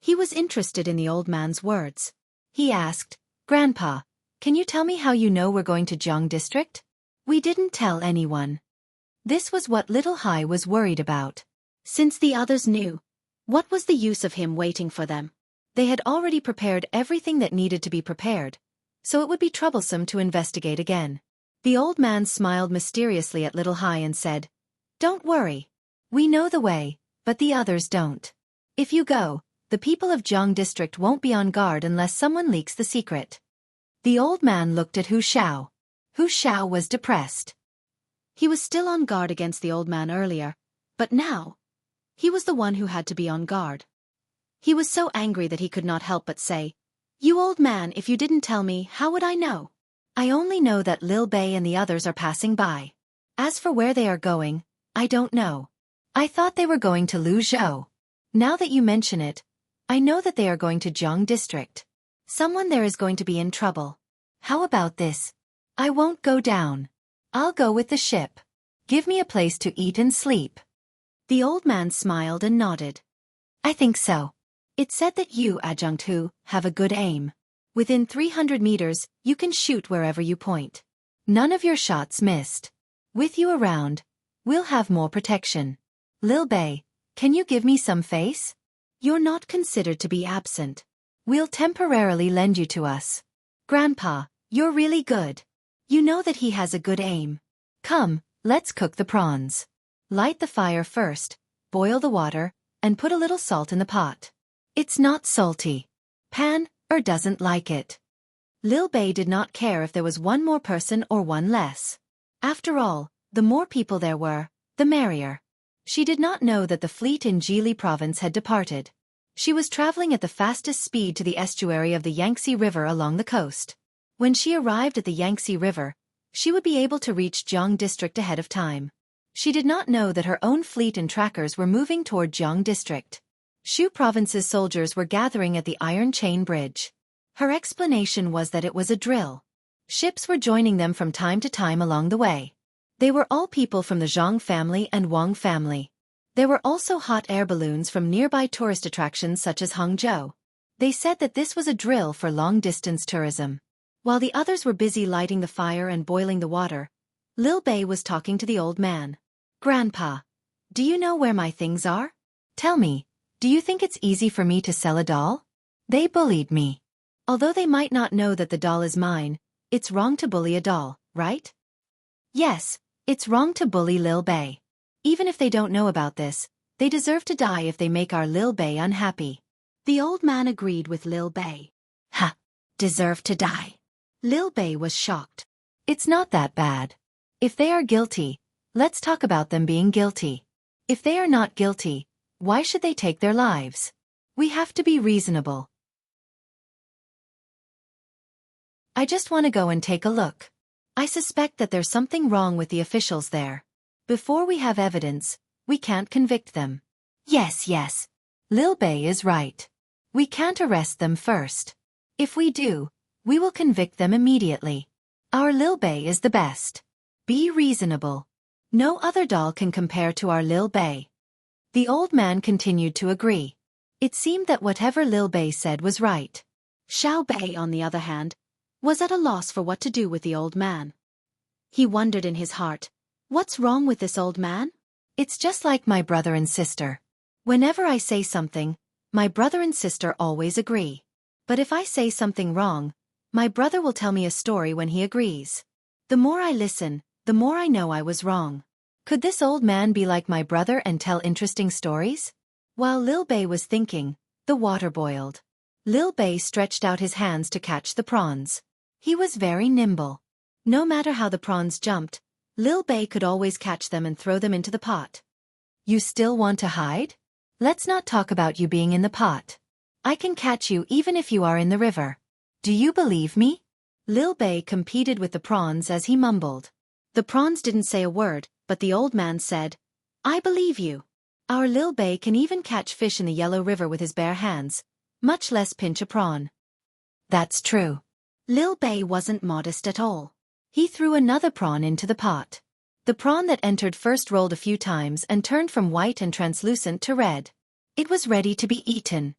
he was interested in the old man's words. He asked, Grandpa, can you tell me how you know we're going to Jiang District? We didn't tell anyone. This was what Little Hai was worried about. Since the others knew, what was the use of him waiting for them? They had already prepared everything that needed to be prepared, so it would be troublesome to investigate again. The old man smiled mysteriously at Little Hai and said, Don't worry. We know the way, but the others don't. If you go, the people of Jiang District won't be on guard unless someone leaks the secret. The old man looked at Hu Xiao. Hu Xiao was depressed. He was still on guard against the old man earlier, but now, he was the one who had to be on guard. He was so angry that he could not help but say, You old man, if you didn't tell me, how would I know? I only know that Lil Bei and the others are passing by. As for where they are going, I don't know. I thought they were going to Luzhou. Now that you mention it, I know that they are going to Jiang District. Someone there is going to be in trouble. How about this? I won't go down. I'll go with the ship. Give me a place to eat and sleep. The old man smiled and nodded. I think so. It's said that you, Adjunct Hu, have a good aim. Within 300 meters, you can shoot wherever you point. None of your shots missed. With you around, we'll have more protection. Lil Bei, can you give me some face? You're not considered to be absent. We'll temporarily lend you to us. Grandpa, you're really good. You know that he has a good aim. Come, let's cook the prawns. Light the fire first, boil the water, and put a little salt in the pot. It's not salty. Pan doesn't like it. Lil Bei did not care if there was one more person or one less. After all, the more people there were, the merrier. She did not know that the fleet in Jili province had departed. She was traveling at the fastest speed to the estuary of the Yangtze River along the coast. When she arrived at the Yangtze River, she would be able to reach Jiang District ahead of time. She did not know that her own fleet and trackers were moving toward Jiang District. Shu Province's soldiers were gathering at the Iron Chain Bridge. Her explanation was that it was a drill. Ships were joining them from time to time along the way. They were all people from the Zhang family and Wang family. There were also hot air balloons from nearby tourist attractions such as Hangzhou. They said that this was a drill for long-distance tourism. While the others were busy lighting the fire and boiling the water, Lil Bei was talking to the old man. "Grandpa, do you know where my things are? Tell me, do you think it's easy for me to sell a doll? They bullied me. Although they might not know that the doll is mine, it's wrong to bully a doll, right?" "Yes, it's wrong to bully Lil Bei. Even if they don't know about this, they deserve to die if they make our Lil Bei unhappy." The old man agreed with Lil Bei. "Ha! Deserve to die." Lil Bei was shocked. "It's not that bad. If they are guilty, let's talk about them being guilty. If they are not guilty, why should they take their lives? We have to be reasonable. I just want to go and take a look. I suspect that there's something wrong with the officials there. Before we have evidence, we can't convict them." Yes. Lil Bei is right. We can't arrest them first. If we do, we will convict them immediately. Our Lil Bei is the best. Be reasonable. No other doll can compare to our Lil Bei. The old man continued to agree. It seemed that whatever Lil Bei said was right. Xiao Bei, on the other hand, was at a loss for what to do with the old man. He wondered in his heart, what's wrong with this old man? It's just like my brother and sister. Whenever I say something, my brother and sister always agree. But if I say something wrong, my brother will tell me a story when he agrees. The more I listen, the more I know I was wrong. Could this old man be like my brother and tell interesting stories? While Lil Bei was thinking, the water boiled. Lil Bei stretched out his hands to catch the prawns. He was very nimble. No matter how the prawns jumped, Lil Bei could always catch them and throw them into the pot. "You still want to hide? Let's not talk about you being in the pot. I can catch you even if you are in the river. Do you believe me?" Lil Bei competed with the prawns as he mumbled. The prawns didn't say a word, but the old man said, "I believe you. Our Lil Bei can even catch fish in the Yellow River with his bare hands, much less pinch a prawn." That's true. Lil Bei wasn't modest at all. He threw another prawn into the pot. The prawn that entered first rolled a few times and turned from white and translucent to red. It was ready to be eaten.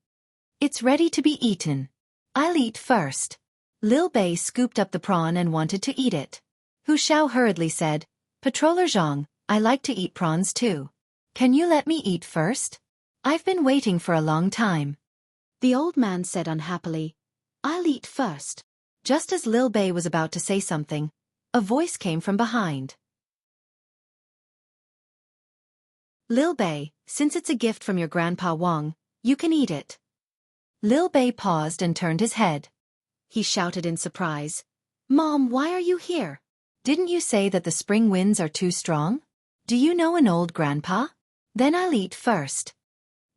"It's ready to be eaten. I'll eat first." Lil Bei scooped up the prawn and wanted to eat it. Hu Xiao hurriedly said, "Patroller Zhang, I like to eat prawns too. Can you let me eat first? I've been waiting for a long time." The old man said unhappily, "I'll eat first." Just as Lil Bei was about to say something, a voice came from behind. "Lil Bei, since it's a gift from your grandpa Wang, you can eat it." Lil Bei paused and turned his head. He shouted in surprise, "Mom, why are you here? Didn't you say that the spring winds are too strong? Do you know an old grandpa? Then I'll eat first."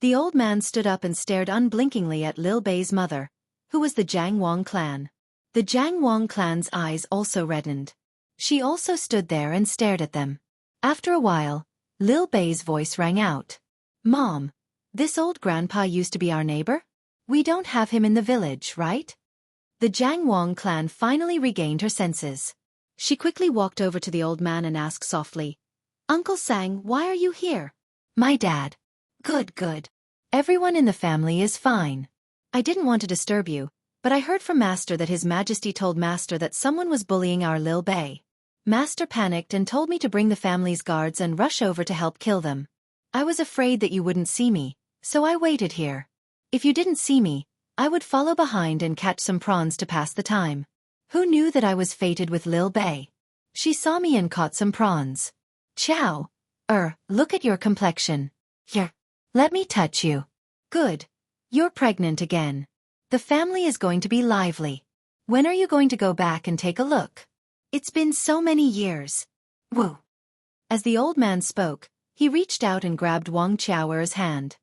The old man stood up and stared unblinkingly at Lil Bei's mother, who was the Jiang Wang clan. The Jiang Wang clan's eyes also reddened. She also stood there and stared at them. After a while, Lil Bei's voice rang out. "Mom, this old grandpa used to be our neighbor? We don't have him in the village, right?" The Jiang Wang clan finally regained her senses. She quickly walked over to the old man and asked softly, "Uncle Sang, why are you here?" "My dad." Good. Everyone in the family is fine. I didn't want to disturb you, but I heard from Master that His Majesty told Master that someone was bullying our Lil Bei. Master panicked and told me to bring the family's guards and rush over to help kill them. I was afraid that you wouldn't see me, so I waited here. If you didn't see me, I would follow behind and catch some prawns to pass the time. Who knew that I was fated with Lil Bei? She saw me and caught some prawns. Chow. Look at your complexion. Here. Let me touch you. Good. You're pregnant again. The family is going to be lively. When are you going to go back and take a look? It's been so many years. Woo. As the old man spoke, he reached out and grabbed Wang Qiaoer's hand.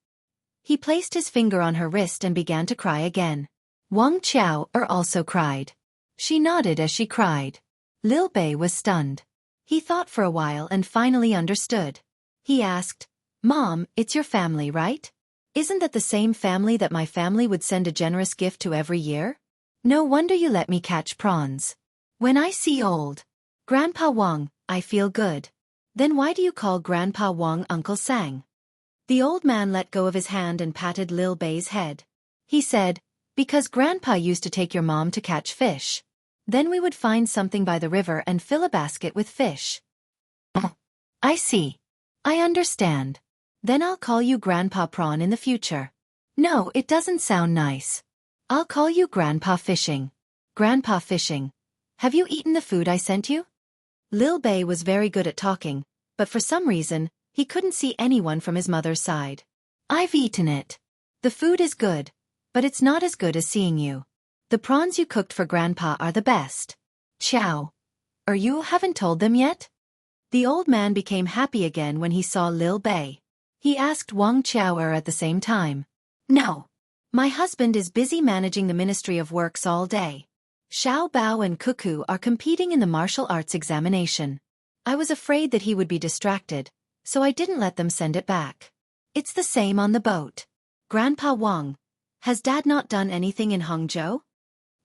He placed his finger on her wrist and began to cry again. Wang Qiaoer also cried. She nodded as she cried. Lil Bei was stunned. He thought for a while and finally understood. He asked, "Mom, it's your family, right? Isn't that the same family that my family would send a generous gift to every year? No wonder you let me catch prawns. When I see old Grandpa Wang, I feel good." "Then why do you call Grandpa Wang Uncle Sang?" The old man let go of his hand and patted Lil Bei's head. He said, "Because Grandpa used to take your mom to catch fish. Then we would find something by the river and fill a basket with fish." "I see. I understand. Then I'll call you Grandpa Prawn in the future." "No, it doesn't sound nice. I'll call you Grandpa Fishing." "Grandpa Fishing. Have you eaten the food I sent you?" Lil Bei was very good at talking, but for some reason, he couldn't see anyone from his mother's side. "I've eaten it. The food is good, but it's not as good as seeing you. The prawns you cooked for Grandpa are the best." "Chow. You haven't told them yet?" The old man became happy again when he saw Lil Bei. He asked Wang Chow at the same time. "No. My husband is busy managing the Ministry of Works all day. Xiao Bao and Cuckoo are competing in the martial arts examination. I was afraid that he would be distracted, so I didn't let them send it back. It's the same on the boat." "Grandpa Wang, has Dad not done anything in Hangzhou?"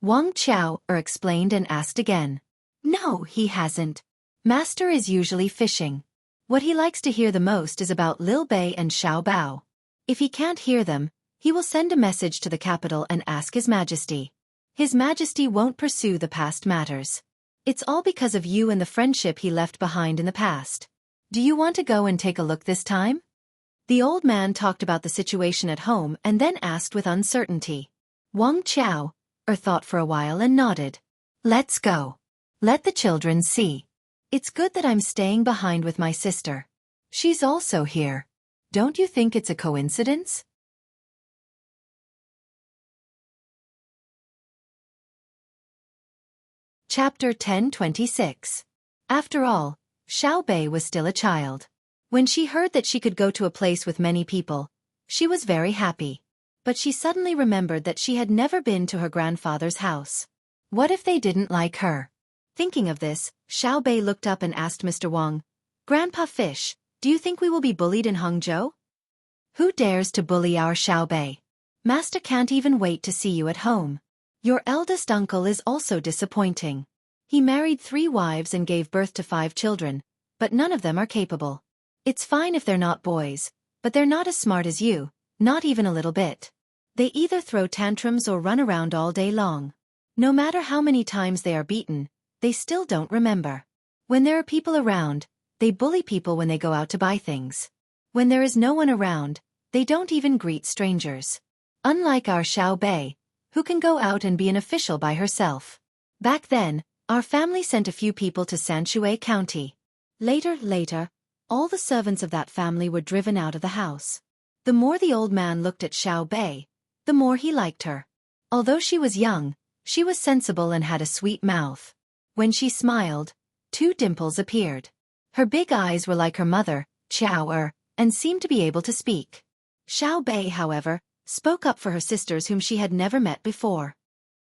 Wang Chow explained and asked again. "No, he hasn't. Master is usually fishing. What he likes to hear the most is about Lil Bei and Xiao Bao. If he can't hear them, he will send a message to the capital and ask His Majesty. His Majesty won't pursue the past matters. It's all because of you and the friendship he left behind in the past. Do you want to go and take a look this time?" The old man talked about the situation at home and then asked with uncertainty. Wang Chow thought for a while and nodded. "Let's go. Let the children see. It's good that I'm staying behind with my sister. She's also here. Don't you think it's a coincidence?" Chapter 10:26. After all, Xiao Bei was still a child. When she heard that she could go to a place with many people, she was very happy. But she suddenly remembered that she had never been to her grandfather's house. What if they didn't like her? Thinking of this, Xiao Bei looked up and asked Mr. Wang, "Grandpa Fish, do you think we will be bullied in Hangzhou?" "Who dares to bully our Xiao Bei? Master can't even wait to see you at home. Your eldest uncle is also disappointing. He married 3 wives and gave birth to 5 children, but none of them are capable. It's fine if they're not boys, but they're not as smart as you, not even a little bit. They either throw tantrums or run around all day long. No matter how many times they are beaten, they still don't remember. When there are people around, they bully people when they go out to buy things. When there is no one around, they don't even greet strangers. Unlike our Xiao Bei, who can go out and be an official by herself. Back then, our family sent a few people to Sanxue County. Later, all the servants of that family were driven out of the house. The more the old man looked at Xiao Bei, the more he liked her. Although she was young, she was sensible and had a sweet mouth. When she smiled, 2 dimples appeared. Her big eyes were like her mother, Qiao and seemed to be able to speak. Xiao Bei, however, spoke up for her sisters whom she had never met before.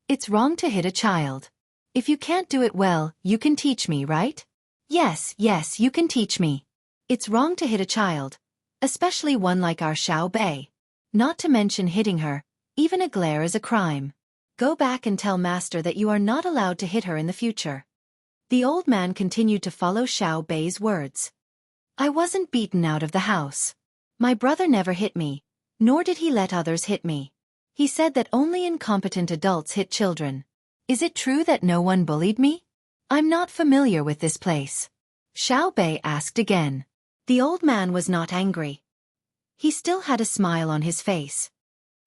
"It's wrong to hit a child. If you can't do it well, you can teach me, right?" Yes, you can teach me. It's wrong to hit a child, especially one like our Xiao Bei. Not to mention hitting her, even a glare is a crime. Go back and tell Master that you are not allowed to hit her in the future." The old man continued to follow Xiao Bei's words. "I wasn't beaten out of the house. My brother never hit me, nor did he let others hit me. He said that only incompetent adults hit children. Is it true that no one bullied me? I'm not familiar with this place." Xiao Bei asked again. The old man was not angry. He still had a smile on his face.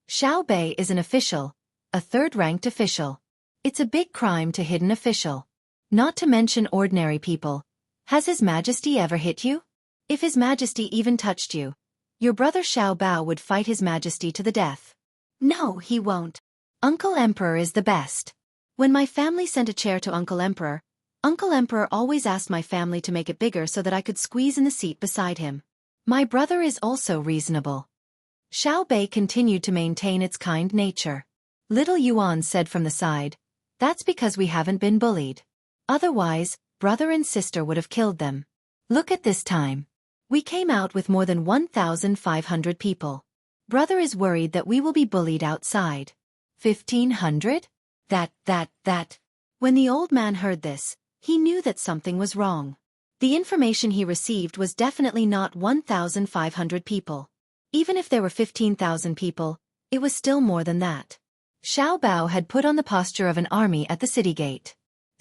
Xiao Bei is an official, a 3rd-ranked official. It's a big crime to hit an official. Not to mention ordinary people. Has His Majesty ever hit you? If His Majesty even touched you, your brother Xiao Bao would fight His Majesty to the death. No, he won't. Uncle Emperor is the best. When my family sent a chair to Uncle Emperor always asked my family to make it bigger so that I could squeeze in the seat beside him. My brother is also reasonable." Xiao Bei continued to maintain its kind nature. Little Yuan said from the side, "That's because we haven't been bullied. Otherwise, brother and sister would have killed them. Look at this time. We came out with more than 1,500 people. Brother is worried that we will be bullied outside. 1,500? That. When the old man heard this, he knew that something was wrong. The information he received was definitely not 1,500 people. Even if there were 15,000 people, it was still more than that. Xiao Bao had put on the posture of an army at the city gate.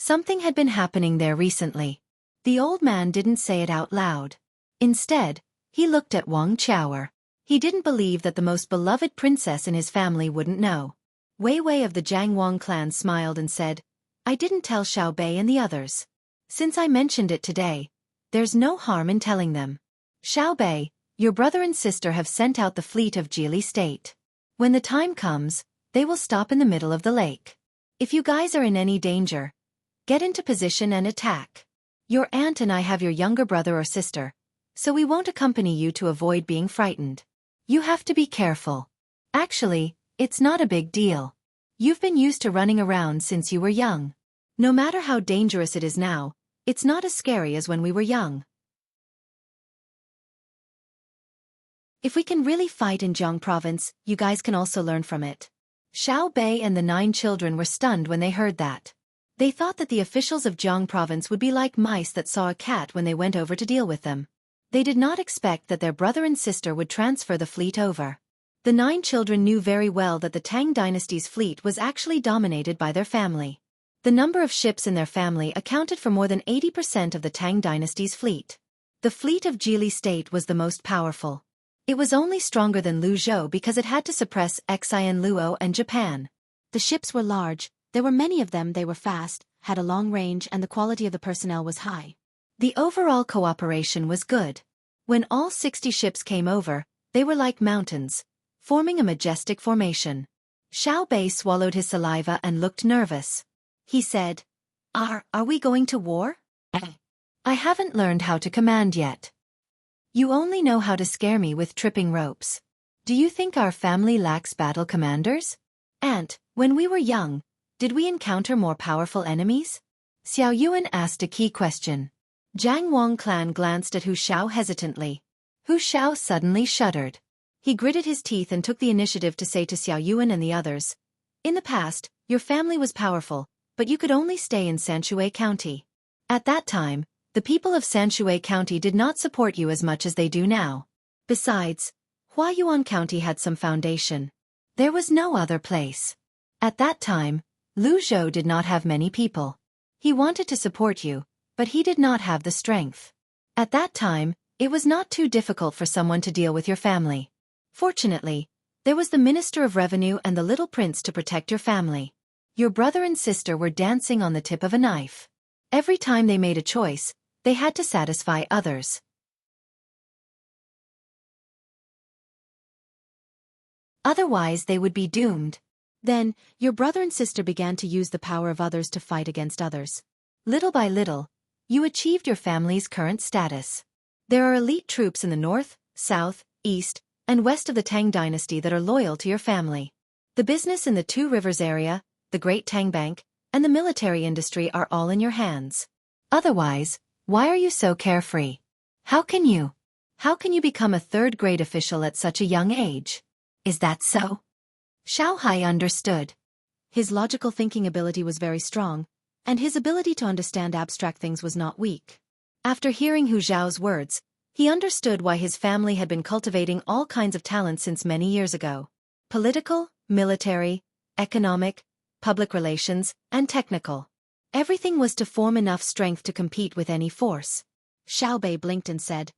Something had been happening there recently. The old man didn't say it out loud. Instead, he looked at Wang Chaoer. He didn't believe that the most beloved princess in his family wouldn't know. Wei Wei of the Jiang Wang clan smiled and said, I didn't tell Xiao Bei and the others. Since I mentioned it today, there's no harm in telling them. Xiao Bei, your brother and sister have sent out the fleet of Jili State. When the time comes, they will stop in the middle of the lake. If you guys are in any danger, get into position and attack. Your aunt and I have your younger brother or sister, so we won't accompany you to avoid being frightened. You have to be careful. Actually, it's not a big deal. You've been used to running around since you were young. No matter how dangerous it is now, it's not as scary as when we were young. If we can really fight in Jiang province, you guys can also learn from it. Xiao Bei and the 9 children were stunned when they heard that. They thought that the officials of Jiang province would be like mice that saw a cat when they went over to deal with them. They did not expect that their brother and sister would transfer the fleet over. The 9 children knew very well that the Tang dynasty's fleet was actually dominated by their family. The number of ships in their family accounted for more than 80% of the Tang dynasty's fleet. The fleet of Jili State was the most powerful. It was only stronger than Luzhou because it had to suppress Xian Luo and Japan. The ships were large, there were many of them, they were fast, had a long range, and the quality of the personnel was high. The overall cooperation was good. When all 60 ships came over, they were like mountains, forming a majestic formation. Xiao Bei swallowed his saliva and looked nervous. He said, Are we going to war? I haven't learned how to command yet. You only know how to scare me with tripping ropes. Do you think our family lacks battle commanders? Aunt, when we were young, did we encounter more powerful enemies? Xiao Yuan asked a key question. Jiang Wang clan glanced at Hu Xiao hesitantly. Hu Xiao suddenly shuddered. He gritted his teeth and took the initiative to say to Xiao Yuan and the others, In the past, your family was powerful, but you could only stay in Sanshui County. At that time, the people of Sanshui County did not support you as much as they do now. Besides, Huayuan County had some foundation. There was no other place. At that time, Luzhou did not have many people. He wanted to support you, but he did not have the strength. At that time, it was not too difficult for someone to deal with your family. Fortunately, there was the Minister of Revenue and the little prince to protect your family. Your brother and sister were dancing on the tip of a knife. Every time they made a choice, they had to satisfy others. Otherwise they would be doomed. Then, your brother and sister began to use the power of others to fight against others. Little by little, you achieved your family's current status. There are elite troops in the north, south, east, and west of the Tang dynasty that are loyal to your family. The business in the Two Rivers area, the Great Tang Bank, and the military industry are all in your hands. Otherwise, why are you so carefree? How can you become a third-grade official at such a young age? Is that so? Xiao Hai understood. His logical thinking ability was very strong, and his ability to understand abstract things was not weak. After hearing Hu Zhao's words, he understood why his family had been cultivating all kinds of talents since many years ago. Political, military, economic, public relations, and technical. Everything was to form enough strength to compete with any force. Xiao Bei blinked and said,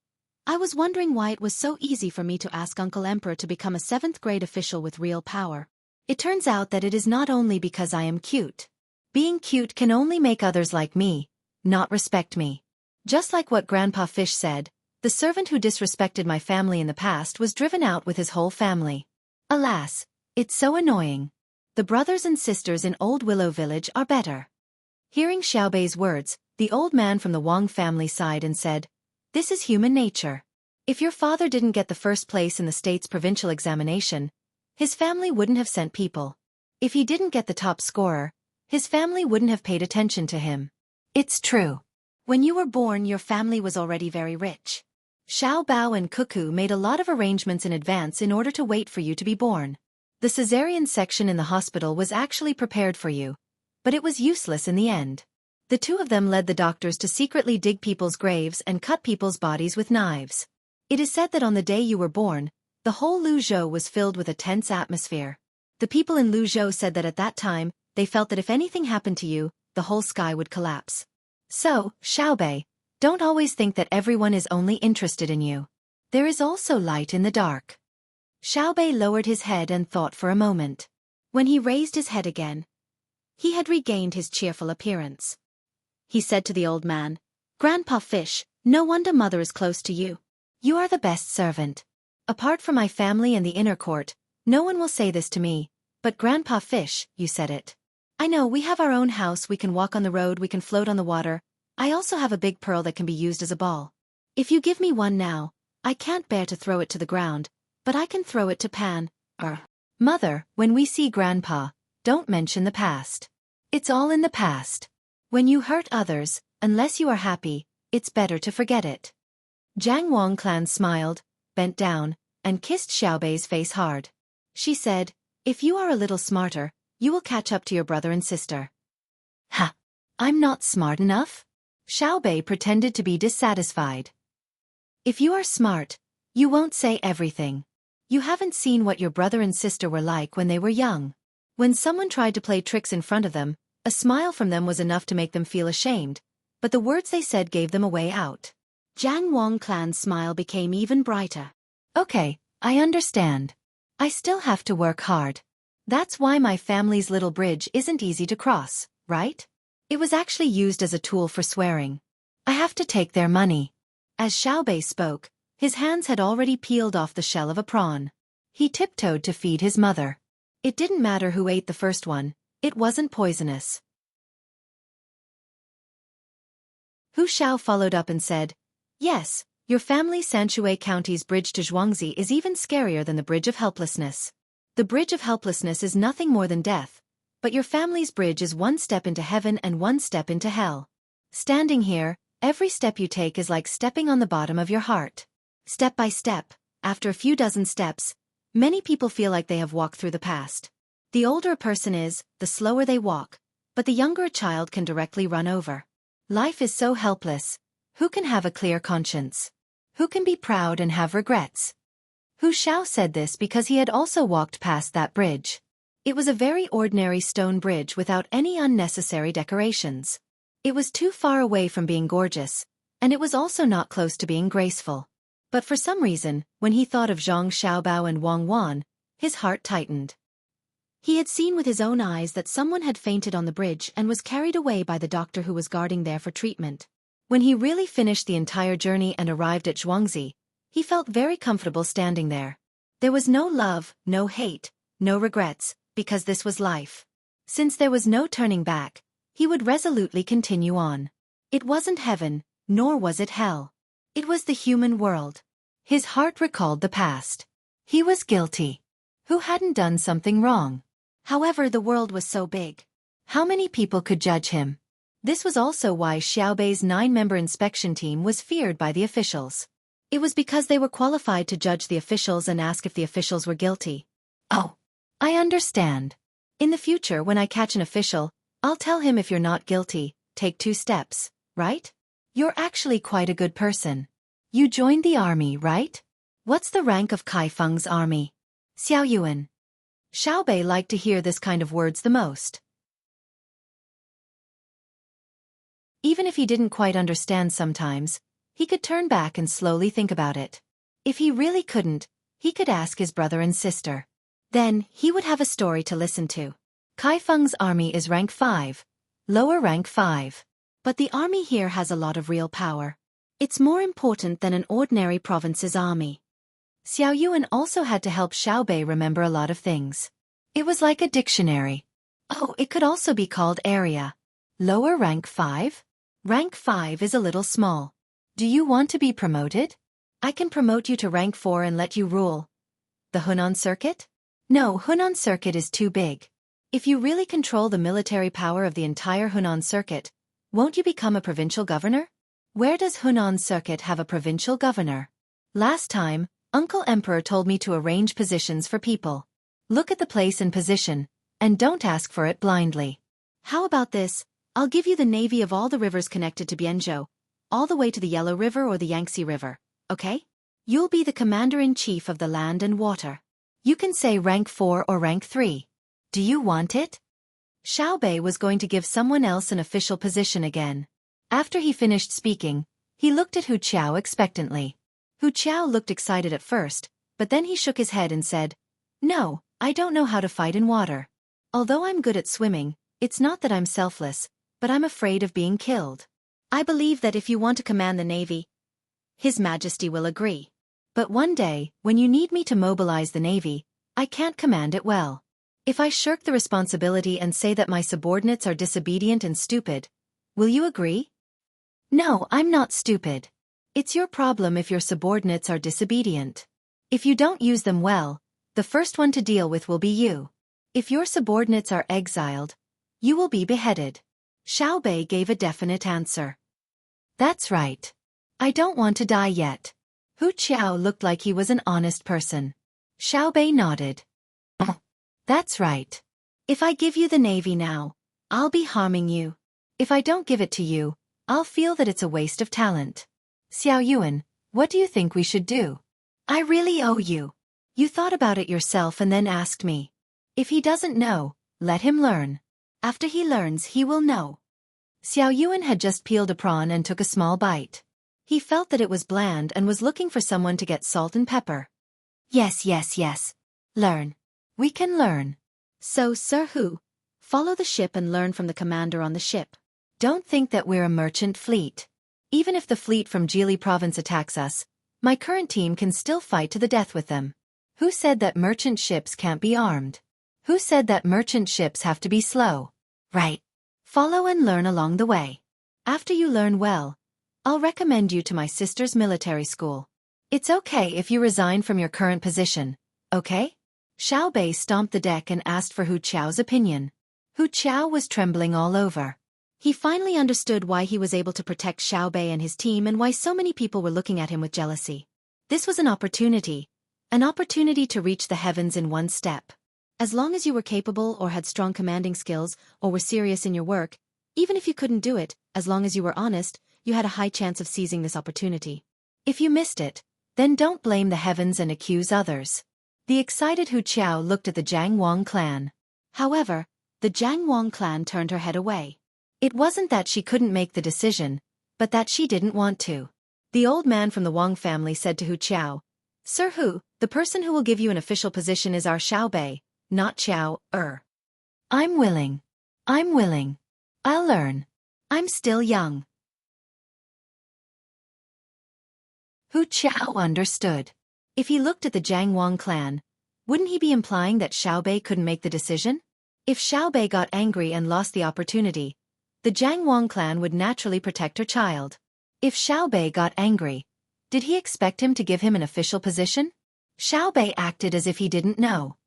I was wondering why it was so easy for me to ask Uncle Emperor to become a 7th-grade official with real power. It turns out that it is not only because I am cute. Being cute can only make others like me, not respect me. Just like what Grandpa Fish said, the servant who disrespected my family in the past was driven out with his whole family. Alas, it's so annoying. The brothers and sisters in Old Willow Village are better. Hearing Xiao Bei's words, the old man from the Wang family sighed and said, This is human nature. If your father didn't get the first place in the state's provincial examination, his family wouldn't have sent people. If he didn't get the top scorer, his family wouldn't have paid attention to him. It's true. When you were born, your family was already very rich. Xiao Bao and Cuckoo made a lot of arrangements in advance in order to wait for you to be born. The cesarean section in the hospital was actually prepared for you, but it was useless in the end. The two of them led the doctors to secretly dig people's graves and cut people's bodies with knives. It is said that on the day you were born, the whole Luzhou was filled with a tense atmosphere. The people in Luzhou said that at that time, they felt that if anything happened to you, the whole sky would collapse. So, Xiaobei, don't always think that everyone is only interested in you. There is also light in the dark. Xiaobei lowered his head and thought for a moment. When he raised his head again, he had regained his cheerful appearance. He said to the old man, "Grandpa Fish, no wonder Mother is close to you. You are the best servant. Apart from my family and the inner court, no one will say this to me, but Grandpa Fish, you said it. I know we have our own house, we can walk on the road, we can float on the water. I also have a big pearl that can be used as a ball. If you give me one now, I can't bear to throw it to the ground, but I can throw it to Pan. Mother, when we see Grandpa, don't mention the past. It's all in the past. When you hurt others, unless you are happy, it's better to forget it." Jiang Wangclan smiled, bent down, and kissed Xiaobei's face hard. She said, "If you are a little smarter, you will catch up to your brother and sister." "Ha! I'm not smart enough?" Xiaobei pretended to be dissatisfied. "If you are smart, you won't say everything. You haven't seen what your brother and sister were like when they were young. When someone tried to play tricks in front of them, a smile from them was enough to make them feel ashamed, but the words they said gave them a way out." Jiang Wangclan's smile became even brighter. "Okay, I understand. I still have to work hard. That's why my family's little bridge isn't easy to cross, right? It was actually used as a tool for swearing. I have to take their money." As Xiaobei spoke, his hands had already peeled off the shell of a prawn. He tiptoed to feed his mother. It didn't matter who ate the first one, it wasn't poisonous. Hu Xiao followed up and said, "Yes, your family Sanshui County's bridge to Zhuangzi is even scarier than the bridge of helplessness. The bridge of helplessness is nothing more than death, but your family's bridge is one step into heaven and one step into hell. Standing here, every step you take is like stepping on the bottom of your heart. Step by step, after a few dozen steps, many people feel like they have walked through the past. The older a person is, the slower they walk, but the younger a child can directly run over. Life is so helpless. Who can have a clear conscience? Who can be proud and have regrets?" Hu Xiao said this because he had also walked past that bridge. It was a very ordinary stone bridge without any unnecessary decorations. It was too far away from being gorgeous, and it was also not close to being graceful. But for some reason, when he thought of Zhang Xiaobao and Wang Wan, his heart tightened. He had seen with his own eyes that someone had fainted on the bridge and was carried away by the doctor who was guarding there for treatment. When he really finished the entire journey and arrived at Zhuangzi, he felt very comfortable standing there. There was no love, no hate, no regrets, because this was life. Since there was no turning back, he would resolutely continue on. It wasn't heaven, nor was it hell. It was the human world. His heart recalled the past. He was guilty. Who hadn't done something wrong? However, the world was so big. How many people could judge him? This was also why Xiaobei's 9-member inspection team was feared by the officials. It was because they were qualified to judge the officials and ask if the officials were guilty. "Oh, I understand. In the future when I catch an official, I'll tell him if you're not guilty, take 2 steps, right? You're actually quite a good person. You joined the army, right? What's the rank of Kai Feng's army?" Xiao Yuan. Xiaobei liked to hear this kind of words the most. Even if he didn't quite understand sometimes, he could turn back and slowly think about it. If he really couldn't, he could ask his brother and sister. Then, he would have a story to listen to. Kai Feng's army is rank 5. Lower rank 5. But the army here has a lot of real power. It's more important than an ordinary province's army. Xiao Yuan also had to help Xiaobei remember a lot of things. It was like a dictionary. Oh, it could also be called area. Lower rank 5? Rank 5 is a little small. Do you want to be promoted? I can promote you to rank 4 and let you rule. The Hunan Circuit? No, Hunan Circuit is too big. If you really control the military power of the entire Hunan Circuit, won't you become a provincial governor? Where does Hunan Circuit have a provincial governor? Last time, Uncle Emperor told me to arrange positions for people. Look at the place and position, and don't ask for it blindly. How about this? I'll give you the navy of all the rivers connected to Bianzhou, all the way to the Yellow River or the Yangtze River, okay? You'll be the commander-in-chief of the land and water. You can say rank 4 or rank 3. Do you want it? Xiaobei was going to give someone else an official position again. After he finished speaking, he looked at Hu Qiao expectantly. Hu Qiao looked excited at first, but then he shook his head and said, "No, I don't know how to fight in water. Although I'm good at swimming, it's not that I'm selfless, but I'm afraid of being killed. I believe that if you want to command the navy, His Majesty will agree. But one day, when you need me to mobilize the navy, I can't command it well. If I shirk the responsibility and say that my subordinates are disobedient and stupid, will you agree?" "No, I'm not stupid. It's your problem if your subordinates are disobedient. If you don't use them well, the first one to deal with will be you. If your subordinates are exiled, you will be beheaded." Xiaobei gave a definite answer. "That's right. I don't want to die yet." Hu Qiao looked like he was an honest person. Xiaobei nodded. "That's right. If I give you the navy now, I'll be harming you. If I don't give it to you, I'll feel that it's a waste of talent. Xiao Yuan, what do you think we should do? I really owe you. You thought about it yourself and then asked me. If he doesn't know, let him learn. After he learns, he will know." Xiao Yuan had just peeled a prawn and took a small bite. He felt that it was bland and was looking for someone to get salt and pepper. Yes. Learn. We can learn. So, Sir Hu, follow the ship and learn from the commander on the ship. Don't think that we're a merchant fleet. Even if the fleet from Jili province attacks us, my current team can still fight to the death with them. Who said that merchant ships can't be armed? Who said that merchant ships have to be slow? Right. Follow and learn along the way. After you learn well, I'll recommend you to my sister's military school. It's okay if you resign from your current position, okay? Xiaobei stomped the deck and asked for Hu Qiao's opinion. Hu Qiao was trembling all over. He finally understood why he was able to protect Xiaobei and his team and why so many people were looking at him with jealousy. This was an opportunity to reach the heavens in one step. As long as you were capable or had strong commanding skills or were serious in your work, even if you couldn't do it, as long as you were honest, you had a high chance of seizing this opportunity. If you missed it, then don't blame the heavens and accuse others. The excited Hu Qiao looked at the Jiang Wang clan. However, the Jiang Wang clan turned her head away. It wasn't that she couldn't make the decision, but that she didn't want to. The old man from the Wang family said to Hu Qiao, "Sir Hu, the person who will give you an official position is our Xiaobei, not Qiao, I'm willing. I'll learn. I'm still young." Hu Qiao understood. If he looked at the Jiang Wang clan, wouldn't he be implying that Xiaobei couldn't make the decision? If Xiaobei got angry and lost the opportunity, the Jiang Wang clan would naturally protect her child. If Xiaobei got angry, did he expect him to give him an official position? Xiaobei acted as if he didn't know.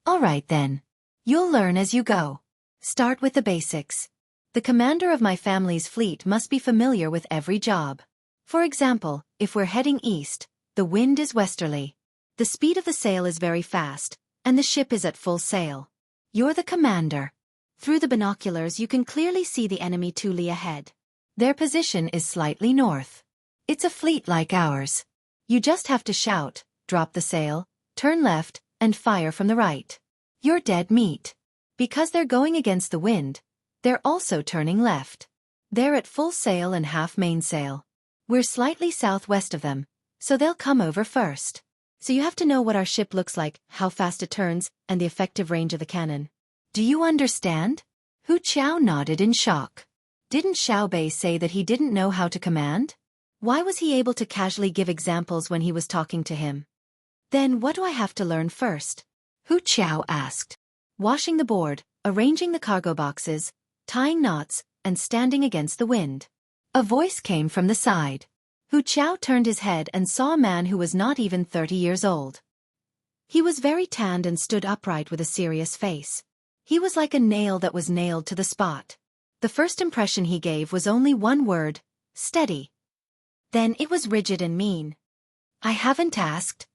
"All right then. You'll learn as you go. Start with the basics. The commander of my family's fleet must be familiar with every job. For example, if we're heading east, the wind is westerly. The speed of the sail is very fast, and the ship is at full sail. You're the commander. Through the binoculars you can clearly see the enemy 2 li ahead. Their position is slightly north. It's a fleet like ours. You just have to shout, drop the sail, turn left, and fire from the right. You're dead meat. Because they're going against the wind, they're also turning left. They're at full sail and half mainsail. We're slightly southwest of them, so they'll come over first. So you have to know what our ship looks like, how fast it turns, and the effective range of the cannon. Do you understand?" Hu Qiao nodded in shock. Didn't Xiaobei say that he didn't know how to command? Why was he able to casually give examples when he was talking to him? Then what do I have to learn first? Hu Qiao asked. Washing the board, arranging the cargo boxes, tying knots, and standing against the wind. A voice came from the side. Hu Qiao turned his head and saw a man who was not even 30 years old. He was very tanned and stood upright with a serious face. He was like a nail that was nailed to the spot. The first impression he gave was only one word: steady. Then it was rigid and mean. I haven't asked.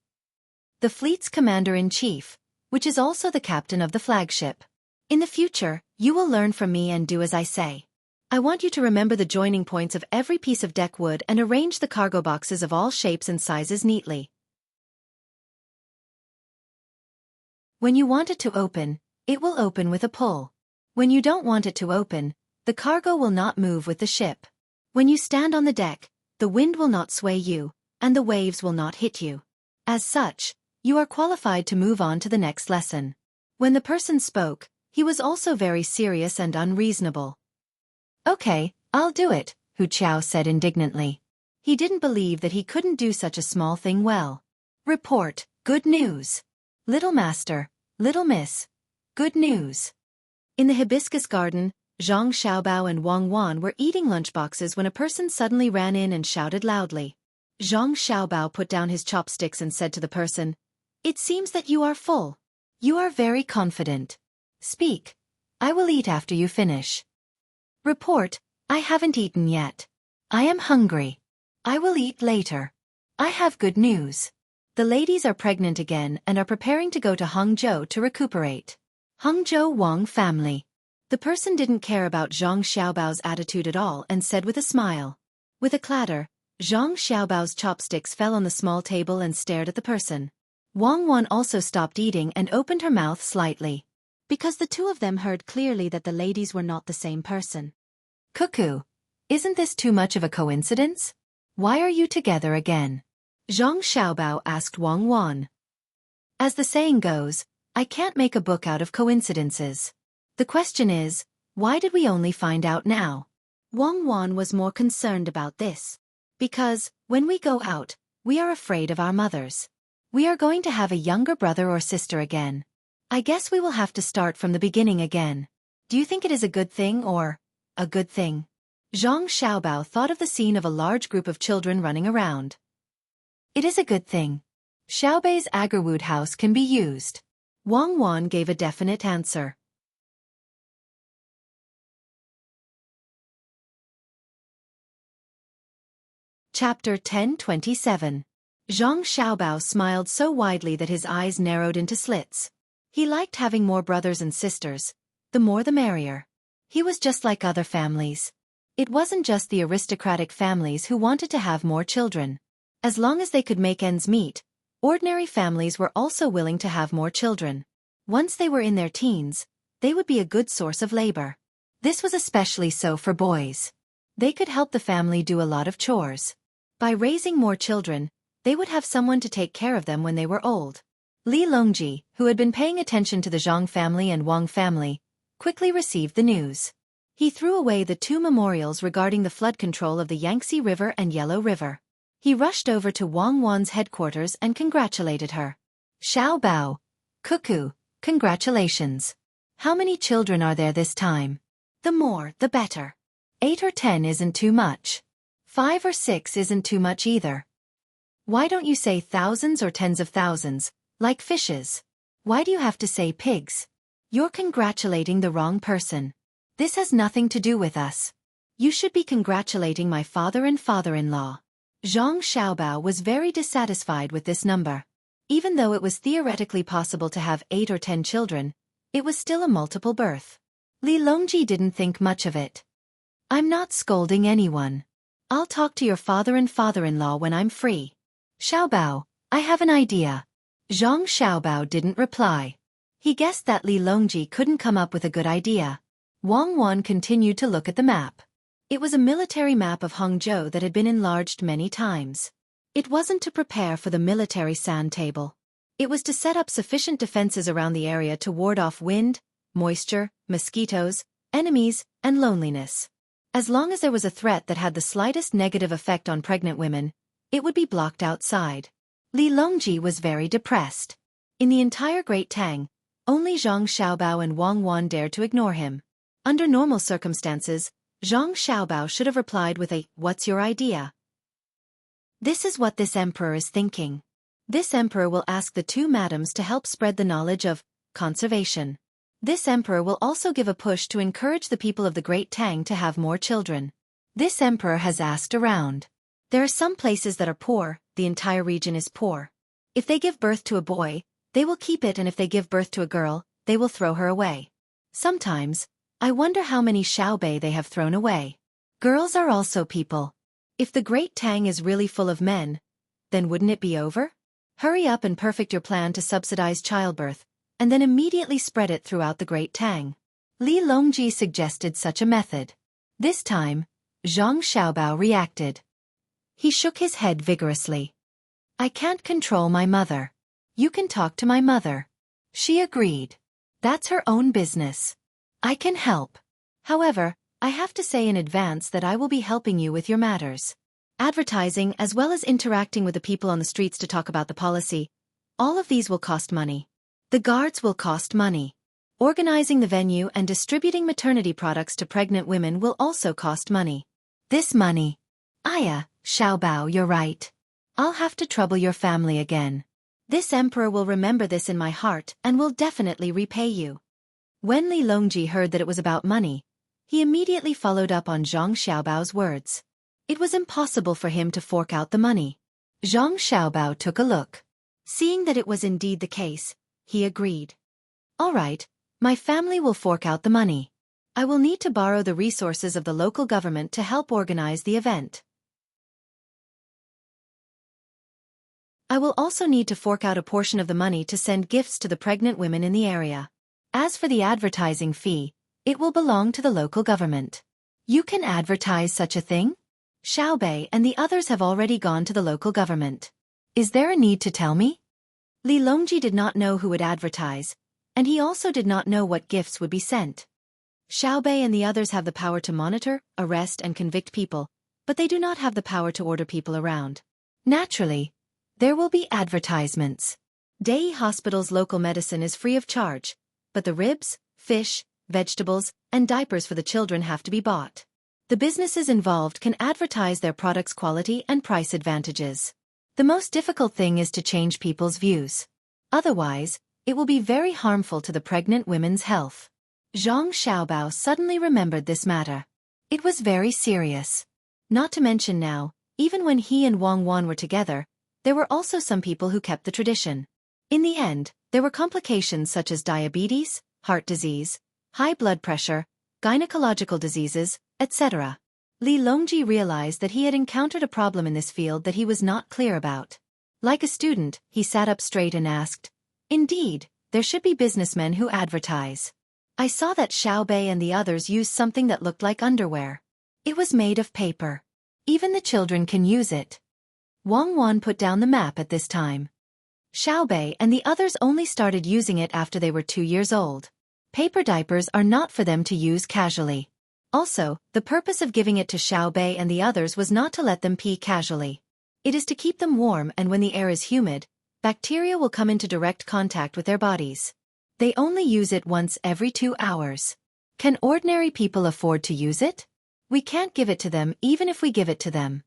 The fleet's commander-in-chief, which is also the captain of the flagship. In the future, you will learn from me and do as I say. I want you to remember the joining points of every piece of deck wood and arrange the cargo boxes of all shapes and sizes neatly. When you want it to open, it will open with a pull. When you don't want it to open, the cargo will not move with the ship. When you stand on the deck, the wind will not sway you, and the waves will not hit you. As such, you are qualified to move on to the next lesson. When the person spoke, he was also very serious and unreasonable. Okay, I'll do it, Hu Qiao said indignantly. He didn't believe that he couldn't do such a small thing well. Report, good news. Little master, little miss, good news. In the hibiscus garden, Zhang Xiaobao and Wang Wan were eating lunchboxes when a person suddenly ran in and shouted loudly. Zhang Xiaobao put down his chopsticks and said to the person, "It seems that you are full. You are very confident. Speak. I will eat after you finish." Report, I haven't eaten yet. I am hungry. I will eat later. I have good news. The ladies are pregnant again and are preparing to go to Hangzhou to recuperate. Hangzhou Wang family. The person didn't care about Zhang Xiaobao's attitude at all and said with a smile. With a clatter, Zhang Xiaobao's chopsticks fell on the small table and stared at the person. Wang Wan also stopped eating and opened her mouth slightly. Because the two of them heard clearly that the ladies were not the same person. Cuckoo. Isn't this too much of a coincidence? Why are you together again? Zhang Xiaobao asked Wang Wan. As the saying goes, I can't make a book out of coincidences. The question is, why did we only find out now? Wang Wan was more concerned about this. Because, when we go out, we are afraid of our mothers. We are going to have a younger brother or sister again. I guess we will have to start from the beginning again. Do you think it is a good thing or a good thing? Zhang Xiaobao thought of the scene of a large group of children running around. It is a good thing. Xiaobei's agarwood house can be used. Wang Wan gave a definite answer. Chapter 10:27. Zhang Xiaobao smiled so widely that his eyes narrowed into slits. He liked having more brothers and sisters. The more the merrier. He was just like other families. It wasn't just the aristocratic families who wanted to have more children. As long as they could make ends meet, ordinary families were also willing to have more children. Once they were in their teens, they would be a good source of labor. This was especially so for boys. They could help the family do a lot of chores. By raising more children, they would have someone to take care of them when they were old. Li Longji, who had been paying attention to the Zhang family and Wang family, quickly received the news. He threw away the two memorials regarding the flood control of the Yangtze River and Yellow River. He rushed over to Wang Wan's headquarters and congratulated her. Xiaobao. Cuckoo, congratulations. How many children are there this time? The more, the better. 8 or 10 isn't too much. 5 or 6 isn't too much either. Why don't you say thousands or tens of thousands, like fishes? Why do you have to say pigs? You're congratulating the wrong person. This has nothing to do with us. You should be congratulating my father and father-in-law. Zhang Xiaobao was very dissatisfied with this number. Even though it was theoretically possible to have 8 or 10 children, it was still a multiple birth. Li Longji didn't think much of it. I'm not scolding anyone. I'll talk to your father and father-in-law when I'm free. Xiaobao, I have an idea. Zhang Xiaobao didn't reply. He guessed that Li Longji couldn't come up with a good idea. Wang Wan continued to look at the map. It was a military map of Hangzhou that had been enlarged many times. It wasn't to prepare for the military sand table. It was to set up sufficient defenses around the area to ward off wind, moisture, mosquitoes, enemies, and loneliness. As long as there was a threat that had the slightest negative effect on pregnant women, it would be blocked outside. Li Longji was very depressed. In the entire Great Tang, only Zhang Xiaobao and Wang Wan dared to ignore him. Under normal circumstances, Zhang Xiaobao should have replied with a, "What's your idea?" This is what this emperor is thinking. This emperor will ask the two madams to help spread the knowledge of conservation. This emperor will also give a push to encourage the people of the Great Tang to have more children. This emperor has asked around. There are some places that are poor, the entire region is poor. If they give birth to a boy, they will keep it, and if they give birth to a girl, they will throw her away. Sometimes, I wonder how many Xiaobei they have thrown away. Girls are also people. If the Great Tang is really full of men, then wouldn't it be over? Hurry up and perfect your plan to subsidize childbirth, and then immediately spread it throughout the Great Tang. Li Longji suggested such a method. This time, Zhang Xiaobao reacted. He shook his head vigorously. I can't control my mother. You can talk to my mother. She agreed. That's her own business. I can help. However, I have to say in advance that I will be helping you with your matters. Advertising as well as interacting with the people on the streets to talk about the policy, all of these will cost money. The guards will cost money. Organizing the venue and distributing maternity products to pregnant women will also cost money. This money. Aya, Xiaobao, you're right. I'll have to trouble your family again. This emperor will remember this in my heart and will definitely repay you. When Li Longji heard that it was about money, he immediately followed up on Zhang Xiaobao's words. It was impossible for him to fork out the money. Zhang Xiaobao took a look. Seeing that it was indeed the case, he agreed. All right, my family will fork out the money. I will need to borrow the resources of the local government to help organize the event. I will also need to fork out a portion of the money to send gifts to the pregnant women in the area. As for the advertising fee, it will belong to the local government. You can advertise such a thing? Xiaobei and the others have already gone to the local government. Is there a need to tell me? Li Longji did not know who would advertise, and he also did not know what gifts would be sent. Xiaobei and the others have the power to monitor, arrest and convict people, but they do not have the power to order people around. Naturally, there will be advertisements. Dei Hospital's local medicine is free of charge, but the ribs, fish, vegetables, and diapers for the children have to be bought. The businesses involved can advertise their products' quality and price advantages. The most difficult thing is to change people's views. Otherwise, it will be very harmful to the pregnant women's health. Zhang Xiaobao suddenly remembered this matter. It was very serious. Not to mention now, even when he and Wang Wan were together, there were also some people who kept the tradition. In the end, there were complications such as diabetes, heart disease, high blood pressure, gynecological diseases, etc. Li Longji realized that he had encountered a problem in this field that he was not clear about. Like a student, he sat up straight and asked, Indeed, there should be businessmen who advertise. I saw that Xiaobei and the others used something that looked like underwear. It was made of paper. Even the children can use it. Wang Wan put down the map at this time. Xiaobei and the others only started using it after they were 2 years old. Paper diapers are not for them to use casually. Also, the purpose of giving it to Xiaobei and the others was not to let them pee casually. It is to keep them warm, and when the air is humid, bacteria will come into direct contact with their bodies. They only use it once every 2 hours. Can ordinary people afford to use it? We can't give it to them even if we give it to them.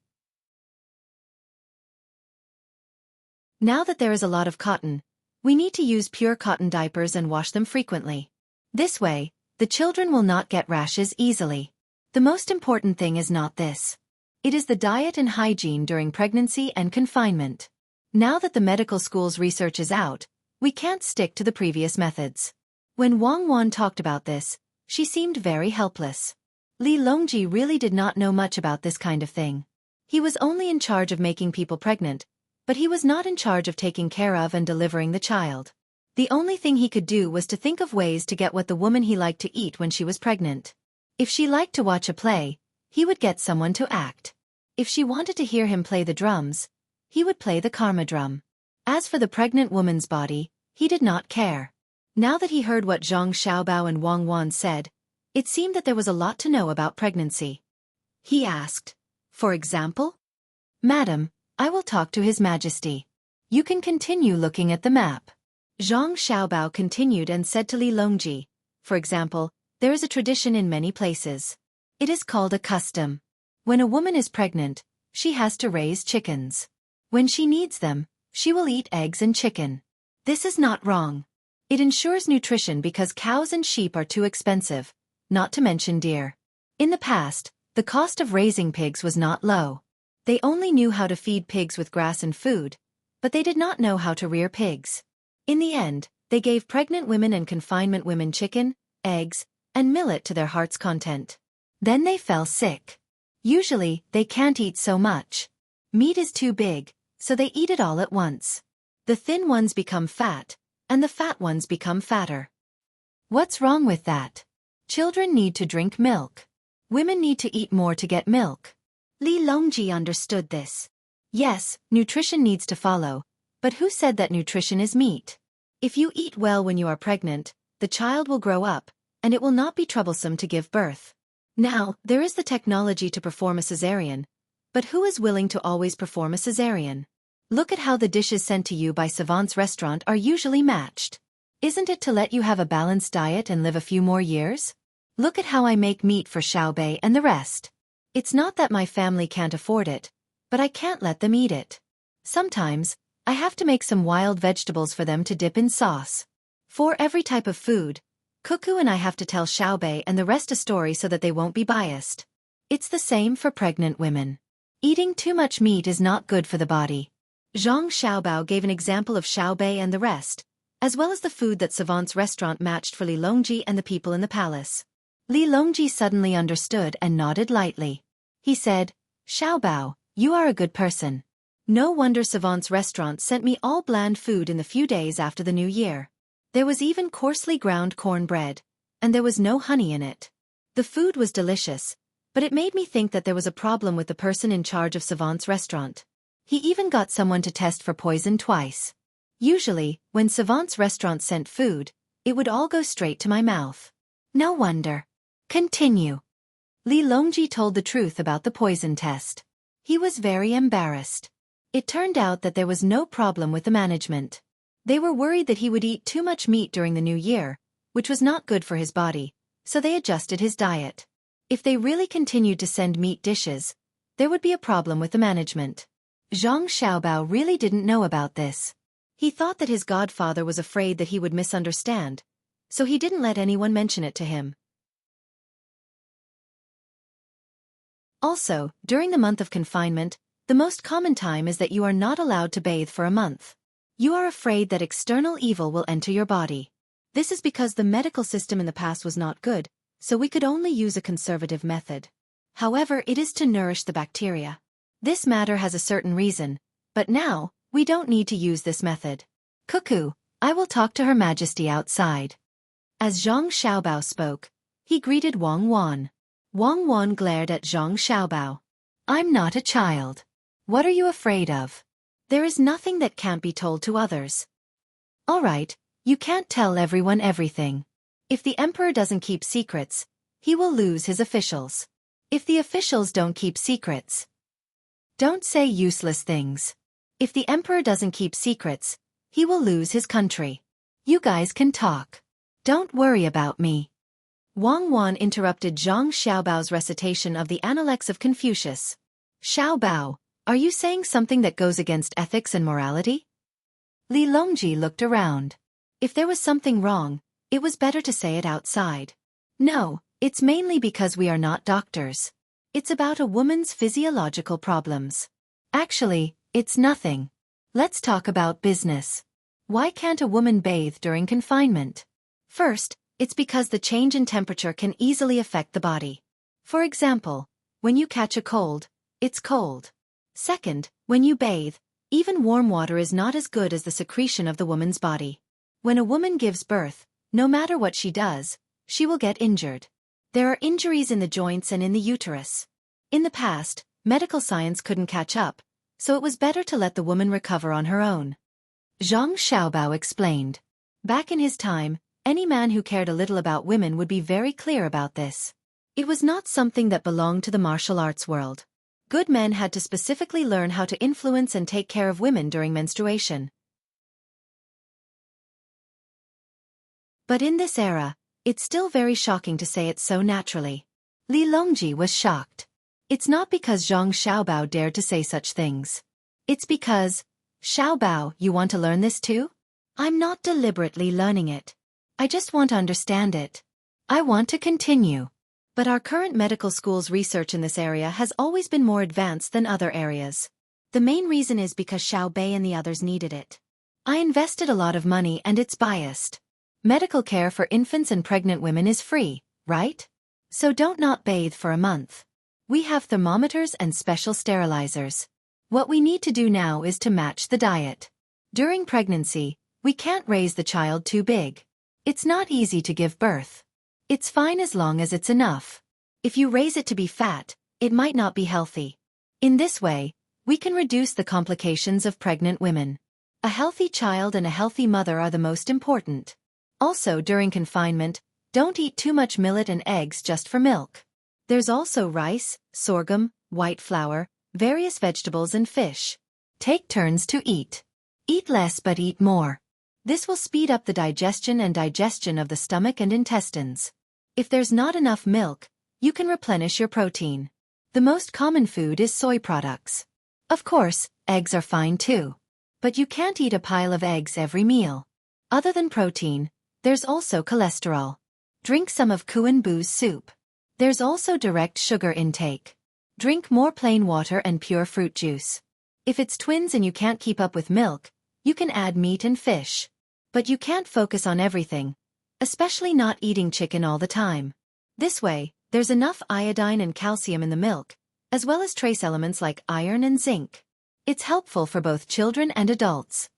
Now that there is a lot of cotton, we need to use pure cotton diapers and wash them frequently. This way, the children will not get rashes easily. The most important thing is not this. It is the diet and hygiene during pregnancy and confinement. Now that the medical school's research is out, we can't stick to the previous methods. When Wang Wan talked about this, she seemed very helpless. Li Longji really did not know much about this kind of thing. He was only in charge of making people pregnant, but he was not in charge of taking care of and delivering the child. The only thing he could do was to think of ways to get what the woman he liked to eat when she was pregnant. If she liked to watch a play, he would get someone to act. If she wanted to hear him play the drums, he would play the karma drum. As for the pregnant woman's body, he did not care. Now that he heard what Zhang Xiaobao and Wang Wan said, it seemed that there was a lot to know about pregnancy. He asked, For example? Madam, I will talk to His Majesty. You can continue looking at the map. Zhang Xiaobao continued and said to Li Longji, For example, there is a tradition in many places. It is called a custom. When a woman is pregnant, she has to raise chickens. When she needs them, she will eat eggs and chicken. This is not wrong. It ensures nutrition because cows and sheep are too expensive, not to mention deer. In the past, the cost of raising pigs was not low. They only knew how to feed pigs with grass and food, but they did not know how to rear pigs. In the end, they gave pregnant women and confinement women chicken, eggs, and millet to their heart's content. Then they fell sick. Usually, they can't eat so much. Meat is too big, so they eat it all at once. The thin ones become fat, and the fat ones become fatter. What's wrong with that? Children need to drink milk. Women need to eat more to get milk. Li Longji understood this. Yes, nutrition needs to follow, but who said that nutrition is meat? If you eat well when you are pregnant, the child will grow up, and it will not be troublesome to give birth. Now, there is the technology to perform a cesarean, but who is willing to always perform a cesarean? Look at how the dishes sent to you by Savant's restaurant are usually matched. Isn't it to let you have a balanced diet and live a few more years? Look at how I make meat for Xiaobei and the rest. It's not that my family can't afford it, but I can't let them eat it. Sometimes, I have to make some wild vegetables for them to dip in sauce. For every type of food, Cuckoo and I have to tell Xiaobei and the rest a story so that they won't be biased. It's the same for pregnant women. Eating too much meat is not good for the body. Zhang Xiaobao gave an example of Xiaobei and the rest, as well as the food that Savant's restaurant matched for Li Longji and the people in the palace. Li Longji suddenly understood and nodded lightly. He said, Xiaobao, you are a good person. No wonder Savant's restaurant sent me all bland food in the few days after the New Year. There was even coarsely ground corn bread, and there was no honey in it. The food was delicious, but it made me think that there was a problem with the person in charge of Savant's restaurant. He even got someone to test for poison twice. Usually, when Savant's restaurant sent food, it would all go straight to my mouth. No wonder. Continue. Li Longji told the truth about the poison test. He was very embarrassed. It turned out that there was no problem with the management. They were worried that he would eat too much meat during the New Year, which was not good for his body, so they adjusted his diet. If they really continued to send meat dishes, there would be a problem with the management. Zhang Xiaobao really didn't know about this. He thought that his godfather was afraid that he would misunderstand, so he didn't let anyone mention it to him. Also, during the month of confinement, the most common time is that you are not allowed to bathe for a month. You are afraid that external evil will enter your body. This is because the medical system in the past was not good, so we could only use a conservative method. However, it is to nourish the bacteria. This matter has a certain reason, but now, we don't need to use this method. Cuckoo, I will talk to Her Majesty outside. As Zhang Xiaobao spoke, he greeted Wang Wan. Wang Wan glared at Zhang Xiaobao. I'm not a child. What are you afraid of? There is nothing that can't be told to others. All right, you can't tell everyone everything. If the emperor doesn't keep secrets, he will lose his officials. If the officials don't keep secrets, don't say useless things. If the emperor doesn't keep secrets, he will lose his country. You guys can talk. Don't worry about me. Wang Wan interrupted Zhang Xiaobao's recitation of the Analects of Confucius. Xiaobao, are you saying something that goes against ethics and morality? Li Longji looked around. If there was something wrong, it was better to say it outside. No, it's mainly because we are not doctors. It's about a woman's physiological problems. Actually, it's nothing. Let's talk about business. Why can't a woman bathe during confinement? First, it's because the change in temperature can easily affect the body. For example, when you catch a cold, it's cold. Second, when you bathe, even warm water is not as good as the secretion of the woman's body. When a woman gives birth, no matter what she does, she will get injured. There are injuries in the joints and in the uterus. In the past, medical science couldn't catch up, so it was better to let the woman recover on her own. Zhang Xiaobao explained. Back in his time, any man who cared a little about women would be very clear about this. It was not something that belonged to the martial arts world. Good men had to specifically learn how to influence and take care of women during menstruation. But in this era, it's still very shocking to say it so naturally. Li Longji was shocked. It's not because Zhang Xiaobao dared to say such things. It's because, Xiaobao, you want to learn this too? I'm not deliberately learning it. I just want to understand it. I want to continue. But our current medical school's research in this area has always been more advanced than other areas. The main reason is because Xiaobei and the others needed it. I invested a lot of money and it's biased. Medical care for infants and pregnant women is free, right? So don't not bathe for a month. We have thermometers and special sterilizers. What we need to do now is to match the diet. During pregnancy, we can't raise the child too big. It's not easy to give birth. It's fine as long as it's enough. If you raise it to be fat, it might not be healthy. In this way, we can reduce the complications of pregnant women. A healthy child and a healthy mother are the most important. Also, during confinement, don't eat too much millet and eggs just for milk. There's also rice, sorghum, white flour, various vegetables and fish. Take turns to eat. Eat less but eat more. This will speed up the digestion of the stomach and intestines. If there's not enough milk, you can replenish your protein. The most common food is soy products. Of course, eggs are fine too. But you can't eat a pile of eggs every meal. Other than protein, there's also cholesterol. Drink some of Kuan Bu's soup. There's also direct sugar intake. Drink more plain water and pure fruit juice. If it's twins and you can't keep up with milk, you can add meat and fish. But you can't focus on everything, especially not eating chicken all the time. This way, there's enough iodine and calcium in the milk, as well as trace elements like iron and zinc. It's helpful for both children and adults.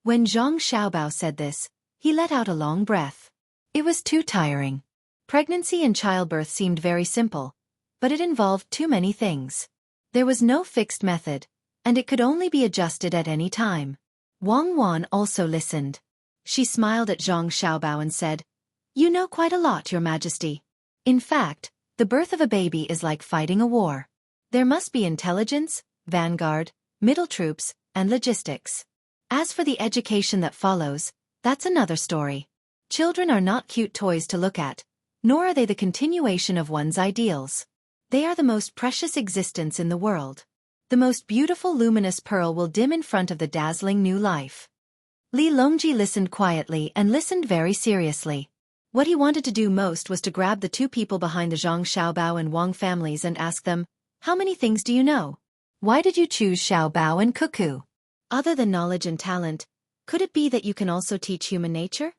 When Zhang Xiaobao said this, he let out a long breath. It was too tiring. Pregnancy and childbirth seemed very simple, but it involved too many things. There was no fixed method, and it could only be adjusted at any time. Wang Wan also listened. She smiled at Zhang Xiaobao and said, "You know quite a lot, Your Majesty. In fact, the birth of a baby is like fighting a war. There must be intelligence, vanguard, middle troops, and logistics. As for the education that follows, that's another story. Children are not cute toys to look at, nor are they the continuation of one's ideals. They are the most precious existence in the world. The most beautiful luminous pearl will dim in front of the dazzling new life." Li Longji listened quietly and listened very seriously. What he wanted to do most was to grab the two people behind the Zhang Xiaobao and Wang families and ask them, "How many things do you know? Why did you choose Xiaobao and Cuckoo? Other than knowledge and talent, could it be that you can also teach human nature?"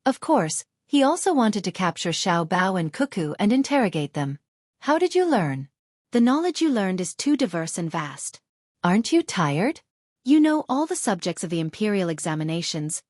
Of course, he also wanted to capture Xiaobao and Cuckoo and interrogate them. "How did you learn? The knowledge you learned is too diverse and vast. Aren't you tired? You know all the subjects of the imperial examinations,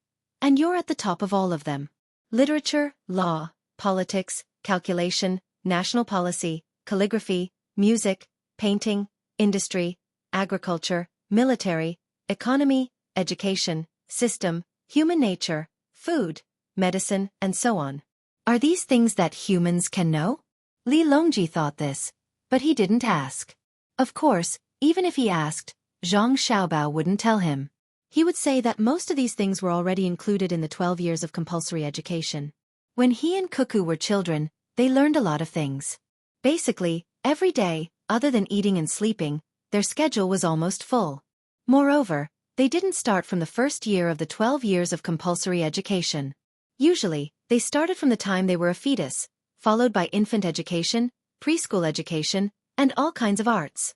and you're at the top of all of them. Literature, law, politics, calculation, national policy, calligraphy, music, painting, industry, agriculture, military, economy, education, system, human nature, food, medicine, and so on. Are these things that humans can know?" Li Longji thought this, but he didn't ask. Of course, even if he asked, Zhang Xiaobao wouldn't tell him. He would say that most of these things were already included in the 12 years of compulsory education. When he and Cuckoo were children, they learned a lot of things. Basically, every day, other than eating and sleeping, their schedule was almost full. Moreover, they didn't start from the first year of the 12 years of compulsory education. Usually, they started from the time they were a fetus, followed by infant education, preschool education, and all kinds of arts.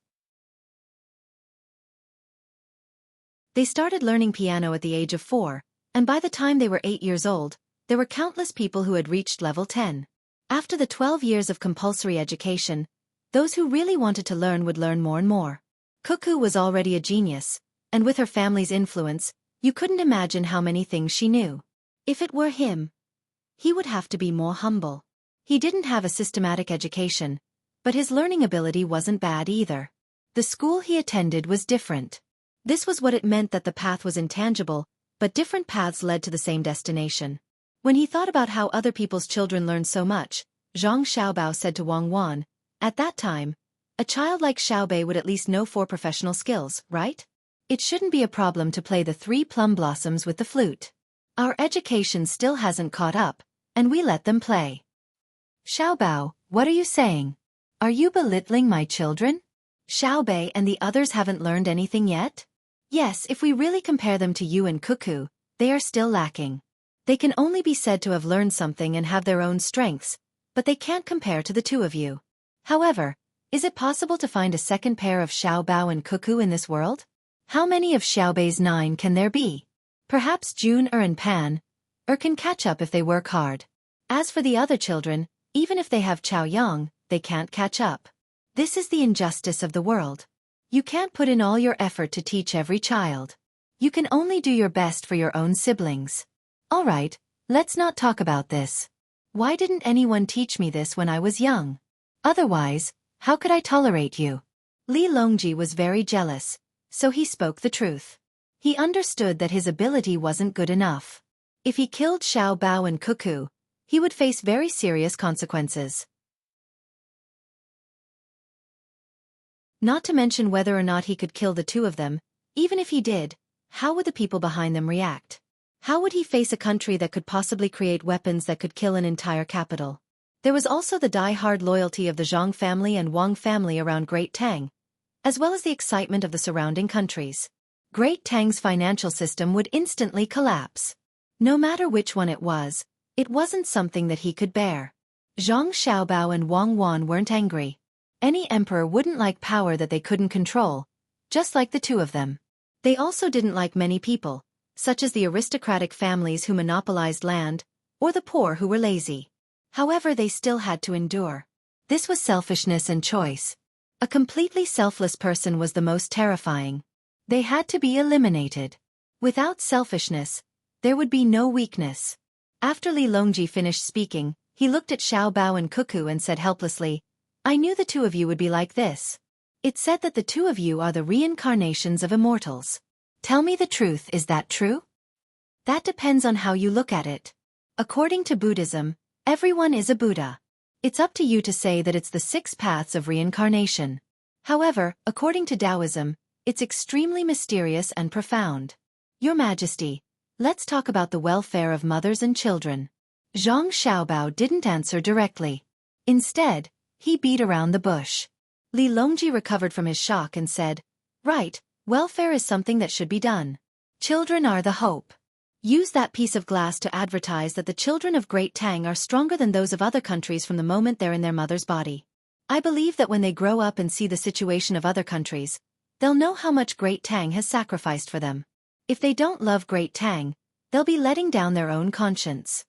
They started learning piano at the age of 4, and by the time they were 8 years old, there were countless people who had reached level 10. After the 12 years of compulsory education, those who really wanted to learn would learn more and more. Cuckoo was already a genius, and with her family's influence, you couldn't imagine how many things she knew. If it were him, he would have to be more humble. He didn't have a systematic education, but his learning ability wasn't bad either. The school he attended was different. This was what it meant that the path was intangible, but different paths led to the same destination. When he thought about how other people's children learned so much, Zhang Xiaobao said to Wang Wan, "At that time, a child like Xiaobei would at least know 4 professional skills, right? It shouldn't be a problem to play the 3 plum blossoms with the flute. Our education still hasn't caught up, and we let them play." "Xiaobao, what are you saying? Are you belittling my children? Xiaobei and the others haven't learned anything yet?" "Yes, if we really compare them to you and Cuckoo, they are still lacking. They can only be said to have learned something and have their own strengths, but they can't compare to the two of you. However, is it possible to find a second pair of Xiaobao and Cuckoo in this world? How many of Xiaobei's 9 can there be? Perhaps June and Pan can catch up if they work hard. As for the other children, even if they have Chaoyang, they can't catch up. This is the injustice of the world. You can't put in all your effort to teach every child. You can only do your best for your own siblings. Alright, let's not talk about this. Why didn't anyone teach me this when I was young? Otherwise, how could I tolerate you? Li Longji was very jealous, so he spoke the truth. He understood that his ability wasn't good enough. If he killed Xiaobao and Cuckoo, he would face very serious consequences. Not to mention whether or not he could kill the two of them. Even if he did, how would the people behind them react? How would he face a country that could possibly create weapons that could kill an entire capital? There was also the die-hard loyalty of the Zhang family and Wang family around Great Tang, as well as the excitement of the surrounding countries. Great Tang's financial system would instantly collapse. No matter which one it wasn't something that he could bear. Zhang Xiaobao and Wang Wan weren't angry. Any emperor wouldn't like power that they couldn't control, just like the two of them. They also didn't like many people, such as the aristocratic families who monopolized land, or the poor who were lazy. However, they still had to endure. This was selfishness and choice. A completely selfless person was the most terrifying. They had to be eliminated. Without selfishness, there would be no weakness. After Li Longji finished speaking, he looked at Xiaobao and Cuckoo and said helplessly, I knew the two of you would be like this. It said that the two of you are the reincarnations of immortals. Tell me the truth, is that true? That depends on how you look at it. According to Buddhism, everyone is a Buddha. It's up to you to say that it's the 6 paths of reincarnation. However, according to Taoism, it's extremely mysterious and profound. Your Majesty, let's talk about the welfare of mothers and children. Zhang Xiaobao didn't answer directly. Instead, he beat around the bush. Li Longji recovered from his shock and said, Right, welfare is something that should be done. Children are the hope. Use that piece of glass to advertise that the children of Great Tang are stronger than those of other countries from the moment they're in their mother's body. I believe that when they grow up and see the situation of other countries, they'll know how much Great Tang has sacrificed for them. If they don't love Great Tang, they'll be letting down their own conscience.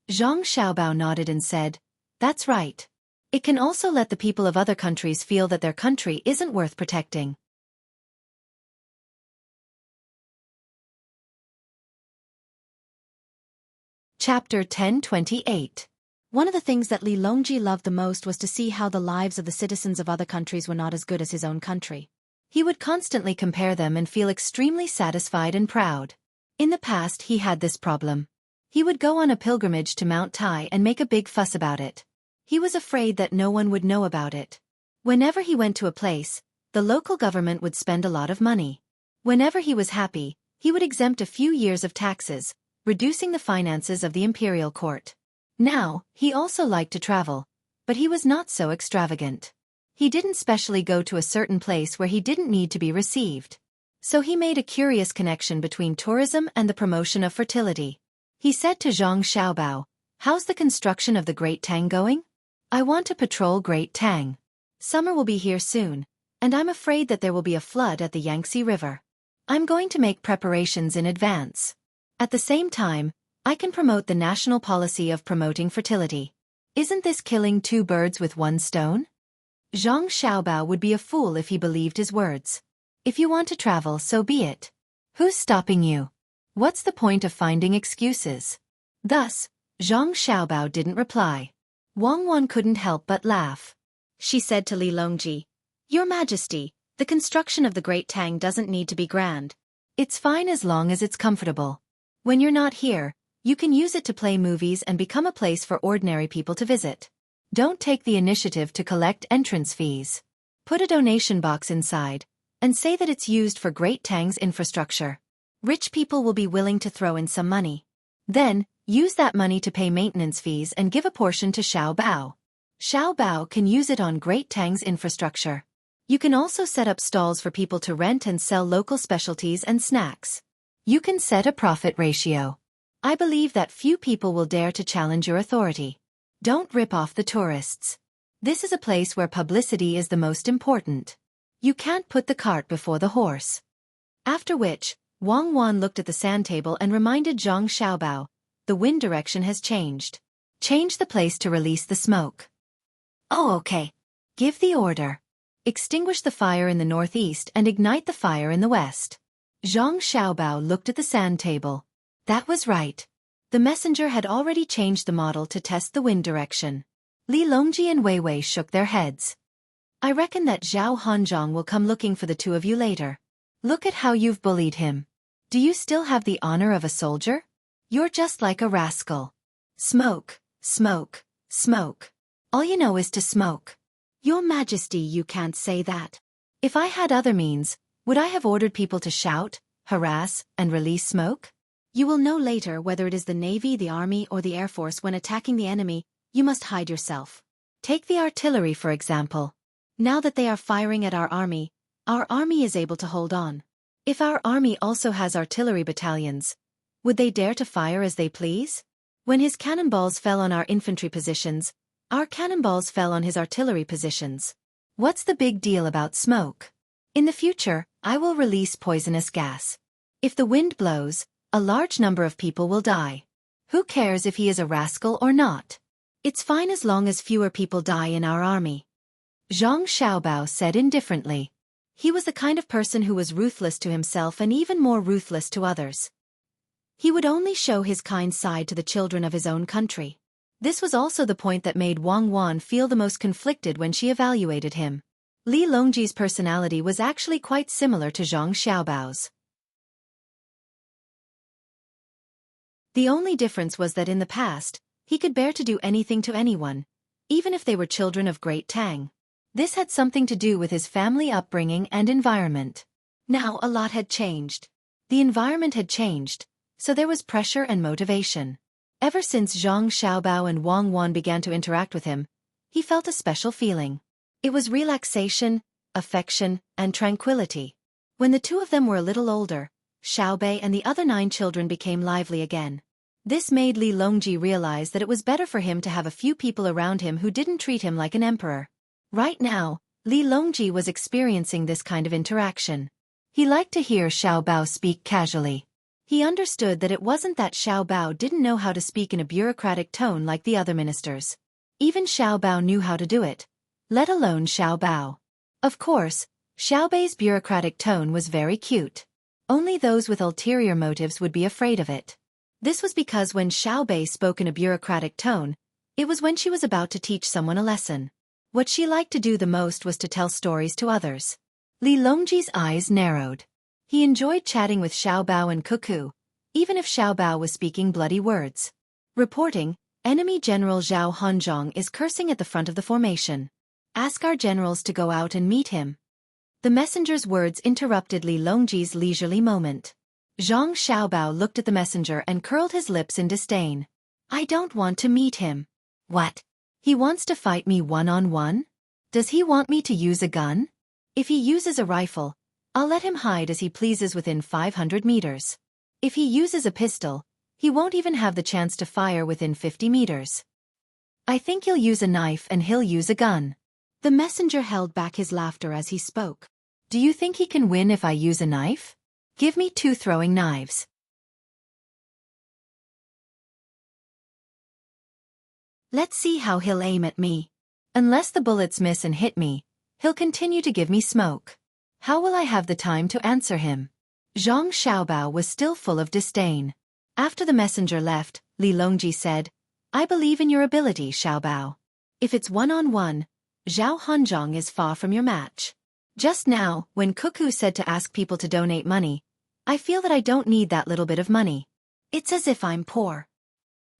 Zhang Xiaobao nodded and said, That's right. It can also let the people of other countries feel that their country isn't worth protecting. Chapter 1028. One of the things that Li Longji loved the most was to see how the lives of the citizens of other countries were not as good as his own country. He would constantly compare them and feel extremely satisfied and proud. In the past he had this problem. He would go on a pilgrimage to Mount Tai and make a big fuss about it. He was afraid that no one would know about it. Whenever he went to a place, the local government would spend a lot of money. Whenever he was happy, he would exempt a few years of taxes, reducing the finances of the imperial court. Now, he also liked to travel, but he was not so extravagant. He didn't specially go to a certain place where he didn't need to be received. So he made a curious connection between tourism and the promotion of fertility. He said to Zhang Xiaobao, How's the construction of the Great Tang going? I want to patrol Great Tang. Summer will be here soon, and I'm afraid that there will be a flood at the Yangtze River. I'm going to make preparations in advance. At the same time, I can promote the national policy of promoting fertility. Isn't this killing 2 birds with 1 stone? Zhang Xiaobao would be a fool if he believed his words. If you want to travel, so be it. Who's stopping you? What's the point of finding excuses? Thus, Zhang Xiaobao didn't reply. Wang Wan couldn't help but laugh. She said to Li Longji, Your Majesty, the construction of the Great Tang doesn't need to be grand. It's fine as long as it's comfortable. When you're not here, you can use it to play movies and become a place for ordinary people to visit. Don't take the initiative to collect entrance fees. Put a donation box inside, and say that it's used for Great Tang's infrastructure. Rich people will be willing to throw in some money. Then, use that money to pay maintenance fees and give a portion to Xiaobao. Xiaobao can use it on Great Tang's infrastructure. You can also set up stalls for people to rent and sell local specialties and snacks. You can set a profit ratio. I believe that few people will dare to challenge your authority. Don't rip off the tourists. This is a place where publicity is the most important. You can't put the cart before the horse. After which, Wang Wan looked at the sand table and reminded Zhang Xiaobao, the wind direction has changed. Change the place to release the smoke. Oh, okay. Give the order. Extinguish the fire in the northeast and ignite the fire in the west. Zhang Xiaobao looked at the sand table. That was right. The messenger had already changed the model to test the wind direction. Li Longji and Wei Wei shook their heads. I reckon that Zhao Hanzhong will come looking for the two of you later. Look at how you've bullied him. Do you still have the honor of a soldier? You're just like a rascal. Smoke, smoke, smoke. All you know is to smoke. Your Majesty, you can't say that. If I had other means, would I have ordered people to shout, harass, and release smoke? You will know later whether it is the Navy, the Army, or the Air Force when attacking the enemy, you must hide yourself. Take the artillery for example. Now that they are firing at our army is able to hold on. If our army also has artillery battalions, would they dare to fire as they please? When his cannonballs fell on our infantry positions, our cannonballs fell on his artillery positions. What's the big deal about smoke? In the future, I will release poisonous gas. If the wind blows, a large number of people will die. Who cares if he is a rascal or not? It's fine as long as fewer people die in our army. Zhang Xiaobao said indifferently. He was the kind of person who was ruthless to himself and even more ruthless to others. He would only show his kind side to the children of his own country. This was also the point that made Wang Wan feel the most conflicted when she evaluated him. Li Longji's personality was actually quite similar to Zhang Xiaobao's. The only difference was that in the past, he could bear to do anything to anyone, even if they were children of great Tang. This had something to do with his family upbringing and environment. Now a lot had changed. The environment had changed, so there was pressure and motivation. Ever since Zhang Xiaobao and Wang Wan began to interact with him, he felt a special feeling. It was relaxation, affection, and tranquility. When the two of them were a little older, Xiaobei and the other 9 children became lively again. This made Li Longji realize that it was better for him to have a few people around him who didn't treat him like an emperor. Right now, Li Longji was experiencing this kind of interaction. He liked to hear Xiaobao speak casually. He understood that it wasn't that Xiaobao didn't know how to speak in a bureaucratic tone like the other ministers. Even Xiaobao knew how to do it, let alone Xiaobao. Of course, Xiaobei's bureaucratic tone was very cute. Only those with ulterior motives would be afraid of it. This was because when Xiaobei spoke in a bureaucratic tone, it was when she was about to teach someone a lesson. What she liked to do the most was to tell stories to others. Li Longji's eyes narrowed. He enjoyed chatting with Xiaobao and Cuckoo, even if Xiaobao was speaking bloody words. Reporting, enemy General Zhao Hanzhong is cursing at the front of the formation. Ask our generals to go out and meet him. The messenger's words interrupted Li Longji's leisurely moment. Zhang Xiaobao looked at the messenger and curled his lips in disdain. I don't want to meet him. What? He wants to fight me one-on-one? Does he want me to use a gun? If he uses a rifle, I'll let him hide as he pleases within 500 meters. If he uses a pistol, he won't even have the chance to fire within 50 meters. I think he'll use a knife and he'll use a gun. The messenger held back his laughter as he spoke. Do you think he can win if I use a knife? Give me 2 throwing knives. Let's see how he'll aim at me. Unless the bullets miss and hit me, he'll continue to give me smoke. How will I have the time to answer him? Zhang Xiaobao was still full of disdain. After the messenger left, Li Longji said, I believe in your ability, Xiaobao. If it's one-on-one, Zhao Hanzhong is far from your match. Just now, when Cuckoo said to ask people to donate money, I feel that I don't need that little bit of money. It's as if I'm poor.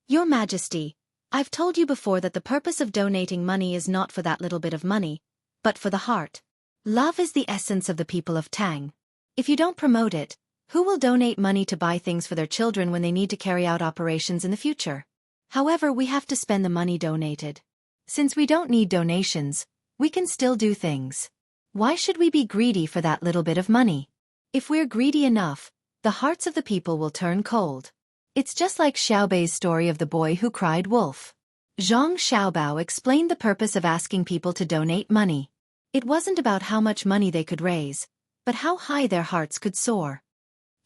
Your Majesty, I've told you before that the purpose of donating money is not for that little bit of money, but for the heart. Love is the essence of the people of Tang. If you don't promote it, who will donate money to buy things for their children when they need to carry out operations in the future? However, we have to spend the money donated. Since we don't need donations, we can still do things. Why should we be greedy for that little bit of money? If we're greedy enough, the hearts of the people will turn cold. It's just like Xiaobei's story of the boy who cried wolf. Zhang Xiaobao explained the purpose of asking people to donate money. It wasn't about how much money they could raise, but how high their hearts could soar.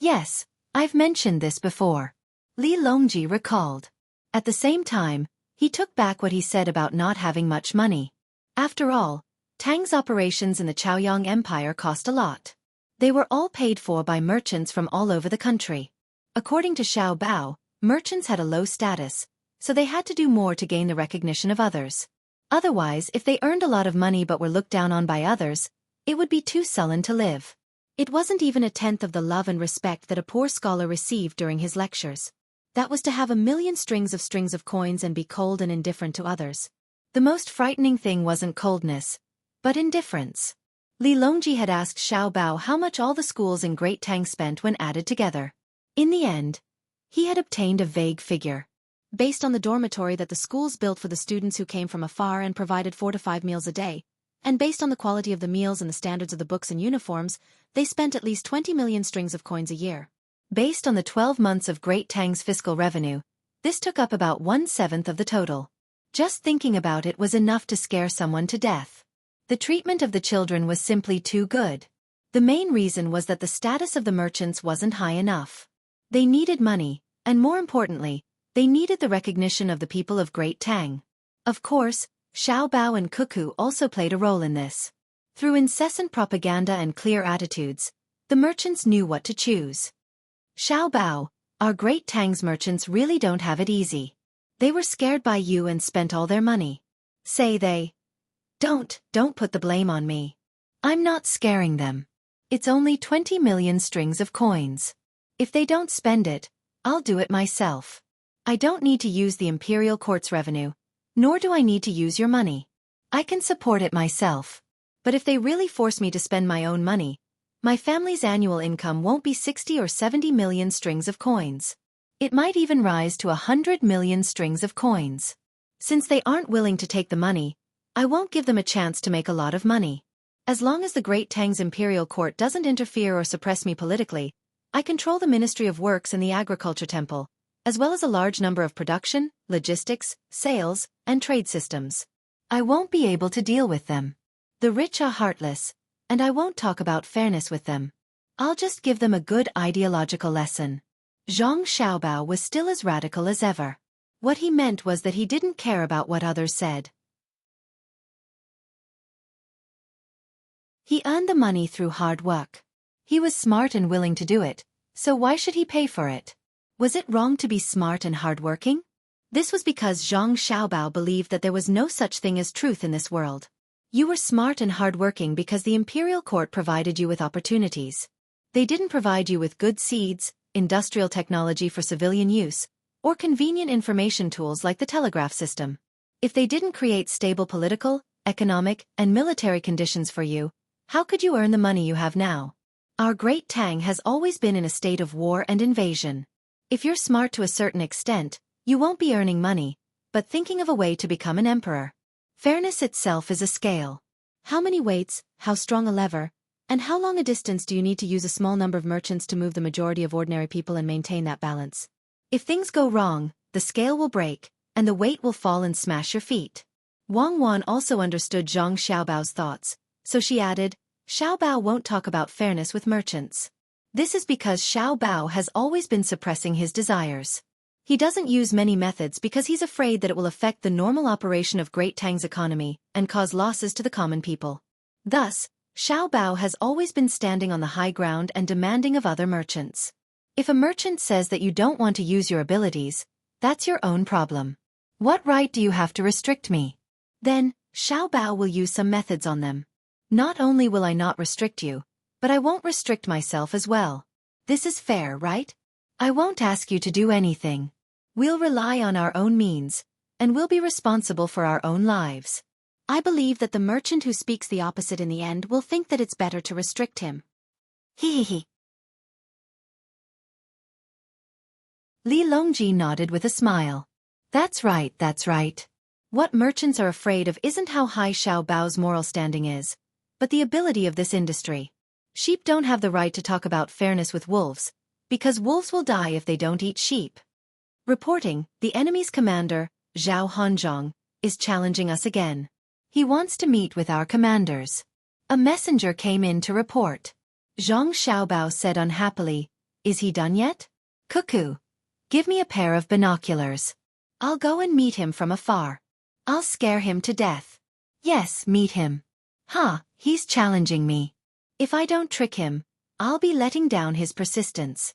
Yes, I've mentioned this before. Li Longji recalled. At the same time, he took back what he said about not having much money. After all, Tang's operations in the Chaoyang Empire cost a lot. They were all paid for by merchants from all over the country. According to Xiao Bao, merchants had a low status, so they had to do more to gain the recognition of others. Otherwise, if they earned a lot of money but were looked down on by others, it would be too sullen to live. It wasn't even a tenth of the love and respect that a poor scholar received during his lectures. That was to have a million strings of coins and be cold and indifferent to others. The most frightening thing wasn't coldness, but indifference. Li Longji had asked Xiao Bao how much all the schools in Great Tang spent when added together. In the end, he had obtained a vague figure. Based on the dormitory that the schools built for the students who came from afar and provided 4 to 5 meals a day, and based on the quality of the meals and the standards of the books and uniforms, they spent at least 20 million strings of coins a year. Based on the 12 months of Great Tang's fiscal revenue, this took up about 1/7 of the total. Just thinking about it was enough to scare someone to death. The treatment of the children was simply too good. The main reason was that the status of the merchants wasn't high enough. They needed money, and more importantly, they needed the recognition of the people of Great Tang. Of course, Xiao Bao and Xueqi also played a role in this. Through incessant propaganda and clear attitudes, the merchants knew what to choose. Xiao Bao, our Great Tang's merchants really don't have it easy. They were scared by you and spent all their money. Say they. Don't put the blame on me. I'm not scaring them. It's only 20 million strings of coins. If they don't spend it, I'll do it myself. I don't need to use the imperial court's revenue, nor do I need to use your money. I can support it myself. But if they really force me to spend my own money, my family's annual income won't be 60 or 70 million strings of coins. It might even rise to 100 million strings of coins. Since they aren't willing to take the money, I won't give them a chance to make a lot of money. As long as the Great Tang's imperial court doesn't interfere or suppress me politically, I control the Ministry of Works and the Agriculture Temple, as well as a large number of production, logistics, sales, and trade systems. I won't be able to deal with them. The rich are heartless, and I won't talk about fairness with them. I'll just give them a good ideological lesson. Zhang Xiaobao was still as radical as ever. What he meant was that he didn't care about what others said. He earned the money through hard work. He was smart and willing to do it, so why should he pay for it? Was it wrong to be smart and hardworking? This was because Zhang Xiaobao believed that there was no such thing as truth in this world. You were smart and hardworking because the imperial court provided you with opportunities. They didn't provide you with good seeds, industrial technology for civilian use, or convenient information tools like the telegraph system. If they didn't create stable political, economic, and military conditions for you, how could you earn the money you have now? Our Great Tang has always been in a state of war and invasion. If you're smart to a certain extent, you won't be earning money, but thinking of a way to become an emperor. Fairness itself is a scale. How many weights, how strong a lever, and how long a distance do you need to use a small number of merchants to move the majority of ordinary people and maintain that balance? If things go wrong, the scale will break, and the weight will fall and smash your feet. Wang Wan also understood Zhang Xiaobao's thoughts, so she added, Xiao Bao won't talk about fairness with merchants. This is because Xiao Bao has always been suppressing his desires. He doesn't use many methods because he's afraid that it will affect the normal operation of Great Tang's economy and cause losses to the common people. Thus, Xiao Bao has always been standing on the high ground and demanding of other merchants. If a merchant says that you don't want to use your abilities, that's your own problem. What right do you have to restrict me? Then, Xiao Bao will use some methods on them. Not only will I not restrict you, but I won't restrict myself as well. This is fair, right? I won't ask you to do anything. We'll rely on our own means, and we'll be responsible for our own lives. I believe that the merchant who speaks the opposite in the end will think that it's better to restrict him. He. Li Longji nodded with a smile. That's right, that's right. What merchants are afraid of isn't how high Xiao Bao's moral standing is, but the ability of this industry. Sheep don't have the right to talk about fairness with wolves, because wolves will die if they don't eat sheep. Reporting, the enemy's commander, Zhao Hanzhong, is challenging us again. He wants to meet with our commanders. A messenger came in to report. Zhang Xiaobao said unhappily, "Is he done yet? Cuckoo. Give me a pair of binoculars. I'll go and meet him from afar. I'll scare him to death." "Yes, meet him." "Ha, he's challenging me. If I don't trick him, I'll be letting down his persistence."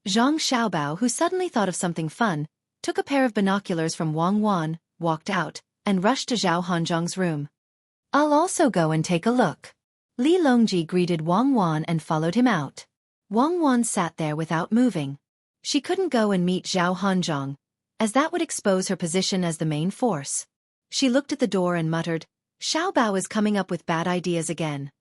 Zhang Xiaobao, who suddenly thought of something fun, took a pair of binoculars from Wang Wan, walked out, and rushed to Zhao Hanzhong's room. "I'll also go and take a look." Li Longji greeted Wang Wan and followed him out. Wang Wan sat there without moving. She couldn't go and meet Zhao Hanzhong, as that would expose her position as the main force. She looked at the door and muttered, "Xiaobao is coming up with bad ideas again."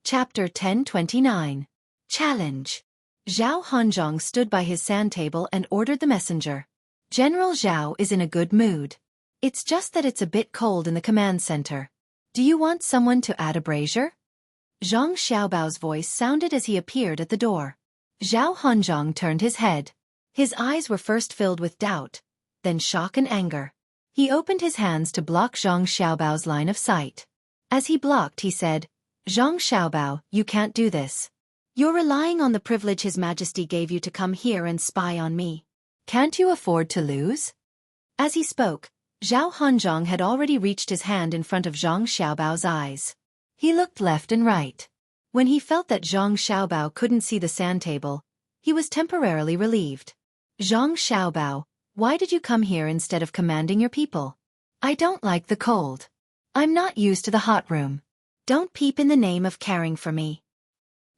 Chapter 1029. Challenge. Zhao Hanzhong stood by his sand table and ordered the messenger. "General Zhao is in a good mood. It's just that it's a bit cold in the command center. Do you want someone to add a brazier?" Zhang Xiaobao's voice sounded as he appeared at the door. Zhao Hanzhong turned his head. His eyes were first filled with doubt, then shock and anger. He opened his hands to block Zhang Xiaobao's line of sight. As he blocked, he said, "Zhang Xiaobao, you can't do this. You're relying on the privilege His Majesty gave you to come here and spy on me. Can't you afford to lose?" As he spoke, Zhao Hanzhong had already reached his hand in front of Zhang Xiaobao's eyes. He looked left and right. When he felt that Zhang Xiaobao couldn't see the sand table, he was temporarily relieved. "Zhang Xiaobao, why did you come here instead of commanding your people?" "I don't like the cold. I'm not used to the hot room. Don't peep in the name of caring for me."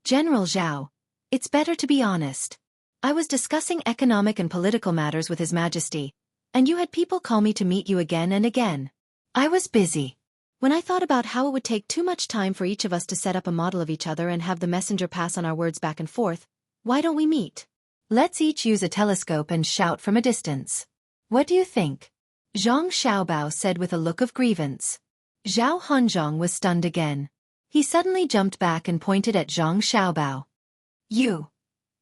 "General Zhao, it's better to be honest. I was discussing economic and political matters with His Majesty, and you had people call me to meet you again and again. I was busy. When I thought about how it would take too much time for each of us to set up a model of each other and have the messenger pass on our words back and forth, why don't we meet? Let's each use a telescope and shout from a distance. What do you think?" Zhang Xiaobao said with a look of grievance. Zhao Hanzhong was stunned again. He suddenly jumped back and pointed at Zhang Xiaobao. "You.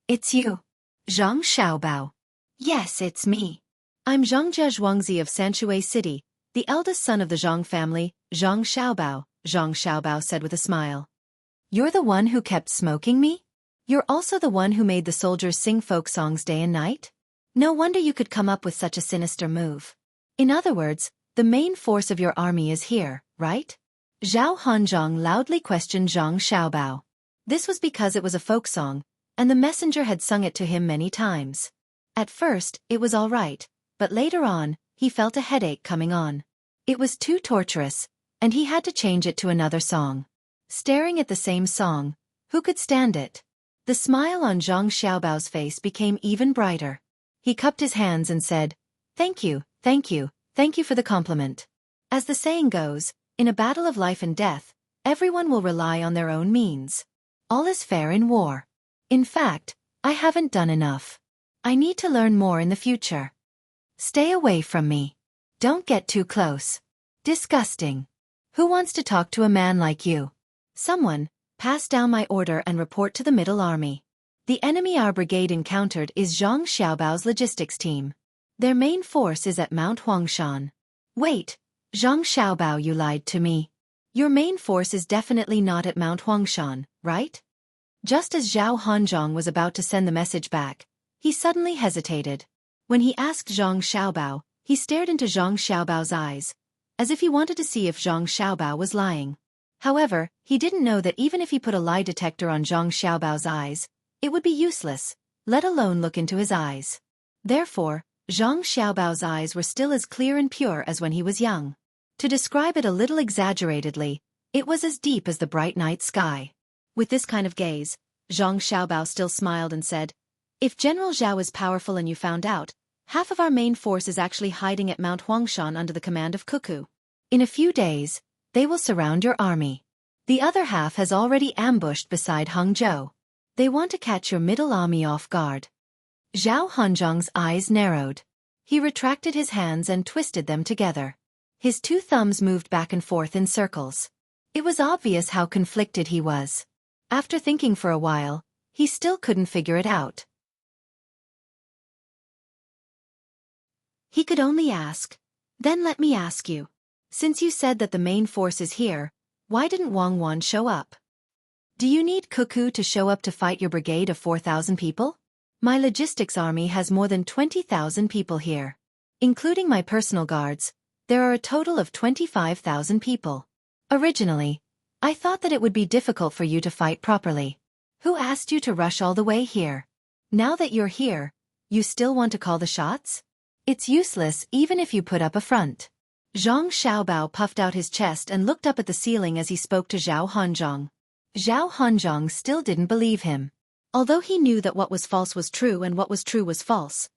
It's you." "Zhang Xiaobao." "Yes, it's me. I'm Zhangjia Zhuangzi of Sanshui City, the eldest son of the Zhang family, Zhang Xiaobao," Zhang Xiaobao said with a smile. "You're the one who kept smoking me? You're also the one who made the soldiers sing folk songs day and night? No wonder you could come up with such a sinister move. In other words, the main force of your army is here, right?" Zhao Hanzhong loudly questioned Zhang Xiaobao. This was because it was a folk song, and the messenger had sung it to him many times. At first, it was all right, but later on, he felt a headache coming on. It was too torturous, and he had to change it to another song. Staring at the same song, who could stand it? The smile on Zhang Xiaobao's face became even brighter. He cupped his hands and said, "Thank you, thank you, thank you for the compliment. As the saying goes, in a battle of life and death, everyone will rely on their own means. All is fair in war. In fact, I haven't done enough. I need to learn more in the future. Stay away from me. Don't get too close. Disgusting. Who wants to talk to a man like you? Someone, pass down my order and report to the Middle Army. The enemy our brigade encountered is Zhang Xiaobao's logistics team. Their main force is at Mount Huangshan." "Wait, Zhang Xiaobao, you lied to me. Your main force is definitely not at Mount Huangshan, right?" Just as Zhao Hanzhong was about to send the message back, he suddenly hesitated. When he asked Zhang Xiaobao, he stared into Zhang Xiaobao's eyes, as if he wanted to see if Zhang Xiaobao was lying. However, he didn't know that even if he put a lie detector on Zhang Xiaobao's eyes, it would be useless, let alone look into his eyes. Therefore, Zhang Xiaobao's eyes were still as clear and pure as when he was young. To describe it a little exaggeratedly, it was as deep as the bright night sky. With this kind of gaze, Zhang Xiaobao still smiled and said, "If General Zhao is powerful and you found out, half of our main force is actually hiding at Mount Huangshan under the command of Cuckoo. In a few days, they will surround your army. The other half has already ambushed beside Hangzhou. They want to catch your middle army off guard." Zhao Hanzhong's eyes narrowed. He retracted his hands and twisted them together. His two thumbs moved back and forth in circles. It was obvious how conflicted he was. After thinking for a while, He still couldn't figure it out. He could only ask, "Then let me ask you. Since you said that the main force is here, why didn't Wang Wan show up? Do you need Xueqi to show up to fight your brigade of 4,000 people? My logistics army has more than 20,000 people here. Including my personal guards, there are a total of 25,000 people. Originally, I thought that it would be difficult for you to fight properly. Who asked you to rush all the way here? Now that you're here, you still want to call the shots? It's useless even if you put up a front." Zhang Xiaobao puffed out his chest and looked up at the ceiling as he spoke to Zhao Hanzhong. Zhao Hanzhong still didn't believe him. Although he knew that what was false was true and what was true was false,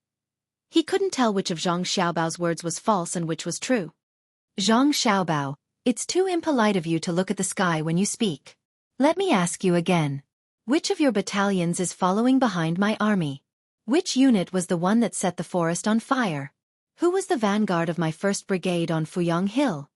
he couldn't tell which of Zhang Xiaobao's words was false and which was true. "Zhang Xiaobao, it's too impolite of you to look at the sky when you speak. Let me ask you again. Which of your battalions is following behind my army? Which unit was the one that set the forest on fire? Who was the vanguard of my 1st Brigade on Fuyang Hill?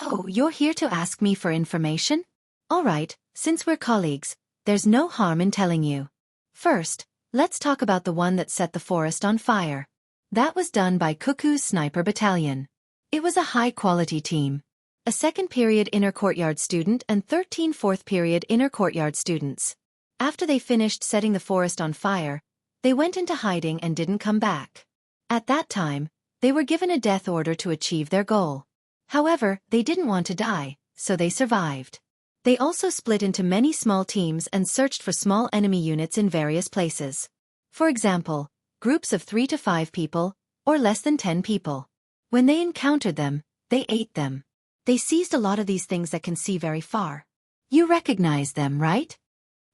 Oh, you're here to ask me for information? All right, since we're colleagues, there's no harm in telling you. First, let's talk about the one that set the forest on fire. That was done by Xueqi's sniper battalion. It was a high-quality team. A 2nd period inner courtyard student and 13 4th period inner courtyard students. After they finished setting the forest on fire, they went into hiding and didn't come back. At that time, they were given a death order to achieve their goal. However, they didn't want to die, so they survived. They also split into many small teams and searched for small enemy units in various places. For example, groups of 3 to 5 people, or less than 10 people. When they encountered them, they ate them. They seized a lot of these things that can see very far. You recognize them, right?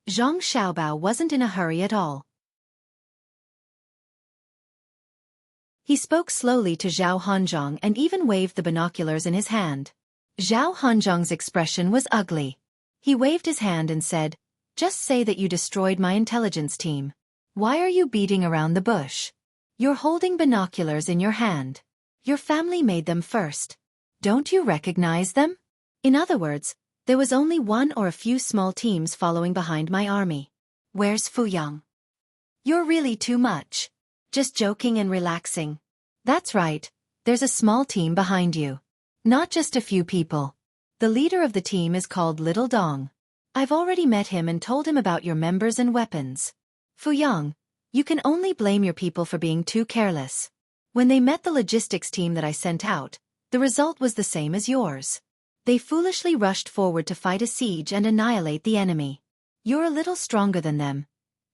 Zhang Xiaobao wasn't in a hurry at all. He spoke slowly to Zhao Hanzhong and even waved the binoculars in his hand. Zhao Hanzhong's expression was ugly. He waved his hand and said, "Just say that you destroyed my intelligence team. Why are you beating around the bush? You're holding binoculars in your hand. Your family made them first. Don't you recognize them? In other words, there was only one or a few small teams following behind my army. Where's Fuyang? You're really too much. Just joking and relaxing. That's right, there's a small team behind you. Not just a few people. The leader of the team is called Little Dong. I've already met him and told him about your members and weapons. Fuyang, you can only blame your people for being too careless. When they met the logistics team that I sent out, the result was the same as yours. They foolishly rushed forward to fight a siege and annihilate the enemy. You're a little stronger than them.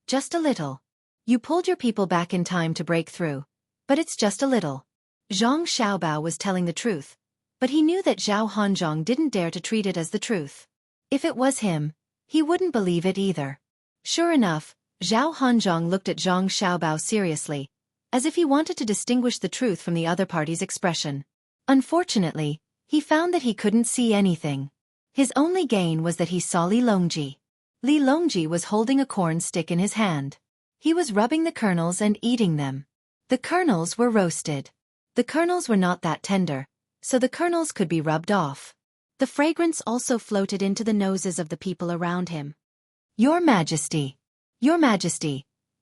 Just a little. You pulled your people back in time to break through, but it's just a little." Zhang Xiaobao was telling the truth, but he knew that Zhao Hanzhong didn't dare to treat it as the truth. If it was him, he wouldn't believe it either. Sure enough, Zhao Hanzhong looked at Zhang Xiaobao seriously, as if he wanted to distinguish the truth from the other party's expression. Unfortunately, he found that he couldn't see anything. His only gain was that he saw Li Longji. Li Longji was holding a corn stick in his hand. He was rubbing the kernels and eating them. The kernels were roasted. The kernels were not that tender, so the kernels could be rubbed off. The fragrance also floated into the noses of the people around him. Your Majesty,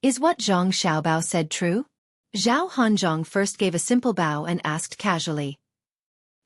is what Zhang Xiaobao said true? Zhao Hanzhong first gave a simple bow and asked casually.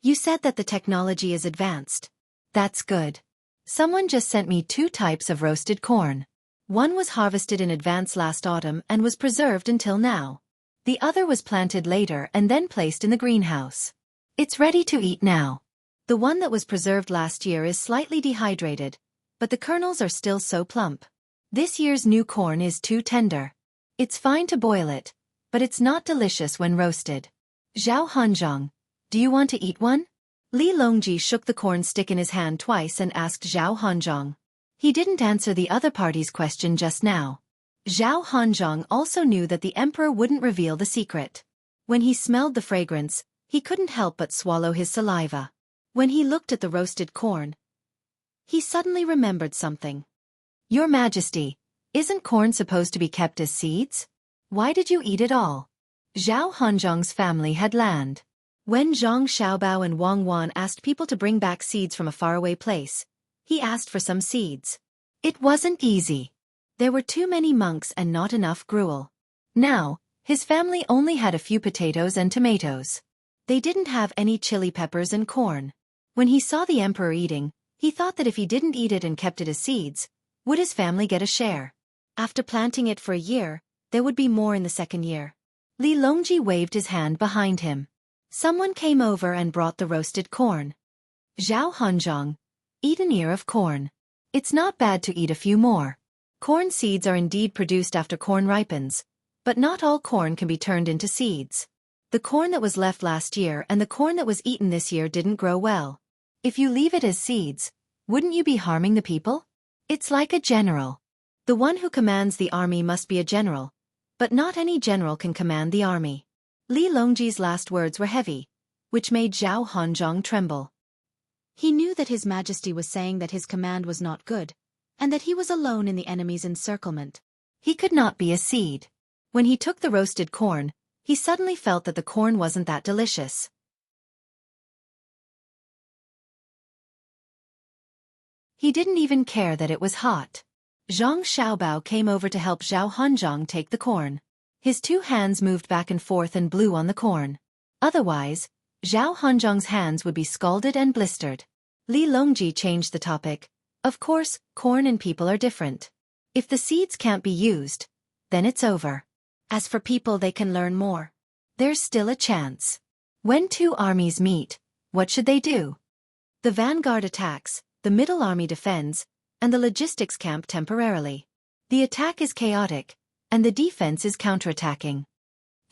You said that the technology is advanced. That's good. Someone just sent me 2 types of roasted corn. One was harvested in advance last autumn and was preserved until now. The other was planted later and then placed in the greenhouse. It's ready to eat now. The one that was preserved last year is slightly dehydrated, but the kernels are still so plump. This year's new corn is too tender. It's fine to boil it, but it's not delicious when roasted. Zhao Hanzhong, do you want to eat one? Li Longji shook the corn stick in his hand twice and asked Zhao Hanzhong. He didn't answer the other party's question just now. Zhao Hanzhong also knew that the emperor wouldn't reveal the secret. When he smelled the fragrance, he couldn't help but swallow his saliva. When he looked at the roasted corn, he suddenly remembered something. Your Majesty, isn't corn supposed to be kept as seeds? Why did you eat it all? Zhao Hanzhong's family had land. When Zhang Xiaobao and Wang Wan asked people to bring back seeds from a faraway place, he asked for some seeds. It wasn't easy. There were too many monks and not enough gruel. Now, his family only had a few potatoes and tomatoes. They didn't have any chili peppers and corn. When he saw the emperor eating, he thought that if he didn't eat it and kept it as seeds, would his family get a share? After planting it for a year, there would be more in the second year. Li Longji waved his hand behind him. Someone came over and brought the roasted corn. Zhao Hanzhong, eat an ear of corn. It's not bad to eat a few more. Corn seeds are indeed produced after corn ripens, but not all corn can be turned into seeds. The corn that was left last year and the corn that was eaten this year didn't grow well. If you leave it as seeds, wouldn't you be harming the people? It's like a general. The one who commands the army must be a general, but not any general can command the army. Li Longji's last words were heavy, which made Zhao Hanzhong tremble. He knew that His Majesty was saying that his command was not good, and that he was alone in the enemy's encirclement. He could not be a seed. When he took the roasted corn, he suddenly felt that the corn wasn't that delicious. He didn't even care that it was hot. Zhang Xiaobao came over to help Zhao Hanzhong take the corn. His two hands moved back and forth and blew on the corn. Otherwise, Zhao Hanzhong's hands would be scalded and blistered. Li Longji changed the topic. Of course, corn and people are different. If the seeds can't be used, then it's over. As for people, they can learn more. There's still a chance. When two armies meet, what should they do? The vanguard attacks, the middle army defends, and the logistics camp temporarily. The attack is chaotic, and the defense is counterattacking.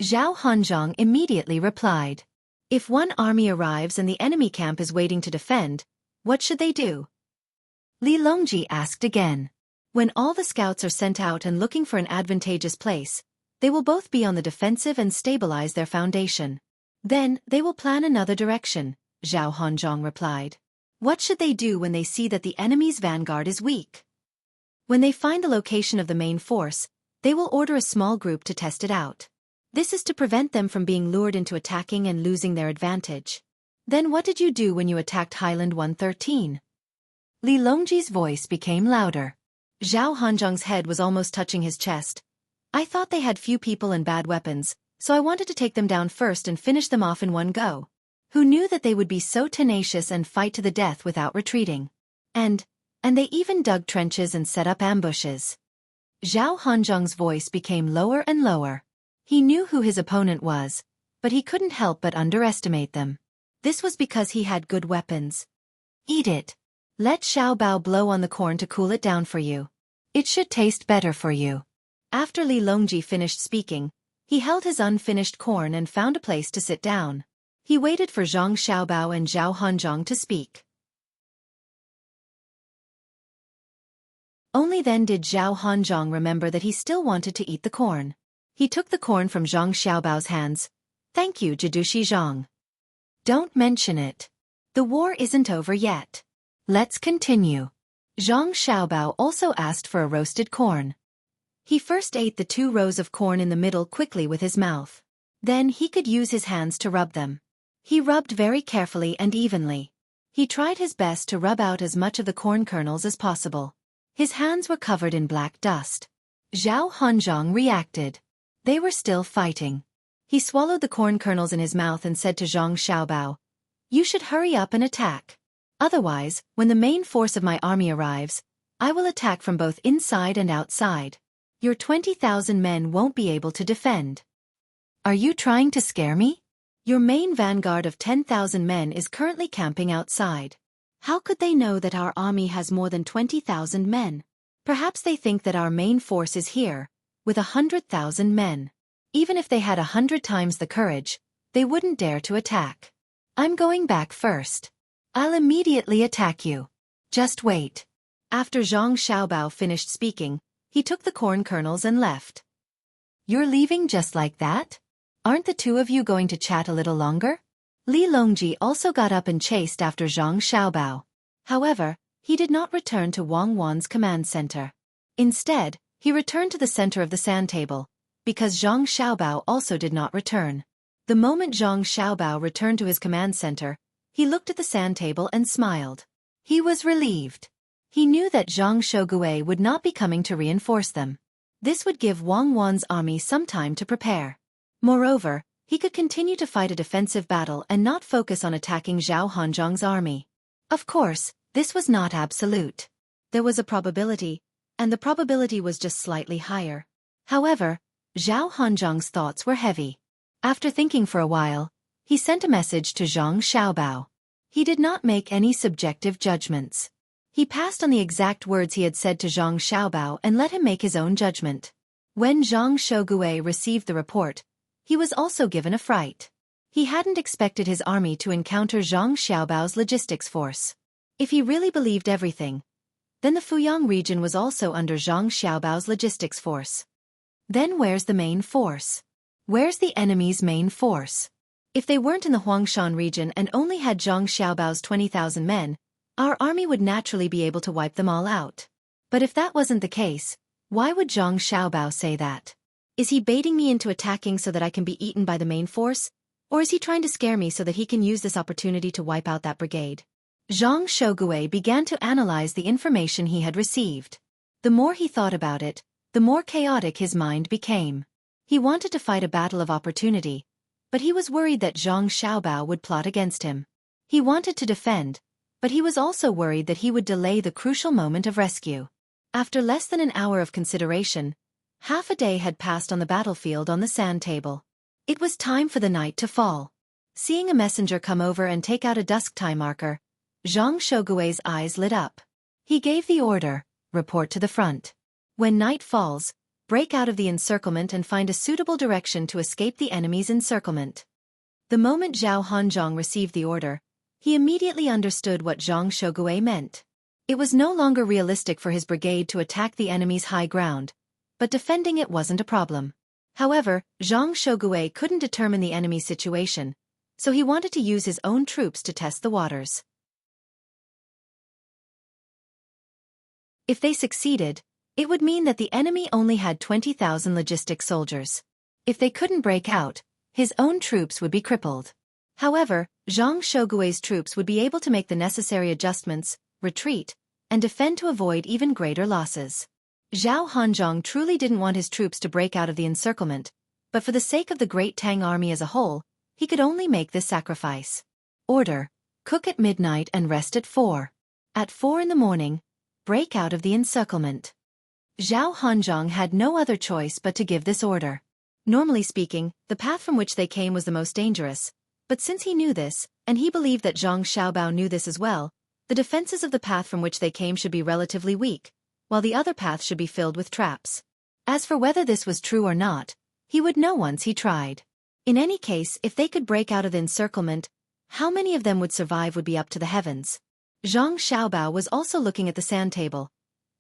Zhao Hanzhong immediately replied. If one army arrives and the enemy camp is waiting to defend, what should they do? Li Longji asked again. When all the scouts are sent out and looking for an advantageous place, they will both be on the defensive and stabilize their foundation. Then, they will plan another direction, Zhao Hanzhong replied. What should they do when they see that the enemy's vanguard is weak? When they find the location of the main force, they will order a small group to test it out. This is to prevent them from being lured into attacking and losing their advantage. Then what did you do when you attacked Highland 113? Li Longji's voice became louder. Zhao Hanzhong's head was almost touching his chest. I thought they had few people and bad weapons, so I wanted to take them down first and finish them off in one go. Who knew that they would be so tenacious and fight to the death without retreating? And they even dug trenches and set up ambushes. Zhao Hanzhong's voice became lower and lower. He knew who his opponent was, but he couldn't help but underestimate them. This was because he had good weapons. Eat it. Let Xiaobao blow on the corn to cool it down for you. It should taste better for you. After Li Longji finished speaking, he held his unfinished corn and found a place to sit down. He waited for Zhang Xiaobao and Zhao Hanzhong to speak. Only then did Zhao Hanzhong remember that he still wanted to eat the corn. He took the corn from Zhang Xiaobao's hands. Thank you, Jidushi Zhang. Don't mention it. The war isn't over yet. Let's continue. Zhang Xiaobao also asked for a roasted corn. He first ate the 2 rows of corn in the middle quickly with his mouth. Then he could use his hands to rub them. He rubbed very carefully and evenly. He tried his best to rub out as much of the corn kernels as possible. His hands were covered in black dust. Zhao Hanzhong reacted. They were still fighting. He swallowed the corn kernels in his mouth and said to Zhang Xiaobao, "You should hurry up and attack. Otherwise, when the main force of my army arrives, I will attack from both inside and outside. Your 20,000 men won't be able to defend." Are you trying to scare me? Your main vanguard of 10,000 men is currently camping outside. How could they know that our army has more than 20,000 men? Perhaps they think that our main force is here, with 100,000 men. Even if they had 100 times the courage, they wouldn't dare to attack. I'm going back first. I'll immediately attack you. Just wait. After Zhang Xiaobao finished speaking, he took the corn kernels and left. You're leaving just like that? Aren't the two of you going to chat a little longer? Li Longji also got up and chased after Zhang Xiaobao. However, he did not return to Wang Wan's command center. Instead, he returned to the center of the sand table, because Zhang Xiaobao also did not return. The moment Zhang Xiaobao returned to his command center, he looked at the sand table and smiled. He was relieved. He knew that Zhang Shogui would not be coming to reinforce them. This would give Wang Wan's army some time to prepare. Moreover, he could continue to fight a defensive battle and not focus on attacking Zhao Hanzhong's army. Of course, this was not absolute. There was a probability, and the probability was just slightly higher. However, Zhao Hanzhong's thoughts were heavy. After thinking for a while, he sent a message to Zhang Xiaobao. He did not make any subjective judgments. He passed on the exact words he had said to Zhang Xiaobao and let him make his own judgment. When Zhang Shogui received the report, he was also given a fright. He hadn't expected his army to encounter Zhang Xiaobao's logistics force. If he really believed everything, then the Fuyang region was also under Zhang Xiaobao's logistics force. Then where's the main force? Where's the enemy's main force? If they weren't in the Huangshan region and only had Zhang Xiaobao's 20,000 men, our army would naturally be able to wipe them all out. But if that wasn't the case, why would Zhang Xiaobao say that? Is he baiting me into attacking so that I can be eaten by the main force? Or is he trying to scare me so that he can use this opportunity to wipe out that brigade? Zhang Shogui began to analyze the information he had received. The more he thought about it, the more chaotic his mind became. He wanted to fight a battle of opportunity, but he was worried that Zhang Xiaobao would plot against him. He wanted to defend, but he was also worried that he would delay the crucial moment of rescue. After less than an hour of consideration, half a day had passed on the battlefield on the sand table. It was time for the night to fall. Seeing a messenger come over and take out a dusk time marker, Zhang Shogui's eyes lit up. He gave the order, report to the front. When night falls, break out of the encirclement and find a suitable direction to escape the enemy's encirclement. The moment Zhao Hanzhong received the order, he immediately understood what Zhang Shogui meant. It was no longer realistic for his brigade to attack the enemy's high ground, but defending it wasn't a problem. However, Zhang Shogui couldn't determine the enemy's situation, so he wanted to use his own troops to test the waters. If they succeeded, it would mean that the enemy only had 20,000 logistic soldiers. If they couldn't break out, his own troops would be crippled. However, Zhang Shogui's troops would be able to make the necessary adjustments, retreat, and defend to avoid even greater losses. Zhao Hanzhong truly didn't want his troops to break out of the encirclement, but for the sake of the great Tang army as a whole, he could only make this sacrifice. Order: cook at midnight and rest at 4. At 4 in the morning, break out of the encirclement. Zhao Hanzhong had no other choice but to give this order. Normally speaking, the path from which they came was the most dangerous, but since he knew this, and he believed that Zhang Xiaobao knew this as well, the defenses of the path from which they came should be relatively weak, while the other path should be filled with traps. As for whether this was true or not, he would know once he tried. In any case, if they could break out of the encirclement, how many of them would survive would be up to the heavens. Zhang Xiaobao was also looking at the sand table,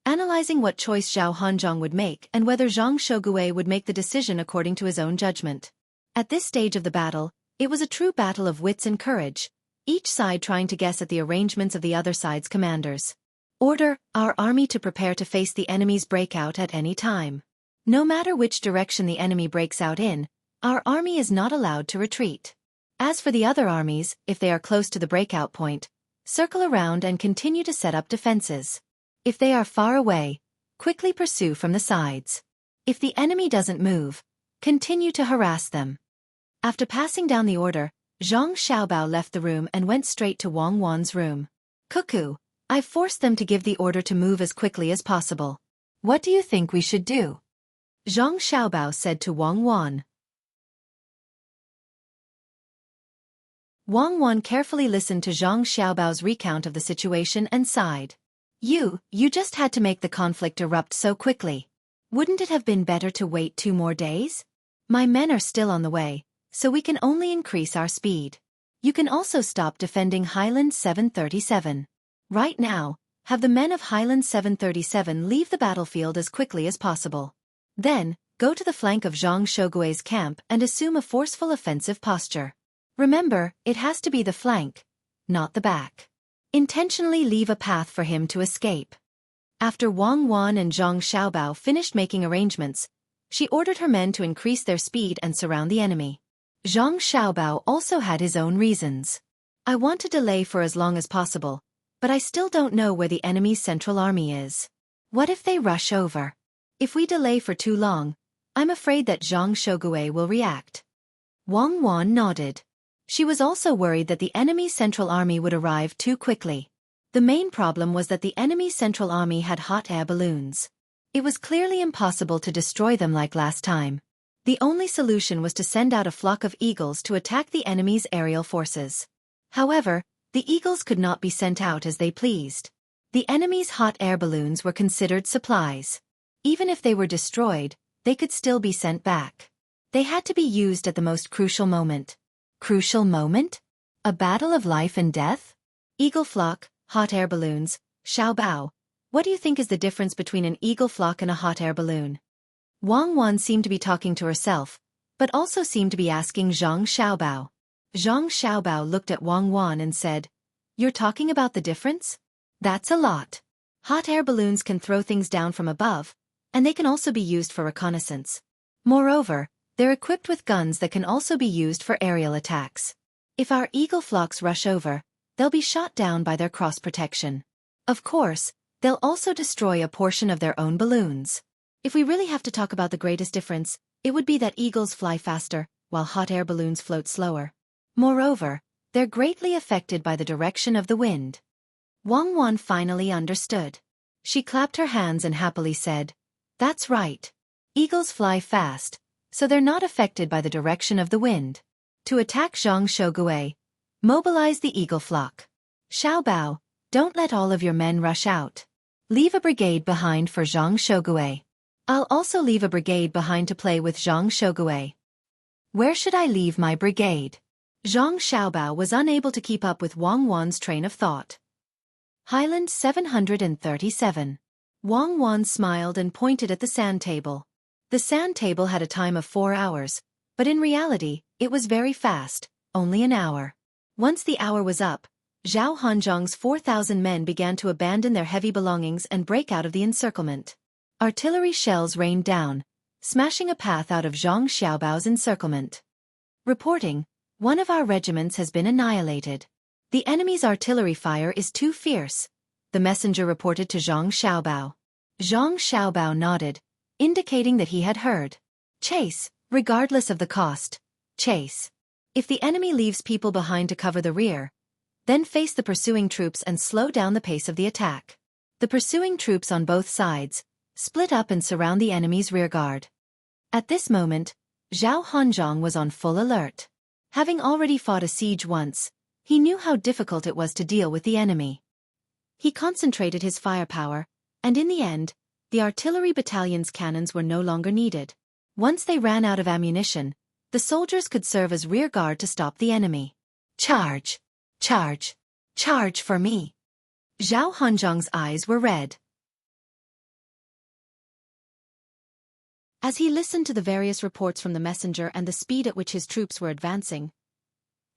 analyzing what choice Zhao Hanzhong would make and whether Zhang Shogui would make the decision according to his own judgment. At this stage of the battle, it was a true battle of wits and courage, each side trying to guess at the arrangements of the other side's commanders. Order: our army to prepare to face the enemy's breakout at any time. No matter which direction the enemy breaks out in, our army is not allowed to retreat. As for the other armies, if they are close to the breakout point, circle around and continue to set up defenses. If they are far away, quickly pursue from the sides. If the enemy doesn't move, continue to harass them. After passing down the order, Zhang Xiaobao left the room and went straight to Wang Wan's room. Cuckoo, I forced them to give the order to move as quickly as possible. What do you think we should do? Zhang Xiaobao said to Wang Wan. Wang Wan carefully listened to Zhang Xiaobao's recount of the situation and sighed. You just had to make the conflict erupt so quickly. Wouldn't it have been better to wait 2 more days? My men are still on the way, so we can only increase our speed. You can also stop defending Highland 737. Right now, have the men of Highland 737 leave the battlefield as quickly as possible. Then, go to the flank of Zhang Shogui's camp and assume a forceful offensive posture. Remember, it has to be the flank, not the back. Intentionally leave a path for him to escape. After Wang Wan and Zhang Xiaobao finished making arrangements, she ordered her men to increase their speed and surround the enemy. Zhang Xiaobao also had his own reasons. I want to delay for as long as possible, But I still don't know where the enemy's central army is. What if they rush over? If we delay for too long, I'm afraid that Zhang Xueqi will react. Wang Wan nodded. She was also worried that the enemy's central army would arrive too quickly. The main problem was that the enemy's central army had hot air balloons. It was clearly impossible to destroy them like last time. The only solution was to send out a flock of eagles to attack the enemy's aerial forces. However, the eagles could not be sent out as they pleased. The enemy's hot air balloons were considered supplies. Even if they were destroyed, they could still be sent back. They had to be used at the most crucial moment. Crucial moment? A battle of life and death? Eagle flock, hot air balloons, Xiaobao. What do you think is the difference between an eagle flock and a hot air balloon? Wang Wan seemed to be talking to herself, but also seemed to be asking Zhang Xiaobao. Zhang Xiaobao looked at Wang Wan and said, "You're talking about the difference? That's a lot. Hot air balloons can throw things down from above, and they can also be used for reconnaissance. Moreover, they're equipped with guns that can also be used for aerial attacks. If our eagle flocks rush over, they'll be shot down by their cross protection. Of course, they'll also destroy a portion of their own balloons. If we really have to talk about the greatest difference, it would be that eagles fly faster, while hot air balloons float slower. Moreover, they're greatly affected by the direction of the wind." Wang Wan finally understood. She clapped her hands and happily said, "That's right. Eagles fly fast, so they're not affected by the direction of the wind. To attack Zhang Xueqi, mobilize the eagle flock. Xiaobao, don't let all of your men rush out. Leave a brigade behind for Zhang Xueqi. I'll also leave a brigade behind to play with Zhang Xueqi." "Where should I leave my brigade?" Zhang Xiaobao was unable to keep up with Wang Wan's train of thought. Highland 737. Wang Wan smiled and pointed at the sand table. The sand table had a time of 4 hours, but in reality, it was very fast, only an hour. Once the hour was up, Zhao Hanzhong's 4,000 men began to abandon their heavy belongings and break out of the encirclement. Artillery shells rained down, smashing a path out of Zhang Xiaobao's encirclement. "Reporting, one of our regiments has been annihilated. The enemy's artillery fire is too fierce," the messenger reported to Zhang Xiaobao. Zhang Xiaobao nodded, indicating that he had heard. "Chase, regardless of the cost. Chase. If the enemy leaves people behind to cover the rear, then face the pursuing troops and slow down the pace of the attack. The pursuing troops on both sides split up and surround the enemy's rearguard." At this moment, Zhao Hanzhong was on full alert. Having already fought a siege once, he knew how difficult it was to deal with the enemy. He concentrated his firepower, and in the end, the artillery battalion's cannons were no longer needed. Once they ran out of ammunition, the soldiers could serve as rear guard to stop the enemy. "Charge! Charge! Charge for me!" Zhao Hanzhong's eyes were red. As he listened to the various reports from the messenger and the speed at which his troops were advancing,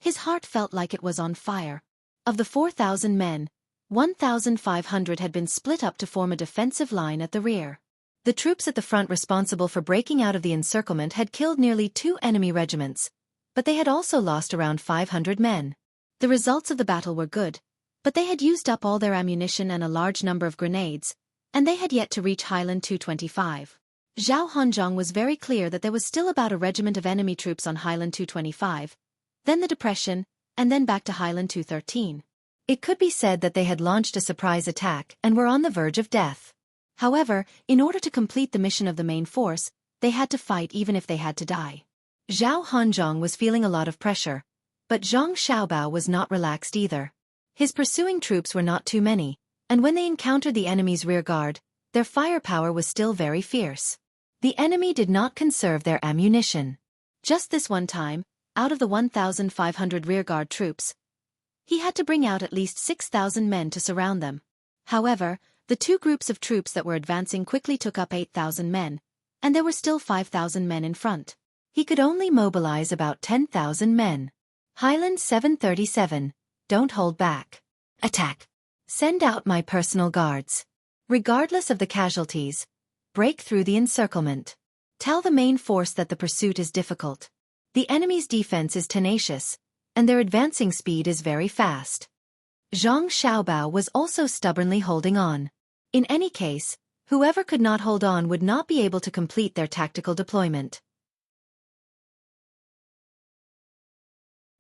his heart felt like it was on fire. Of the 4,000 men, 1,500 had been split up to form a defensive line at the rear. The troops at the front responsible for breaking out of the encirclement had killed nearly 2 enemy regiments, but they had also lost around 500 men. The results of the battle were good, but they had used up all their ammunition and a large number of grenades, and they had yet to reach Highland 225. Zhao Hanzhong was very clear that there was still about a regiment of enemy troops on Highland 225, then the Depression, and then back to Highland 213. It could be said that they had launched a surprise attack and were on the verge of death. However, in order to complete the mission of the main force, they had to fight even if they had to die. Zhao Hanzhong was feeling a lot of pressure, but Zhang Xiaobao was not relaxed either. His pursuing troops were not too many, and when they encountered the enemy's rear guard, their firepower was still very fierce. The enemy did not conserve their ammunition. Just this one time, out of the 1,500 rearguard troops, he had to bring out at least 6,000 men to surround them. However, the 2 groups of troops that were advancing quickly took up 8,000 men, and there were still 5,000 men in front. He could only mobilize about 10,000 men. Highland 737, don't hold back. Attack. Send out my personal guards. Regardless of the casualties, break through the encirclement. Tell the main force that the pursuit is difficult. The enemy's defense is tenacious, and their advancing speed is very fast. Zhang Xiaobao was also stubbornly holding on. In any case, whoever could not hold on would not be able to complete their tactical deployment.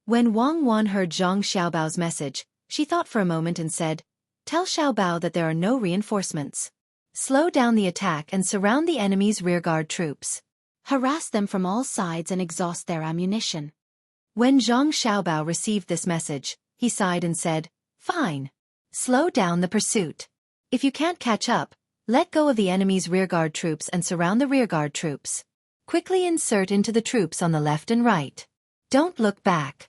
When Wang Wan heard Zhang Xiaobao's message, she thought for a moment and said, "Tell Xiaobao that there are no reinforcements. Slow down the attack and surround the enemy's rearguard troops. Harass them from all sides and exhaust their ammunition." When Zhang Xiaobao received this message, he sighed and said, "Fine. Slow down the pursuit. If you can't catch up, let go of the enemy's rearguard troops and surround the rearguard troops. Quickly insert into the troops on the left and right. Don't look back."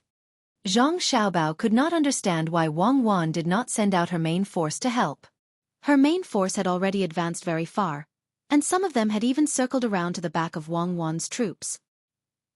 Zhang Xiaobao could not understand why Wang Wan did not send out her main force to help. Her main force had already advanced very far, and some of them had even circled around to the back of Wang Wan's troops.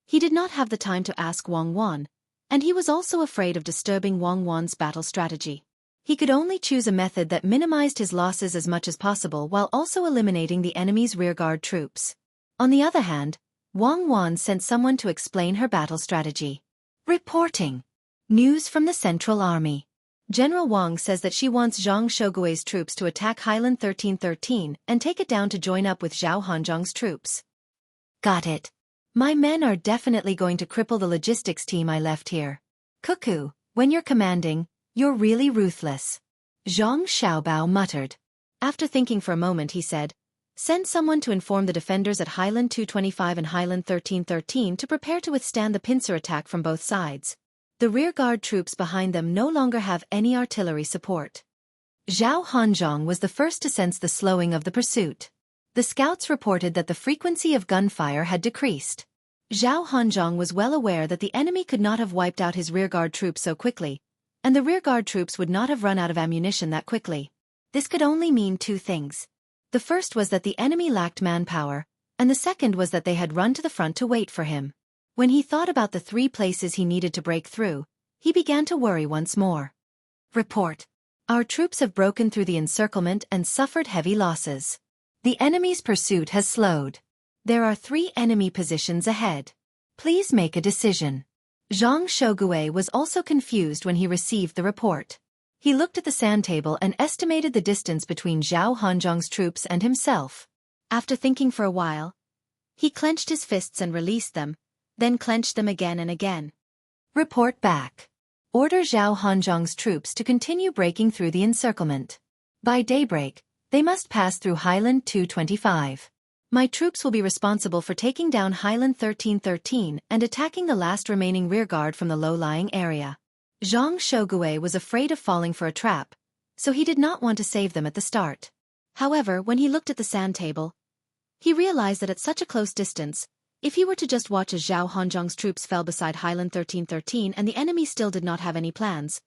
He did not have the time to ask Wang Wan, and he was also afraid of disturbing Wang Wan's battle strategy. He could only choose a method that minimized his losses as much as possible while also eliminating the enemy's rearguard troops. On the other hand, Wang Wan sent someone to explain her battle strategy. Reporting. News from the Central Army. General Wang says that she wants Zhang Shogui's troops to attack Highland 1313 and take it down to join up with Zhao Hanzhong's troops. Got it. My men are definitely going to cripple the logistics team I left here. Cuckoo, when you're commanding, you're really ruthless. Zhang Xiaobao muttered. After thinking for a moment he said, "Send someone to inform the defenders at Highland 225 and Highland 1313 to prepare to withstand the pincer attack from both sides. The rearguard troops behind them no longer have any artillery support." Zhao Hanzhong was the first to sense the slowing of the pursuit. The scouts reported that the frequency of gunfire had decreased. Zhao Hanzhong was well aware that the enemy could not have wiped out his rearguard troops so quickly, and the rearguard troops would not have run out of ammunition that quickly. This could only mean two things. The first was that the enemy lacked manpower, and the second was that they had run to the front to wait for him. When he thought about the 3 places he needed to break through, he began to worry once more. Report. Our troops have broken through the encirclement and suffered heavy losses. The enemy's pursuit has slowed. There are 3 enemy positions ahead. Please make a decision. Zhang Shogui was also confused when he received the report. He looked at the sand table and estimated the distance between Zhao Hanzhong's troops and himself. After thinking for a while, he clenched his fists and released them, then clenched them again and again. Report back. Order Zhao Hanzhong's troops to continue breaking through the encirclement. By daybreak, they must pass through Highland 225. My troops will be responsible for taking down Highland 1313 and attacking the last remaining rearguard from the low-lying area. Zhang Shogui was afraid of falling for a trap, so he did not want to save them at the start. However, when he looked at the sand table, he realized that at such a close distance, if he were to just watch as Zhao Hanzhong's troops fell beside Highland 1313 and the enemy still did not have any plans,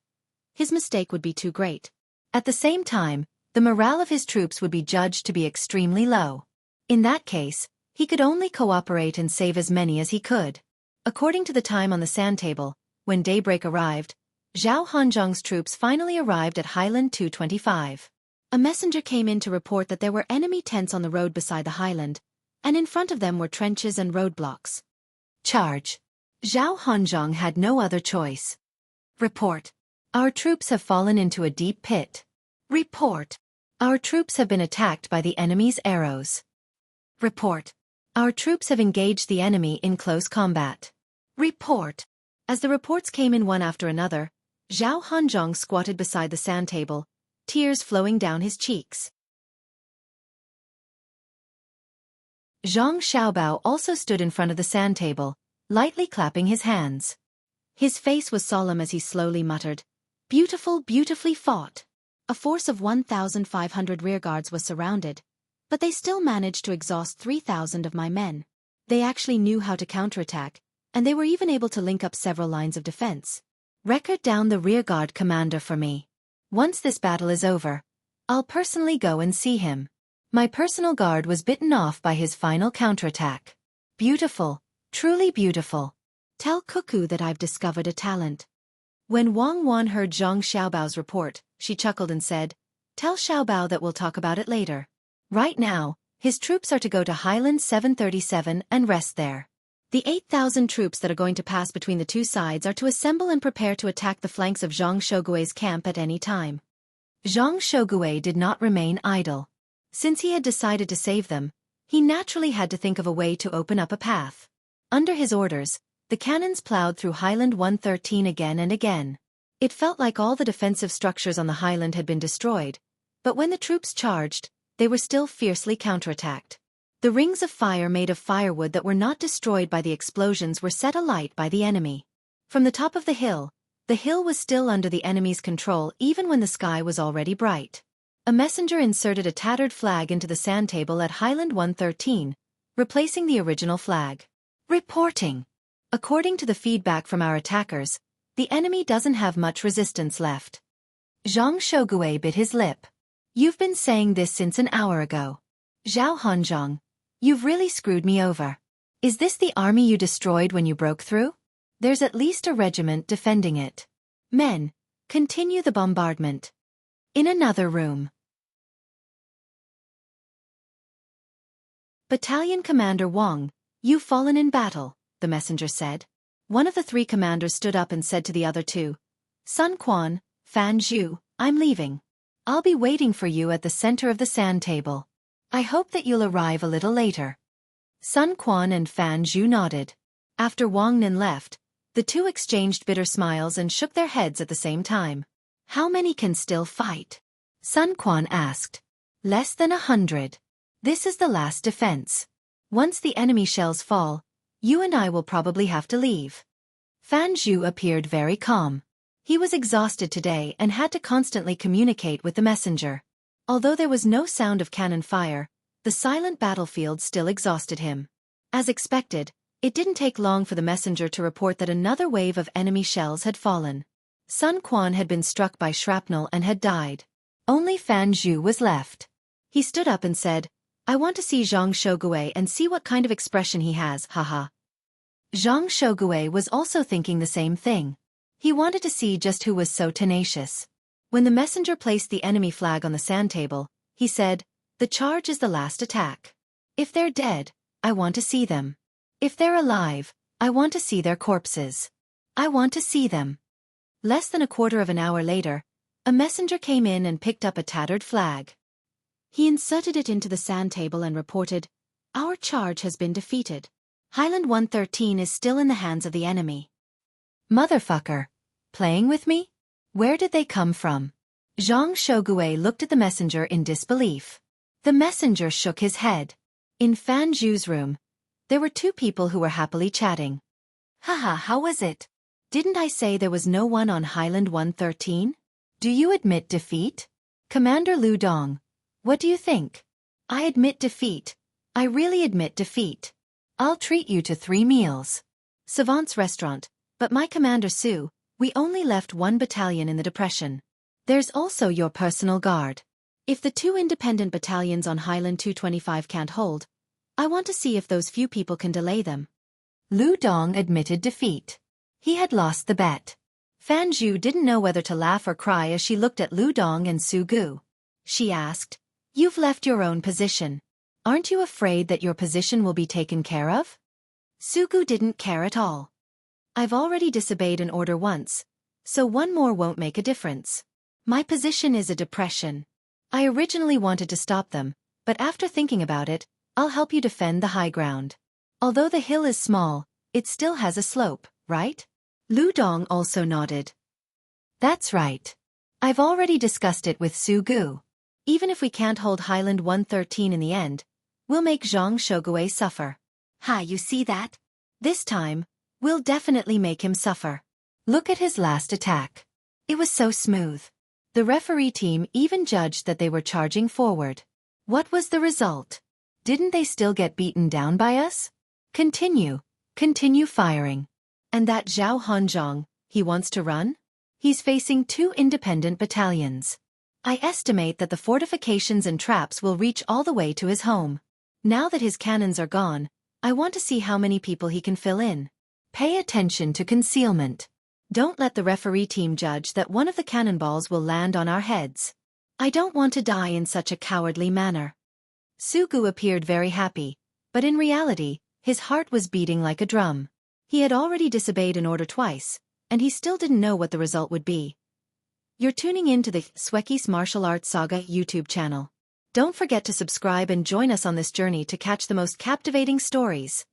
his mistake would be too great. At the same time, the morale of his troops would be judged to be extremely low. In that case, he could only cooperate and save as many as he could. According to the time on the sand table, when daybreak arrived, Zhao Hanzhong's troops finally arrived at Highland 225. A messenger came in to report that there were enemy tents on the road beside the highland, and in front of them were trenches and roadblocks. Charge. Zhao Hanzhong had no other choice. Report. Our troops have fallen into a deep pit. Report. Our troops have been attacked by the enemy's arrows. Report. Our troops have engaged the enemy in close combat. Report. As the reports came in one after another, Zhao Hanzhong squatted beside the sand table, tears flowing down his cheeks. Zhang Xiaobao also stood in front of the sand table, lightly clapping his hands. His face was solemn as he slowly muttered, "Beautiful, beautifully fought." A force of 1,500 rearguards was surrounded, but they still managed to exhaust 3,000 of my men. They actually knew how to counterattack, and they were even able to link up several lines of defense. Record down the rearguard commander for me. Once this battle is over, I'll personally go and see him. My personal guard was bitten off by his final counterattack. Beautiful, truly beautiful. Tell Cuckoo that I've discovered a talent. When Wang Wan heard Zhang Xiaobao's report, she chuckled and said, "Tell Xiaobao that we'll talk about it later. Right now, his troops are to go to Highland 737 and rest there. The 8,000 troops that are going to pass between the two sides are to assemble and prepare to attack the flanks of Zhang Shogui's camp at any time. Zhang Shogui did not remain idle. Since he had decided to save them, he naturally had to think of a way to open up a path. Under his orders, the cannons plowed through Highland 113 again and again. It felt like all the defensive structures on the highland had been destroyed, but when the troops charged, they were still fiercely counterattacked. The rings of fire made of firewood that were not destroyed by the explosions were set alight by the enemy. From the top of the hill was still under the enemy's control even when the sky was already bright. A messenger inserted a tattered flag into the sand table at Highland 113, replacing the original flag. Reporting. According to the feedback from our attackers, the enemy doesn't have much resistance left. Zhang Shogui bit his lip. You've been saying this since an hour ago. Zhao Hanzhong, you've really screwed me over. Is this the army you destroyed when you broke through? There's at least a regiment defending it. Men, continue the bombardment. In another room. Battalion Commander Wang, you've fallen in battle, the messenger said. One of the three commanders stood up and said to the other two, Sun Quan, Fan Zhu, I'm leaving. I'll be waiting for you at the center of the sand table. I hope that you'll arrive a little later. Sun Quan and Fan Zhu nodded. After Wang Nin left, the two exchanged bitter smiles and shook their heads at the same time. How many can still fight? Sun Quan asked. Less than 100. This is the last defense. Once the enemy shells fall, you and I will probably have to leave. Fan Zhu appeared very calm. He was exhausted today and had to constantly communicate with the messenger. Although there was no sound of cannon fire, the silent battlefield still exhausted him. As expected, it didn't take long for the messenger to report that another wave of enemy shells had fallen. Sun Quan had been struck by shrapnel and had died. Only Fan Zhu was left. He stood up and said, I want to see Zhang Shogui and see what kind of expression he has, haha. Zhang Shogui was also thinking the same thing. He wanted to see just who was so tenacious. When the messenger placed the enemy flag on the sand table, he said, the charge is the last attack. If they're dead, I want to see them. If they're alive, I want to see their corpses. I want to see them. Less than a quarter of an hour later, a messenger came in and picked up a tattered flag. He inserted it into the sand table and reported, Our charge has been defeated. Highland 113 is still in the hands of the enemy. Motherfucker. Playing with me? Where did they come from? Zhang Shogui looked at the messenger in disbelief. The messenger shook his head. In Fan Zhu's room, there were two people who were happily chatting. Haha, how was it? Didn't I say there was no one on Highland 113? Do you admit defeat? Commander Lu Dong, what do you think? I admit defeat. I really admit defeat. I'll treat you to 3 meals. Savant's restaurant, but my Commander Su, we only left 1 battalion in the depression. There's also your personal guard. If the 2 independent battalions on Highland 225 can't hold, I want to see if those few people can delay them. Lu Dong admitted defeat. He had lost the bet. Fan Zhu didn't know whether to laugh or cry as she looked at Lu Dong and Su Gu. She asked, You've left your own position. Aren't you afraid that your position will be taken care of? Su Gu didn't care at all. I've already disobeyed an order once, so one more won't make a difference. My position is a depression. I originally wanted to stop them, but after thinking about it, I'll help you defend the high ground. Although the hill is small, it still has a slope, right? Lu Dong also nodded. That's right. I've already discussed it with Su Gu. Even if we can't hold Highland 113 in the end, we'll make Zhang Shogui suffer. Ha, you see that? This time, we'll definitely make him suffer. Look at his last attack. It was so smooth. The referee team even judged that they were charging forward. What was the result? Didn't they still get beaten down by us? Continue firing. And that Zhao Hanzhong, he wants to run? He's facing 2 independent battalions. I estimate that the fortifications and traps will reach all the way to his home. Now that his cannons are gone, I want to see how many people he can fill in. Pay attention to concealment. Don't let the referee team judge that one of the cannonballs will land on our heads. I don't want to die in such a cowardly manner. Su Gu appeared very happy, but in reality, His heart was beating like a drum. He had already disobeyed an order twice, and he still didn't know what the result would be. You're tuning in to the Xueqi's Martial Arts Saga YouTube channel. Don't forget to subscribe and join us on this journey to catch the most captivating stories.